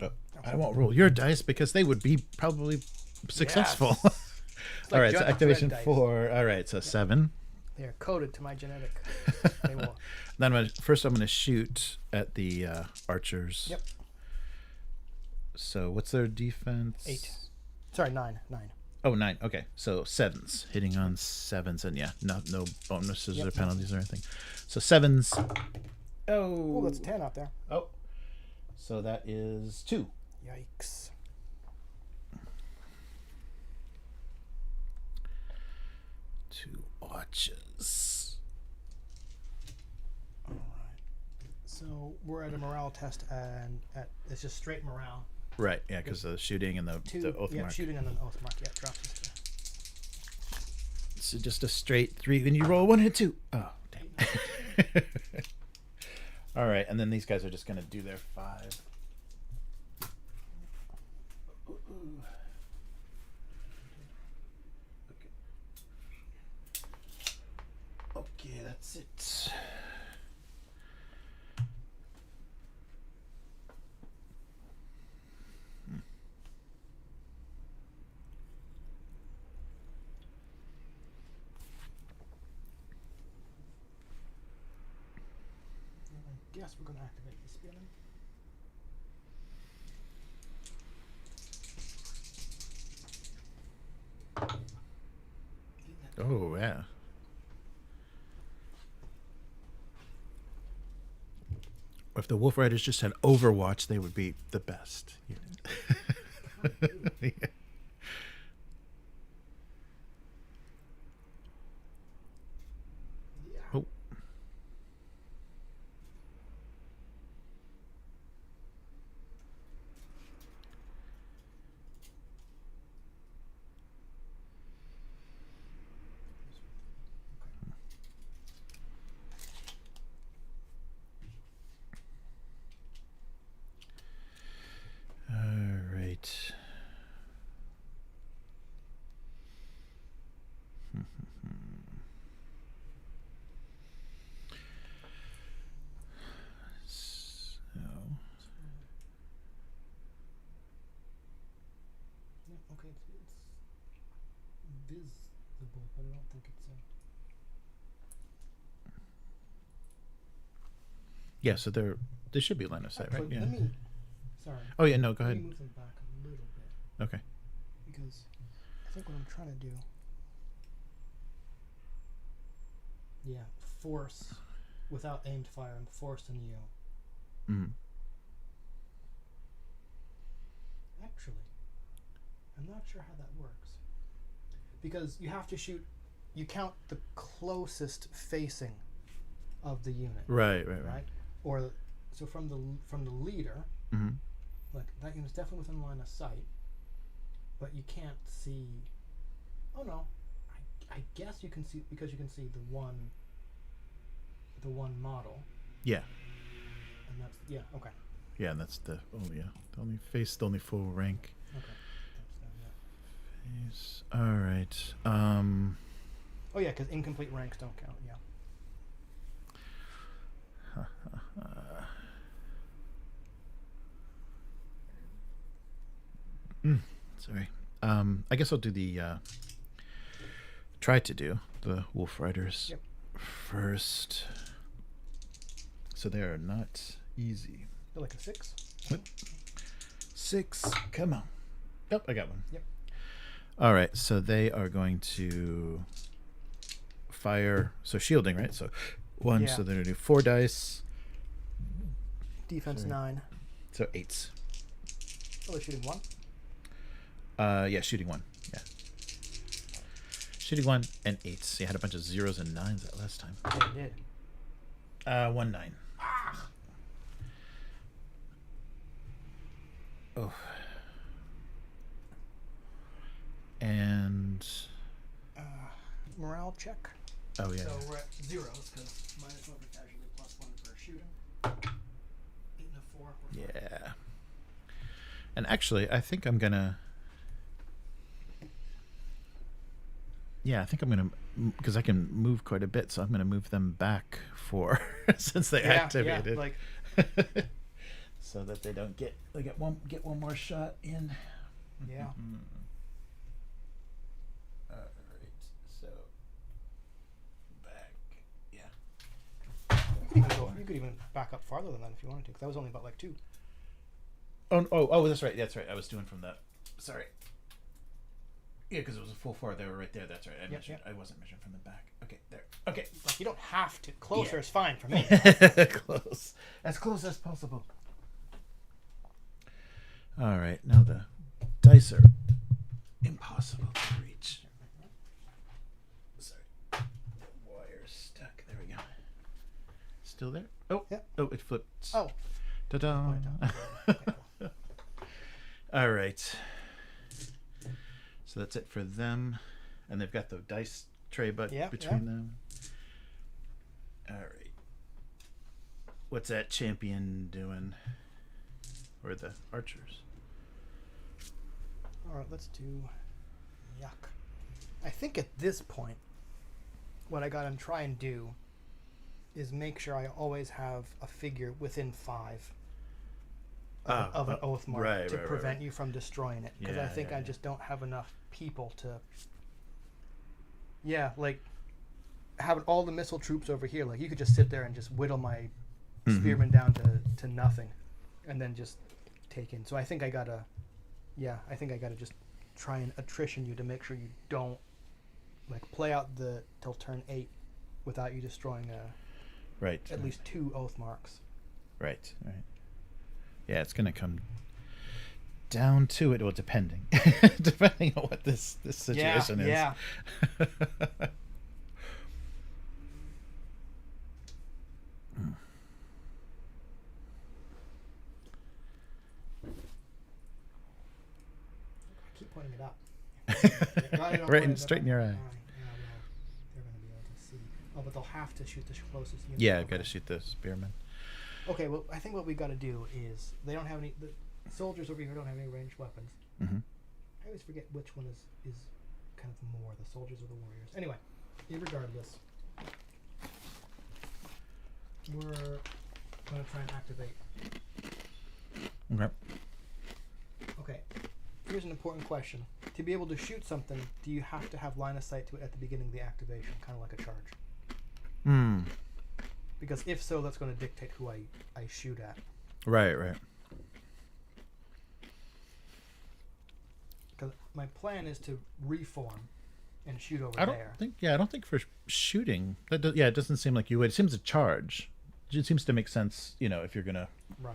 Oh, I won't roll your dice because they would be probably successful. It's like All right, so Judge activation Dredd dice. 4. All right, so 7. They are coded to my genetic. They will. Then first I'm going to shoot at the archers. Yep. So what's their defense? 8. Sorry, 9. 9. Oh, 9. Okay, so 7s. Hitting on 7s, and yeah, no bonuses Yep, or penalties or anything. So 7s. Oh. Oh, that's a 10 out there. Oh. So that is 2. Yikes. Two archers. All right. So we're at a morale test, and it's just straight morale. Right, yeah, because the shooting and the Oathmark. Yeah, shooting and an Oathmark. Yeah, drop this to. So just a straight 3, and you roll 1 hit 2. Oh, damn. All right, and then these guys are just going to do their 5. Okay, that's it. I guess we're gonna activate the spinning. Oh, yeah. If the Wolf Riders just had Overwatch, they would be the best. Yeah. Oh. All right. is the bolt, but I don't think it's a... Yeah, so there should be line of sight, right? Yeah. Let me... Sorry. Oh, yeah, no, go Let ahead. me move them back a little bit. Okay. Because I think what I'm trying to do... Yeah, force without aimed fire. I'm forcing you. Mm. Actually, I'm not sure how that works. Because you have to shoot... You count the closest facing of the unit. Right. Or so from the leader, Mm-hmm. like that unit's definitely within line of sight, but you can't see. Oh no, I guess you can see because you can see the one model. Yeah. And that's okay. Yeah, and that's the the only full rank. Okay. Face. All right. Oh yeah, because incomplete ranks don't count. Yeah. Sorry. I guess I'll do the try to do the Wolf Riders first. So they are not easy. They're like a 6. What? 6. Come on. Yep, I got one. Yep. All right, so they are going to fire. So shielding, right? So 1. Yeah. So they're gonna do 4 dice. Defense 9. So 8s. Oh, they're shooting 1. Yeah, shooting 1. Yeah. Shooting 1 and 8s. You had a bunch of 0s and 9s that last time. Yeah, it did. 1 9. Oh. And Morale check. oh yeah. So we're at 0s because minus 1 for casualty, plus 1 for shooting. 8 and a 4. Yeah. And actually, I think I'm gonna. Yeah, I think I'm gonna, because I can move quite a bit, so I'm gonna move them back 4 since they activated. Yeah, like so that they don't get one more shot in. yeah. All right, so back, yeah. You could even back up farther than that if you wanted to, because that was only about like 2. Oh, that's right. That's right. I was doing from that. Sorry. Yeah, because it was a full 4. They were right there. That's right. I wasn't measuring from the back. Okay, there. Okay. Like you don't have to. Closer is fine for me. Close. As close as possible. All right. Now the dice are impossible to reach. Sorry. The wire's stuck. There we go. Still there? Oh. Yeah. Oh, it flipped. Oh. Ta-da. All right. So that's it for them. And they've got the dice tray between them. All right. What's that champion doing? Or the archers? All right, let's do yuck. I think at this point, what I gotta try and do is make sure I always have a figure within 5 of an Oathmark to prevent you from destroying it. Because I think I just don't have enough people to... Yeah, like, having all the missile troops over here, like, you could just sit there and just whittle my spearmen down to nothing. And then just take in. So I think I gotta... Yeah, I think I gotta just try and attrition you to make sure you don't, like, play out till turn 8 without you destroying at least 2 Oathmarks. Right. Yeah, it's gonna come down to it, well, depending on what this situation is. Yeah. Keep pointing it up. Right straight in your eye. Yeah, well, they're going to be able to see. Oh, but they'll have to shoot the closest unit. Yeah, I've got to shoot the spearmen. Okay, well, I think what we got to do is they don't have any. The soldiers over here don't have any ranged weapons. Mm-hmm. I always forget which one is kind of more, the soldiers or the warriors. Anyway, irregardless, we're going to try and activate. Okay. Okay, here's an important question. to be able to shoot something, do you have to have line of sight to it at the beginning of the activation, kind of like a charge? Hmm. Because if so, that's going to dictate who I shoot at. Right, right. Because my plan is to reform and shoot over I don't there. think for shooting it doesn't seem like you would. It seems a charge. It seems to make sense, if you're gonna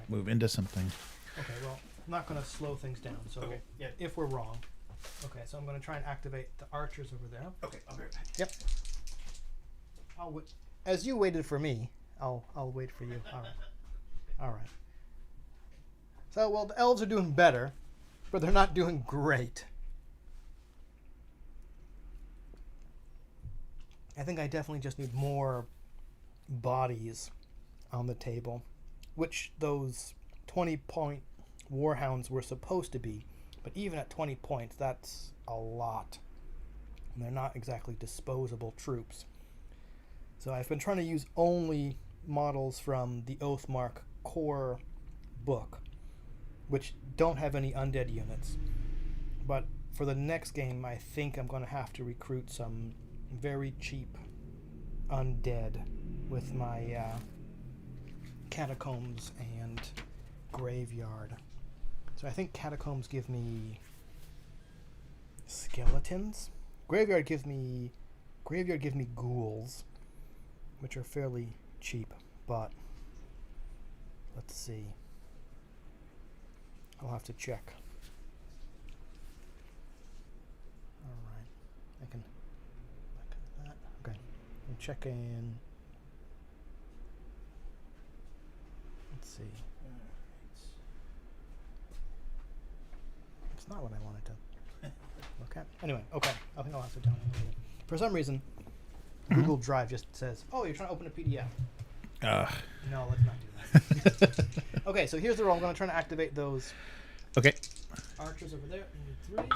move into something. Okay, well, I'm not gonna slow things down. So if we're wrong, okay, so I'm gonna try and activate the archers over there. Okay, I'll be right back. Yep. As you waited for me, I'll wait for you. All right. All right. So well, the elves are doing better, but they're not doing great. I think I definitely just need more bodies on the table, which those 20-point warhounds were supposed to be. But even at 20 points, that's a lot. And they're not exactly disposable troops. So I've been trying to use only models from the Oathmark core book, which don't have any undead units. But for the next game, I think I'm going to have to recruit some very cheap undead with my catacombs and graveyard. So I think catacombs give me skeletons. Graveyard gives me ghouls, which are fairly cheap, but let's see. I'll have to check. All right, I can look at that. Okay, I'm checking. Let's see. It's not what I wanted to look at. Anyway, okay. I think I'll have to download it. For some reason, Google Drive just says, "Oh, you're trying to open a PDF." No, let's not do that. Okay, so here's the roll. I'm going to try to activate those. Okay. Archers over there. We need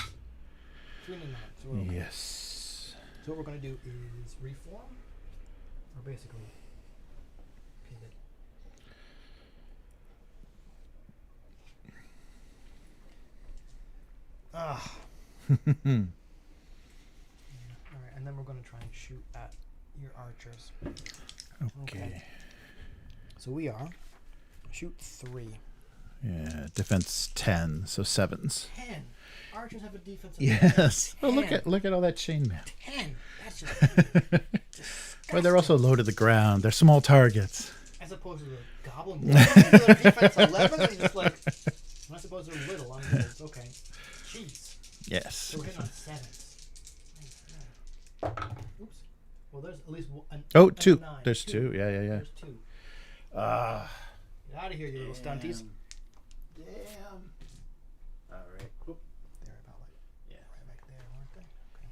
3 and a 9. So we're okay. Yes. So what we're going to do is reform, or basically pivot. Ah. All right, and then we're going to try and shoot at your archers. Okay. So we are shoot 3. Yeah, defense 10, so 7s. 10. Archers have a defense of Yes. 10. Oh, look at all that chainmail. 10. That's just Well, they're also low to the ground. They're small targets. as opposed to the goblin. Their defense 11 is just like. I'm not supposed they're little. I'm just okay. Jeez. Yes. So we're hitting on 7s. Oops. Well, there's at least one. Oh, 2. 9. There's 2. Yeah. There's 2. Get out of here, you little stunties. Damn. All right. Whoop. They're about like right back there, aren't they? Okay.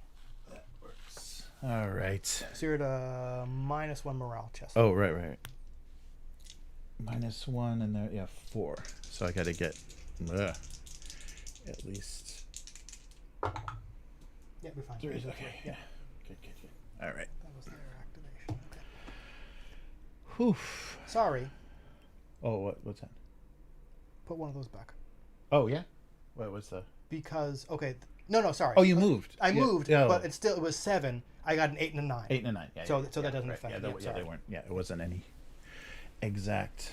That works. All right. So you're at a -1 morale chest. Oh, right. -1 and there, 4. So I got to get at least. Yeah, we're fine. 3. Okay. Yeah. Good. All right. That was their activation. Okay. Whew. Sorry. Oh, what's that? Put one of those back. Oh, yeah? What was the... Because, okay. No, sorry. Oh, you moved. I moved, Yeah. but it was 7. I got an 8 and a 9. 8 and a 9. Yeah, So that doesn't affect yeah, me. they weren't. Yeah, it wasn't any exact.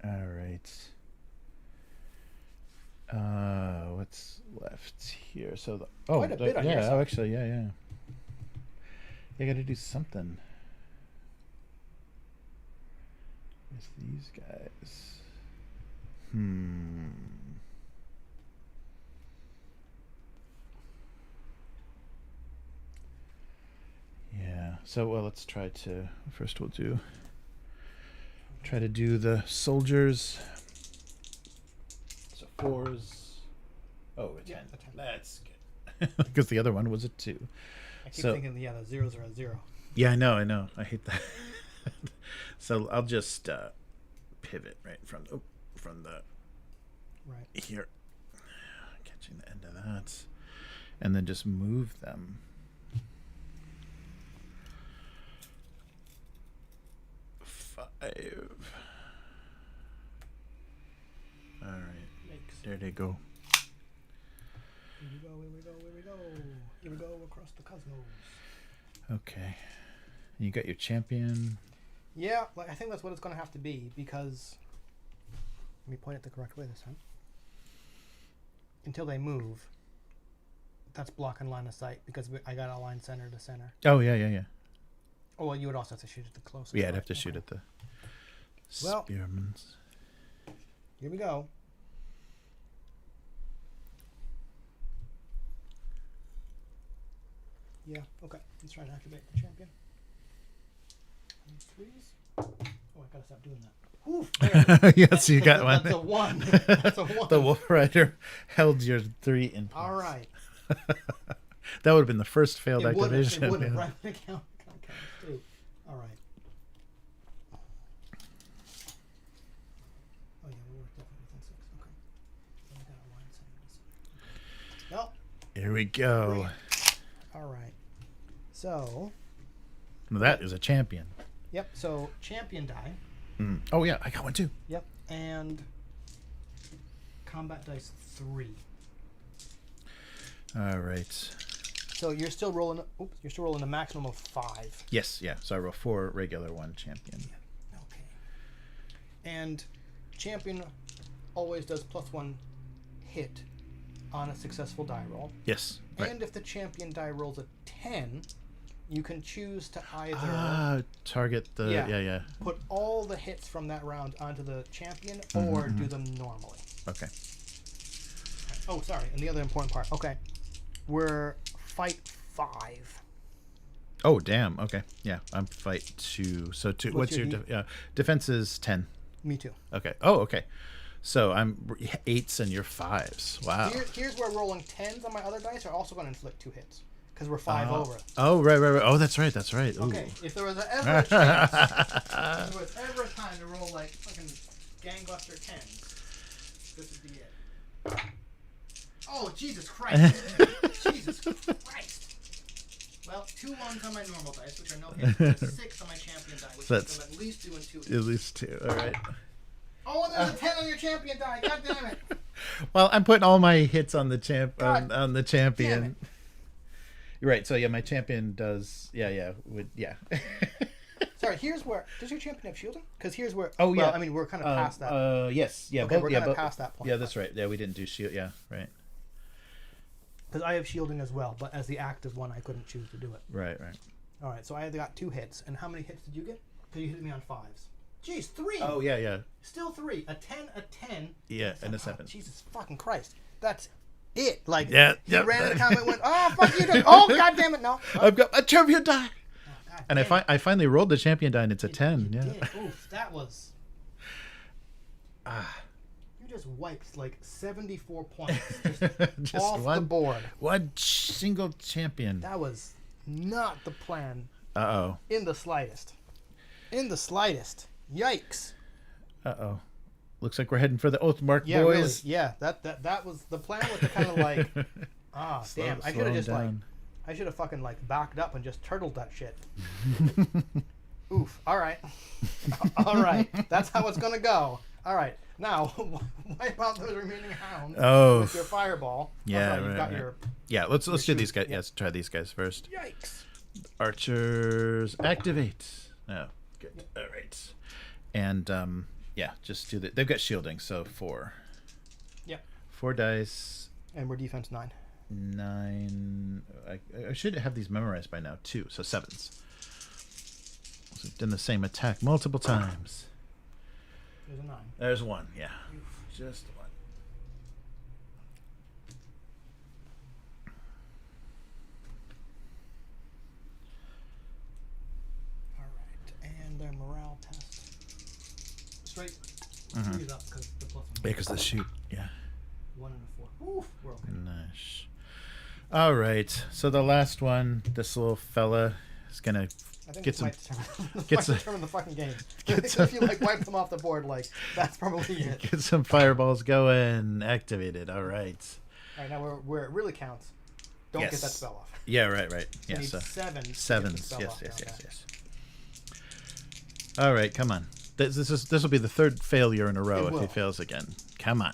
Yeah. All right. What's left here? So Quite a bit on your side. Oh, actually, yeah. You got to do something. It's these guys. Yeah. So let's try to first. We'll try to do the soldiers. So 4s. Oh, a 10. A 10. That's good. Because the other one was a 2. I keep thinking, the zeros are a 0. Yeah, I know. I hate that. So I'll just pivot right from the here, catching the end of that, and then just move them. 5. All right, there they go. Here we go across the cosmos. Okay. You got your champion. Yeah, I think that's what it's going to have to be because... Let me point it the correct way this time. Until they move, that's blocking line of sight because I got to align center to center. Oh, yeah. Oh, well, you would also have to shoot at the closest. Yeah, I'd have to shoot at the spearmans. Here we go. Yeah, okay. Let's try and activate the champion. Threes. Oh, I gotta stop doing that. Oof, there. Yes, you got one. That's a 1. That's a 1. The Wolf Rider held your 3 in. All right. That would have been the first failed activation. It would have, right? Count too. All right. Oh yeah, we worked definitely within 6. Okay. So I got a line center. Well. Here we go. All right. So. Now that is a champion. Yep. So champion die. Oh yeah, I got one too. Yep. And combat dice 3. All right. So you're still rolling. Oops, you're still rolling a maximum of 5. Yes, yeah. So I roll 4 regular, 1 champion. Okay. And champion always does +1 hit on a successful die roll. Yes. Right. And if the champion die rolls a 10, you can choose to either target the yeah. Put all the hits from that round onto the champion or do them normally. Okay. Oh, sorry. And the other important part. Okay. We're fight 5. Oh, damn. Okay. Yeah, I'm fight 2. So 2. What's your defense is 10. Me too. Okay. Oh, okay. So I'm 8s and you're 5s. Wow. Here's where rolling 10s on my other dice are also going to inflict 2 hits. Because we're 5 over. Oh, right. Oh, that's right. Ooh. Okay, if there was ever a chance, if there was ever a time to roll like fucking gangbuster 10s, this would be it. Oh, Jesus Christ. Jesus Christ. Well, 2 1s on my normal dice, which are no hits, and 6 on my champion die, which is at least doing 2 hits. At least 2, all right. Oh, and there's a 10 on your champion die. God damn it. Well, I'm putting all my hits on the on the champion. Damn it. You're right. So yeah, my champion does. Yeah. Sorry. Here's where does your champion have shielding? Because here's where. Oh yeah. Well, I mean, we're kind of past that. Yes. Yeah. Okay, we're kind of past that point. Yeah, that's right. Yeah, we didn't do shield. Yeah, right. Because I have shielding as well, but as the active one, I couldn't choose to do it. Right. All right. So I got 2 hits, and how many hits did you get? Because you hit me on 5s. Jeez, 3. Oh yeah. Still 3. A 10, a 10. Yeah, and a 7. Jesus fucking Christ. That's it. Like, yeah, he ran in the comment and went, oh, fuck you. Oh, God damn it, no. I've got a champion die. Oh, and I finally rolled the champion die, and it's a 10. You yeah. did. Oof, that was... You just wiped, like, 74 points just off the board. One single champion. That was not the plan. Uh-oh. In the slightest. Yikes. Uh-oh. Looks like we're heading for the Oathmark, yeah, boys. Really. Yeah, that was the plan. Was to kind of like, damn! I should have just I should have fucking like backed up and just turtled that shit. Oof. All right. That's how it's gonna go. All right. Now wipe out those remaining hounds with your fireball. Yeah. You've got your. Yeah. Let's do these guys. Yeah. Let's try these guys first. Yikes. Archers activate. Oh, good. Yep. All right. And yeah, just do the. They've got shielding, so 4. Yep. 4 dice. And we're defense 9. 9. I should have these memorized by now too. So 7s. So we've done the same attack multiple times. There's a 9. There's 1. Yeah. Oof. Just 1. All right, and their morale test. Straight. Freeze up because the +1. Yeah, because the shoot. Yeah. 1 and a 4. Oof, we're okay. Nice. All right. So the last one, this little fella is gonna get some. Determine the fucking game. If you like wipe them off the board, like that's probably it. Get some fireballs going. Activated. All right. All right. Now where it really counts. Don't get that spell off. Yeah. Right. You need So 7s. Yes. All right. Come on. This will be the 3rd failure in a row if he fails again. Come on.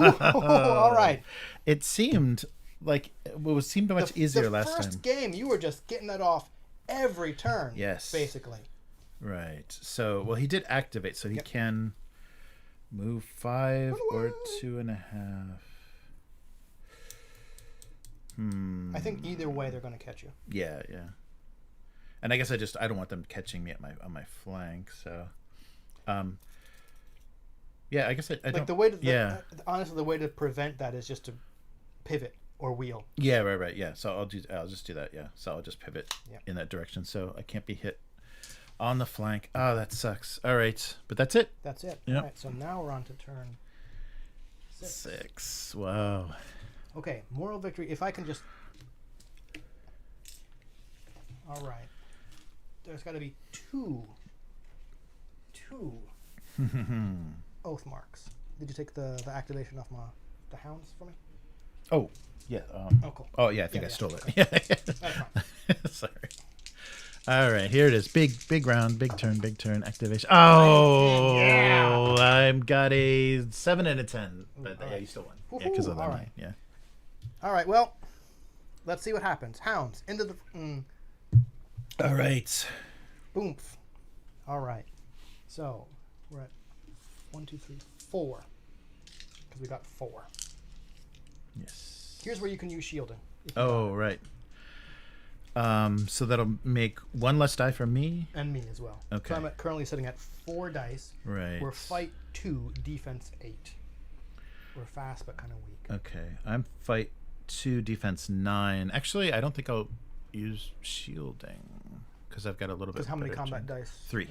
All right. It seemed like it seemed much easier last time. The first game, you were just getting it off every turn. Yes. Basically. Right. So, well, he did activate, so he can move 5 or 2.5. I think either way they're going to catch you. Yeah. And I guess I don't want them catching me on my flank. So, yeah, I guess I don't. The way to honestly, the way to prevent that is just to pivot or wheel. Yeah, right. Yeah. So I'll just do that. Yeah. So I'll just pivot in that direction. So I can't be hit on the flank. Oh, that sucks. All right, but that's it. That's it. Yep. All right. So now we're on to turn 6. Wow. Okay, moral victory. If I can just... All right. There's got to be two Oathmarks. Did you take the activation off the hounds for me? Oh, yeah. Cool. Oh, yeah, I think I stole it. Okay. Yeah. That's fine. Sorry. All right, here it is. Big round, big turn, activation. Oh, yeah. I've got a 7 and a 10. But yeah, you still won. Yeah, because of that. Right. Yeah. All right, well, let's see what happens. Hounds, into the... All right. Boom. All right. So, we're at 1, 2, 3, 4. Because we got 4. Yes. Here's where you can use shielding. Oh, right. So that'll make 1 less die for me? And me as well. Okay. So I'm currently sitting at 4 dice. Right. We're fight 2, defense 8. We're fast but kind of weak. Okay. I'm fight 2, defense 9. Actually, I don't think I'll use shielding because I've got a little bit. Because how many better combat chance. dice? 3.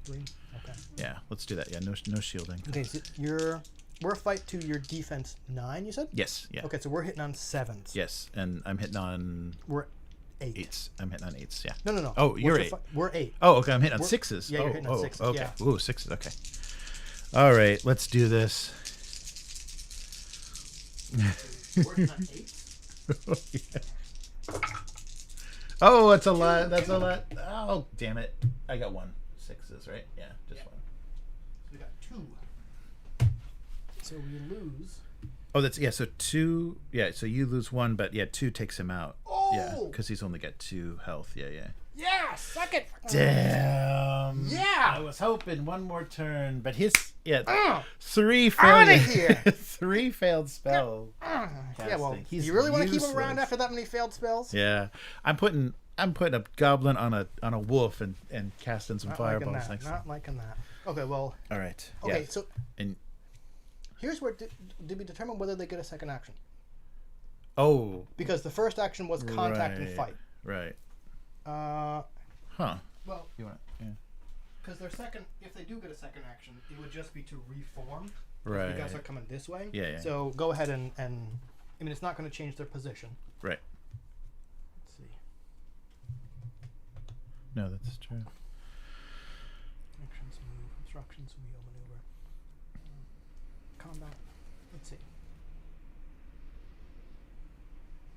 3. Okay. Yeah, let's do that. Yeah, no shielding. Okay, so we're fight 2, your defense 9. You said? Yes. Yeah. Okay, so we're hitting on 7s. Yes, and I'm hitting on. We're 8. 8s. I'm hitting on 8s. Yeah. No. Oh, you're 8. We're 8. Oh, okay. I'm hitting on 6s. Yeah, you're hitting on 6s. Okay. Yeah. Ooh, 6s. Okay. All right, let's do this. We're hitting on 8s. Yeah. Oh, that's a lot. That's a lot. Oh, damn it. I got 1. 6s, right? Yeah, just 1. We got 2. So we lose. Oh, that's so 2. Yeah, so you lose 1, but 2 takes him out. Oh! Yeah, because he's only got 2 health. Yeah. Yeah, second. Damn. Yeah. I was hoping 1 more turn, but his 3 Out failed. of here. 3 failed spells. Yeah, well, He's you really want to keep him useless. around after that many failed spells? Yeah, I'm putting a goblin on a wolf and casting some fireballs next. Not liking that. Okay, well. All right. Okay, yeah. so and here's where did we determine whether they get a second action? Oh. Because the first action was contact and fight. Right. Huh. Well, you want? Yeah. Because their second, if they do get a second action, it would just be to reform. Right. You guys are coming this way. Yeah. So go ahead and I mean, it's not going to change their position. Right. Let's see. No, that's true. Actions, move, instructions, wheel, maneuver, combat. Let's see.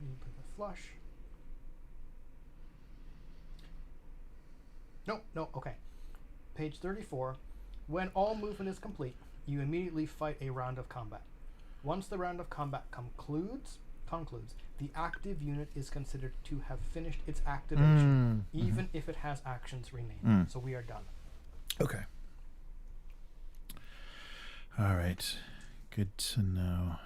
You put the flush. No. Okay. Page 34. When all movement is complete, you immediately fight a round of combat. Once the round of combat concludes, the active unit is considered to have finished its activation, even if it has actions remaining. So we are done. Okay. All right. Good to know.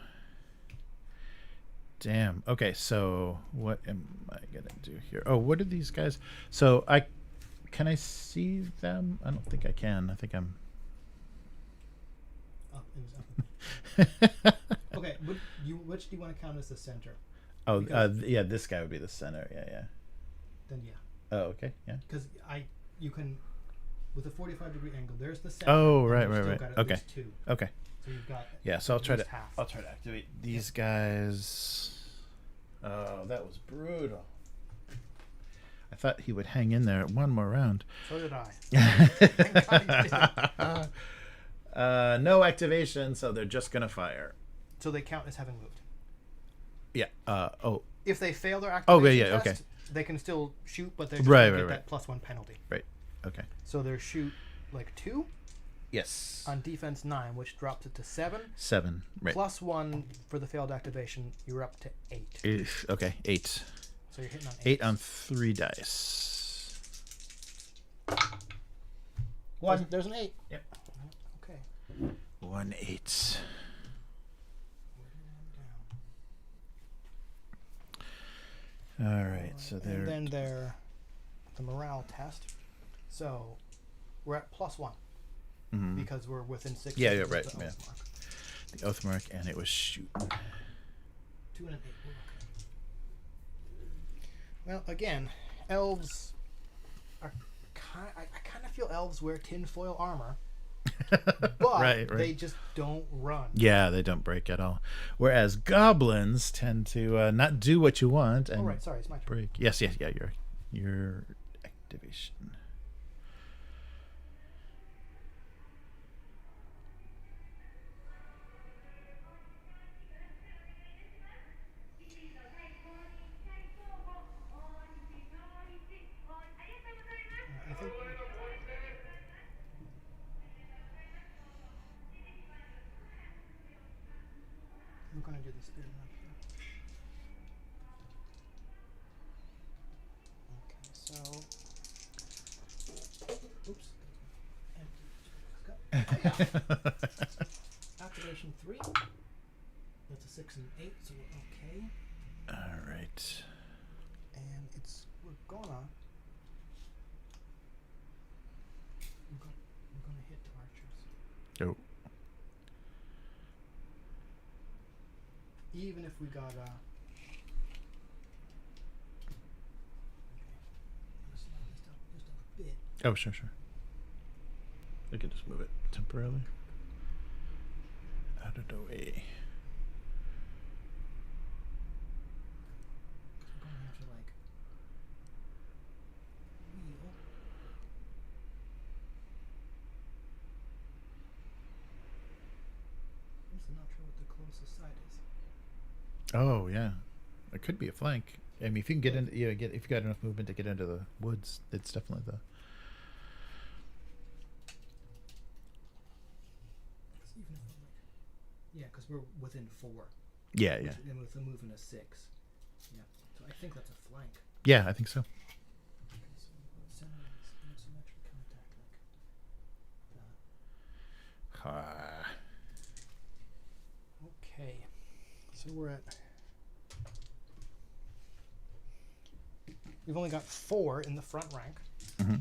Damn. Okay, so what am I going to do here? Oh, what are these guys? So can I see them? I don't think I can. I think I'm... Oh, it was up. Okay, which do you want to count as the center? Oh, this guy would be the center. Yeah. Then yeah. Oh, okay, yeah. Because you can, with a 45-degree angle, there's the center. Oh, right. Got Okay. least 2. Okay. So you've got. Yeah, so I'll try to half. activate these guys. Oh, that was brutal. I thought he would hang in there 1 more round. So did I. No activation, so they're just gonna fire. So they count as having moved. Yeah. If they fail their activation test, okay. they can still shoot, but they're just Right, gonna right, get that +1 penalty. Right. Okay. So they're shoot like 2. Yes. On defense 9, which drops it to 7. 7. Right. Plus 1 for the failed activation, you're up to 8. Okay, 8. So you're hitting on 8 on 3 dice. 1. There's an 8. Yep. Okay. 1 8. All right, so there. And then the morale test. So we're at plus 1 because we're within 6. Yeah, yeah, right. The Yeah. Oathmark. The Oathmark, and it was shoot. 2 and an 8. Well, again, elves are I kind of feel elves wear tinfoil armor, but Right. they just don't run. Yeah, they don't break at all. Whereas goblins tend to not do what you want and Oh, right. Sorry, it's my turn. break. Yes, yeah. Your activation. I think we're going to do the spear up here. Okay, so. Oops. Activation 3. That's a 6 and 8, so we're okay. All right. And we're gonna hit the archers. Oh. Even if we got just slide this up just a bit. Oh, sure. I can just move it temporarily. Out of the way. We're gonna have to wheel. I'm just not sure what the closest side is. Oh yeah, it could be a flank. I mean, if you can get in, if you got enough movement to get into the woods, it's definitely the. Even if yeah, because we're within 4. Yeah. And with the movement of 6. Yeah, so I think that's a flank. Yeah, I think so. Okay, so center is symmetric contact like that. Okay, so we're at. We've only got 4 in the front rank. Mm-hmm.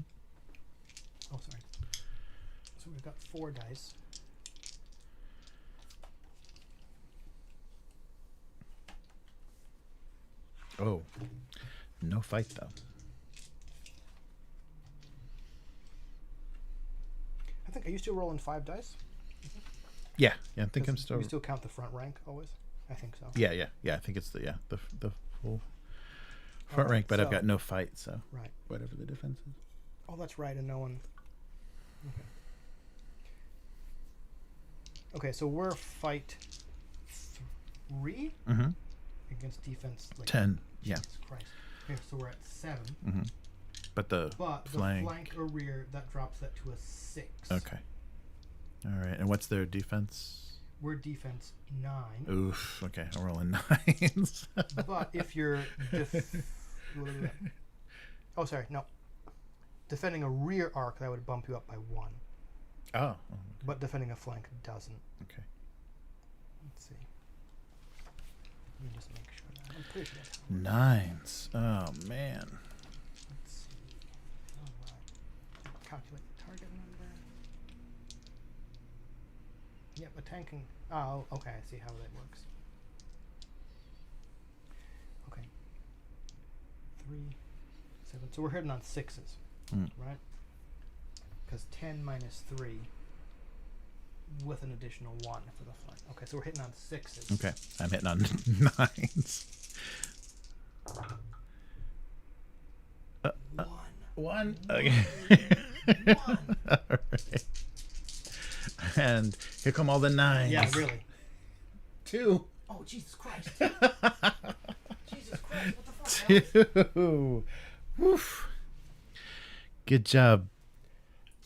Oh, sorry. So we've got 4 dice. Oh, no fight though. I think, are you still rolling 5 dice? Yeah. I think I'm still. You still count the front rank always? I think so. Yeah. I think it's the full front Alright, rank, but I've so- got no fight, so Right. whatever the defense is. Oh, that's right, and no one. Okay. Okay, so we're fight 3 Mm-hmm. against defense 10. Yeah. Jesus Christ. Okay, so we're at 7. Mm-hmm. But the But flank. the flank or rear, that drops that to a 6. Okay. All right. And what's their defense? We're defense 9. Oof. Okay. I'm rolling 9s. But if you're oh, sorry, no. Defending a rear arc, that would bump you up by 1. Oh. But defending a flank doesn't. Okay. Let's see. Let me just make sure that. I'm pretty sure that's how it works. 9s. Oh man. Let's see. Alright. Calculate the target number. Yep, a tanking. Oh, okay, I see how that works. Okay. 3, 7. So we're hitting on 6s, right? Because 10 minus 3 with an additional 1 for the flank. Okay, so we're hitting on 6s. Okay. I'm hitting on 9s. 1. Okay. 1. All right. And here come all the 9s. Yeah, really. 2. Oh, Jesus Christ. Jesus Christ, what the fuck? 2. Woof. Good job,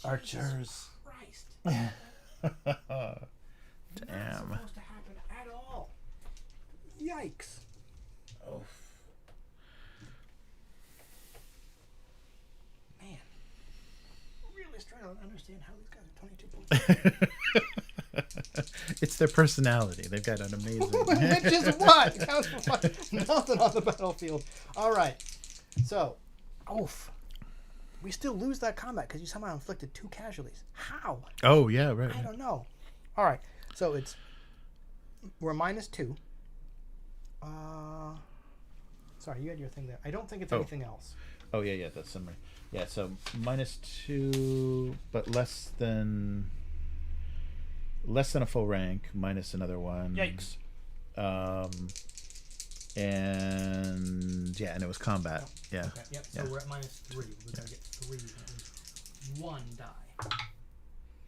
archers. Christ. Damn. Not supposed to happen at all. Yikes. Oh. Man. Really struggling to understand how these guys are 22 points. It's their personality. They've got an amazing. Which is what? Counts for what? Nothing on the battlefield. All right. So, oof. We still lose that combat because you somehow inflicted 2 casualties. How? Oh yeah, right. I don't know. All right. So we're -2. Sorry, you had your thing there. I don't think it's anything else. Oh yeah, that's summary. Yeah, so -2, but less than a full rank, minus another one. Yikes. And it was combat. Oh, Yeah. Okay. Yep. So we're at -3. We're gonna get 3 at least 1 die.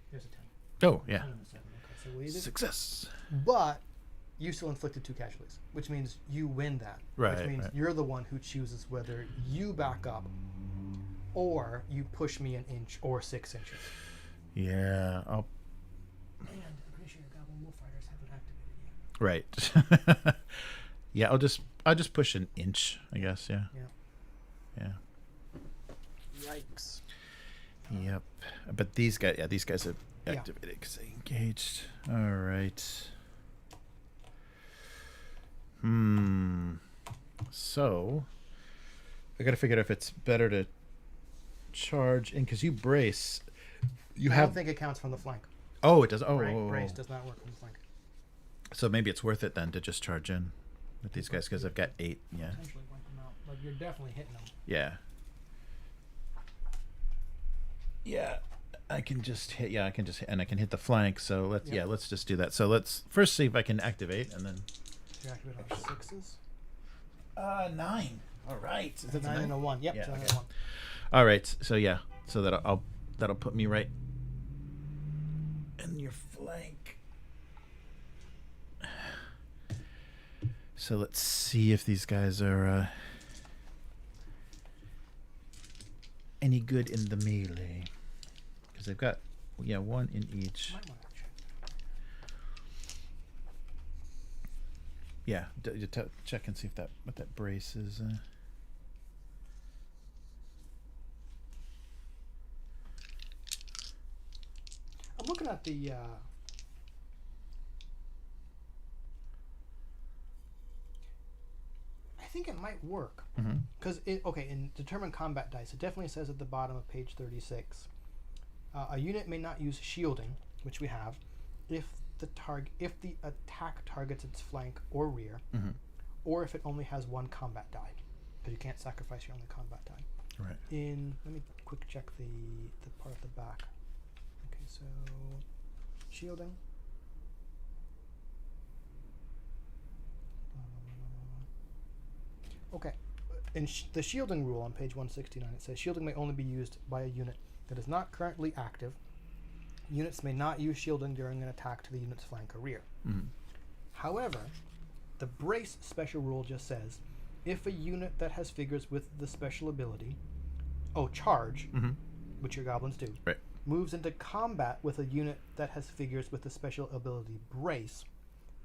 There's a 10. Oh yeah. 10 and a 7. Okay. So we did. Success. But you still inflicted 2 casualties, which means you win that. Right. Which means right. you're the one who chooses whether you back up or you push me an inch or 6 inches. Yeah. And I'm pretty sure your Goblin Wolf Riders haven't activated yet. Right. Yeah, I'll just push an inch, I guess. Yeah. Yeah. Yeah. Yikes. Yep. But these guys have activated because they engaged. All right. So I got to figure out if it's better to charge in because you brace. I don't think it counts from the flank. Oh, it does. Oh, Brace does not work from the flank. So maybe it's worth it then to just charge in with these guys because I've got 8. Yeah. Potentially wipe them out. Like you're definitely hitting them. Yeah. Yeah. I can just hit. Yeah, I can just hit, and I can hit the flank. So let's just do that. So let's first see if I can activate, and then. You activate on 6s. 9. All right. Is it 9 and a 1? Yep. Yeah, So 9 okay. and a 1. All right. So yeah. So that'll put me right in your flank. So let's see if these guys are any good in the melee. Because they've got 1 in each. Might want to check. Yeah, check and see if what that brace is. I'm looking at the. I think it might work because in determine combat dice, it definitely says at the bottom of page 36, a unit may not use shielding, which we have, if the attack targets its flank or rear, or if it only has 1 combat die, because you can't sacrifice your only combat die. Right. Let me quick check the part at the back. Okay, so shielding. Okay, in the shielding rule on page 169, it says shielding may only be used by a unit that is not currently active. Units may not use shielding during an attack to the unit's flank or rear. However, the brace special rule just says if a unit that has figures with the special ability, charge, which your goblins do, Right. moves into combat with a unit that has figures with the special ability brace,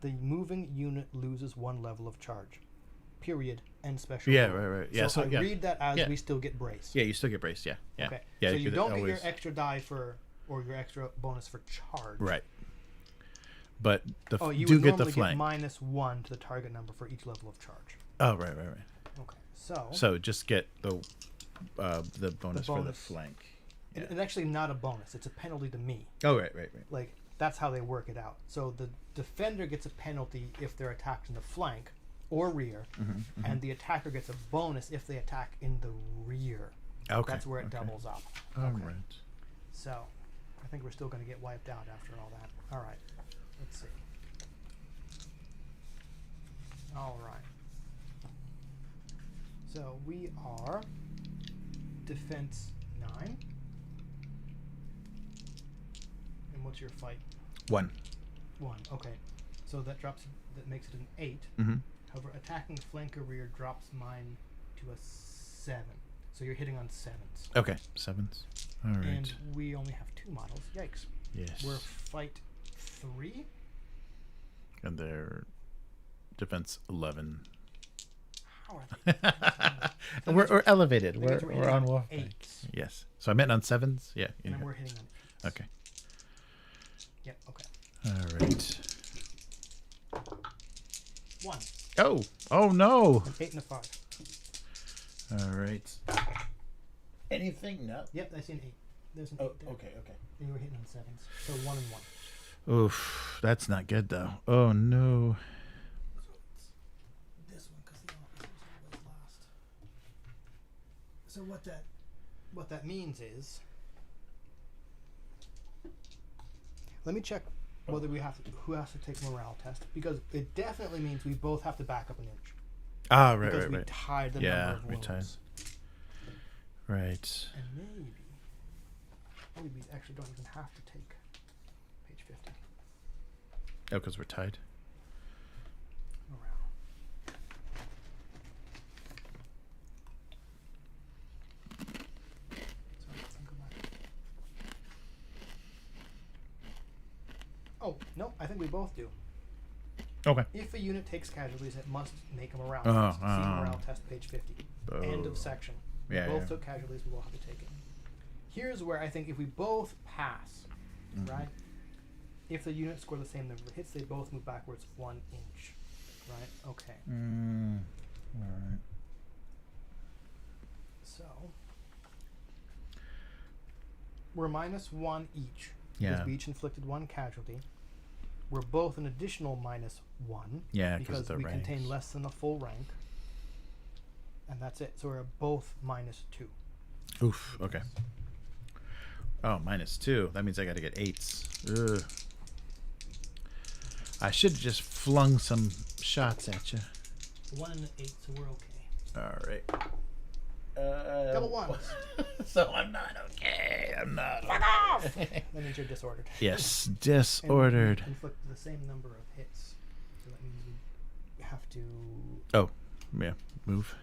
the moving unit loses 1 level of charge. Period. And special. Yeah, rule. right. Yeah, So I yeah. read that as Yeah. we still get brace. Yeah, you still get braced. Yeah. Okay. Yeah, so you could don't get always- your extra die or your extra bonus for charge. Right. But You do would get the normally flank. get -1 to the target number for each level of charge. Oh, right. Okay. So. So just get the bonus for the bonus. flank. Yeah. It's actually not a bonus. It's a penalty to me. Oh, right. Like that's how they work it out. So the defender gets a penalty if they're attacked in the flank or rear, and the attacker gets a bonus if they attack in the rear. Okay. That's where it doubles up. All Okay. right. So, I think we're still going to get wiped out after all that. All right. Let's see. All right. So we are defense 9. And what's your fight? 1. 1. Okay. So that makes it an 8. However, attacking flank or rear drops mine to a 7. So you're hitting on 7s. Okay. 7s. All right. And we only have 2 models. Yikes. Yes. We're fight 3. And their defense 11. How are they? We're elevated. That means We're hitting on on Wolf. 8s. Yes. So I meant on 7s? Yeah. And then we're hitting on 8s. Okay. Yep, okay. All right. 1. Oh no. An 8 and a 5. All right. Anything? No. Yep, I see an 8. There's an 8 there. Okay. And you were hitting on 7s. So 1 and 1. Oof. That's not good though. Oh no. So it's this one because the officers are always last. So what that means is, let me check whether who has to take morale test, because it definitely means we both have to back up an inch. Ah, right, Because right, we right. tied the Yeah, number of we wounds. tied. Right. And maybe we actually don't even have to take page 50. Oh, because we're tied. Morale. Sorry, go back. Oh, no, I think we both do. Okay. If a unit takes casualties, it must make a morale Oh, test. See morale test, page 50. End of section. We Yeah, both yeah. took casualties, we will have to take it. Here's where I think if we both pass, right? If the units score the same number of hits, they both move backwards 1 inch. Right? Okay. All right. So we're -1 each. Yeah. Because we each inflicted 1 casualty. We're both an additional -1. Yeah, because the we ranks. contain less than a full rank. And that's it. So we're both -2. Oof. Okay. Oh, -2. That means I got to get 8s. Ugh. I should have just flung some shots at you. 1 and an 8, so we're okay. All right. Double 1s. So I'm not okay. I'm not. Fuck off! That means you're disordered. Yes, And disordered. we inflict the same number of hits. So that means we have to. Oh, yeah. Move.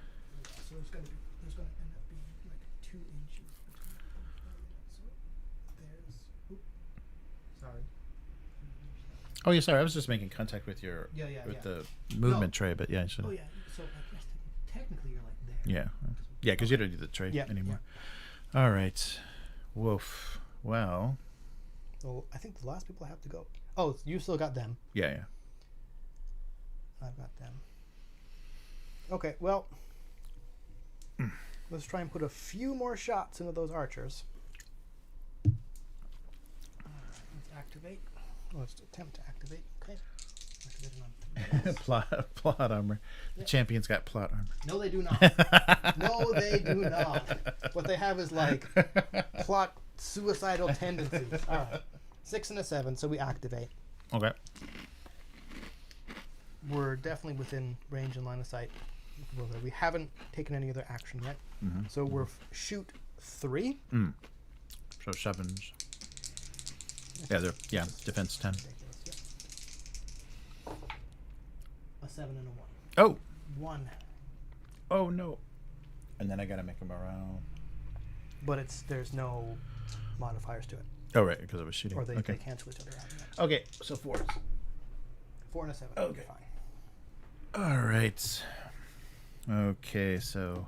So there's going to end up being like 2 inches between. So there's. Oop, sorry. Oh, yeah. Sorry, I was just making contact with your Yeah. the movement tray, but yeah, I should. Oh yeah. So I guess technically you're like there. Yeah. Yeah, because you don't do the tray anymore. All right. Woof. Well. Well, I think the last people have to go. Oh, you still got them. Yeah. I've got them. Okay, well, let's try and put a few more shots into those archers. Let's activate. Let's attempt to activate. Okay. Activate it on. plot armor. The champions got plot armor. No, they do not. No, they do not. What they have is like plot suicidal tendencies. All right. 6 and a 7, so we activate. Okay. We're definitely within range and line of sight. We haven't taken any other action yet. So we're shoot 3. So 7s. Yeah, defense 10. A 7 and a 1. Oh. 1. Oh no. And then I gotta make a morale. But there's no modifiers to it. Oh right, because I was shooting. Or they Okay. cancel each other out. Okay, so 4s. 4 and a 7. Okay. Fine. All right. Okay, so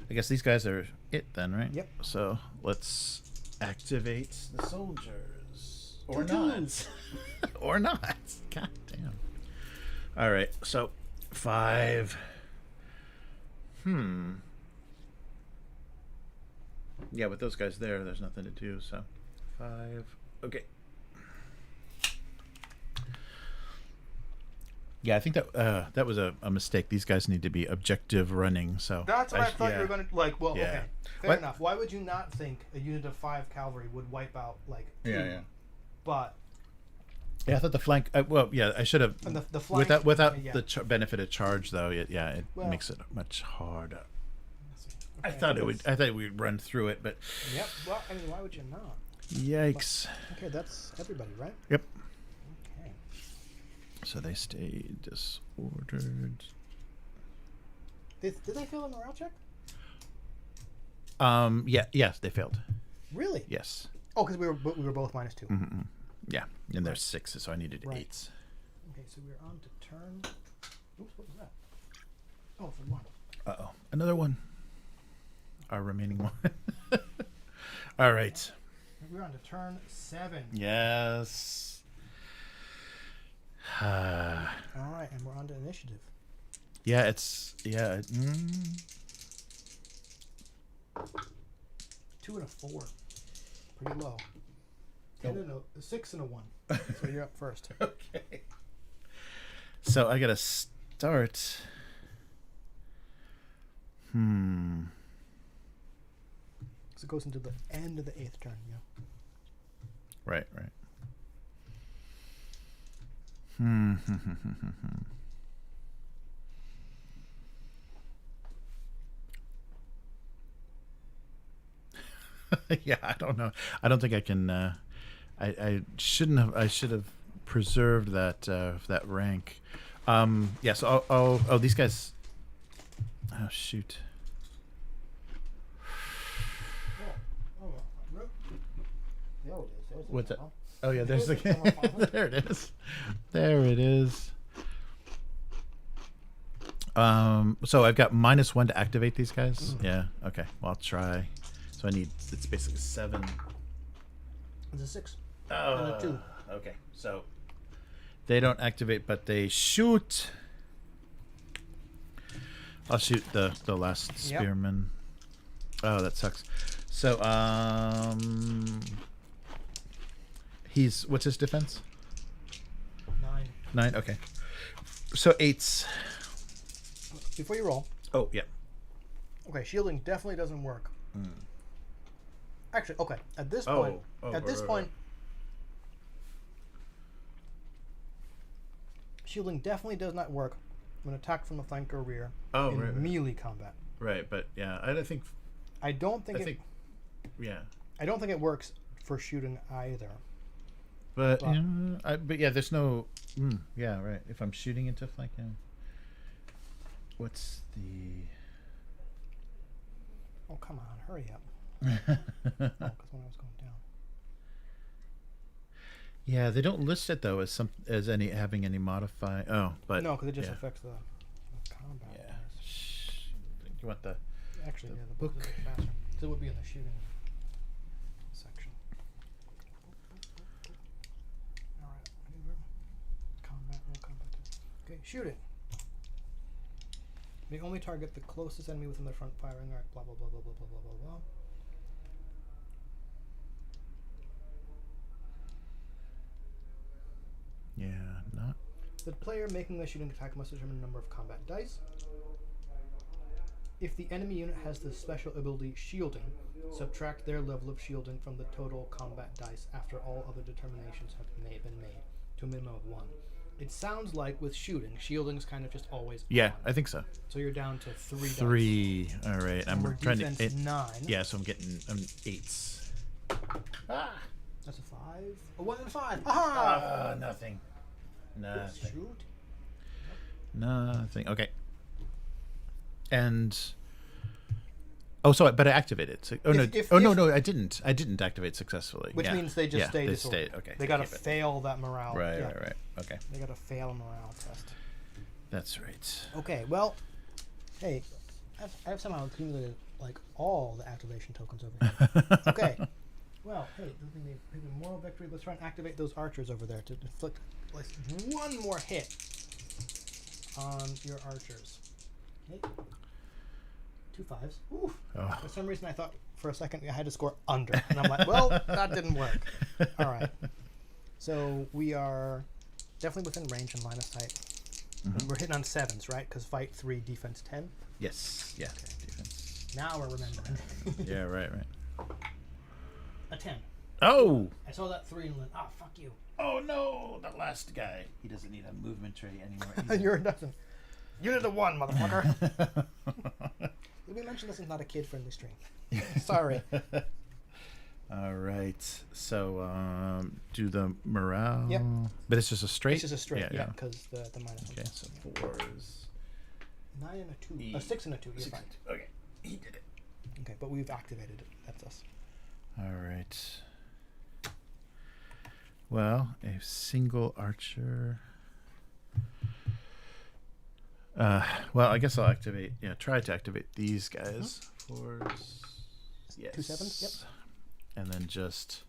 I guess these guys are it then, right? Yep. So let's activate the soldiers. Or Choo-choo. not. Or not. God damn. All right, so 5. Yeah, with those guys there's nothing to do, so 5. Okay. Yeah, I think that was a mistake. These guys need to be objective running, so... That's what I thought you were going to... Like, well, Yeah. okay. Fair What? enough. Why would you not think a unit of 5 cavalry would wipe out, like, 2? Yeah. But... Yeah, I thought the flank... well, yeah, I should have... And the flank... Without yeah. the benefit of charge, though, it Well- makes it much harder. Okay, I thought we'd run through it, but... Yep. Well, I mean, why would you not? Yikes. Okay, that's everybody, right? Yep. Okay. So they stay disordered. Did they fail a morale check? Yes, they failed. Really? Yes. Oh, because we were both -2. Mm-hmm. Yeah, and there's 6s, so I needed Right. 8s. Okay, so we're on to turn. Oops, what was that? Oh, for 1. Uh-oh, another one. Our remaining one. All right. We're on to turn 7. Yes. All right, and we're on to initiative. Yeah, it's 2 and a 4. Pretty low. 10 and a 6 and a 1. So you're up first. Okay. So I gotta start. So it goes into the end of the 8th turn, yeah. Right. Yeah, I don't know. I don't think I can. I shouldn't have. I should have preserved that rank. Yeah. So oh, these guys. Oh shoot. What's that? Oh yeah, there's the there it is. There it is. So I've got -1 to activate these guys. Yeah. Okay. Well, I'll try. So I need. It's basically 7. It's a 6. Oh. And a 2. Okay. So they don't activate, but they shoot. I'll shoot the last spearman. Oh, that sucks. So he's what's his defense? 9. 9. Okay. So 8s. Before you roll. Oh yeah. Okay, shielding definitely doesn't work. Actually, okay. At this Oh, point, shielding definitely does not work when attacked from the flank or rear in melee combat. Right, but yeah, I think. I don't think yeah. I don't think it works for shooting either. But yeah, there's no. Yeah, right. If I'm shooting into flank, yeah. What's the? Oh come on, hurry up! Because when I was going down. Yeah, they don't list it though as having any modify. Oh, but no, because it just affects the combat. Yeah. You want the? Actually, the book. book is a bit faster. So it would be in the shooting section. All right, combat, no combat. Okay, shooting. May only target the closest enemy within their front firing arc. Blah blah blah blah blah blah blah blah blah. Yeah, not. The player making the shooting attack must determine the number of combat dice. If the enemy unit has the special ability shielding, subtract their level of shielding from the total combat dice after all other determinations have been made to a minimum of 1. It sounds like with shooting, shielding is kind of just always Yeah, on. I think so. So you're down to 3 dice. 3. All right, I'm trying to. 9. Yeah, so I'm getting 8s. That's a 5. A 1 and a 5. Aha! Nothing. Nothing. Shoot. Nothing. Okay. And but I activated. So, no, I didn't. I didn't activate successfully. Which means they just stay disordered. Stayed. Okay. They got to fail that morale. Right. Okay. They got to fail a morale test. That's right. Okay. Well, hey, I've somehow accumulated like all the activation tokens over here. Okay. Well, hey, maybe moral victory. Let's try and activate those archers over there to inflict like 1 more hit on your archers. Okay. 2 5s. Oof. Oh. For some reason, I thought for a second I had to score under, and I'm like, well, that didn't work. All right. So we are definitely within range and line of sight. And we're hitting on 7s, right? Because fight 3, defense 10. Yes. Yeah. Okay. Defense. Now we're remembering. Yeah. Right. A 10. Oh. I saw that 3 and went, fuck you. Oh no, the last guy. He doesn't need a movement tray anymore. You're nothing. You're the 1, motherfucker. Did we mention this is not a kid-friendly stream? Sorry. All right. So do the morale. Yep. But it's just a straight. It's just a straight, yeah, because the minus 1. Okay, so 4s. 9 and a 2. A 6 and a 2. You're fine. Okay, he did it. Okay, but we've activated it. That's us. All right. Well, a single archer. Well, I guess I'll activate. Yeah, try to activate these guys. Fours. Yes. 2 7s. Yep. And then just.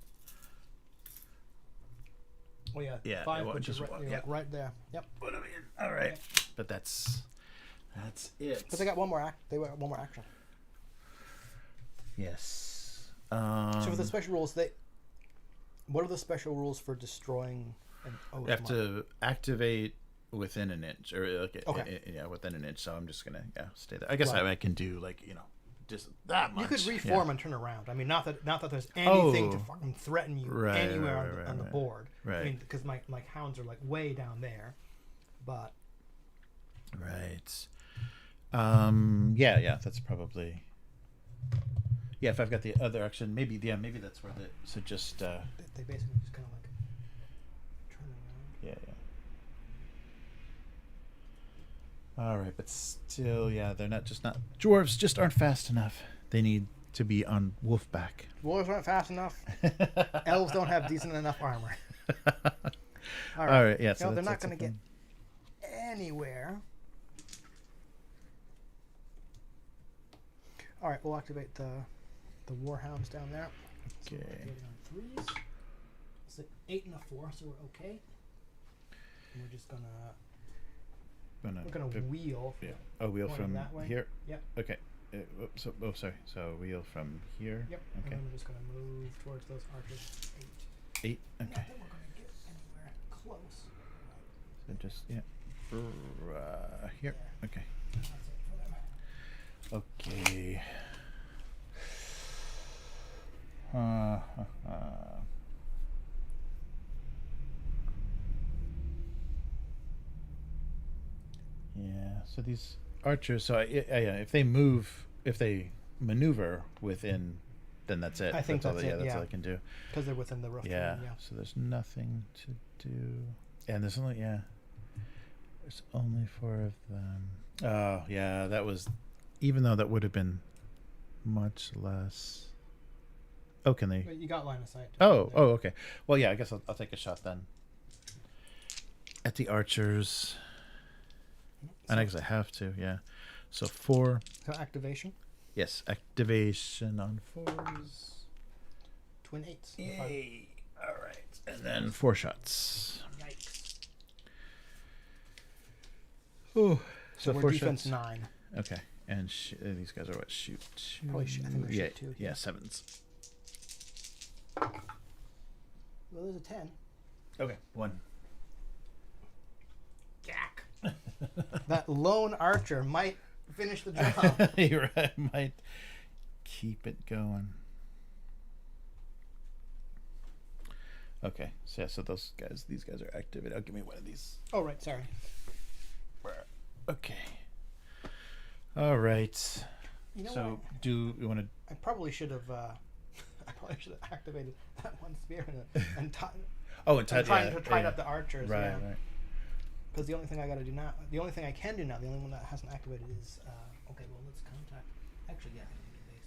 Oh yeah. Yeah. 5 well, puts you just right, one, yeah. right there. Yep. Put them in. All right. But that's it. But they got one more one more action. Yes. So for the special rules, what are the special rules for destroying an Oathmark? You have to activate within an inch, or like Okay. yeah, within an inch. So I'm just gonna stay there. I guess Right. I can do like just that much. You could reform and turn around. I mean, not that there's anything to Oh. fucking threaten you Right, anywhere right, on the right. board. Right. I mean, because my hounds are like way down there, but Right. Yeah. That's probably. Yeah, if I've got the other action, maybe that's where so just. they basically just kind of like turn around. Yeah. All right, but still, yeah, they're not dwarves just aren't fast enough. They need to be on wolfback. Dwarves aren't fast enough. Elves don't have decent enough armor. All right, yeah. So they're not that's going to get something. anywhere. All right, we'll activate the warhounds down there. So Okay. we're activating on 3s. It's an 8 and a 4, so we're okay. And we're just gonna wheel. Yeah. Oh, wheel pointing from that way. here. Yep. Okay. Sorry. So wheel from here. Yep. Okay. And then we're just gonna move towards those archers. 8. 8. Not Okay. that we're gonna get anywhere close. So just here. Yeah. Okay. That's it for them. Okay. Yeah. So these archers. So yeah, if they maneuver within, then that's it. I think that's that's all. it, That's yeah. all I can do. Because they're within the roof. Yeah. Yeah. So there's nothing to do, and there's only there's only 4 of them. Oh yeah, that was, even though that would have been much less. Oh, can they? But you got line of sight. Oh, okay. Well, yeah, I guess I'll take a shot then. At the archers. And I guess I have to, yeah. So 4. So activation. Yes, activation on 4s. Twin 8s. Yay. All right. And then 4 shots. Yikes. Oh, So we're 4 defense shots. 9. Okay. And these guys are what? Shoot. Probably shoot. I think they're Yeah, shoot 2. yeah, 7s. Well, there's a 10. Okay, 1. Gack. That lone archer might finish the job. You're right. Might keep it going. Okay, so yeah, so these guys are activated. Give me one of these. Oh, right. Sorry. Okay. All right. You know So what? do you want to? I probably should have. I probably should have activated that one spear and tied. Oh, and Tied up the archers. Right, yeah. right. Because the only thing I got to do now, the only thing I can do now, the only one that hasn't activated is. Okay, well, let's contact. Actually, yeah, I can do this.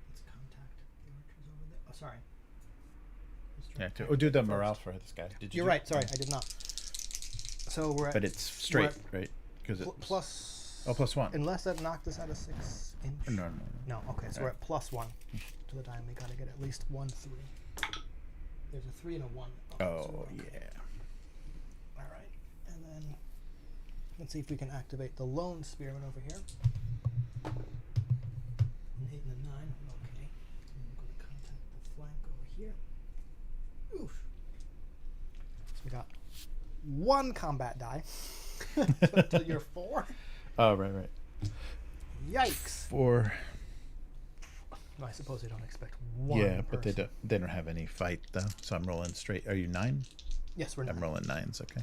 Let's contact the archers over there. Oh, sorry. Yeah. Do the morale for this guy. Did you? You're right. Sorry, I did not. So we're at. But it's straight, right? Because it's plus. Oh, +1. Unless that knocked us out of 6 inch. No. No. Okay, so we're at +1 to the time. We got to get at least 1 3. There's a 3 and a 1. Oh, so yeah. All right, and then let's see if we can activate the lone spearman over here. An 8 and a 9. Okay. And we're going to contact the flank over here. Oof. So we got 1 combat die. Until you're 4. Oh, right. Yikes. 4. No, I suppose they don't expect 1. Yeah, but person. they don't have any fight though. So I'm rolling straight. Are you 9? Yes, we're 9. I'm rolling 9s. Okay.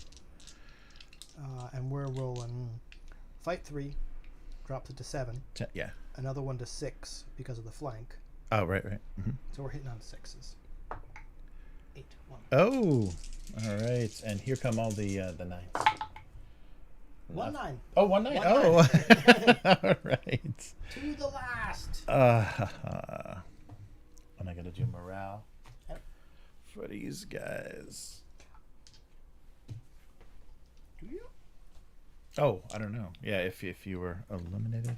And we're rolling fight 3, drops it to 7. Yeah. Another one to 6 because of the flank. Oh, right. Mm-hmm. So we're hitting on 6s. 8, 1. Oh, all right. And here come all the 9s. 1 9. Oh, 1 9. 1 Oh, 9. all right. To the last. And I gotta do morale. Yep. for these guys. Do you? Oh, I don't know. Yeah, if you were eliminated.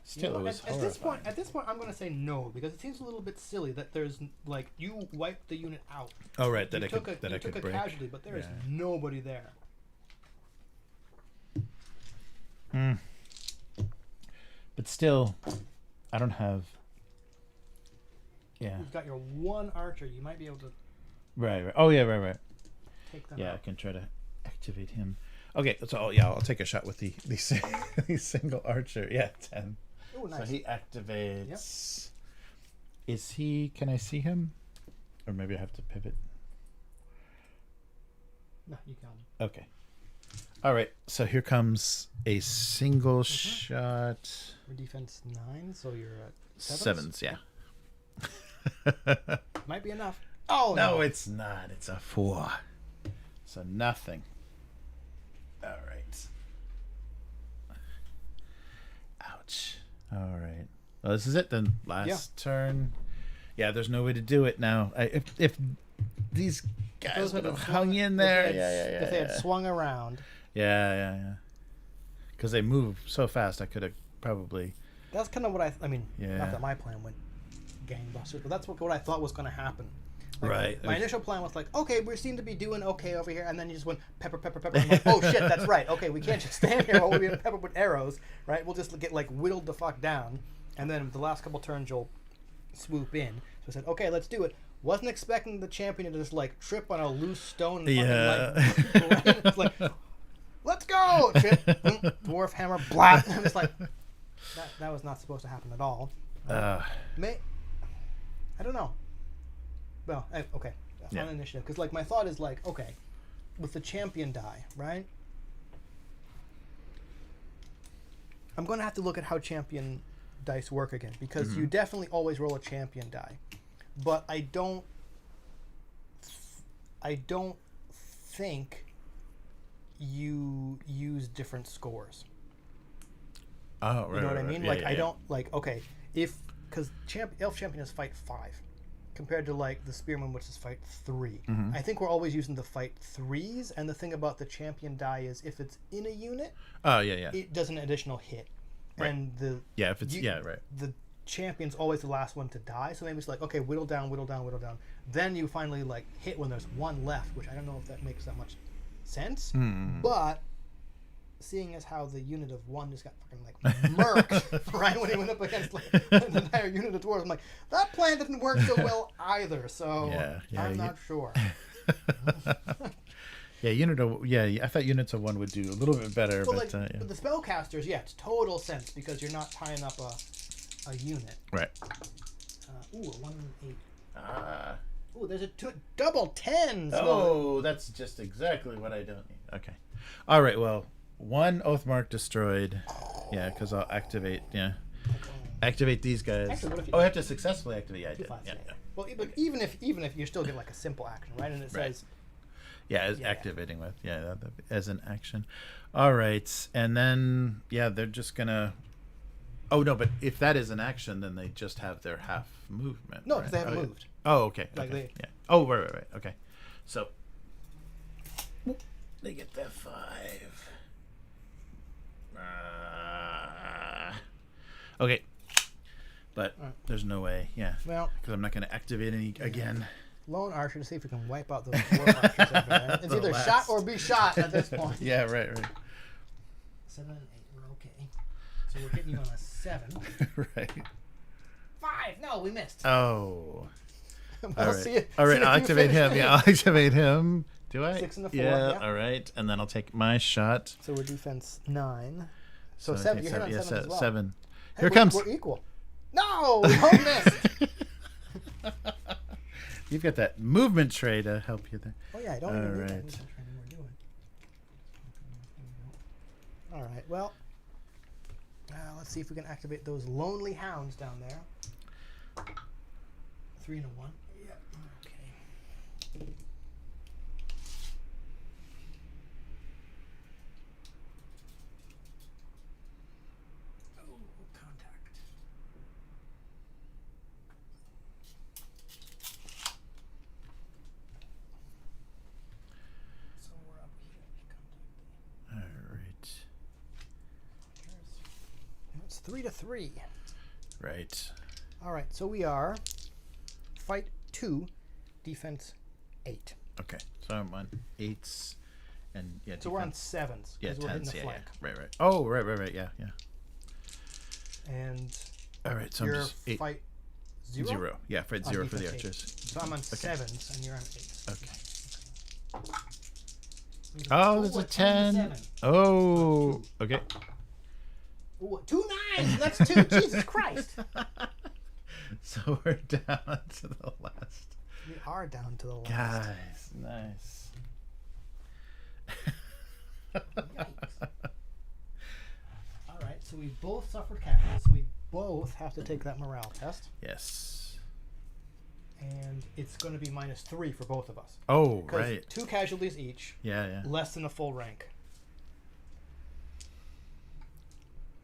Still, it was horrifying. At this point, I'm going to say no because it seems a little bit silly that there's like you wiped the unit out. Oh right, that you I took could a break. casualty, but there is nobody there. But still, I don't have. Yeah. You've got your one archer. You might be able to. Right. Oh yeah. Right. Take them Yeah, out. I can try to activate him. Okay, so yeah, I'll take a shot with the single archer. Yeah, 10. Oh, nice. So he activates. Yep. Is he? Can I see him? Or maybe I have to pivot. No, you can. Okay. All right. So here comes a single shot. Your defense 9, so you're at 7s. Yeah. Might be enough. Oh no, it's not. It's a 4. So nothing. All right. Ouch. All right. Well, this is it then. Last turn. Yeah, there's no way to do it now. If these guys would have hung in there. If they had swung around. Yeah. Because they move so fast, I could have probably. That's kind of what I mean. Yeah. Not that my plan went gangbusters, but that's what I thought was going to happen. Like, right. My initial plan was like, okay, we seem to be doing okay over here, and then you just went pepper. I'm like, oh shit, that's right. Okay, we can't just stand here while we're being peppered with arrows, right? We'll just get like whittled the fuck down, and then the last couple turns you'll swoop in. So I said, okay, let's do it. Wasn't expecting the champion to just like trip on a loose stone. And fucking, like, it's like, let's go! Trip, dwarf hammer, blah. I'm just like, that was not supposed to happen at all. I don't know. Well, okay. On initiative. Because, like, my thought is, like, okay, with the champion die, right? I'm going to have to look at how champion dice work again. Because you definitely always roll a champion die. But I don't think you use different scores. Oh, right. You know what I mean? Yeah, like, I don't, like, okay, because elf champion is fight 5. Compared to like the spearman, which is fight 3. I think we're always using the fight 3s, and the thing about the champion die is if it's in a unit, it does an additional hit, and the champion's always the last one to die. So maybe it's like, okay, whittle down. Then you finally like hit when there's one left, which I don't know if that makes that much sense, but seeing as how the unit of 1 just got fucking like murked right when he went up against like an entire unit of dwarves, I'm like, that plan didn't work so well either. So I'm not sure. I thought units of 1 would do a little bit better, well, but like, the spellcasters, it's total sense because you're not tying up a unit. Right. A 1 and 8. There's a double 10s. Oh, that's just exactly what I don't need. Okay. All right. Well. 1 Oathmark destroyed. Yeah, because I'll activate. Yeah, activate these guys. Actually, what if I have to successfully activate. Yeah, I did. Yeah. Well, but even if you still get like a simple action, right? And it says. Activating with as an action. All right, and then they're just gonna. Oh no, but if that is an action, then they just have their half movement. No, because they haven't moved. Oh, okay. Like Oh, right. Okay, so they get their 5. Okay, but there's no way. Yeah. Well, because I'm not going to activate any again. Lone archer to see if we can wipe out those 4 archers over there. It's either shot or be shot at this point. Yeah. Right. 7 and 8. We're okay. So we're hitting you on a 7. Right. 5. No, we missed. Oh. Well, all right. I'll activate him. Yeah, I'll activate him. Do I? 6 and a 4. Yeah. All right, and then I'll take my shot. So we're defense 9. So 7. You're hitting on 7 as well. 7. Hey, Here it comes. We're equal. No, we both missed. You've got that movement tray to help you there. Oh yeah, I don't even need that movement tray anymore, do I? All right. Well, let's see if we can activate those lonely hounds down there. 3 and a 1. Yeah. Okay. 3-3. Right. All right, so we are fight 2, defense 8. Okay. So I'm on 8s, and yeah. So we're on 7s. Yeah, we're hitting 10s. the Yeah, flank. yeah. Right. Oh, right. Yeah. And All right. So I'm you're just 8. fight 0? 0. Yeah, fight 0 for the defense 8. archers. So I'm on 7s, and you're on 8s. Okay. Oh, there's a 10. Oh, okay. Ooh, 2 9s. That's 2. Jesus Christ. So we're down to the last. We are down to the last. Guys, nice. Yikes. All right, so we both suffered casualties, so we both have to take that morale test. Yes. And it's going to be -3 for both of us. Oh, right. 2 casualties each. Yeah. Less than a full rank.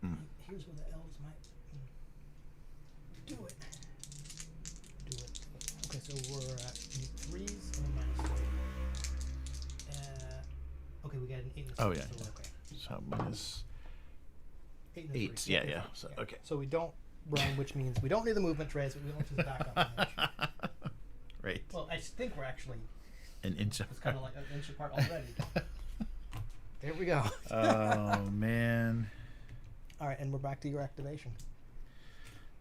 Mm. Here's where the elves might do it. Okay, so we're at 3s and -3. Okay, we got an 8 and a 6. Oh, yeah. So we're okay. So minus 8 and a 8. 3. Yeah. So, okay. So we don't run, which means we don't need the movement trays, but we don't just back up an inch. Right. Well, I think we're actually An inch it's kind of like an inch apart already. There we go. Oh, man. All right, and we're back to your activation.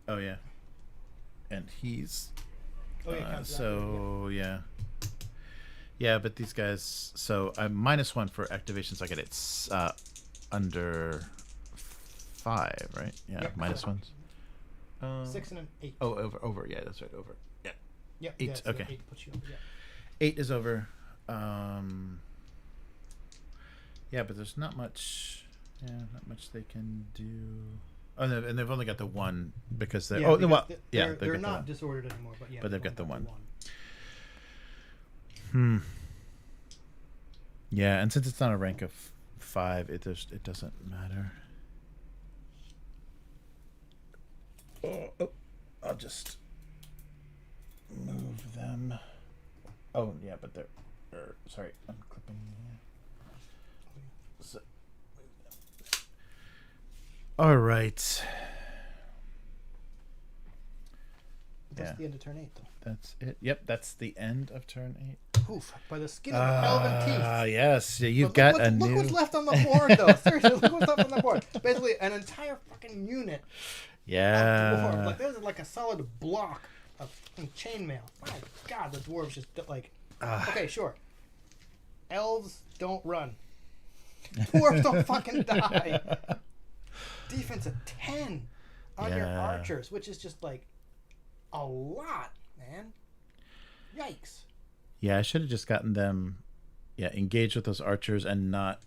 Oh, yeah. And he's... Oh, yeah, so, yeah. Yeah, but these guys... So, I'm -1 for activations. I get it's under 5, right? Yeah, Yep, -1s. 6 and an 8. Oh, over. Yeah, that's right, over. Yeah. Yep, 8, yeah, so okay. 8 puts you over, yeah. 8 is over. Yeah, but there's not much... Yeah, not much they can do. Oh, and they've only got the 1 because they're... Yeah, oh, well, yeah. They're not disordered anymore, but yeah. But they've got the only 1. Yeah, and since it's not a rank of 5, it doesn't matter. Oh, I'll just move them. Oh, yeah, but they're... sorry, I'm clipping... So, all right. That's the end of turn 8, though. That's it. Yep, that's the end of turn 8. Oof, by the skin of the elven teeth. Yes, yeah, you've But got a new... Look what's left on the board, though. Seriously, look what's left on the board. Basically, an entire fucking unit. Yeah. Like, there's like a solid block of chainmail. My God, the dwarves just like... Okay, sure. Elves don't run. Dwarves don't fucking die. Defense of 10 on your archers, which is just like a lot, man. Yikes. Yeah, I should have just gotten them, engaged with those archers and not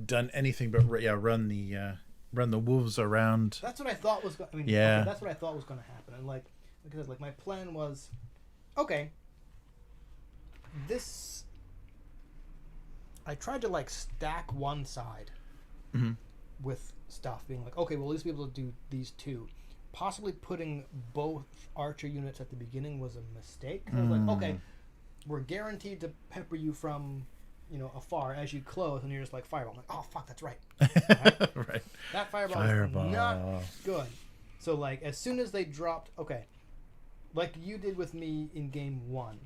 done anything but run the wolves around. That's what I thought was going. Okay, that's what I thought was going to happen. And like I said, like my plan was, okay. This, I tried to like stack one side with stuff, being like, okay, we'll at least be able to do these 2. Possibly putting both archer units at the beginning was a mistake. I was like, okay, we're guaranteed to pepper you from, afar as you close, and you're just like fireball. I'm like, oh fuck, that's right. Right. That fireball is not good. So like as soon as they dropped, okay, like you did with me in game 1,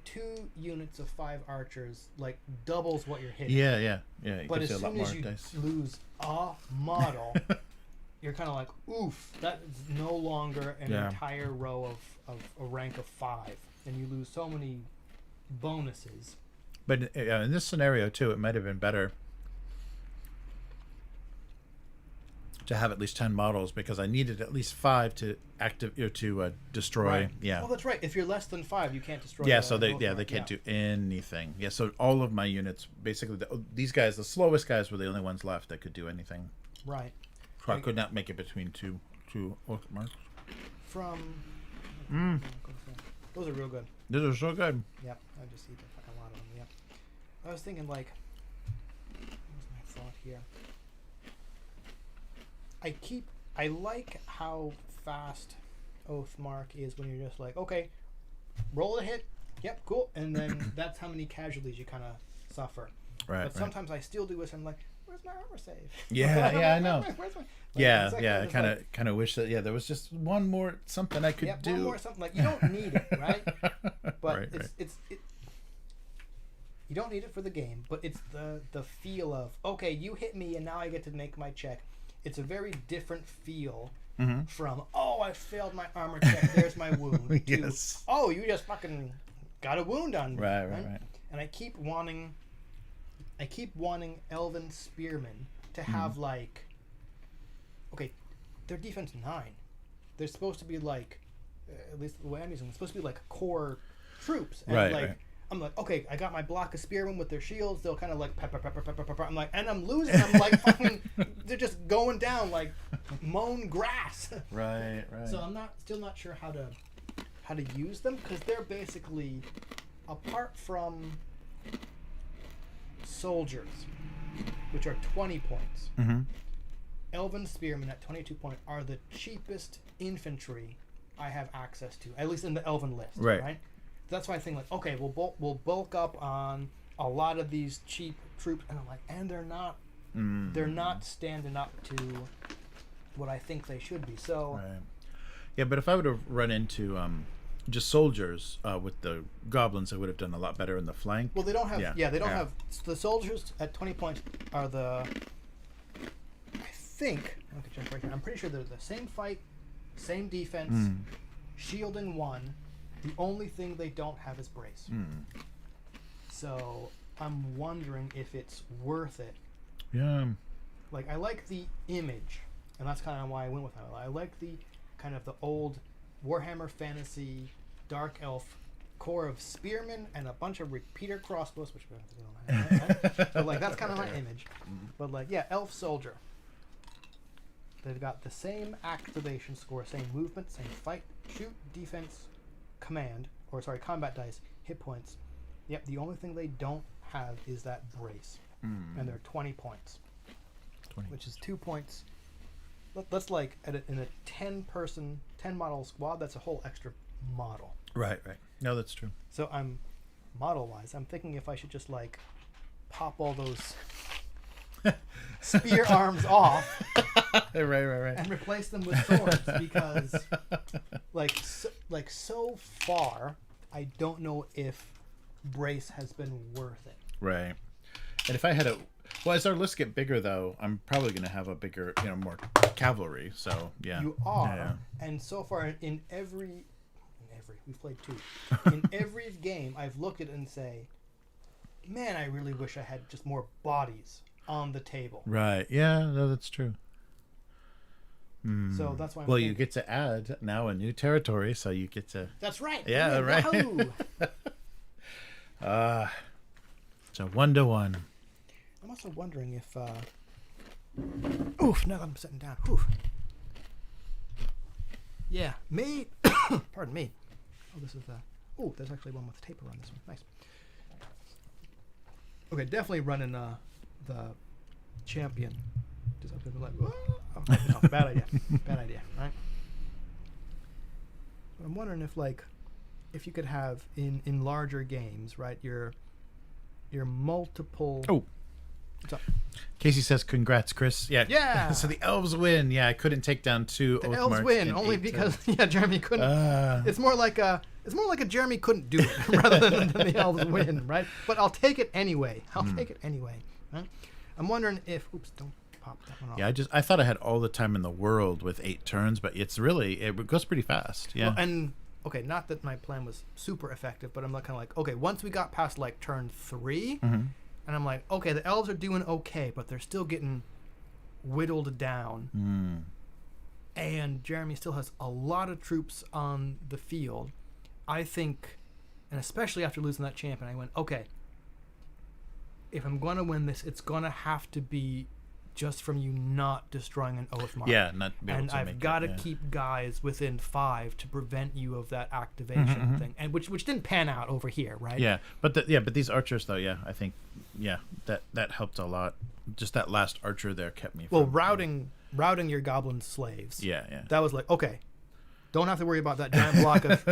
2 units of 5 archers like doubles what you're hitting. Yeah. But as soon as you lose a model, you're kind of like, oof, that is no longer an entire row of a rank of 5, and you lose so many bonuses. But in this scenario too, it might have been better to have at least 10 models because I needed at least 5 to destroy. Right. Yeah. Well, that's right. If you're less than 5, you can't destroy. Yeah. So they can't do anything. Yeah. So all of my units, basically, these guys, the slowest guys, were the only ones left that could do anything. Right. So I could not make it between two Oathmarks. Those are real good. Those are so good. Yep. I just eat a lot of them. Yep. I was thinking like, what was my thought here? I like how fast Oathmark is when you're just like, okay, roll a hit, yep, cool, and then that's how many casualties you kind of suffer. Right. But sometimes I still do this, and I'm like, where's my armor save? Yeah, I know. Where's my, Yeah, exactly, yeah. I it's kind of wish that there was just one more something I could do. One more something, like, you don't need it, right? But Right, it's you don't need it for the game, but it's the feel of, okay, you hit me and now I get to make my check. It's a very different feel from, oh, I failed my armor check, there's my wound, Yes. to, oh, you just fucking got a wound on me. Right. And I keep wanting Elven Spearmen to have, like, okay, they're defense 9. They're supposed to be like, at least the way I'm using them, supposed to be like core troops. And Right. I'm like, okay, I got my block of spearmen with their shields. They'll kind of like pepper. I'm like, and I'm losing. I'm like, fucking, they're just going down like mown grass. Right. So I'm still not sure how to use them, because they're basically, apart from soldiers, which are 20 points. Elven Spearmen at 22 points are the cheapest infantry I have access to, at least in the Elven list. Right? That's why I think, like, okay, we'll bulk up on a lot of these cheap troops, and I'm like, and they're not standing up to what I think they should be. So, yeah, but if I would have run into just soldiers with the goblins, I would have done a lot better in the flank. Well, they don't have. Yeah, they don't have. The soldiers at 20 points are the. I think. Okay, just right here. I'm pretty sure they're the same fight, same defense, shielding 1. The only thing they don't have is brace. So I'm wondering if it's worth it. Yeah. Like, I like the image, and that's kind of why I went with it. I like the kind of the old Warhammer Fantasy Dark Elf core of spearmen and a bunch of repeater crossbows, which we don't have. Right? But like, that's kind of my image. But like, yeah, elf soldier. They've got the same activation score, same movement, same fight, shoot, defense, combat dice, hit points. Yep, the only thing they don't have is that brace. And they're 20 points. 20. Which is 2 points. That's like, in a 10-person, 10-model squad, that's a whole extra model. Right. No, that's true. So I'm, model-wise, I'm thinking if I should just, like, pop all those spear arms off right. and replace them with swords, because so far I don't know if brace has been worth it. Right. And if I had as our lists get bigger, though, I'm probably going to have a bigger, more cavalry. So yeah, you are. Yeah. And so far in every we've played 2. In every game, I've looked at it and say, man, I really wish I had just more bodies on the table. Right. Yeah. No, that's true. So that's why. You get to add now a new territory, so you get to. That's right. Yeah. Right. It's a 1-to-1. I'm also wondering if. Oof! Now that I'm sitting down. Oof. Yeah. Me. Pardon me. Oh, this is the. Oh, there's actually one with taper on this one. Nice. Okay, definitely running the champion. Just up to the left. Oh, no, bad idea. Bad idea. Right. But I'm wondering if you could have in larger games, right? Your multiple. Oh. What's up? Casey says, "Congrats, Chris." Yeah. Yeah. So the elves win. Yeah, I couldn't take down 2 The Oathmarks elves win in only 8 because turns. Jeremy couldn't. It's more like a Jeremy couldn't do it rather than the elves win, right? But I'll take it anyway. Take it anyway. Right? I'm wondering if. Oops! Don't pop that one off. Yeah, I thought I had all the time in the world with 8 turns, but it goes pretty fast. Yeah. Well, and okay, not that my plan was super effective, but I'm kind of like, okay, once we got past like turn 3. And I'm like, okay, the elves are doing okay, but they're still getting whittled down. And Jeremy still has a lot of troops on the field. I think, and especially after losing that champion, I went, okay, if I'm going to win this, it's going to have to be just from you not destroying an Oathmark. Yeah, not be able and to I've make got to it, keep guys within 5 to prevent you of that activation thing, and which didn't pan out over here, right? Yeah, but these archers though, I think, that helped a lot. Just that last archer there kept me. Well, routing your goblin slaves. Yeah. That was like, okay, don't have to worry about that giant block of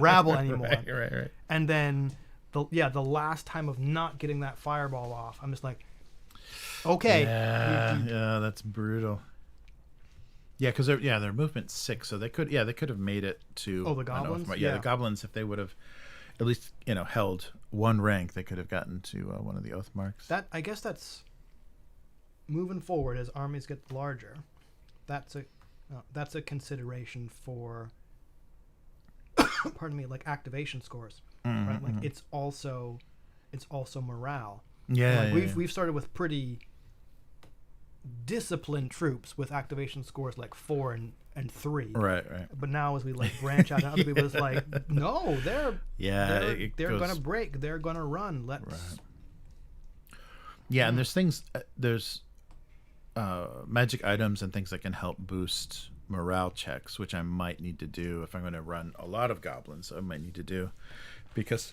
rabble anymore. Right. And then the last time of not getting that fireball off, I'm just like, Okay. Yeah, that's brutal. Yeah, because their movement's 6, so they could have made it to. Oh, the goblins. The goblins, if they would have at least held one rank, they could have gotten to one of the Oathmarks. That, I guess, that's moving forward as armies get larger. That's a consideration for. Pardon me, like activation scores, right? Like it's also morale. Yeah, like we've started with pretty disciplined troops with activation scores like 4 and 3. Right. But now as we like branch out, and other people, it's like, no, they're gonna break, they're gonna run. Let's. Right. Yeah, and there's magic items and things that can help boost morale checks, which I might need to do if I'm going to run a lot of goblins. I might need to do, because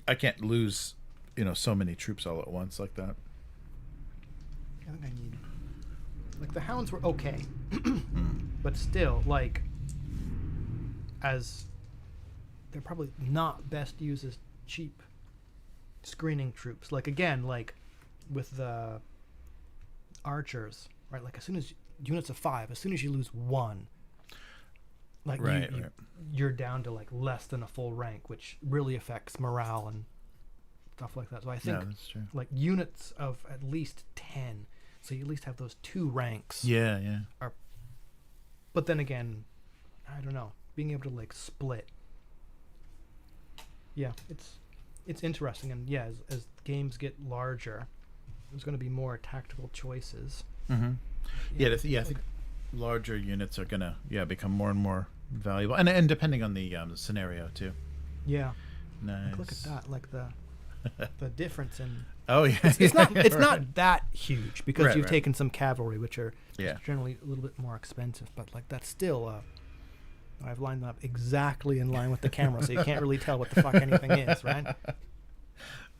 I can't lose so many troops all at once like that. I think I need, like, the hounds were okay, but still, like, as they're probably not best used as cheap screening troops. Like, again, like with the archers, right? Like, as soon as units of 5, as soon as you lose 1, like you're down to like less than a full rank, which really affects morale and stuff like that. So I think that's true. Like units of at least 10, so you at least have those 2 ranks. Yeah. But then again, I don't know, being able to like split. Yeah, it's interesting, and yeah, as games get larger, there's going to be more tactical choices. Mm-hmm. I think larger units are gonna become more and more valuable, and depending on the scenario too. Yeah. Nice. Like, look at that, like the difference in. Oh yeah. It's not that huge, because you've taken some cavalry, which are generally a little bit more expensive, but like that's still I've lined them up exactly in line with the camera, so you can't really tell what the fuck anything is, right?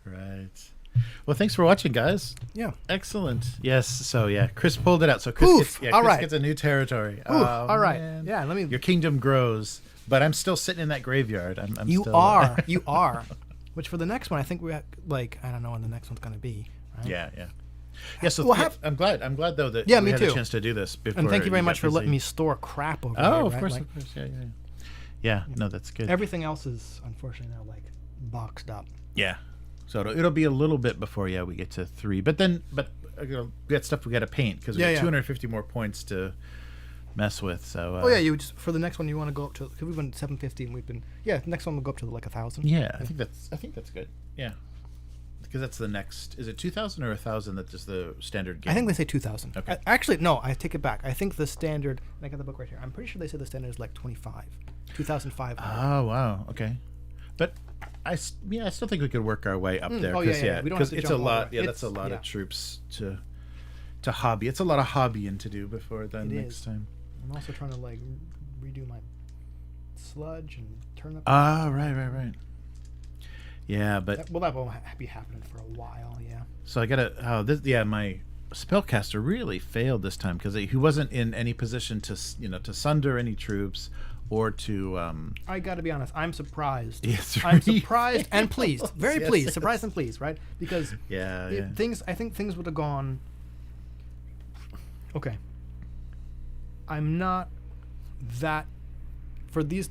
Right. Well, thanks for watching, guys. Yeah. Excellent. Yes. So Chris pulled it out. So Chris gets a new territory. All right. Man. Yeah. Let me. Your kingdom grows, but I'm still sitting in that graveyard. You still, are. Which for the next one, I think we have, like, I don't know when the next one's gonna be. Right? Yeah. Yeah. So I'm glad though that we had a chance to do this before. And thank you very much for letting me store crap over here. Oh, of course. Yeah. No, that's good. Everything else is unfortunately now like boxed up. Yeah. So it'll be a little bit before we get to 3, but we got stuff we got to paint, because we got 250 more points to mess with. So you just, for the next one you want to go up to, because we've been 750 and we've been the next one will go up to like 1,000. Yeah, I think that's good. Yeah, because that's the next. Is it 2,000 or 1,000? That's just the standard game. I think they say 2,000. Okay. Actually, no, I take it back. I think the standard. I got the book right here. I'm pretty sure they said the standard is like 2,500. Oh wow. Okay, but. I still think we could work our way up there, because it's a lot. Yeah, that's a lot of troops to hobby. It's a lot of hobbying to do before then next time. I'm also trying to like redo my sludge and turn up. Right. Yeah, but that won't be happening for a while. Yeah. So I gotta. My spellcaster really failed this time, because he wasn't in any position to sunder any troops. Or to I gotta be honest, I'm surprised. Yes, I'm surprised and pleased, very pleased, surprised and pleased, right? Because I think things would have gone. Okay. I'm not that for these.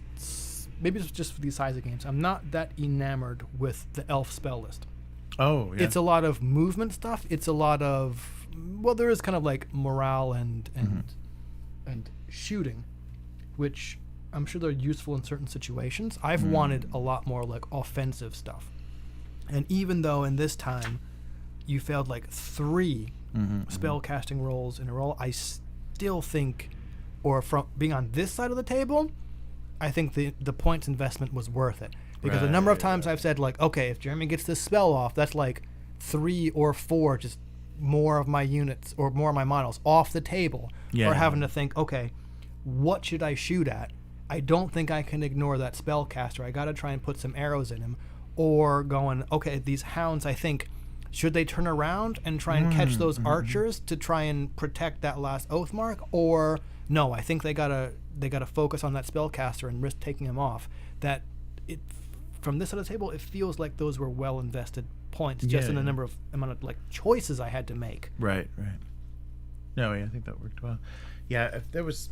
Maybe it's just for these size of games. I'm not that enamored with the elf spell list. Oh, yeah. It's a lot of movement stuff. It's a lot of there is kind of like morale and shooting, which. I'm sure they're useful in certain situations. I've wanted a lot more like offensive stuff. And even though in this time you failed like 3 spell casting rolls in a row, I still think, or from being on this side of the table, I think the points investment was worth it. Because a number of times I've said like, okay, if Jeremy gets this spell off, that's like 3 or 4 just more of my units or more of my models off the table. Or having to think, okay, what should I shoot at? I don't think I can ignore that spellcaster. I got to try and put some arrows in him. Or going, okay, these hounds, I think, should they turn around and try and catch those archers to try and protect that last Oathmark? Or no, I think they gotta focus on that spellcaster and risk taking him off. That it from this side of the table, it feels like those were well invested points just in the yeah. amount of like choices I had to make. Right. No, yeah, I think that worked well. Yeah, if there was,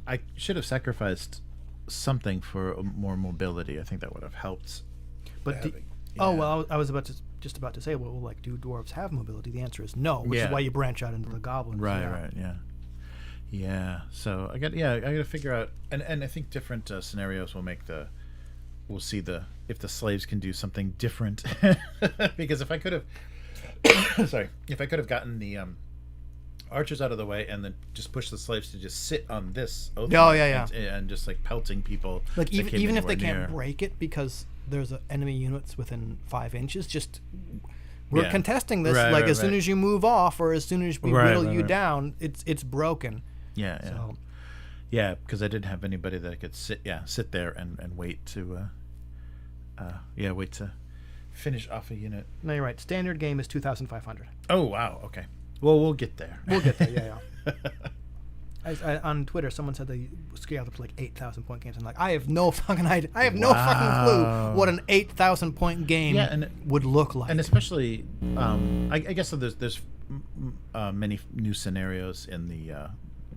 I should have sacrificed something for more mobility. I think that would have helped. But I was just about to say, well, like, do dwarves have mobility? The answer is no, which is why you branch out into the goblins. Right, yeah. So I got to figure out, and I think different scenarios will make we'll see if the slaves can do something different. Because if I could have gotten the archers out of the way and then just push the slaves to just sit on this Oathmark and just like pelting people, like even if they can't break it because there's enemy units within 5 inches, just we're contesting this. As soon as you move off or as soon as we whittle you down, it's broken. Because I didn't have anybody that could sit there and wait to finish off a unit. No, you're right. Standard game is 2,500. Oh wow, okay. Well, we'll get there. I, on Twitter, someone said they scaled up to like 8,000 point games. I'm like, I have no fucking idea. I have no fucking clue what an 8,000 point game would look like. And especially, I guess there's many new scenarios in the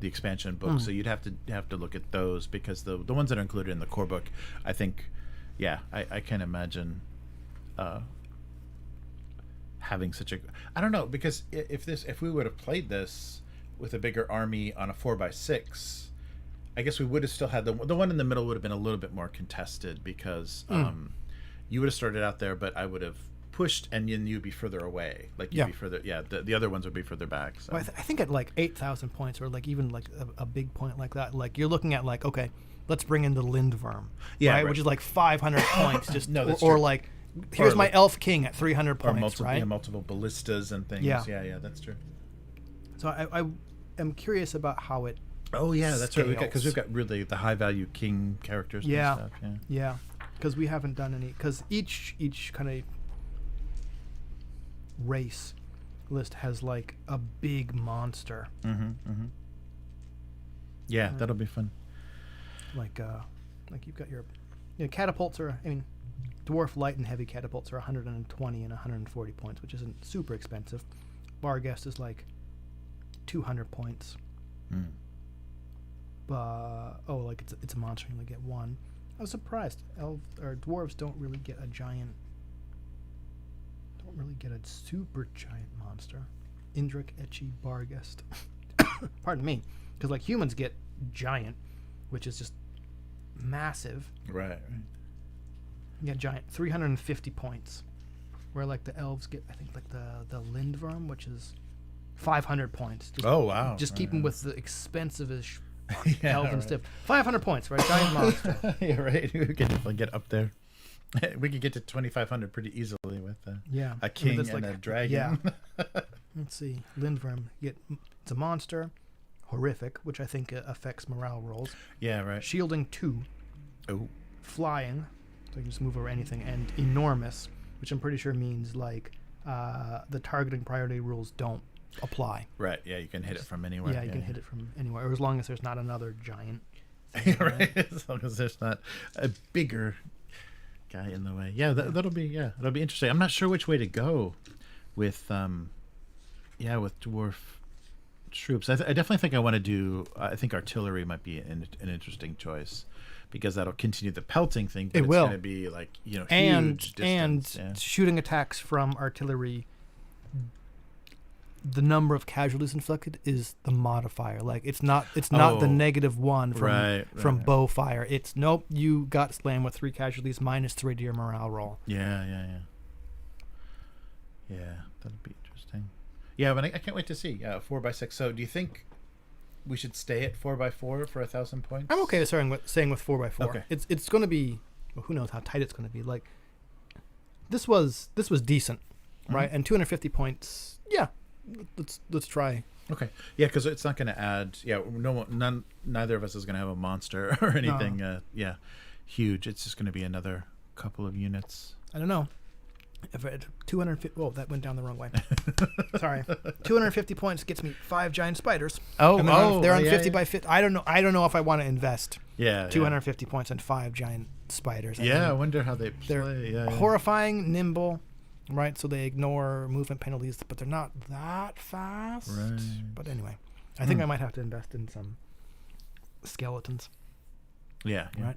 expansion book, so you'd have to look at those because the ones that are included in the core book, I think, I can't imagine having such a, I don't know, because if we would have played this with a bigger army on a 4x6, I guess we would have still had the one in the middle would have been a little bit more contested because you would have started out there, but I would have pushed and then you'd be further away, like you'd be further, the other ones would be further back. So. Well, I think at like 8,000 points or like even like a big point like that, like you're looking at like, okay, let's bring in the Lindworm, right? Which is like 500 points, just or like here's my elf king at 300 points, right? Multiple ballistas and things. Yeah, that's true. So I am curious about how it. Oh yeah, that's right. We've got really the high value king characters. And stuff. Yeah, because we haven't done any. Because each kind of race list has like a big monster. Yeah, that'll be fun. Like you've got your catapults are. I mean, dwarf light and heavy catapults are 120 and 140 points, which isn't super expensive. Barghest is like 200 points. But like it's a monster, you only get one. I was surprised. Dwarves don't really get a super giant monster. Indrik, Etchi, Barghest. Pardon me, because like humans get giant, which is just massive. Right. You get giant, 350 points. Where like the elves get, I think like the Lindworm, which is 500 points. Just, wow. Just keep them with the expensive-ish elven stiff. 500 points, right? Giant monster. Yeah, right. We could definitely get up there. We could get to 2,500 pretty easily with a king and a dragon. Yeah. Let's see. Lindworm. It's a monster. Horrific, which I think affects morale rolls. Yeah, right. Shielding 2. Oh. Flying. So you can just move over anything. And enormous, which I'm pretty sure means like the targeting priority rules don't apply. Right, yeah, you can hit it from anywhere. Yeah, you can hit it from anywhere, or as long as there's not another giant. Right, as long as there's not a bigger guy in the way. Yeah, that'll be interesting. I'm not sure which way to go with dwarf troops. I definitely think I want to do. I think artillery might be an interesting choice because that'll continue the pelting thing. But it's going to be like huge distance. And shooting attacks from artillery. The number of casualties inflicted is the modifier. Like it's not the -1 from bow fire. It's nope. You got slammed with 3 casualties, -3 to your morale roll. Yeah. That'll be interesting. Yeah, but I can't wait to see 4x6. So, do you think we should stay at 4x4 for 1,000 points? I'm okay with staying with 4x4. Okay. It's going to be. Well, who knows how tight it's going to be? Like this was decent, right? And 250 points. Yeah. Let's try. Okay. Yeah, because it's not going to add. Yeah, neither of us is going to have a monster or anything. No. Huge. It's just going to be another couple of units. I don't know. If I had 250. Oh, that went down the wrong way. Sorry. 250 points gets me 5 giant spiders. Oh, they're on 50 by 50. I don't know if I want to invest. 250 points on 5 giant spiders. I wonder how they play. They're horrifying, nimble. right? So they ignore movement penalties, but they're not that fast. Right. But anyway, I think I might have to invest in some skeletons. Yeah. Right.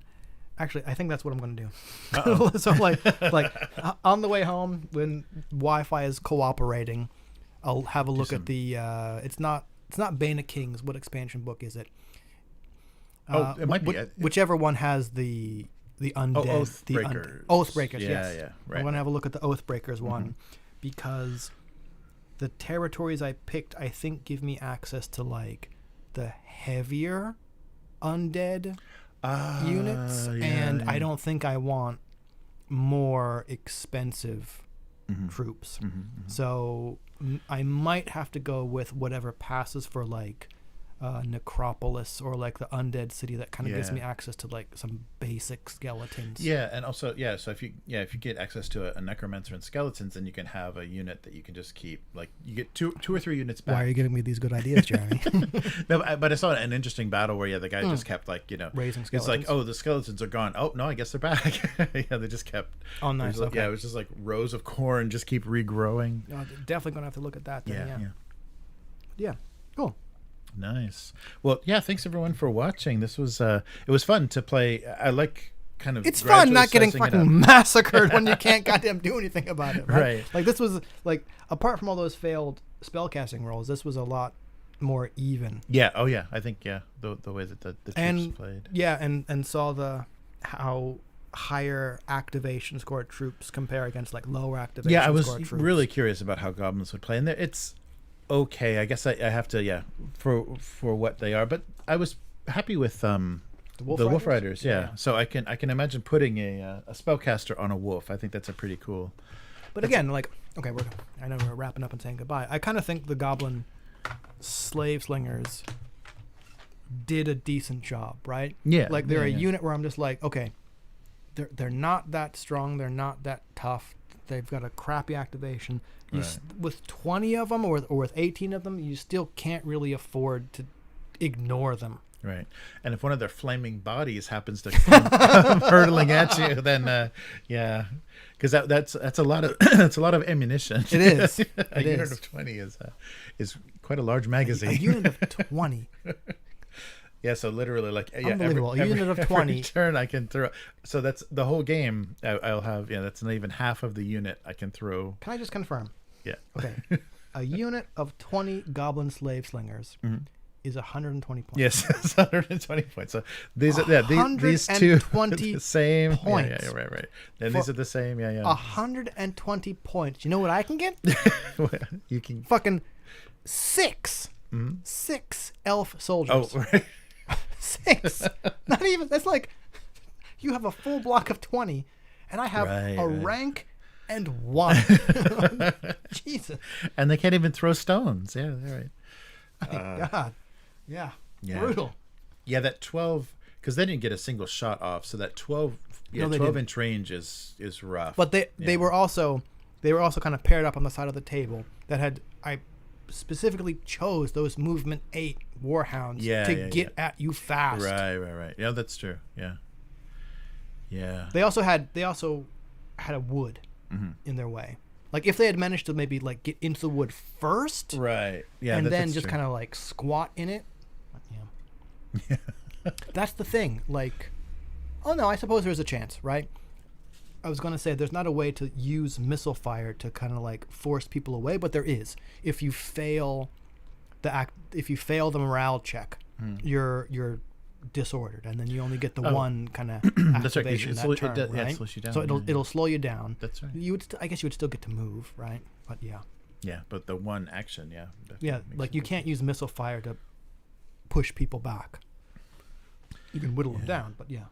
Actually, I think that's what I'm going to do. So like on the way home when Wi-Fi is cooperating, I'll have a look at the. It's not Bane of Kings. What expansion book is it? It might be whichever one has the undead. Oathbreakers. Oathbreakers. Yes. Yeah. Right. I'm going to have a look at the Oathbreakers one because the territories I picked, I think, give me access to like the heavier undead units, and I don't think I want more expensive troops. So I might have to go with whatever passes for like Necropolis or like the undead city that kind of gives me access to like some basic skeletons. Yeah, and also so if you get access to a necromancer and skeletons, then you can have a unit that you can just keep. Like you get two or three units back. Why are you giving me these good ideas, Jeremy? No, but I saw an interesting battle where the guy just kept like raising skeletons. It's like, oh, the skeletons are gone. Oh no, I guess they're back. They just kept. Oh, nice. It was it was just like rows of corn just keep regrowing. Definitely gonna have to look at that. Then, yeah. Cool. Nice. Well, yeah. Thanks everyone for watching. This was it was fun to play. I like kind of. It's fun not getting fucking massacred when you can't goddamn do anything about it. Right. Like this was like apart from all those failed spellcasting rolls, this was a lot more even. Yeah. Oh yeah. I think the way that the troops played. Yeah, and saw how higher activation score troops compare against like lower activation. Yeah, I was troops. really curious about how goblins would play, and it's. Okay, I guess I have to for what they are, but I was happy with the Wolf Riders. Yeah, so I can imagine putting a spellcaster on a wolf. I think that's a pretty cool. But again, like I know we're wrapping up and saying goodbye. I kind of think the Goblin slave slingers did a decent job, right? Yeah, like they're a unit where I'm just like, okay, they're not that strong, they're not that tough. They've got a crappy activation. With 20 of them or with 18 of them, you still can't really afford to ignore them. Right. And if one of their flaming bodies happens to come hurtling at you, then because that's a lot of that's a lot of ammunition. It is. A unit of 20 is quite a large magazine. A unit of 20. Yeah, so literally, like, unbelievable. A unit of 20. Every turn I can throw. So that's the whole game. I'll have, that's not even half of the unit I can throw. Can I just confirm? Yeah. Okay. A unit of 20 Goblin slave slingers is 120 points. Yes, it's 120 points. So these are these two the same points. Yeah, right. Then these are the same. Yeah. 120 points. You know what I can get? You can fucking 6 elf soldiers. Oh, right. 6. Not even. That's like you have a full block of 20, and I have a rank and 1. Jesus. And they can't even throw stones. Yeah, they're right. God. Yeah. Brutal. Yeah, that 12, because they didn't get a single shot off, so that 12 inch range is rough. But they were also kind of paired up on the side of the table that I specifically chose those movement 8 warhounds to get at you fast. Right. Yeah, that's true. Yeah. They also had a wood in their way. Like if they had managed to maybe like get into the wood first, right? Yeah, and then just kind of like squat in it. Yeah. That's the thing. Like, oh no, I suppose there's a chance, right? I was going to say there's not a way to use missile fire to kind of like force people away, but there is. If you fail the morale check, you're disordered, and then you only get the one kind of activation that turn, right? It slows you down. So it'll slow you down. That's right. I guess you would still get to move, right? But yeah, but the one action, like you can't use missile fire to push people back. You can whittle them down, but yeah.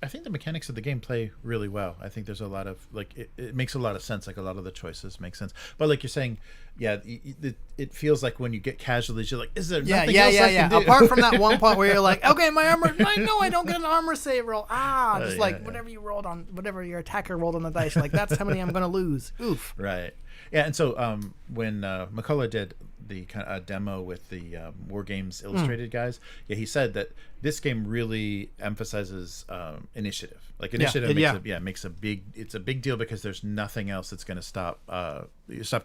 I think the mechanics of the game play really well. I think there's a lot of like it makes a lot of sense. Like a lot of the choices make sense. But like you're saying, it feels like when you get casualties, you're like, is there nothing else I can do? Apart from that one point where you're like, okay, my armor. I don't get an armor save roll. Whatever you rolled on, whatever your attacker rolled on the dice, like that's how many I'm gonna lose. Oof. Right. Yeah, and so when McCullough did the kind of demo with the War Games Illustrated guys, he said that this game really emphasizes initiative. Like initiative makes a big deal because there's nothing else that's going to stop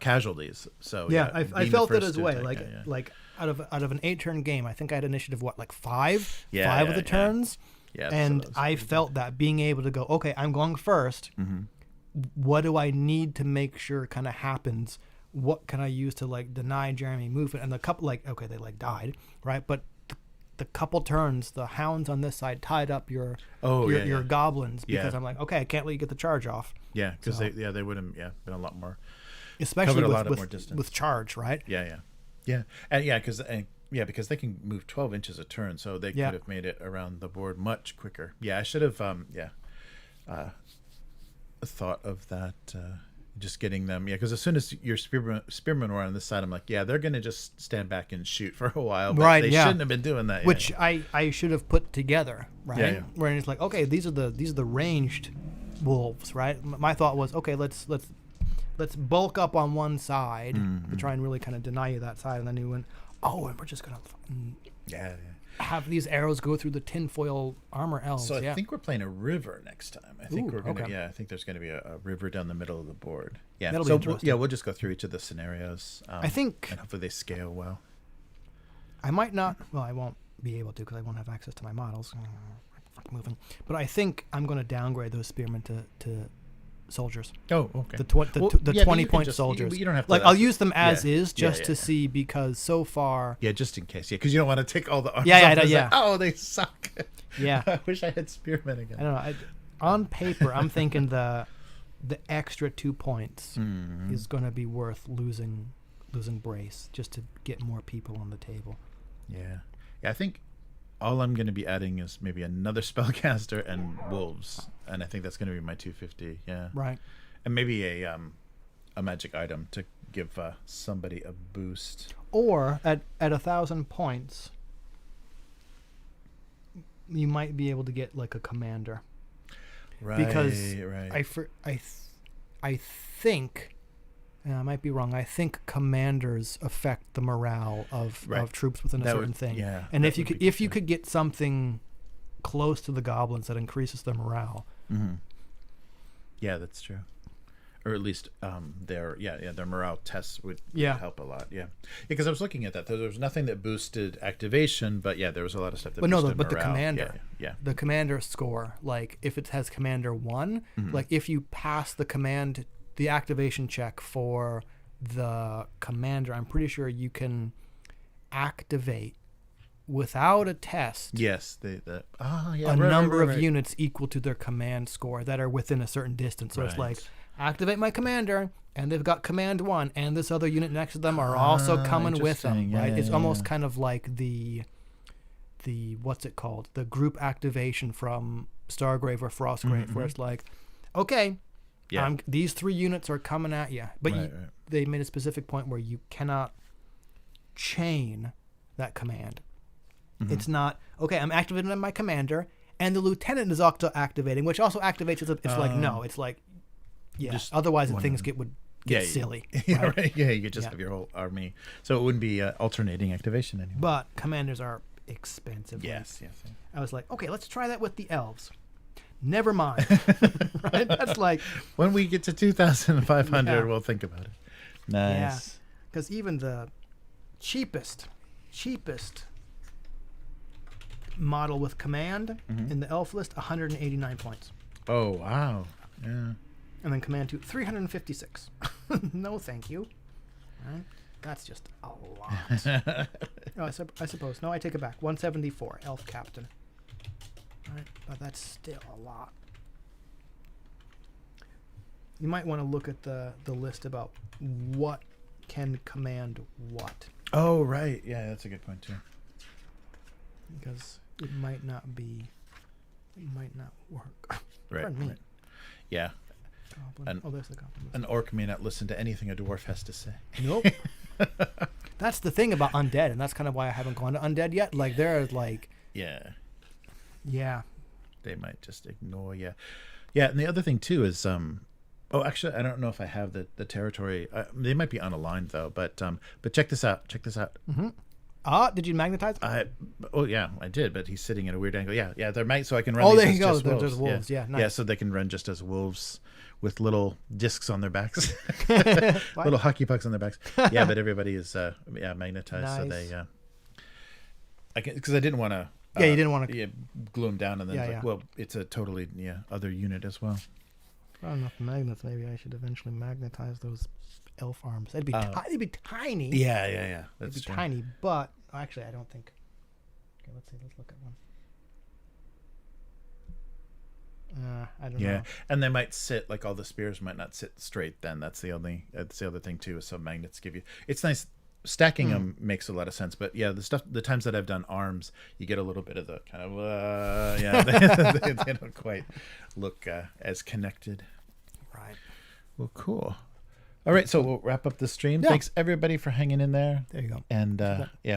casualties. So I felt it as well. Like out of an 8-turn game, I think I had initiative like 5 of the turns. Yeah, and I felt that being able to go, okay, I'm going first. Mm-hmm. What do I need to make sure kind of happens? What can I use to like deny Jeremy movement? And the couple they died, right? But the couple turns, the hounds on this side tied up your goblins because I'm like, okay, I can't let you get the charge off. Yeah, because they would have been a lot more, especially more distance with charge, right? Yeah, and because they can move 12 inches a turn, so they could have made it around the board much quicker. Yeah, I should have thought of that. Just getting them, because as soon as your spearmen were on this side, I'm like, they're gonna just stand back and shoot for a while. But they shouldn't have been doing that. Which I should have put together, right? Yeah. Where it's like, okay, these are the ranged wolves, right? My thought was, okay, let's bulk up on one side to try and really kind of deny you that side, and then you went, and we're just gonna have these arrows go through the tinfoil armor elves. So I think we're playing a river next time. I think I think there's gonna be a river down the middle of the board. Yeah. That'll be interesting. We'll just go through each of the scenarios. I think, and hopefully they scale well. I might not. Well, I won't be able to because I won't have access to my models. Moving, but I think I'm going to downgrade those spearmen to soldiers. Oh, okay. The 20-point soldiers. You don't have to. Like, I'll use them as is just to see, because so far. Yeah, just in case. Yeah, because you don't want to take all the arms off. They suck. Yeah. I wish I had spearmen again. I don't know. On paper, I'm thinking the extra 2 points is going to be worth losing brace just to get more people on the table. Yeah. I think all I'm going to be adding is maybe another spellcaster and wolves, and I think that's going to be my 250. Yeah. Right. And maybe a magic item to give somebody a boost. Or at 1,000 points, you might be able to get like a commander. Right. Because I think. I might be wrong. I think commanders affect the morale of troops within a certain thing. Yeah, and if you could get something close to the goblins that increases their morale. Mm-hmm. Yeah, that's true. Or at least their morale tests would help a lot. Yeah, because I was looking at that. There was nothing that boosted activation, but there was a lot of stuff that boosted morale. But the commander, the commander score, like if it has commander 1, like if you pass the activation check for the commander, I'm pretty sure you can activate without a test. Yes, a number of units equal to their command score that are within a certain distance. So it's like, activate my commander, and they've got command 1, and this other unit next to them are also coming with them. Right? It's almost kind of like the what's it called? The group activation from Stargrave or Frostgrave, where it's like, okay. Yeah. These 3 units are coming at you, but they made a specific point where you cannot chain that command. Mm-hmm. It's not, okay, I'm activating my commander, and the lieutenant is also activating, which also activates. It's like, no, it's like, otherwise things would get silly. Right? Yeah, you could just have your whole army. So it wouldn't be alternating activation anymore. But commanders are expensive. Yes. I was like, okay, let's try that with the elves. Never mind. Right? That's like, when we get to 2,500, we'll think about it. Nice. Yeah, because even the cheapest model with command in the elf list, 189 points. Oh, wow. Yeah. And then command 2, 356. No, thank you. Right? That's just a lot. I suppose. No, I take it back. 174, elf captain. Right, but that's still a lot. You might want to look at the list about what can command what. Oh, right. Yeah, that's a good point, too. Because it might not work. Right. Yeah. There's the goblin. An orc may not listen to anything a dwarf has to say. Nope. That's the thing about undead, and that's kind of why I haven't gone to undead yet. Like, they're like... Yeah. They might just ignore you. Yeah, and the other thing too is Oh, actually, I don't know if I have the territory. They might be unaligned though. But check this out. Check this out. Mm-hmm. Did you magnetize? Oh yeah, I did. But he's sitting at a weird angle. Yeah, they're so I can run. Oh, these there as you go. just They're wolves. just wolves. Yeah, nice. Yeah, so they can run just as wolves with little discs on their backs, little hockey pucks on their backs. Yeah, but everybody is magnetized, Nice. so they. Because I didn't want to. Yeah, you didn't want to. Yeah, glue them down, and then Yeah, it's yeah. like, well, it's a totally other unit as well. Not enough magnets. Maybe I should eventually magnetize those elf arms. They'd be they'd be tiny. Yeah. They'd be That's true. tiny, but actually, I don't think. Okay, let's see. Let's look at one. I don't know. Yeah, and they might sit like all the spears might not sit straight. Then that's the other thing too. Is some magnets give you. It's nice. Stacking them makes a lot of sense, but yeah, the times that I've done arms, you get a little bit of the kind of they don't quite look as connected. Right. Well, cool. All right, so we'll wrap up the stream. Yeah. Thanks everybody for hanging in there. There you go. And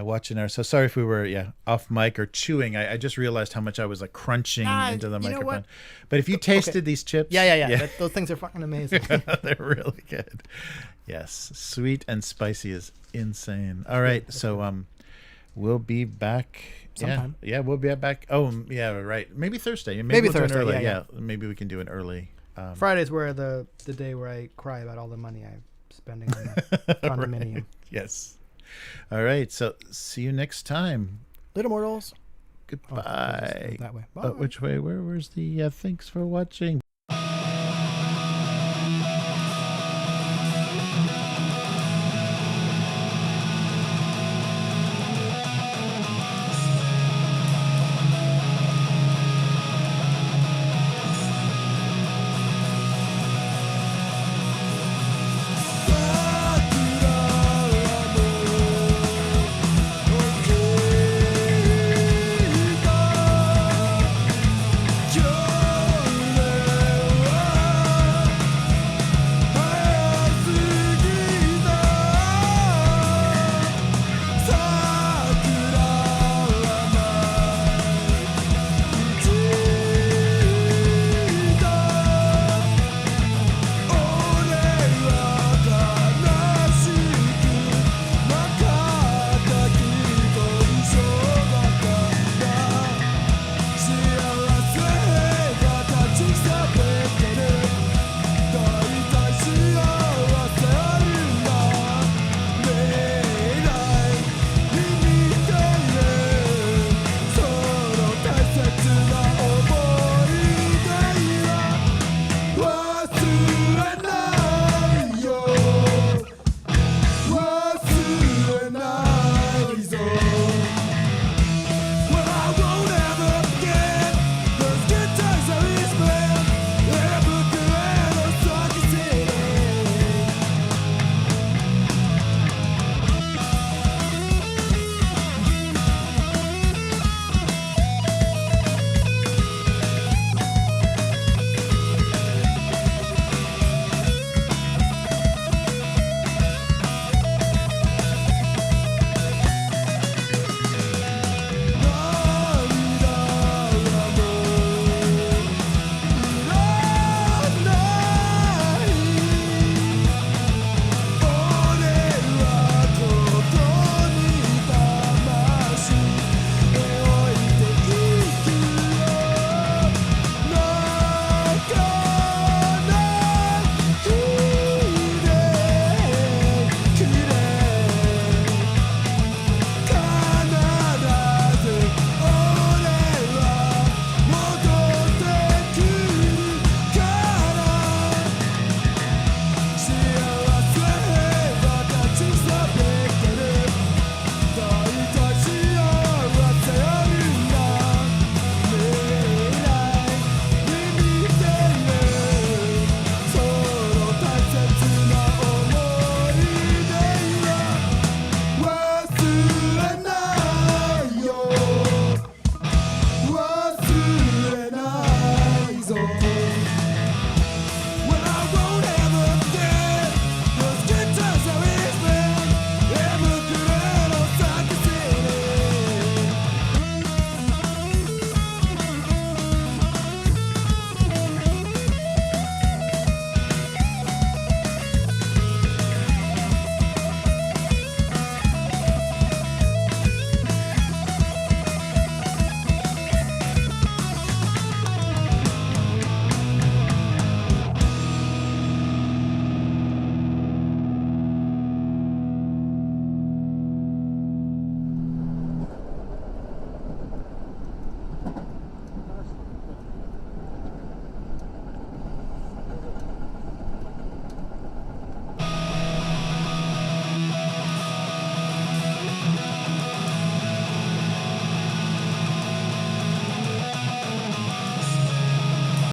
watching our. So sorry if we were off mic or chewing. I just realized how much I was like crunching into the you know microphone. what? But if you tasted these chips, Yeah. Those things are fucking amazing. they're really good. Yes, sweet and spicy is insane. All right, so we'll be back sometime. Yeah, we'll be back. Oh, yeah, right. Maybe Thursday. Maybe we'll do an Thursday, early. yeah. Maybe we can do an early. Fridays were the day where I cry about all the money I'm spending on the condominium. Right. Yes. All right. So see you next time. Little mortals. Goodbye. That way. Bye. Which way? Where's the thanks for watching?